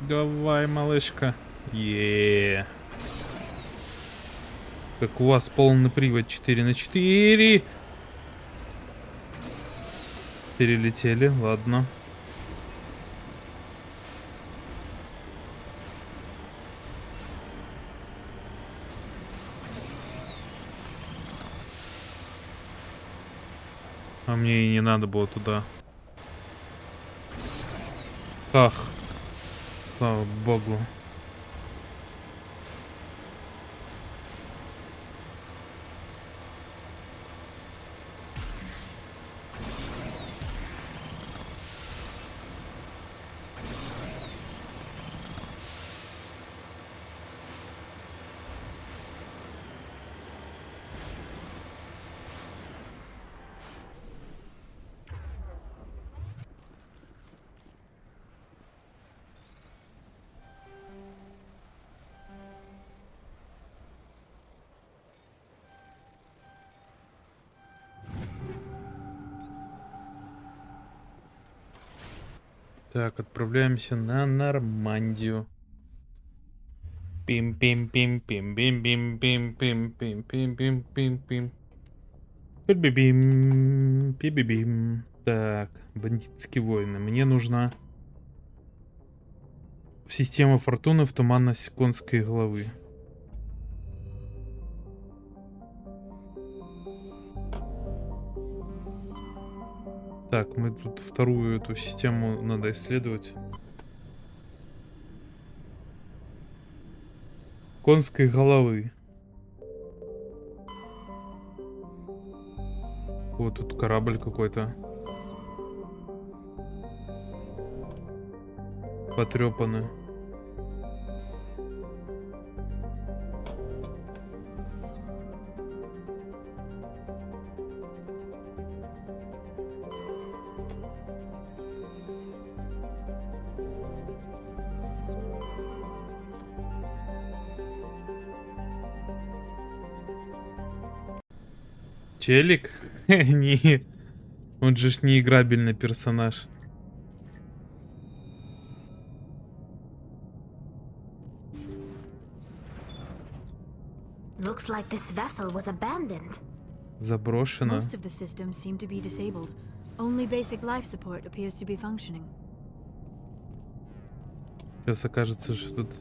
Давай, малышка. Как у вас полный привод 4×4. Перелетели, ладно. А мне и не надо было туда. Ах. Слава богу. Так, отправляемся на Нормандию. Пим-пим-пим-пим-пим-пим-пим-пим-пим-пим-пим. Пи-би-бим, пи-би-бим. Так, бандитские войны. Мне нужна в систему фортуны в туманность конской головы. Так, мы тут вторую эту систему надо исследовать. Конской головы. Вот тут корабль какой-то. Потрепанный. Челик? Не. Он же ж не играбельный персонаж. Looks like this vessel was abandoned. Заброшено. Most of the systems seem to be disabled. Only basic life support appears to be functioning. Сейчас окажется, что тут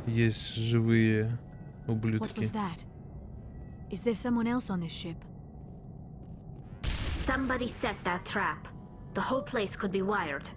есть живые What ублюдки. was that? Is there someone else on this ship? Somebody set that trap. The whole place could be wired.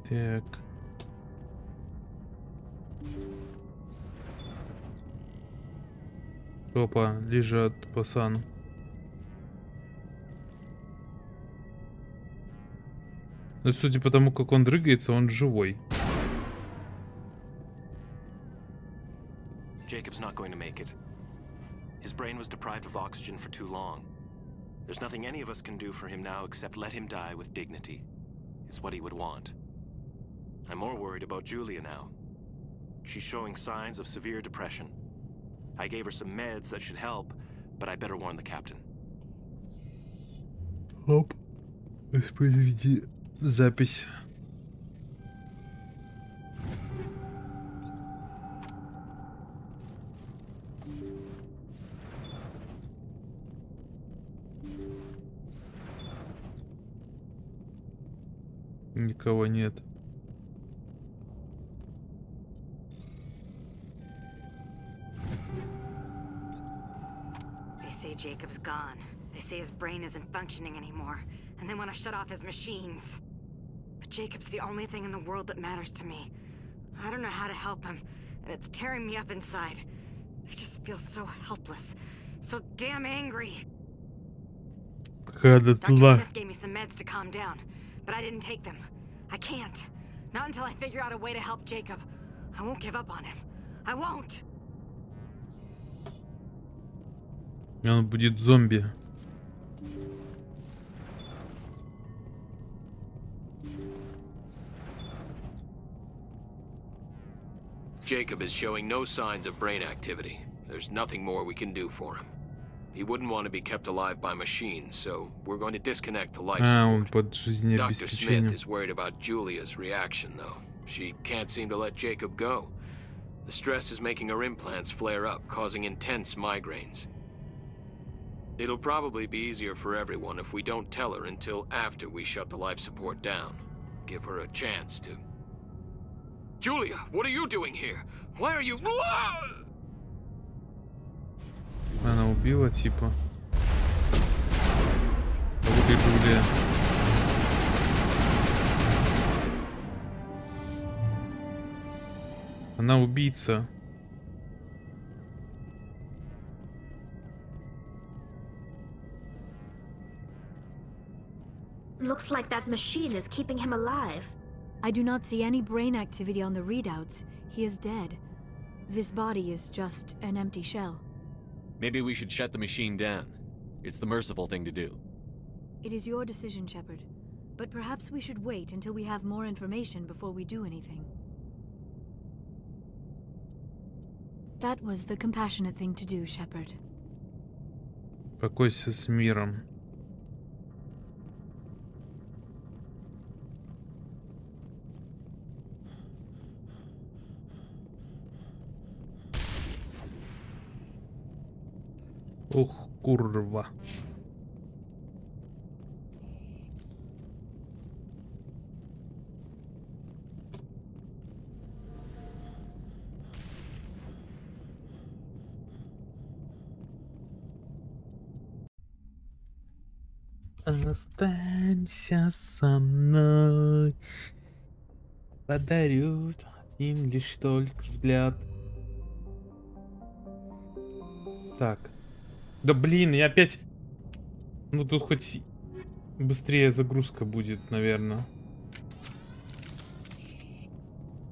Так. Опа, лежат, пацан. Ну, судя по тому, как он дрыгается, он живой. Jacob's not going to make it. His brain was deprived of oxygen for too long. There's nothing any of us can do for him now except let him die with dignity. It's what he would want. I'm more worried about Julia now. She's showing signs of severe depression. I gave her some meds that should help, but I better warn the captain. Оп. Воспроизведи запись. Никого нет. They say Jacob's gone. They say his brain isn't functioning anymore, and they want to shut off his machines. But Jacob's the only thing in the world that matters to me. I don't know how to help him, and it's tearing me up inside. I just feel so helpless, so damn angry. Dr. Smith gave me some meds to calm down, but I didn't take them. I can't. Not until I figure out a way to help Jacob. I won't give up on him. I won't. Он будет зомби. Jacob is showing no signs of brain activity. There's nothing more we can do for him. He wouldn't want to be kept alive by machines, so we're going to disconnect the life Он support. под Dr. Smith жизнеобеспечением. is worried about Julia's reaction, though. She can't seem to let Jacob go. The stress is making her implants flare up, causing intense migraines. It'll probably be easier for everyone if we don't tell her until after we shut the life support down. Give her a chance to... Julia, what are you doing here? Why are you... Она убила, типа. Вот и Джулия. Она убийца. Looks like that machine is keeping him alive. I do not see any brain activity on the readouts. He is dead. This body is just an empty shell. Maybe we should shut the machine down. It's the merciful thing to do. It is your decision, Shepard. But perhaps we should wait until we have more information before we do anything. That was the compassionate thing to do, Shepard. Покойся с миром. Ух, курва. Останься со мной. Подарю один лишь только взгляд. Так. Да блин, я опять... Ну тут хоть быстрее загрузка будет, наверное.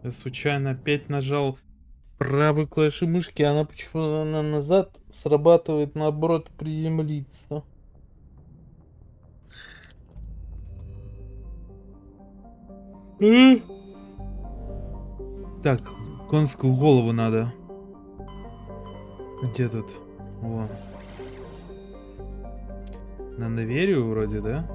Я случайно опять нажал правой клавишей мышки, она почему-то назад срабатывает, наоборот, приземлиться. Так, конскую голову надо. Где тут? Вон. На Неверию вроде, да?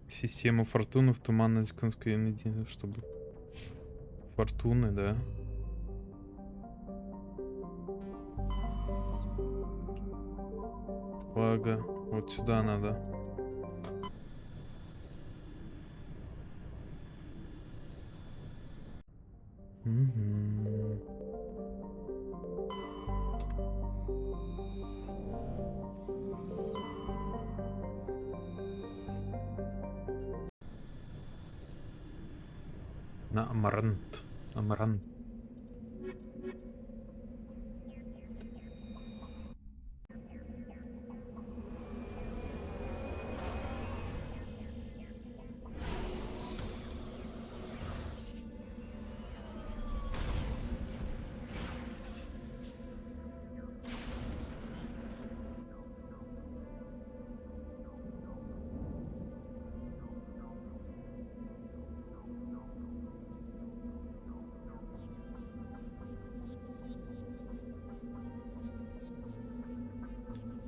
Система фортуны в туманность конской, чтобы... Фортуны, да? Ага, вот сюда надо. На амарант. Амарант.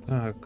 Так.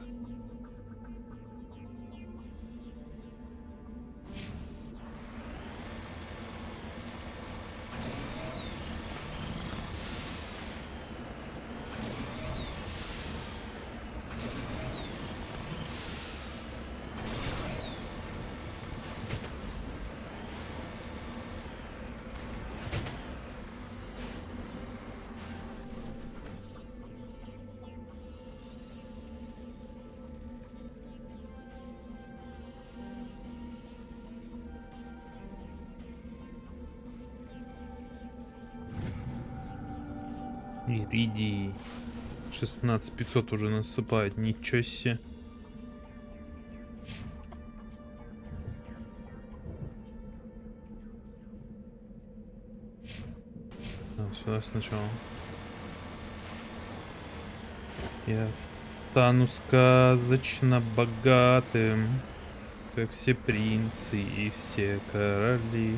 Иридий. 16500 уже насыпает. Ничего себе. сюда сначала. Я стану сказочно богатым, как все принцы и все короли.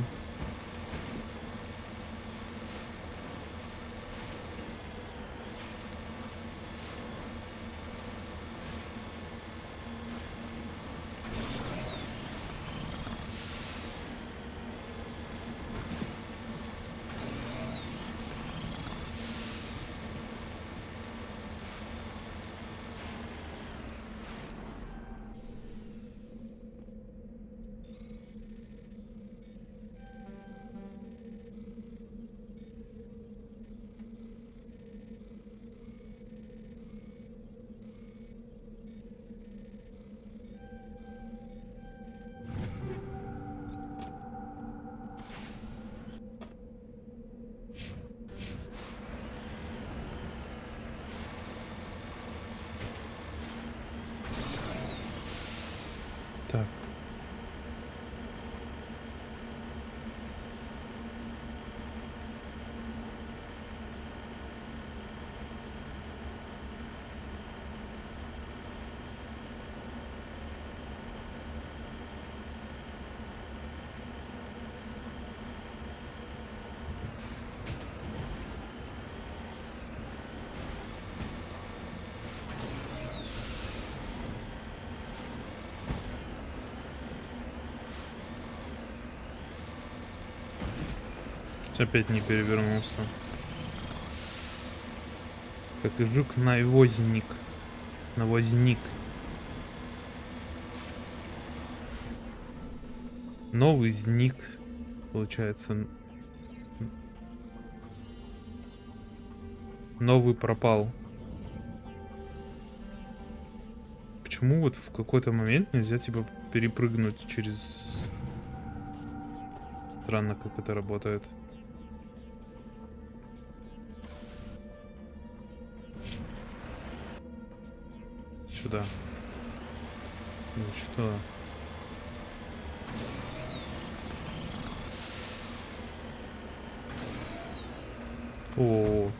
Так. Опять не перевернулся. Как и жук-навозник. Навозник. Новый зник. Получается. Новый пропал. Почему вот в какой-то момент нельзя типа перепрыгнуть через... Странно, как это работает. Сюда. Ну что? О.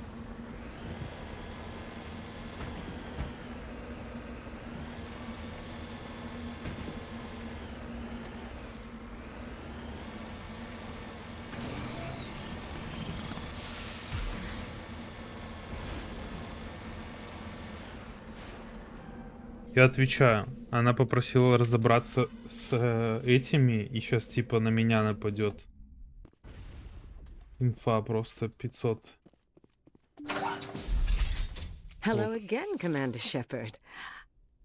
Я отвечаю. Она попросила разобраться с этими, и сейчас типа на меня нападет. Инфа просто 500. Hello again, Commander Shepard.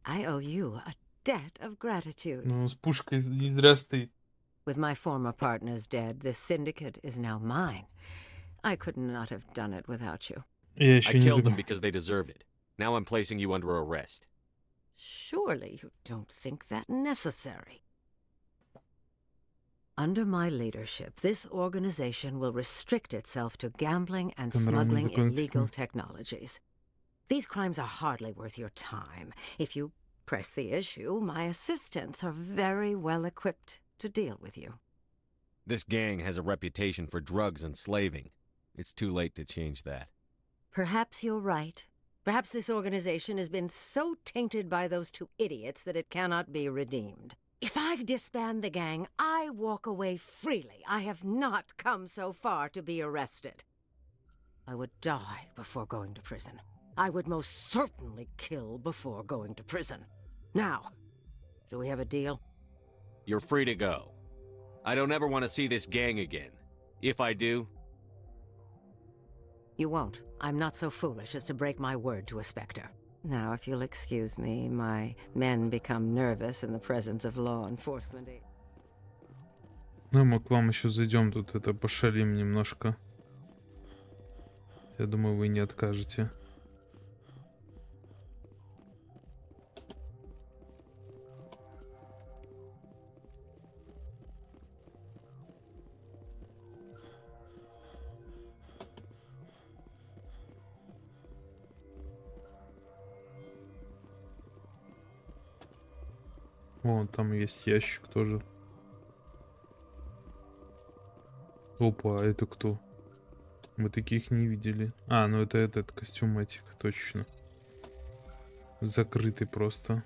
I owe you a debt of gratitude. Ну, с пушкой не зря стоит. With my former partners dead, this syndicate is now mine. I could not have done it without you. Я I еще не killed them забыл. because they deserve it. Now I'm placing you under arrest. Surely you don't think that necessary. Under my leadership, this organization will restrict itself to gambling and smuggling illegal technologies. These crimes are hardly worth your time. If you press the issue, my assistants are very well equipped to deal with you. This gang has a reputation for drugs and slaving. It's too late to change that. Perhaps you're right. Perhaps this organization has been so tainted by those two idiots that it cannot be redeemed. If I disband the gang, I walk away freely. I have not come so far to be arrested. I would die before going to prison. I would most certainly kill before going to prison. Now, do we have a deal? You're free to go. I don't ever want to see this gang again. If I do... You won't. I'm not so foolish as to break my word to a Spectre. Now, if you'll excuse me, my men become nervous in the presence of law enforcement. Ну, мы к вам еще зайдем, тут это пошалим немножко. Я думаю, вы не откажете. Вон, там есть ящик тоже. Опа, а это кто? Мы таких не видели. А, ну это этот костюматик, точно. Закрытый просто.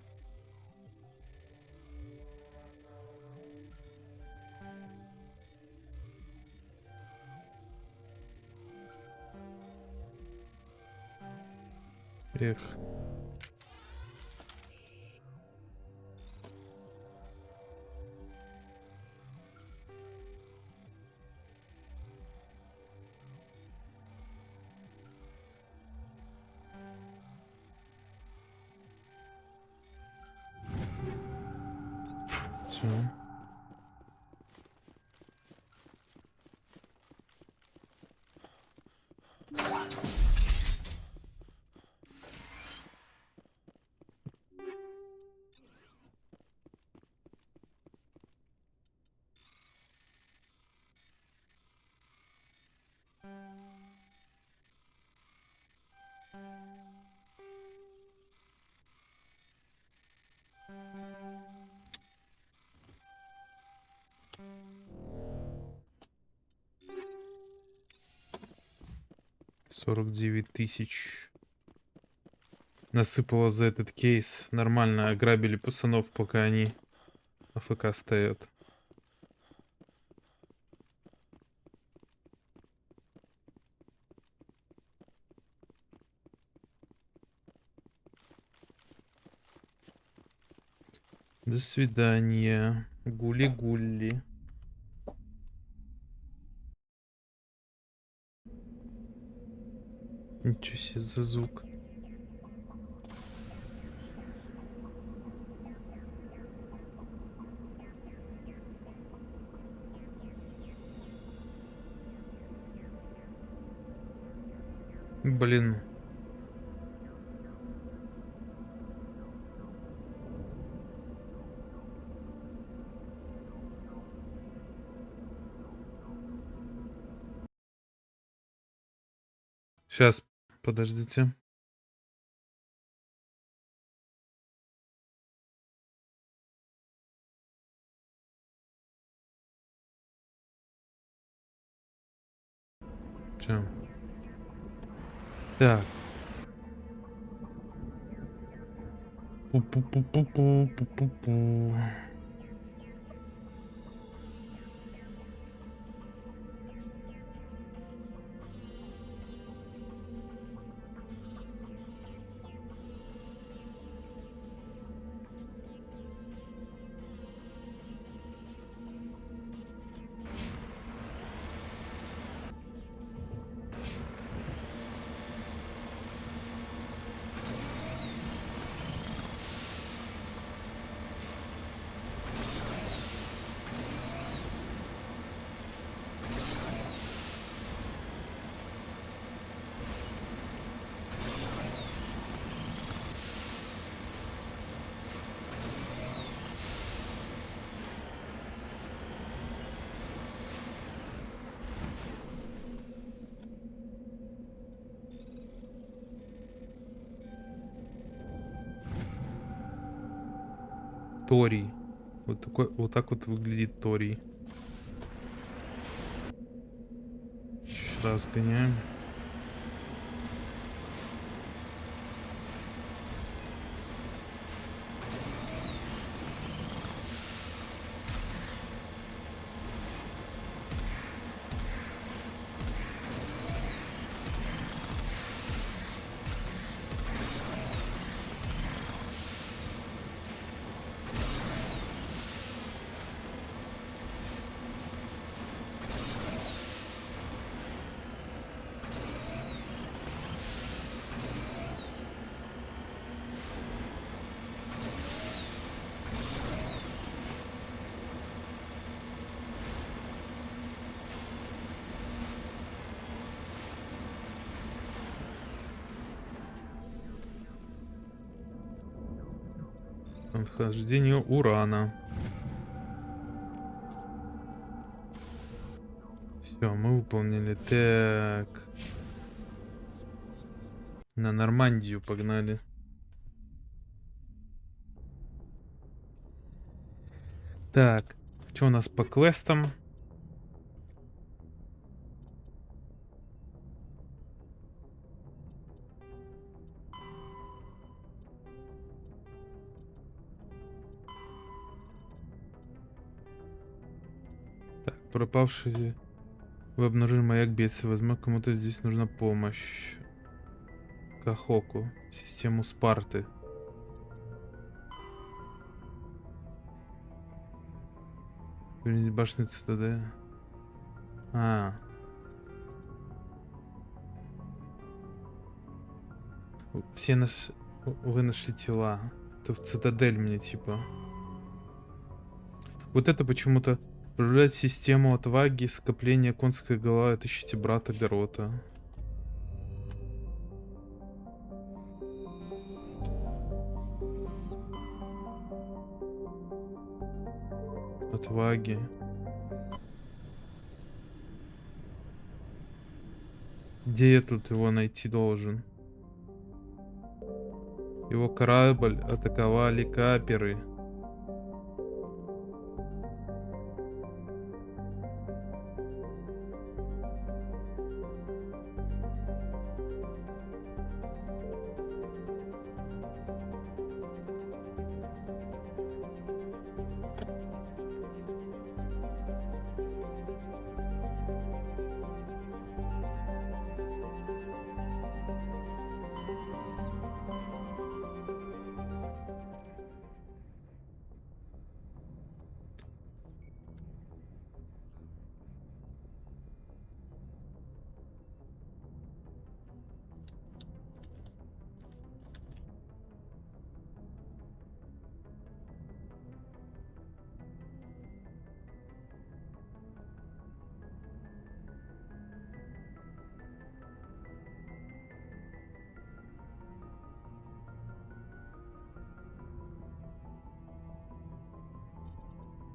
Эх. Все. $49 000 насыпало за этот кейс. Нормально ограбили пацанов, пока они АФК стоят. До свидания. Гули-гули. Ничего себе за звук. Блин. Сейчас, подождите. Чё? Так. Пу-пу-пу-пу-пу-пу-пу-пу. Торий. Вот такой, вот так вот выглядит Торий. Еще раз гоняем. Вхождение урана. Все, мы выполнили. Так. На Нормандию погнали. Так. Что у нас по квестам? Пропавший. Вы обнаружили маяк бедствия. Возможно, кому-то здесь нужна помощь. Кахоку. Систему Спарты. Вернись башню цитадель. Все вы нашли тела. Это в цитадель мне типа. Вот это почему-то проявляет систему отваги, скопление конской головы. Отыщите брата Гарота. Отваги. Где я тут его найти должен? Его корабль атаковали каперы.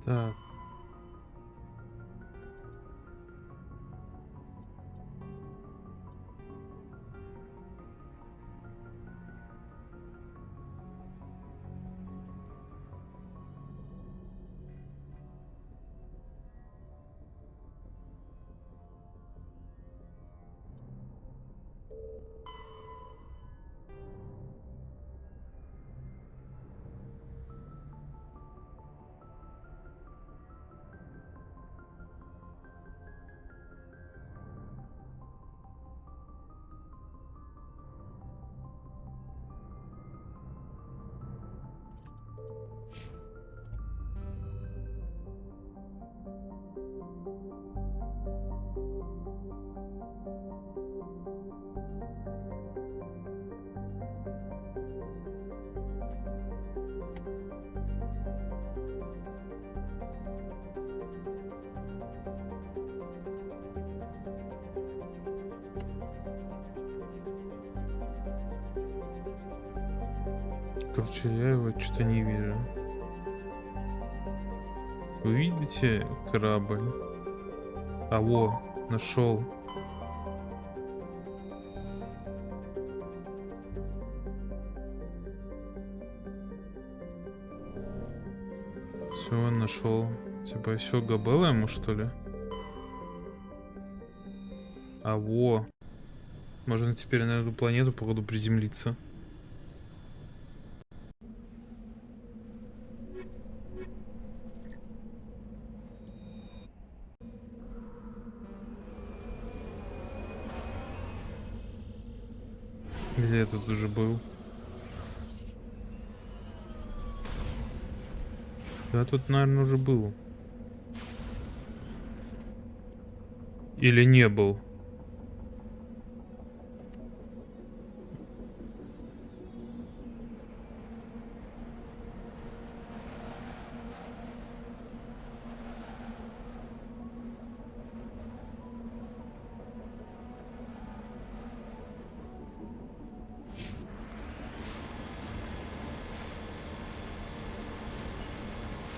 Так. Короче, я его что-то не вижу. Вы видите корабль? А во, нашел. Все, нашел. Типа все габело ему, что ли? А во. Можно теперь на эту планету, походу, приземлиться. Где я тут уже был? Я тут, наверное, уже был. Или не был?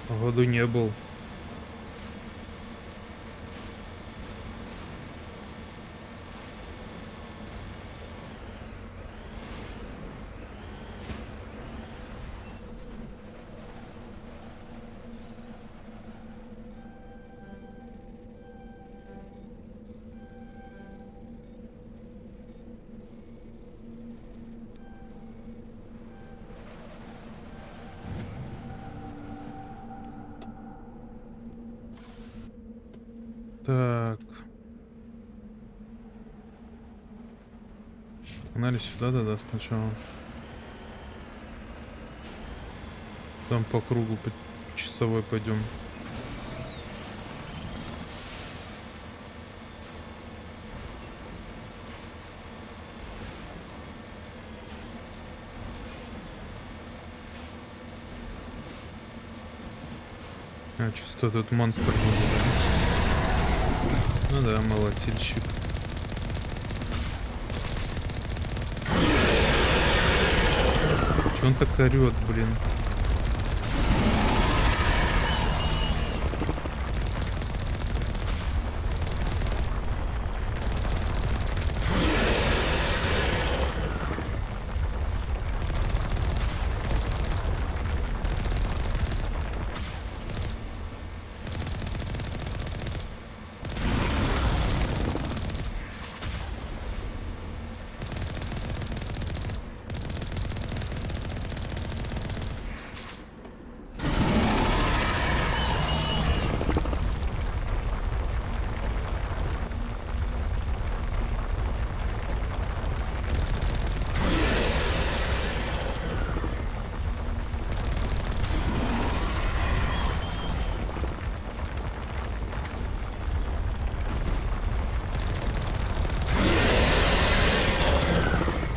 Походу не был. Так. Погнали сюда, да, сначала. Там по кругу по часовой пойдем. А, чисто тут монстр будет, да? Ну да, молотильщик. Чё он так орёт, блин?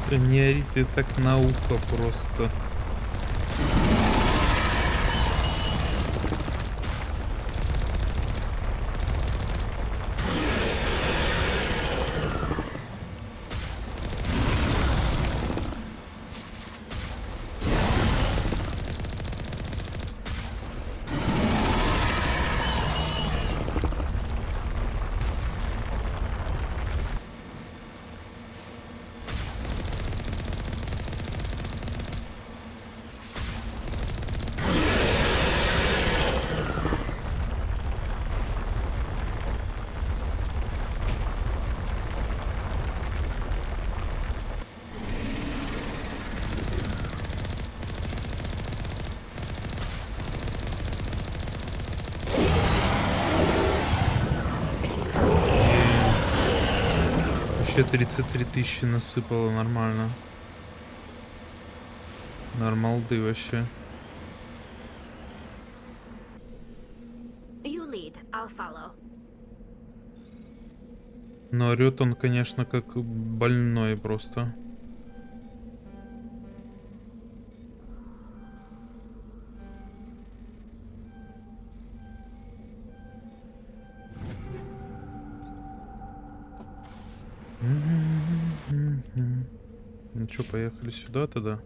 Да не ори ты так на ухо просто. Вообще 33 тысячи насыпало нормально. Нормалды вообще. You lead, I'll follow. Но орёт он, конечно, как больной просто. Ну чё, поехали сюда тогда?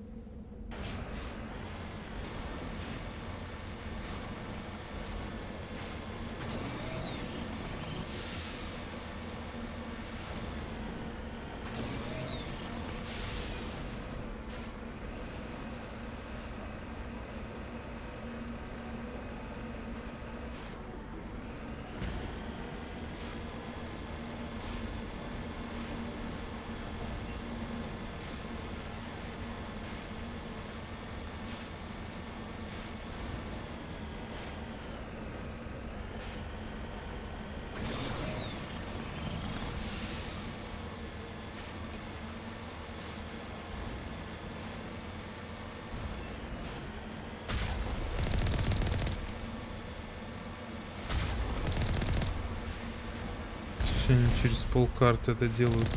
Все они через полкарты это делают.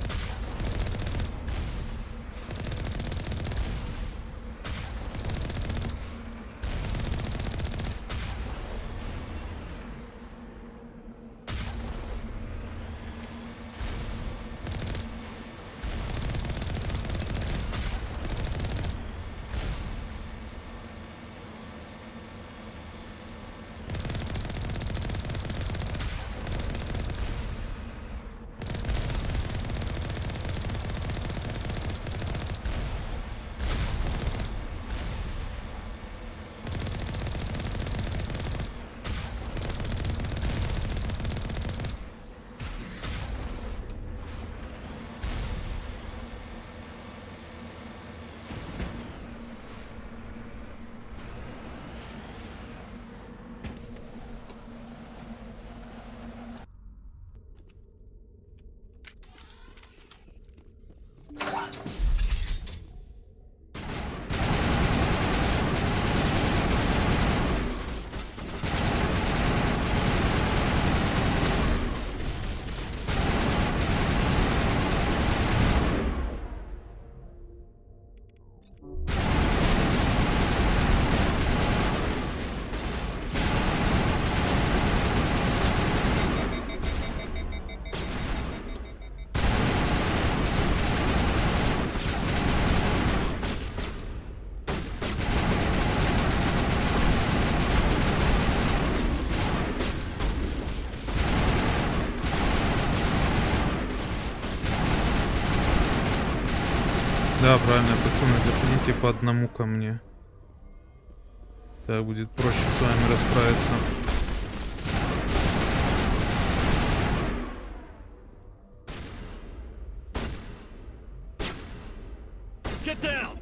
Да, правильно, пацаны, заходите по одному ко мне. Так будет проще с вами расправиться. Get down!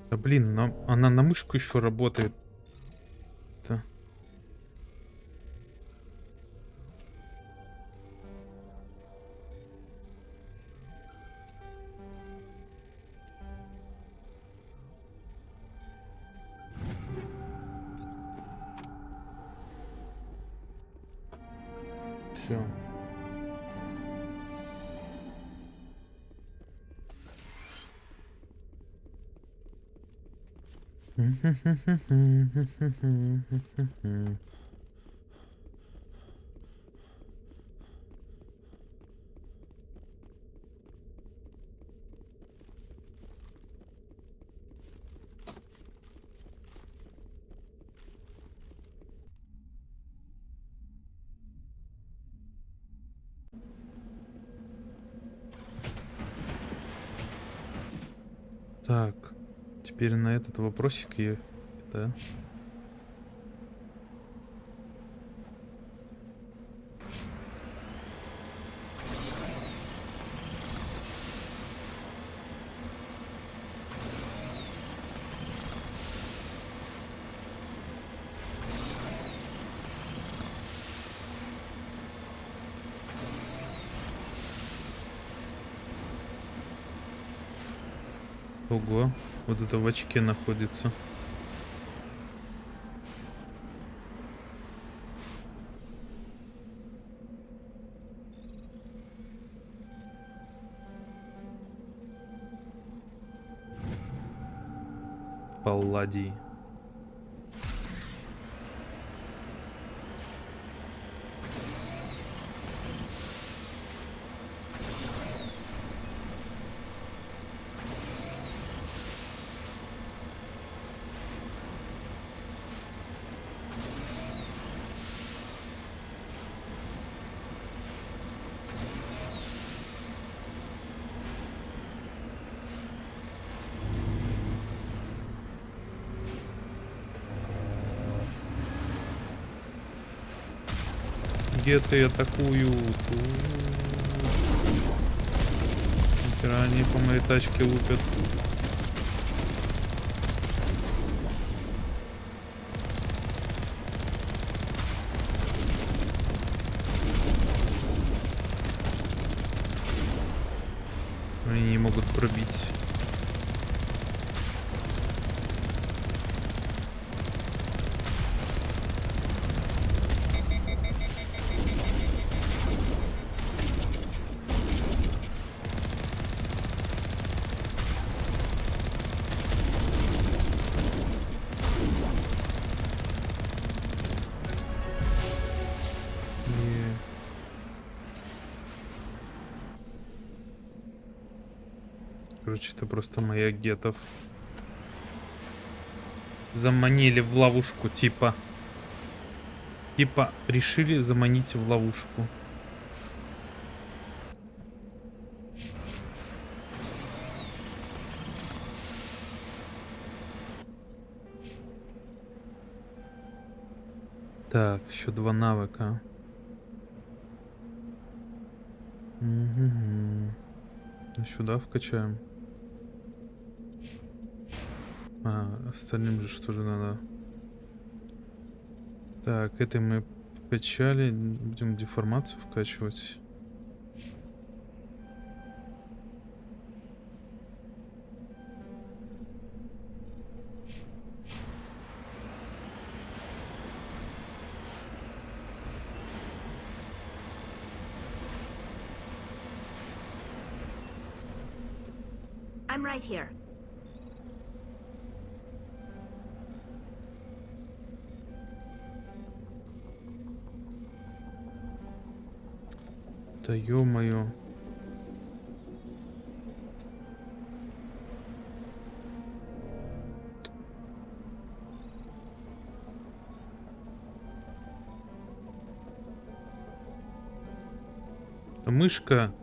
Да блин, но она на мышку еще работает. Все. Так, теперь на этот вопросик я... Да. Ого, вот это в очке находится. Палладий. Геты атакуют. Нихера они по моей тачке лупят. Они не могут пробить. Короче, это просто моя гетов. Заманили в ловушку, типа. Типа, решили заманить в ловушку. Так, еще 2 навыка. Угу. Сюда вкачаем. А, остальным же что же надо? Так, это мы вкачали. Будем деформацию вкачивать. I'm right here. Да ё-моё. Мышка.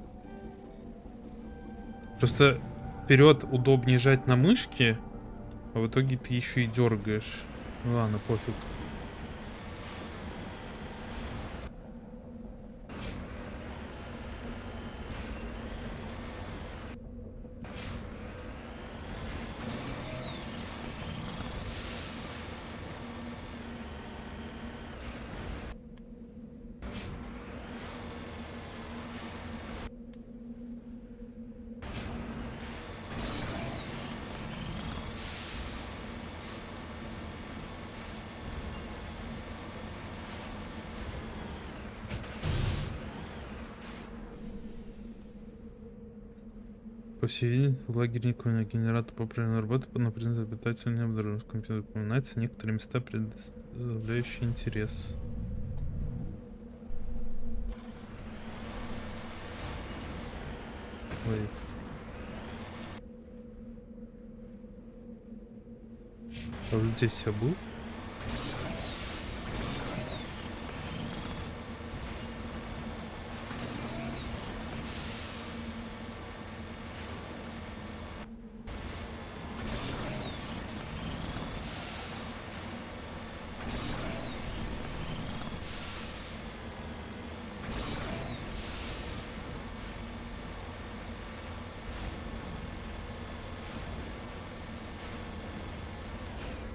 Просто вперед удобнее жать на мышке, а в итоге ты еще и дергаешь. Ну ладно, пофиг. По всей видимости, в лагере никакого генератор по-прежнему работает, но признак обитателя не обнаружен. В компьютере упоминаются некоторые места, представляющие интерес. Ой. А вот здесь я был?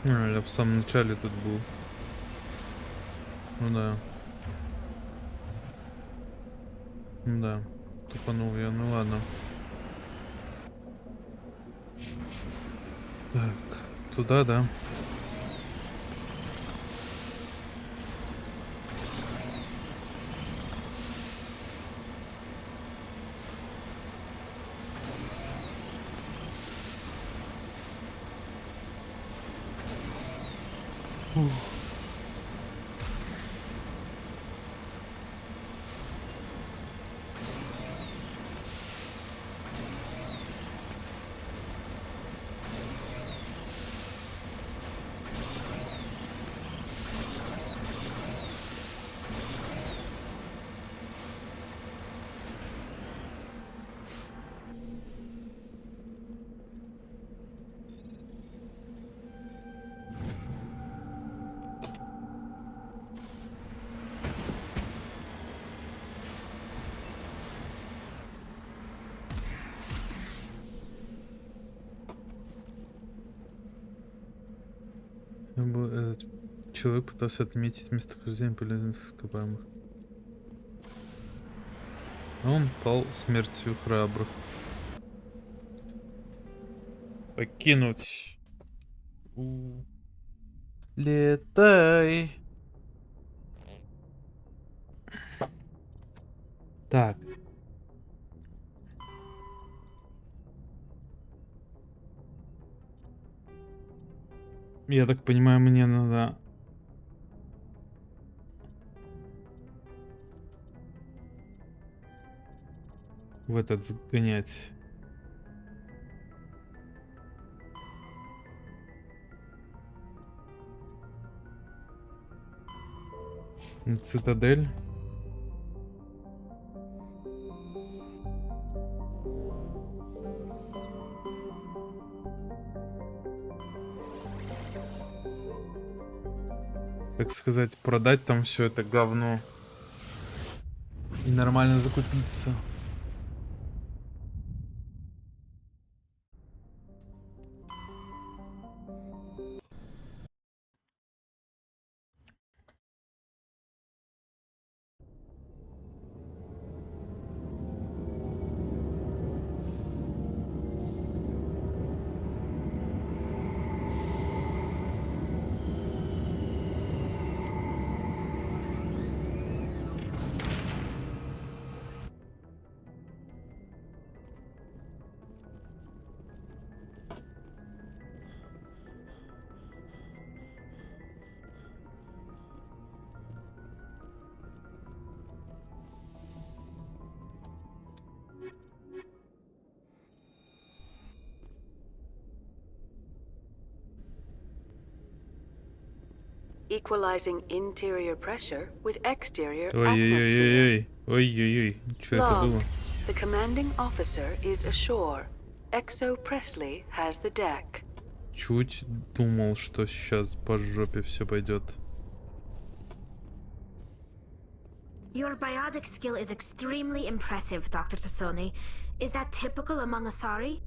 Я в самом начале тут был. Ну да. Да. Тупанул я, ну ладно. Так, туда, да. Ух. Этот человек пытался отметить местохождение полезных ископаемых. А он пал смертью храбрых. Покинуть. Летай. Так. Я так понимаю, мне надо в этот сгонять. На цитадель. Так сказать, продать там все это говно и нормально закупиться. Equalizing interior pressure with exterior atmosphere. Ой-ой-ой-ой-ой. Ой-ой-ой. Что это было? Logged. The commanding officer is ashore. Exo Presley has the deck. Чуть думал, что сейчас по жопе все пойдет. Your biotic skill is extremely impressive, Dr. Tassoni. Is that typical among Asari?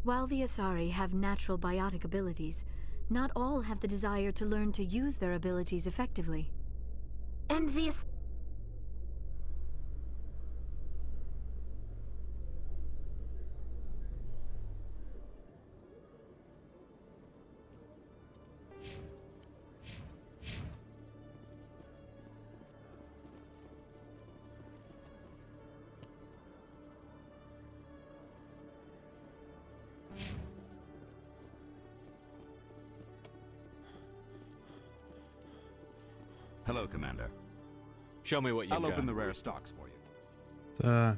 While the Asari have natural biotic abilities, not all have the desire to learn to use their abilities effectively. And the Hello, Commander. Show me what you've I'll got. open the rare stocks for you. Так.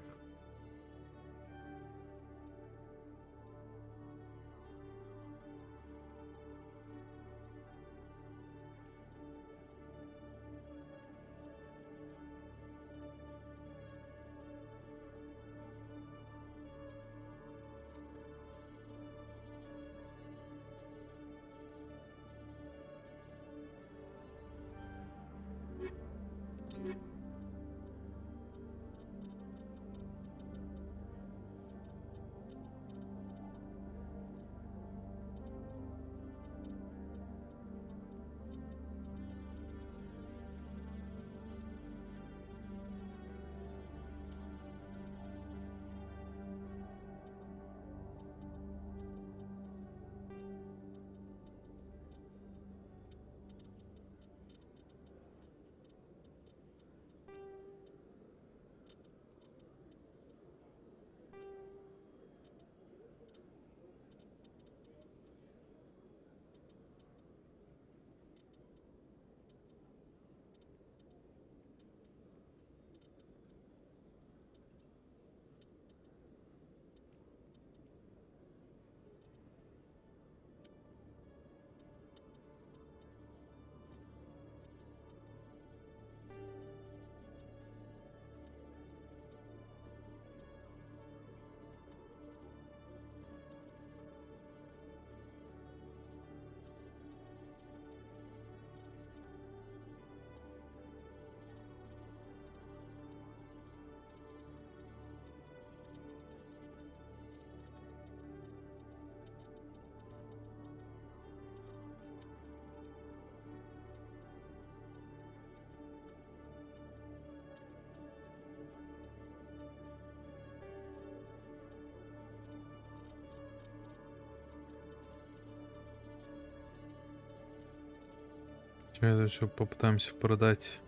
Это еще попытаемся продать.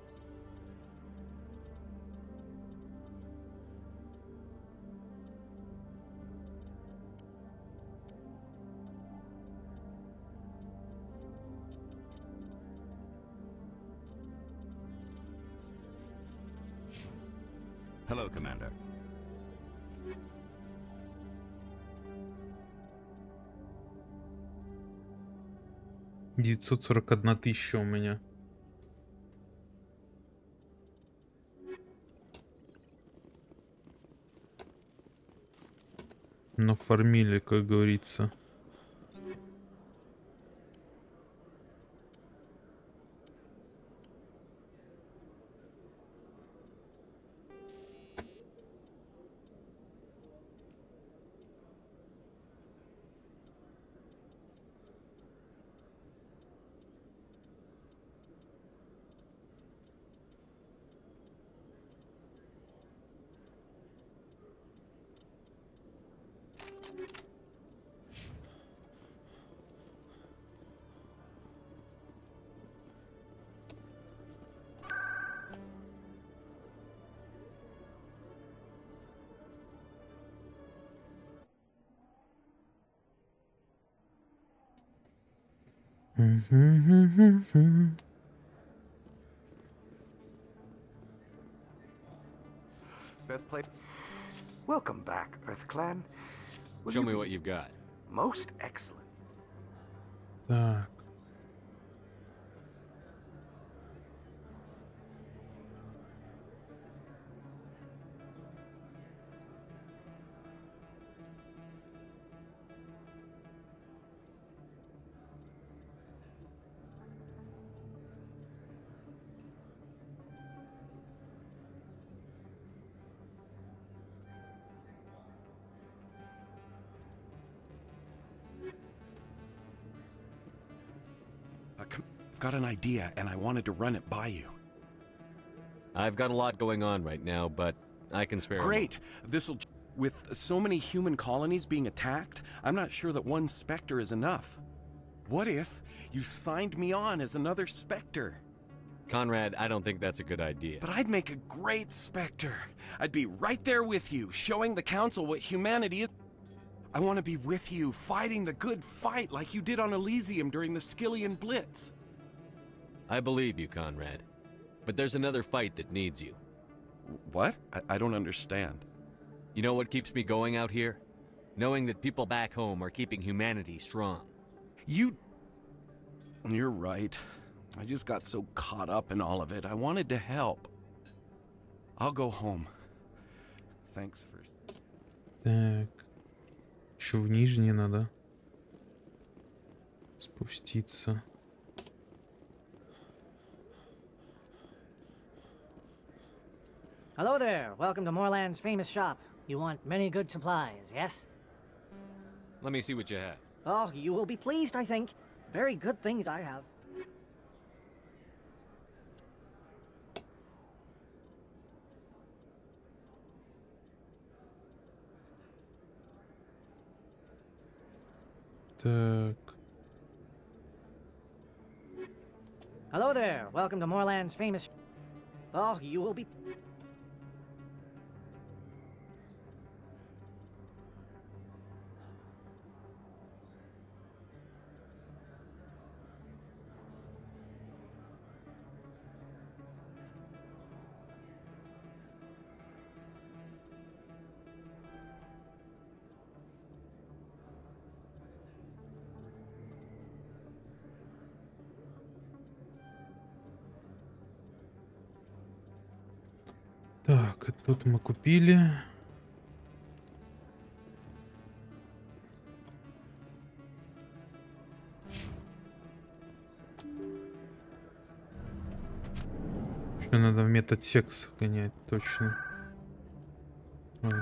Hello, Commander. $941 000 у меня. Нафармили, как говорится. Best place. Welcome back, Earth Clan. Will Show you me be what you've got. Most excellent. Так. I've got an idea, and I wanted to run it by you. I've got a lot going on right now, but I can spare. Great! This'll... With so many human colonies being attacked, I'm not sure that one Spectre is enough. What if you signed me on as another Spectre? Conrad, I don't think that's a good idea. But I'd make a great Spectre. I'd be right there with you, showing the Council what humanity is. I want to be with you, fighting the good fight like you did on Elysium during the Skillian Blitz. I believe you, Conrad. But there's another fight that needs you. What? I don't understand. You know what keeps me going out here? Knowing that people back home are keeping humanity strong. You're right. I just got so caught up in all of it. I wanted to help. I'll go home. Thanks for... Так. Еще в нижний надо спуститься. Hello there. Welcome to Moorland's famous shop. You want many good supplies, yes? Let me see what you have. Oh, you will be pleased, I think. Very good things I have. Так. Hello there. Welcome to Moorland's famous... Oh, you will be... Так, и тут мы купили. Еще надо в метатек сгонять, точно. Ой.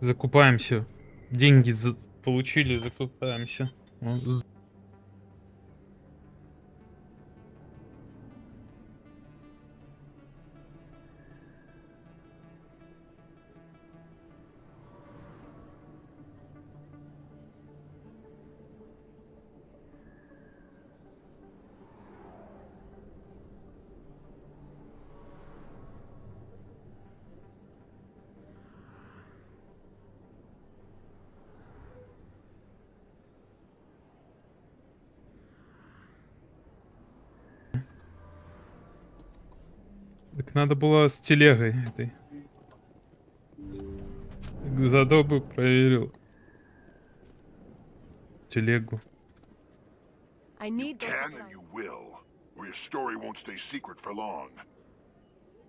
Закупаемся. Деньги получили, закупаемся. Надо было с телегой этой. Заодно бы проверил телегу. You can and you will, or your story won't stay secret for long.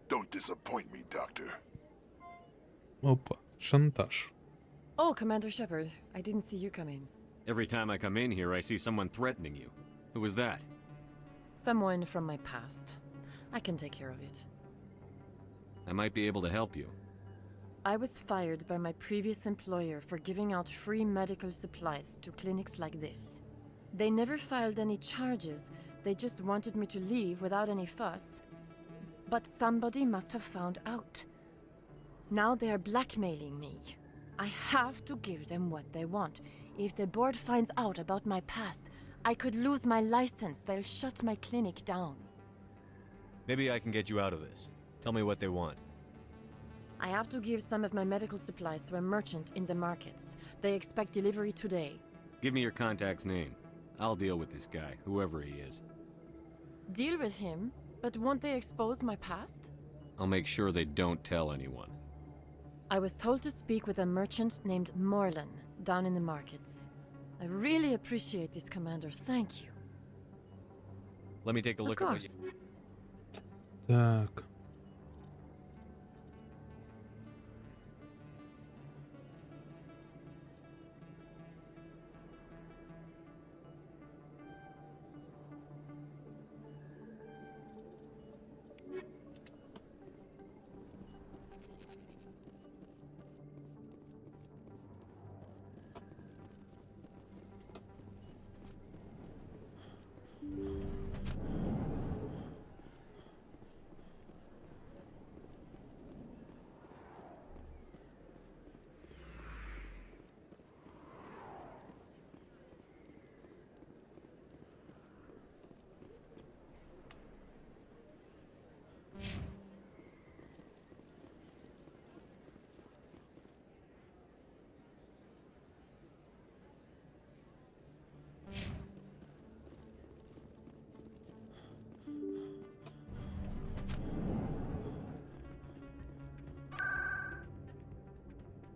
Don't disappoint me, Doctor. Опа, шантаж. Oh, Commander Shepard, I didn't see you come in. Every time I come in here, I see someone threatening you. Who was that? Someone from my past. I can take care of it. I might be able to help you. I was fired by my previous employer for giving out free medical supplies to clinics like this. They never filed any charges, they just wanted me to leave without any fuss. But somebody must have found out. Now they are blackmailing me. I have to give them what they want. If the board finds out about my past, I could lose my license. They'll shut my clinic down. Maybe I can get you out of this. Tell me what they want. I have to give some of my medical supplies to a merchant in the markets. They expect delivery today. Give me your contact's name. I'll deal with this guy, whoever he is. Deal with him? But won't they expose my past? I'll make sure they don't tell anyone. I was told to speak with a merchant named Morlan, down in the markets. I really appreciate this, Commander. Thank you. Let me take a look at what you... Так.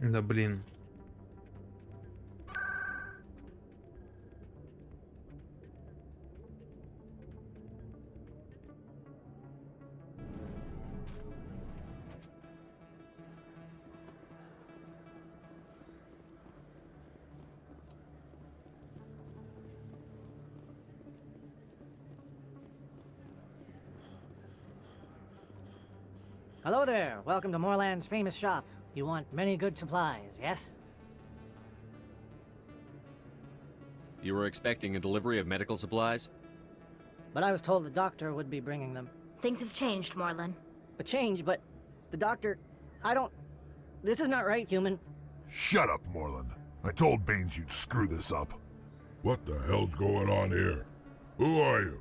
Да блин. Hello there. Welcome to Moorland's famous shop. You want many good supplies, yes? You were expecting a delivery of medical supplies? But I was told the doctor would be bringing them. Things have changed, Morlan. A change, but the doctor... I don't... This is not right, human. Shut up, Moreland. I told Baines you'd screw this up. What the hell's going on here? Who are you?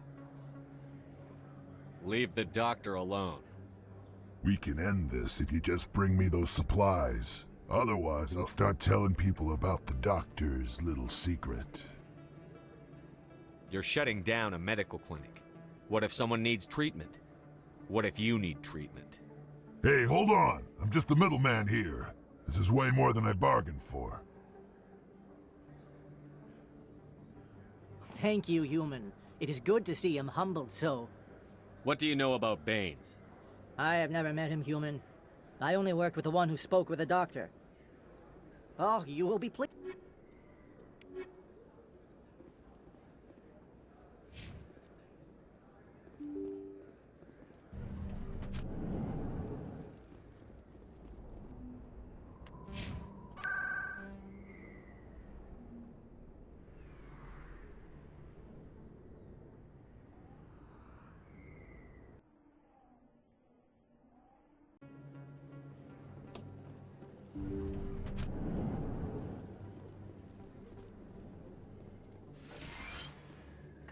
Leave the doctor alone. We can end this if you just bring me those supplies. Otherwise, I'll start telling people about the doctor's little secret. You're shutting down a medical clinic. What if someone needs treatment? What if you need treatment? Hey, hold on. I'm just the middleman here. This is way more than I bargained for. Thank you, human. It is good to see him humbled so. What do you know about Baines? I have never met him, human. I only worked with the one who spoke with the doctor. Oh, you will be pleased.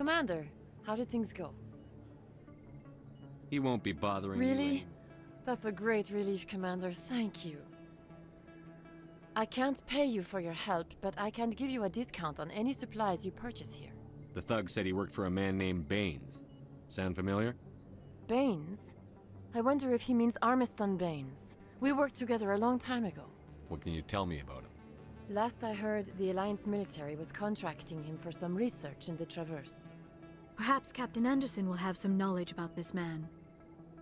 Commander, how did things go? He won't be bothering you. Really? That's a great relief, Commander. Thank you. I can't pay you for your help, but I can give you a discount on any supplies you purchase here. The thug said he worked for a man named Baines. Sound familiar? Baines? I wonder if he means Armiston Baines. We worked together a long time ago. What can you tell me about him? Last I heard, the Alliance military was contracting him for some research in the Traverse. Perhaps Captain Anderson will have some knowledge about this man.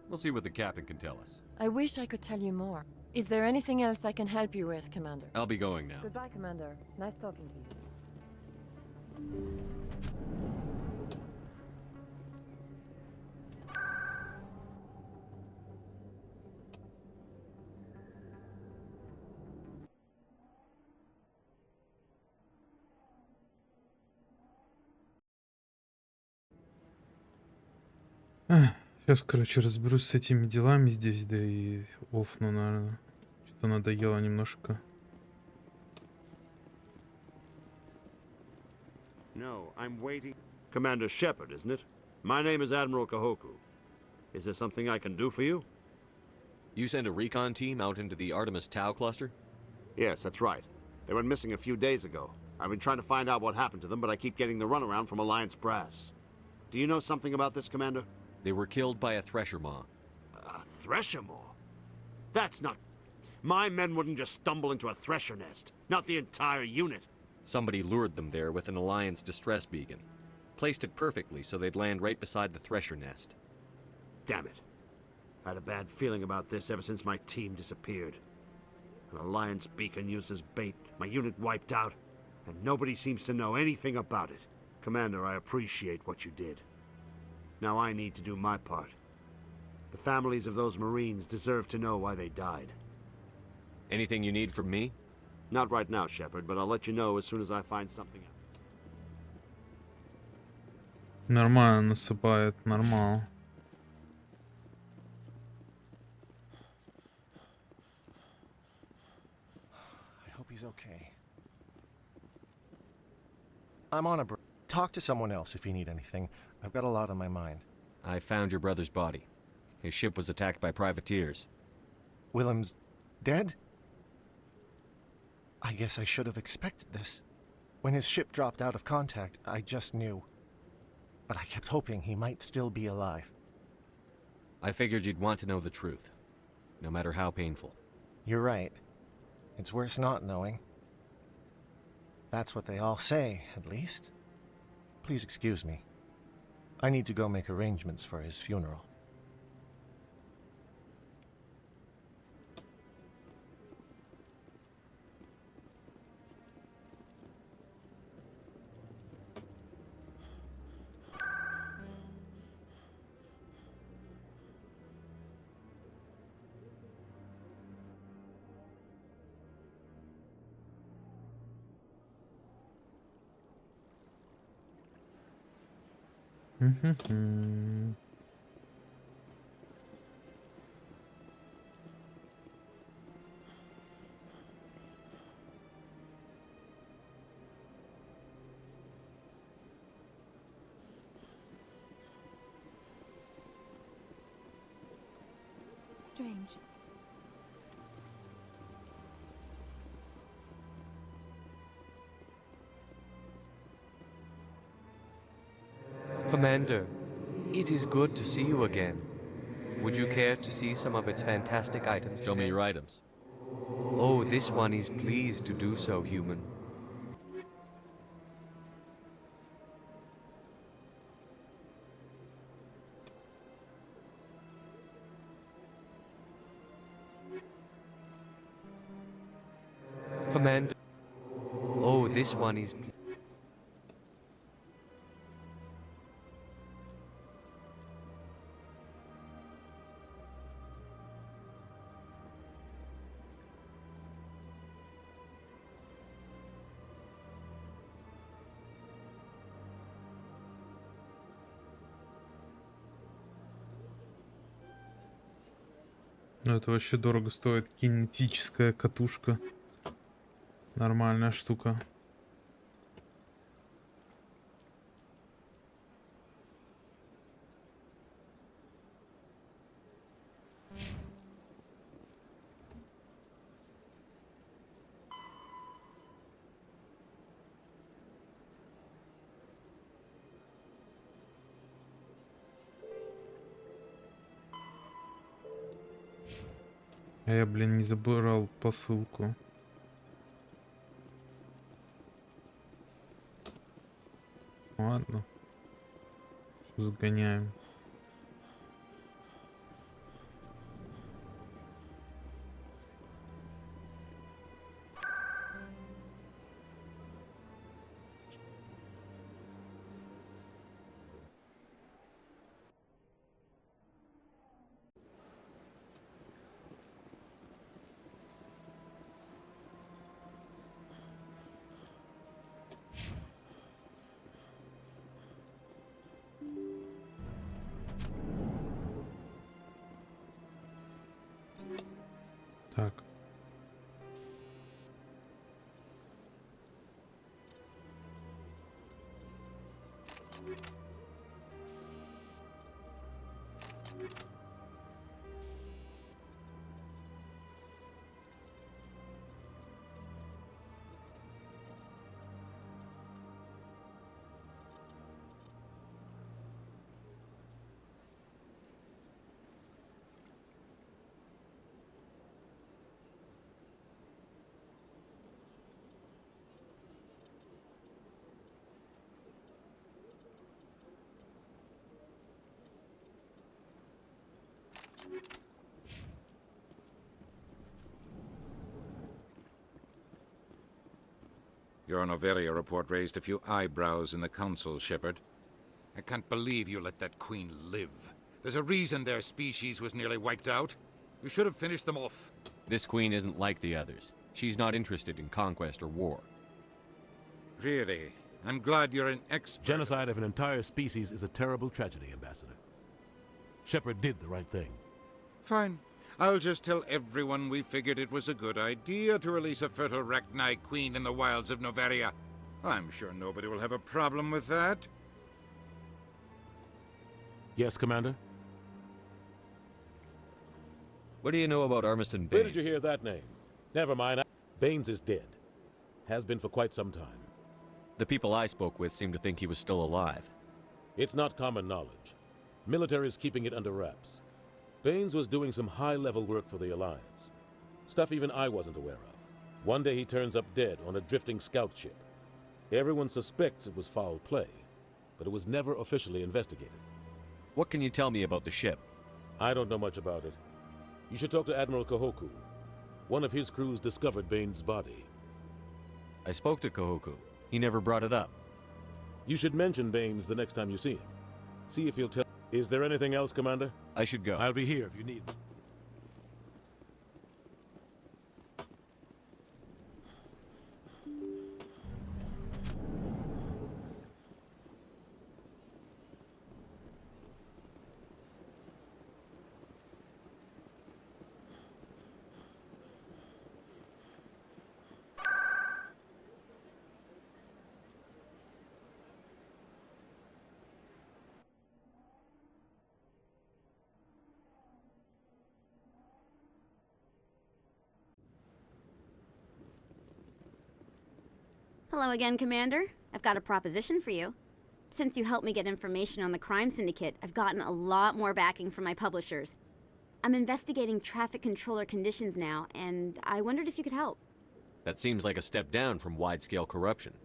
We'll see what the captain can tell us. I wish I could tell you more. Is there anything else I can help you with, Commander? I'll be going now. Goodbye, Commander. Nice talking to you. Сейчас, короче, разберусь с этими делами здесь, да и офну, наверное. Что-то надоело немножко. No, I'm waiting. Commander Shepard, isn't it? My name is Admiral Kahoku. Is there something I can do for you? You sent a recon team out into the Artemis Tau cluster? Yes, that's right. They went missing a few days ago. I've been trying to find out what happened to them, but I keep getting the runaround from Alliance brass. Do you know something about this, Commander? They were killed by a Thresher Maw. A Thresher Maw? That's not... My men wouldn't just stumble into a Thresher nest. Not the entire unit. Somebody lured them there with an Alliance distress beacon. Placed it perfectly so they'd land right beside the Thresher nest. Damn it. I had a bad feeling about this ever since my team disappeared. An Alliance beacon used as bait, my unit wiped out, and nobody seems to know anything about it. Commander, I appreciate what you did. Now I need to do my part. The families of those Marines deserve to know why they died. Anything you need from me? Not right now, Shepard, but I'll let you know as soon as I find something out. Нормально насыпает, нормал. I hope he's okay. I'm on a break. Talk to someone else if you need anything. I've got a lot on my mind. I found your brother's body. His ship was attacked by privateers. Willem's dead? I guess I should have expected this. When his ship dropped out of contact, I just knew. But I kept hoping he might still be alive. I figured you'd want to know the truth, no matter how painful. You're right. It's worse not knowing. That's what they all say, at least. Please excuse me. I need to go make arrangements for his funeral. Strange. Commander, it is good to see you again. Would you care to see some of its fantastic items? Show me your items. Oh, this one is pleased to do so, human. Commander. Oh, this one is... Ну, это вообще дорого стоит. Кинетическая катушка. Нормальная штука. А я, блин, не забрал посылку. Ладно. Загоняем. Так. Your Noveria report raised a few eyebrows in the council, Shepard. I can't believe you let that queen live. There's a reason their species was nearly wiped out. You should have finished them off. This queen isn't like the others. She's not interested in conquest or war. Really? I'm glad you're an expert. Genocide of an entire species is a terrible tragedy, Ambassador. Shepard did the right thing. Fine. I'll just tell everyone we figured it was a good idea to release a fertile Rachni queen in the wilds of Noveria. I'm sure nobody will have a problem with that. Yes, Commander? What do you know about Armiston Baines? Where did you hear that name? Never mind. Baines is dead. Has been for quite some time. The people I spoke with seemed to think he was still alive. It's not common knowledge. Military is keeping it under wraps. Baines was doing some high-level work for the Alliance. Stuff even I wasn't aware of. One day he turns up dead on a drifting scout ship. Everyone suspects it was foul play, but it was never officially investigated. What can you tell me about the ship? I don't know much about it. You should talk to Admiral Kahoku. One of his crews discovered Baines' body. I spoke to Kahoku. He never brought it up. You should mention Baines the next time you see him. See if he'll tell... Is there anything else, Commander? I should go. I'll be here if you need me. Hello again, Commander. I've got a proposition for you. Since you helped me get information on the crime syndicate, I've gotten a lot more backing from my publishers. I'm investigating traffic controller conditions now, and I wondered if you could help. That seems like a step down from wide-scale corruption.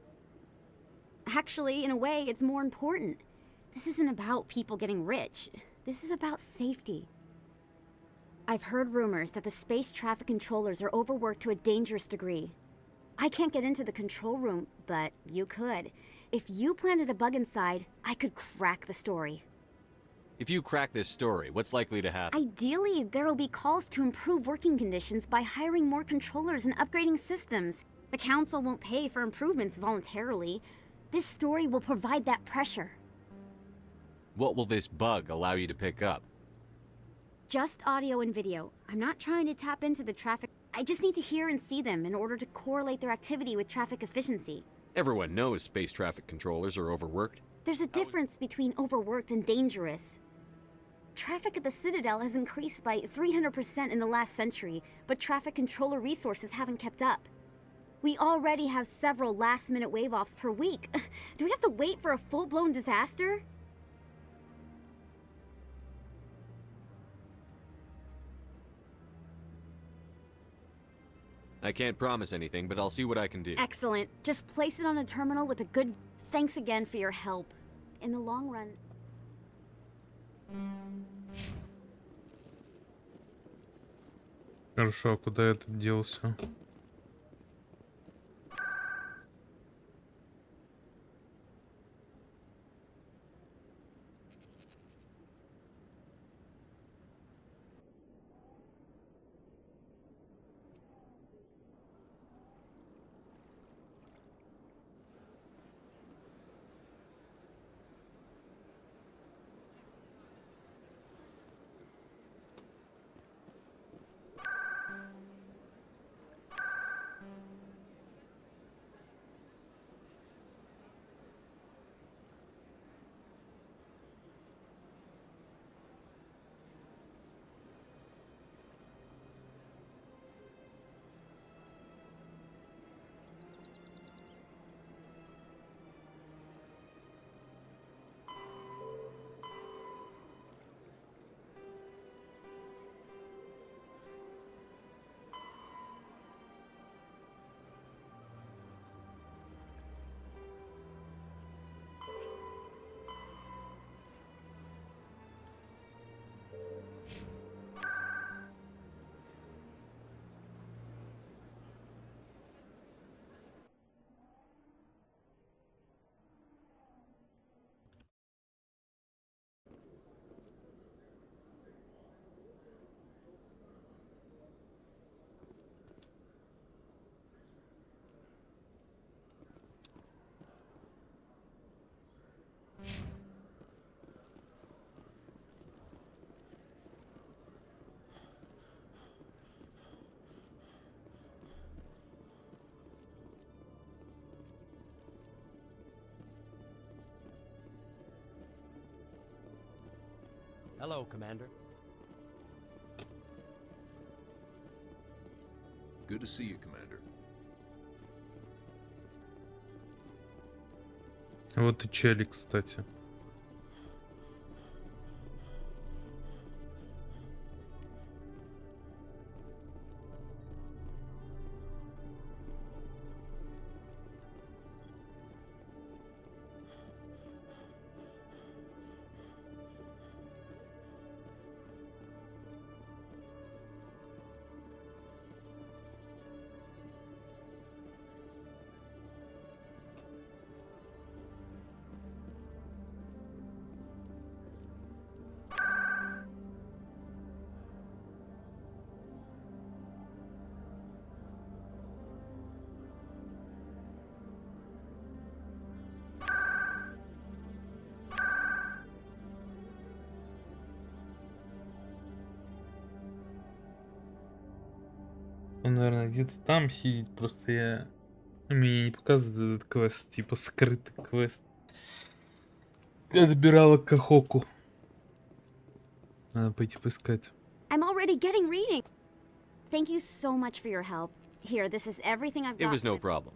Actually, in a way, it's more important. This isn't about people getting rich. This is about safety. I've heard rumors that the space traffic controllers are overworked to a dangerous degree. I can't get into the control room, but you could. If you planted a bug inside, I could crack the story. If you crack this story, what's likely to happen? Ideally, there will be calls to improve working conditions by hiring more controllers and upgrading systems. The Council won't pay for improvements voluntarily. This story will provide that pressure. What will this bug allow you to pick up? Just audio and video. I'm not trying to tap into the traffic. I just need to hear and see them in order to correlate their activity with traffic efficiency. Everyone knows space traffic controllers are overworked. There's a difference between overworked and dangerous. Traffic at the Citadel has increased by 300% in the last century, but traffic controller resources haven't kept up. We already have several last-minute wave-offs per week. Do we have to wait for a full-blown disaster? I can't promise anything, but I'll see what I can do. Excellent. Just place it on a terminal with a good... Thanks again for your help. In the long run... Хорошо, а куда этот делся? Hello, Commander. Good to see you, Commander. Вот и челик, кстати. Он, наверное, где-то там сидит, просто я... Мне не показывает этот квест, типа скрытый квест. Я добирала Кахоку. Надо пойти поискать. I'm already getting reading. Thank you so much for your help. Here, this is everything I've got. It was no problem.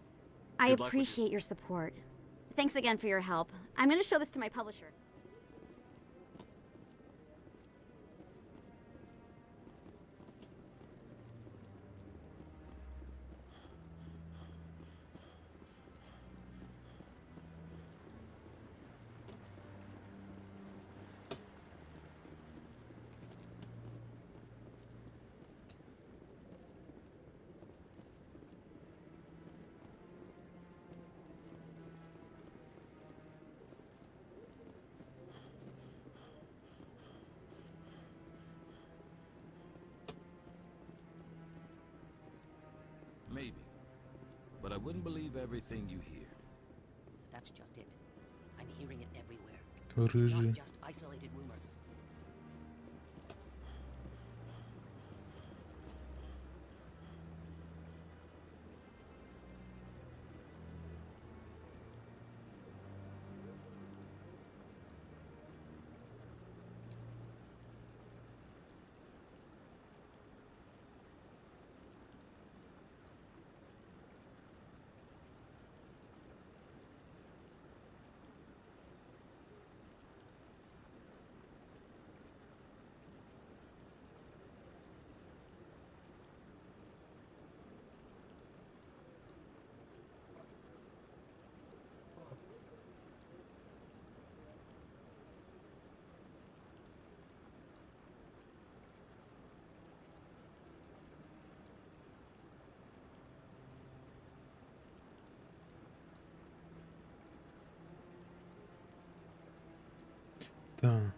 I Good luck with appreciate your support. Thanks again for your help. I'm going to show this to my publisher. Maybe. But I wouldn't believe everything you hear. That's just it. I'm hearing it everywhere. Рыжий. It's not just isolated rumors. Да.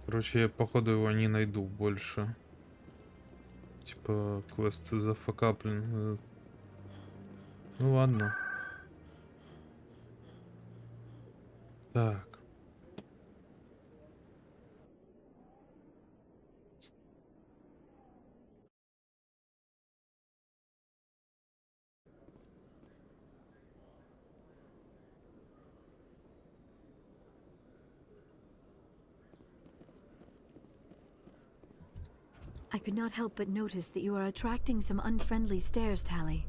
Короче, я походу его не найду больше. Типа, квест зафакаплен. Ну ладно. Так. I could not help but notice that you are attracting some unfriendly stares, Tally.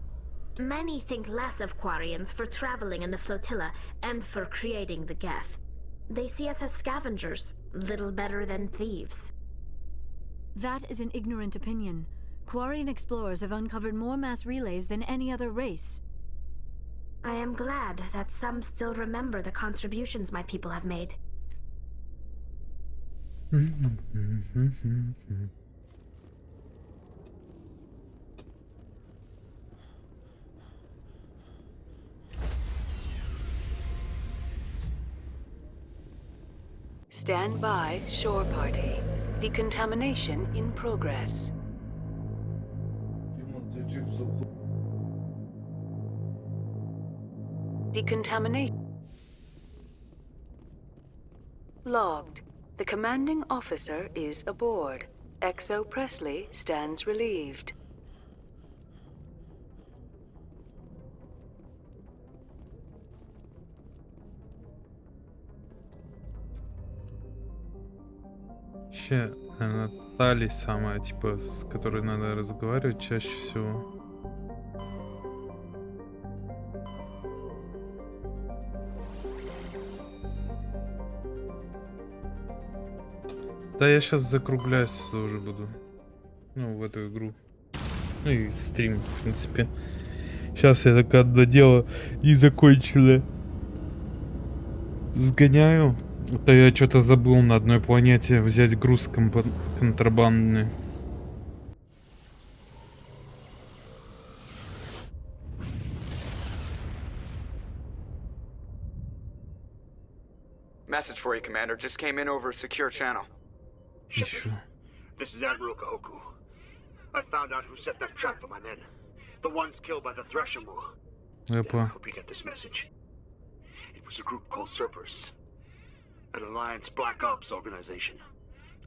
Many think less of Quarians for traveling in the flotilla and for creating the Geth. They see us as scavengers, little better than thieves. That is an ignorant opinion. Quarian explorers have uncovered more mass relays than any other race. I am glad that some still remember the contributions my people have made. Stand by, shore party. Decontamination in progress. Decontamination logged. The commanding officer is aboard. Exo Presley stands relieved. Вообще, наверное, Тали самая, типа, с которой надо разговаривать чаще всего. Да, я сейчас закругляюсь тоже буду. Ну, в эту игру. Ну и стрим, в принципе. Сейчас я так одно дело не закончила. Сгоняю. А то я что-то забыл на одной планете взять груз контрабандный. Message for you, Commander. Just came in over a secure channel. Еще. This is Admiral Kahoku. I found out who set that trap for my men. The ones killed by the Thresher War. I hope you get this message. It was a group called Cerberus. An Alliance Black Ops organization.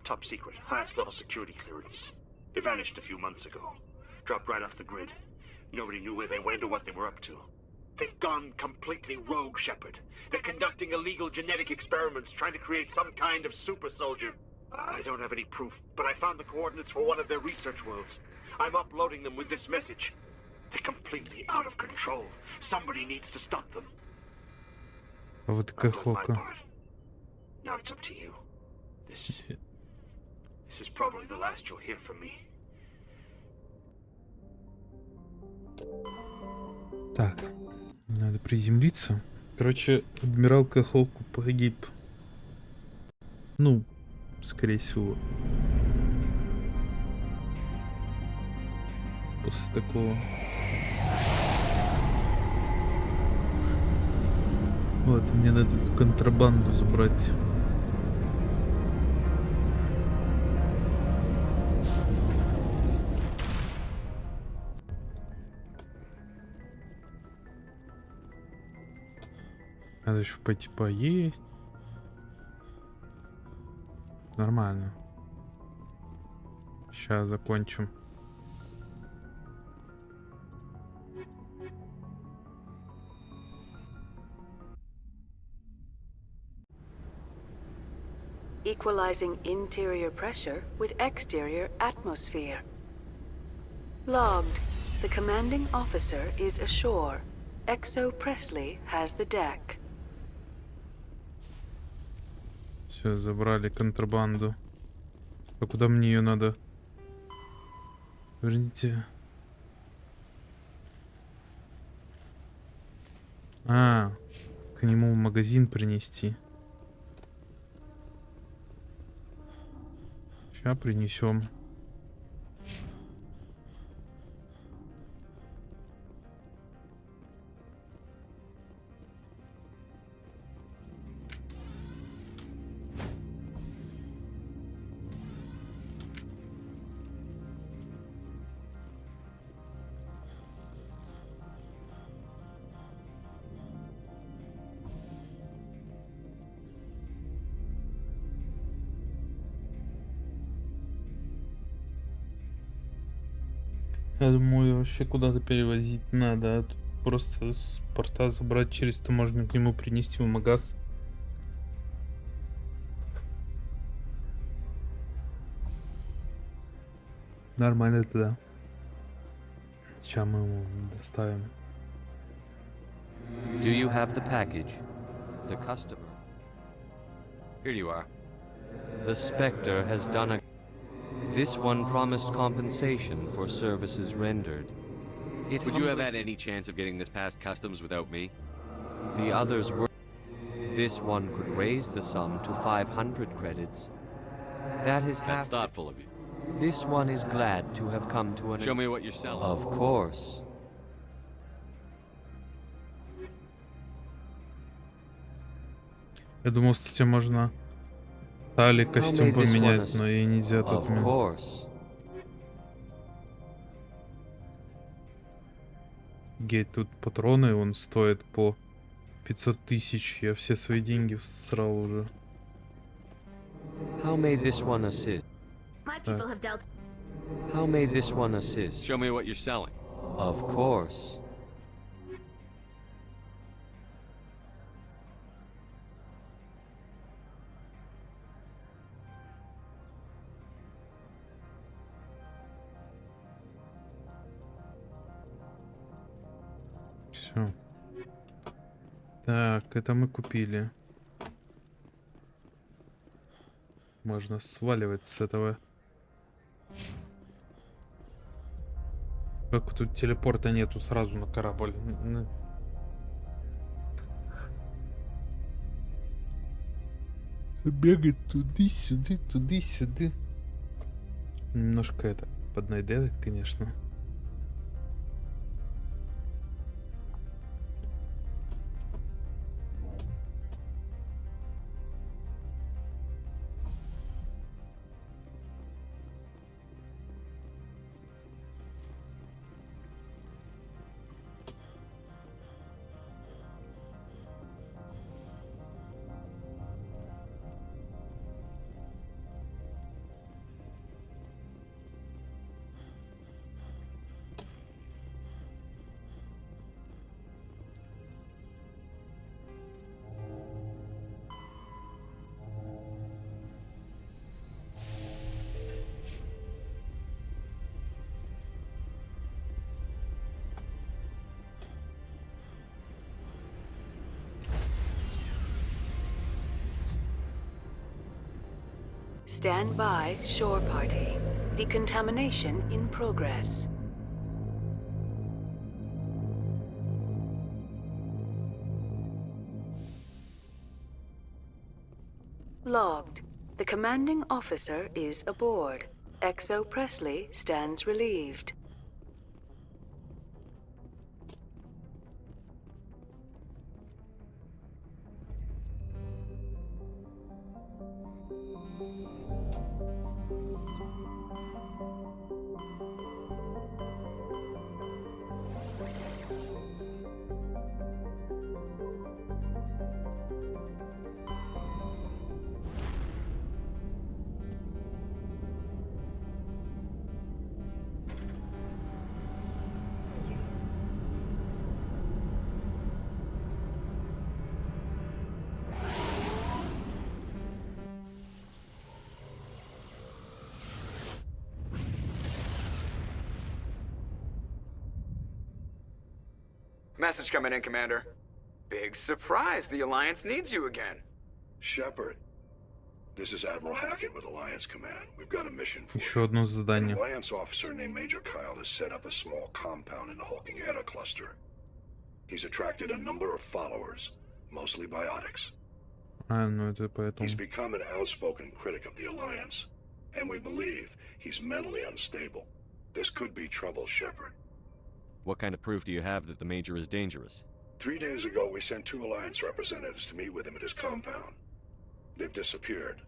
Top secret, highest level security clearance. They vanished a few months ago. Dropped right off the grid. Nobody knew where they went or what they were up to. They've gone completely rogue, Shepard. They're conducting illegal genetic experiments, trying to create some kind of super soldier. I don't have any proof, but I found the coordinates for one of their research worlds. I'm uploading them with this message. They're completely out of control. Somebody needs to stop them. Вот Кахока. Now it's up to you. This is probably the last you'll hear from me. Так, надо приземлиться. Короче, адмирал Кахоку погиб. Ну, скорее всего. После такого. Вот, мне надо эту контрабанду забрать. Надо еще пойти поесть. Нормально. Сейчас закончим. Equalizing interior pressure with exterior atmosphere. Logged. The commanding officer is ashore. Exo Presley has the deck. Все, забрали контрабанду. А куда мне ее надо? Верните. А, к нему в магазин принести. Сейчас принесем. Я думаю, вообще куда-то перевозить надо. А тут просто с порта забрать через таможню, к нему принести в магаз. Нормально тогда. Сейчас мы ему доставим. Do you have the package? The customer. Here you are. The Spectre has done a... This one promised compensation for services rendered. Would you have had any chance of getting this past customs without me? The others were... This one could raise the sum to 500 credits. That is That's thoughtful of you. This one is glad to have come to an... Show me what you're selling. Of course. Я думал, кстати, можно тали костюм поменять, но и нельзя тут. Of course. Гейт, тут патроны, он стоит по 500 тысяч. Я все свои деньги всрал уже. How may this one assist? My people have dealt. How may this one assist? Show me what you're selling. Of course. Все. Так, это мы купили. Можно сваливать с этого. Как тут телепорта нету сразу на корабль. Бегать туды-сюды, туды-сюды. Немножко это поднадоедает, конечно. Stand by, shore party. Decontamination in progress. Logged. The commanding officer is aboard. Exo Presley stands relieved. Message coming in, Commander. Big surprise, the Alliance needs you again. Shepard, this is Admiral Hackett with Alliance Command. We've got a mission for Еще одно you. An задание. Alliance officer named Major Kyle has set up a small compound in the Hulking Hedda cluster. He's attracted a number of followers, mostly biotics. Ну это поэтому. He's become an outspoken critic of the Alliance, and we believe he's mentally unstable. This could be trouble, Shepard. What kind of proof do you have that the Major is dangerous? 3 days ago, we sent 2 Alliance representatives to meet with him at his compound. They've disappeared.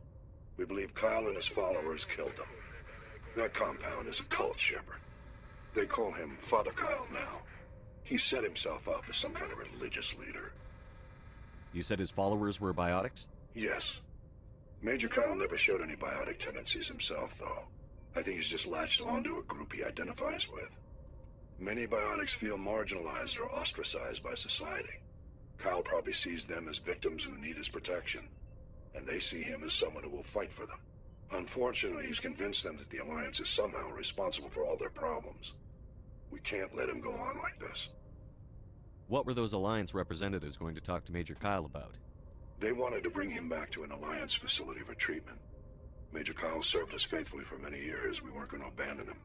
We believe Kyle and his followers killed them. That compound is a cult, Shepard. They call him Father Kyle now. He set himself up as some kind of religious leader. You said his followers were biotics? Yes. Major Kyle never showed any biotic tendencies himself, though. I think he's just latched onto a group he identifies with. Many biotics feel marginalized or ostracized by society. Kyle probably sees them as victims who need his protection, and they see him as someone who will fight for them. Unfortunately, he's convinced them that the Alliance is somehow responsible for all their problems. We can't let him go on like this. What were those Alliance representatives going to talk to Major Kyle about? They wanted to bring him back to an Alliance facility for treatment. Major Kyle served us faithfully for many years. We weren't going to abandon him.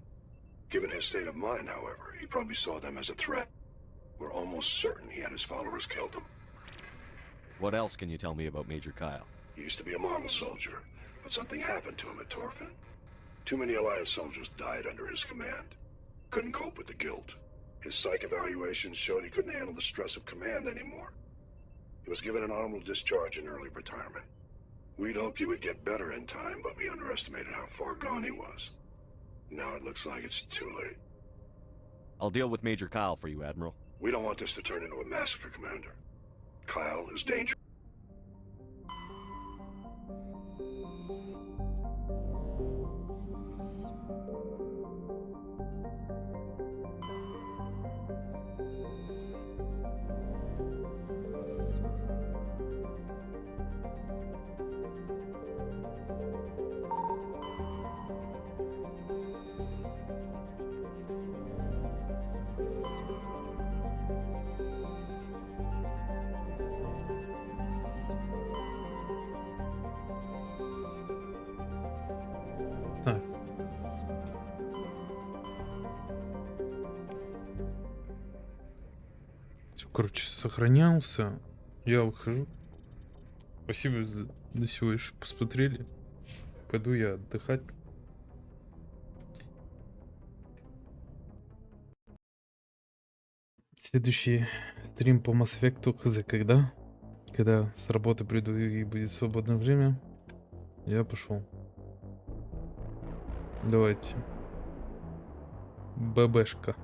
Given his state of mind, however, he probably saw them as a threat. We're almost certain he had his followers killed them. What else can you tell me about Major Kyle? He used to be a model soldier, but something happened to him at Torfin. Too many Alliance soldiers died under his command. Couldn't cope with the guilt. His psych evaluations showed he couldn't handle the stress of command anymore. He was given an honorable discharge in early retirement. We'd hoped he would get better in time, but we underestimated how far gone he was. Now it looks like it's too late. I'll deal with Major Kyle for you, Admiral. We don't want this to turn into a massacre, Commander. Kyle is dangerous. Так. Всё, короче, сохранялся. Я выхожу. Спасибо за до сего, что посмотрели. Пойду я отдыхать. Следующий стрим по Mass Effect хз когда? Когда с работы приду и будет свободное время, я пошел. Давайте. ББшка.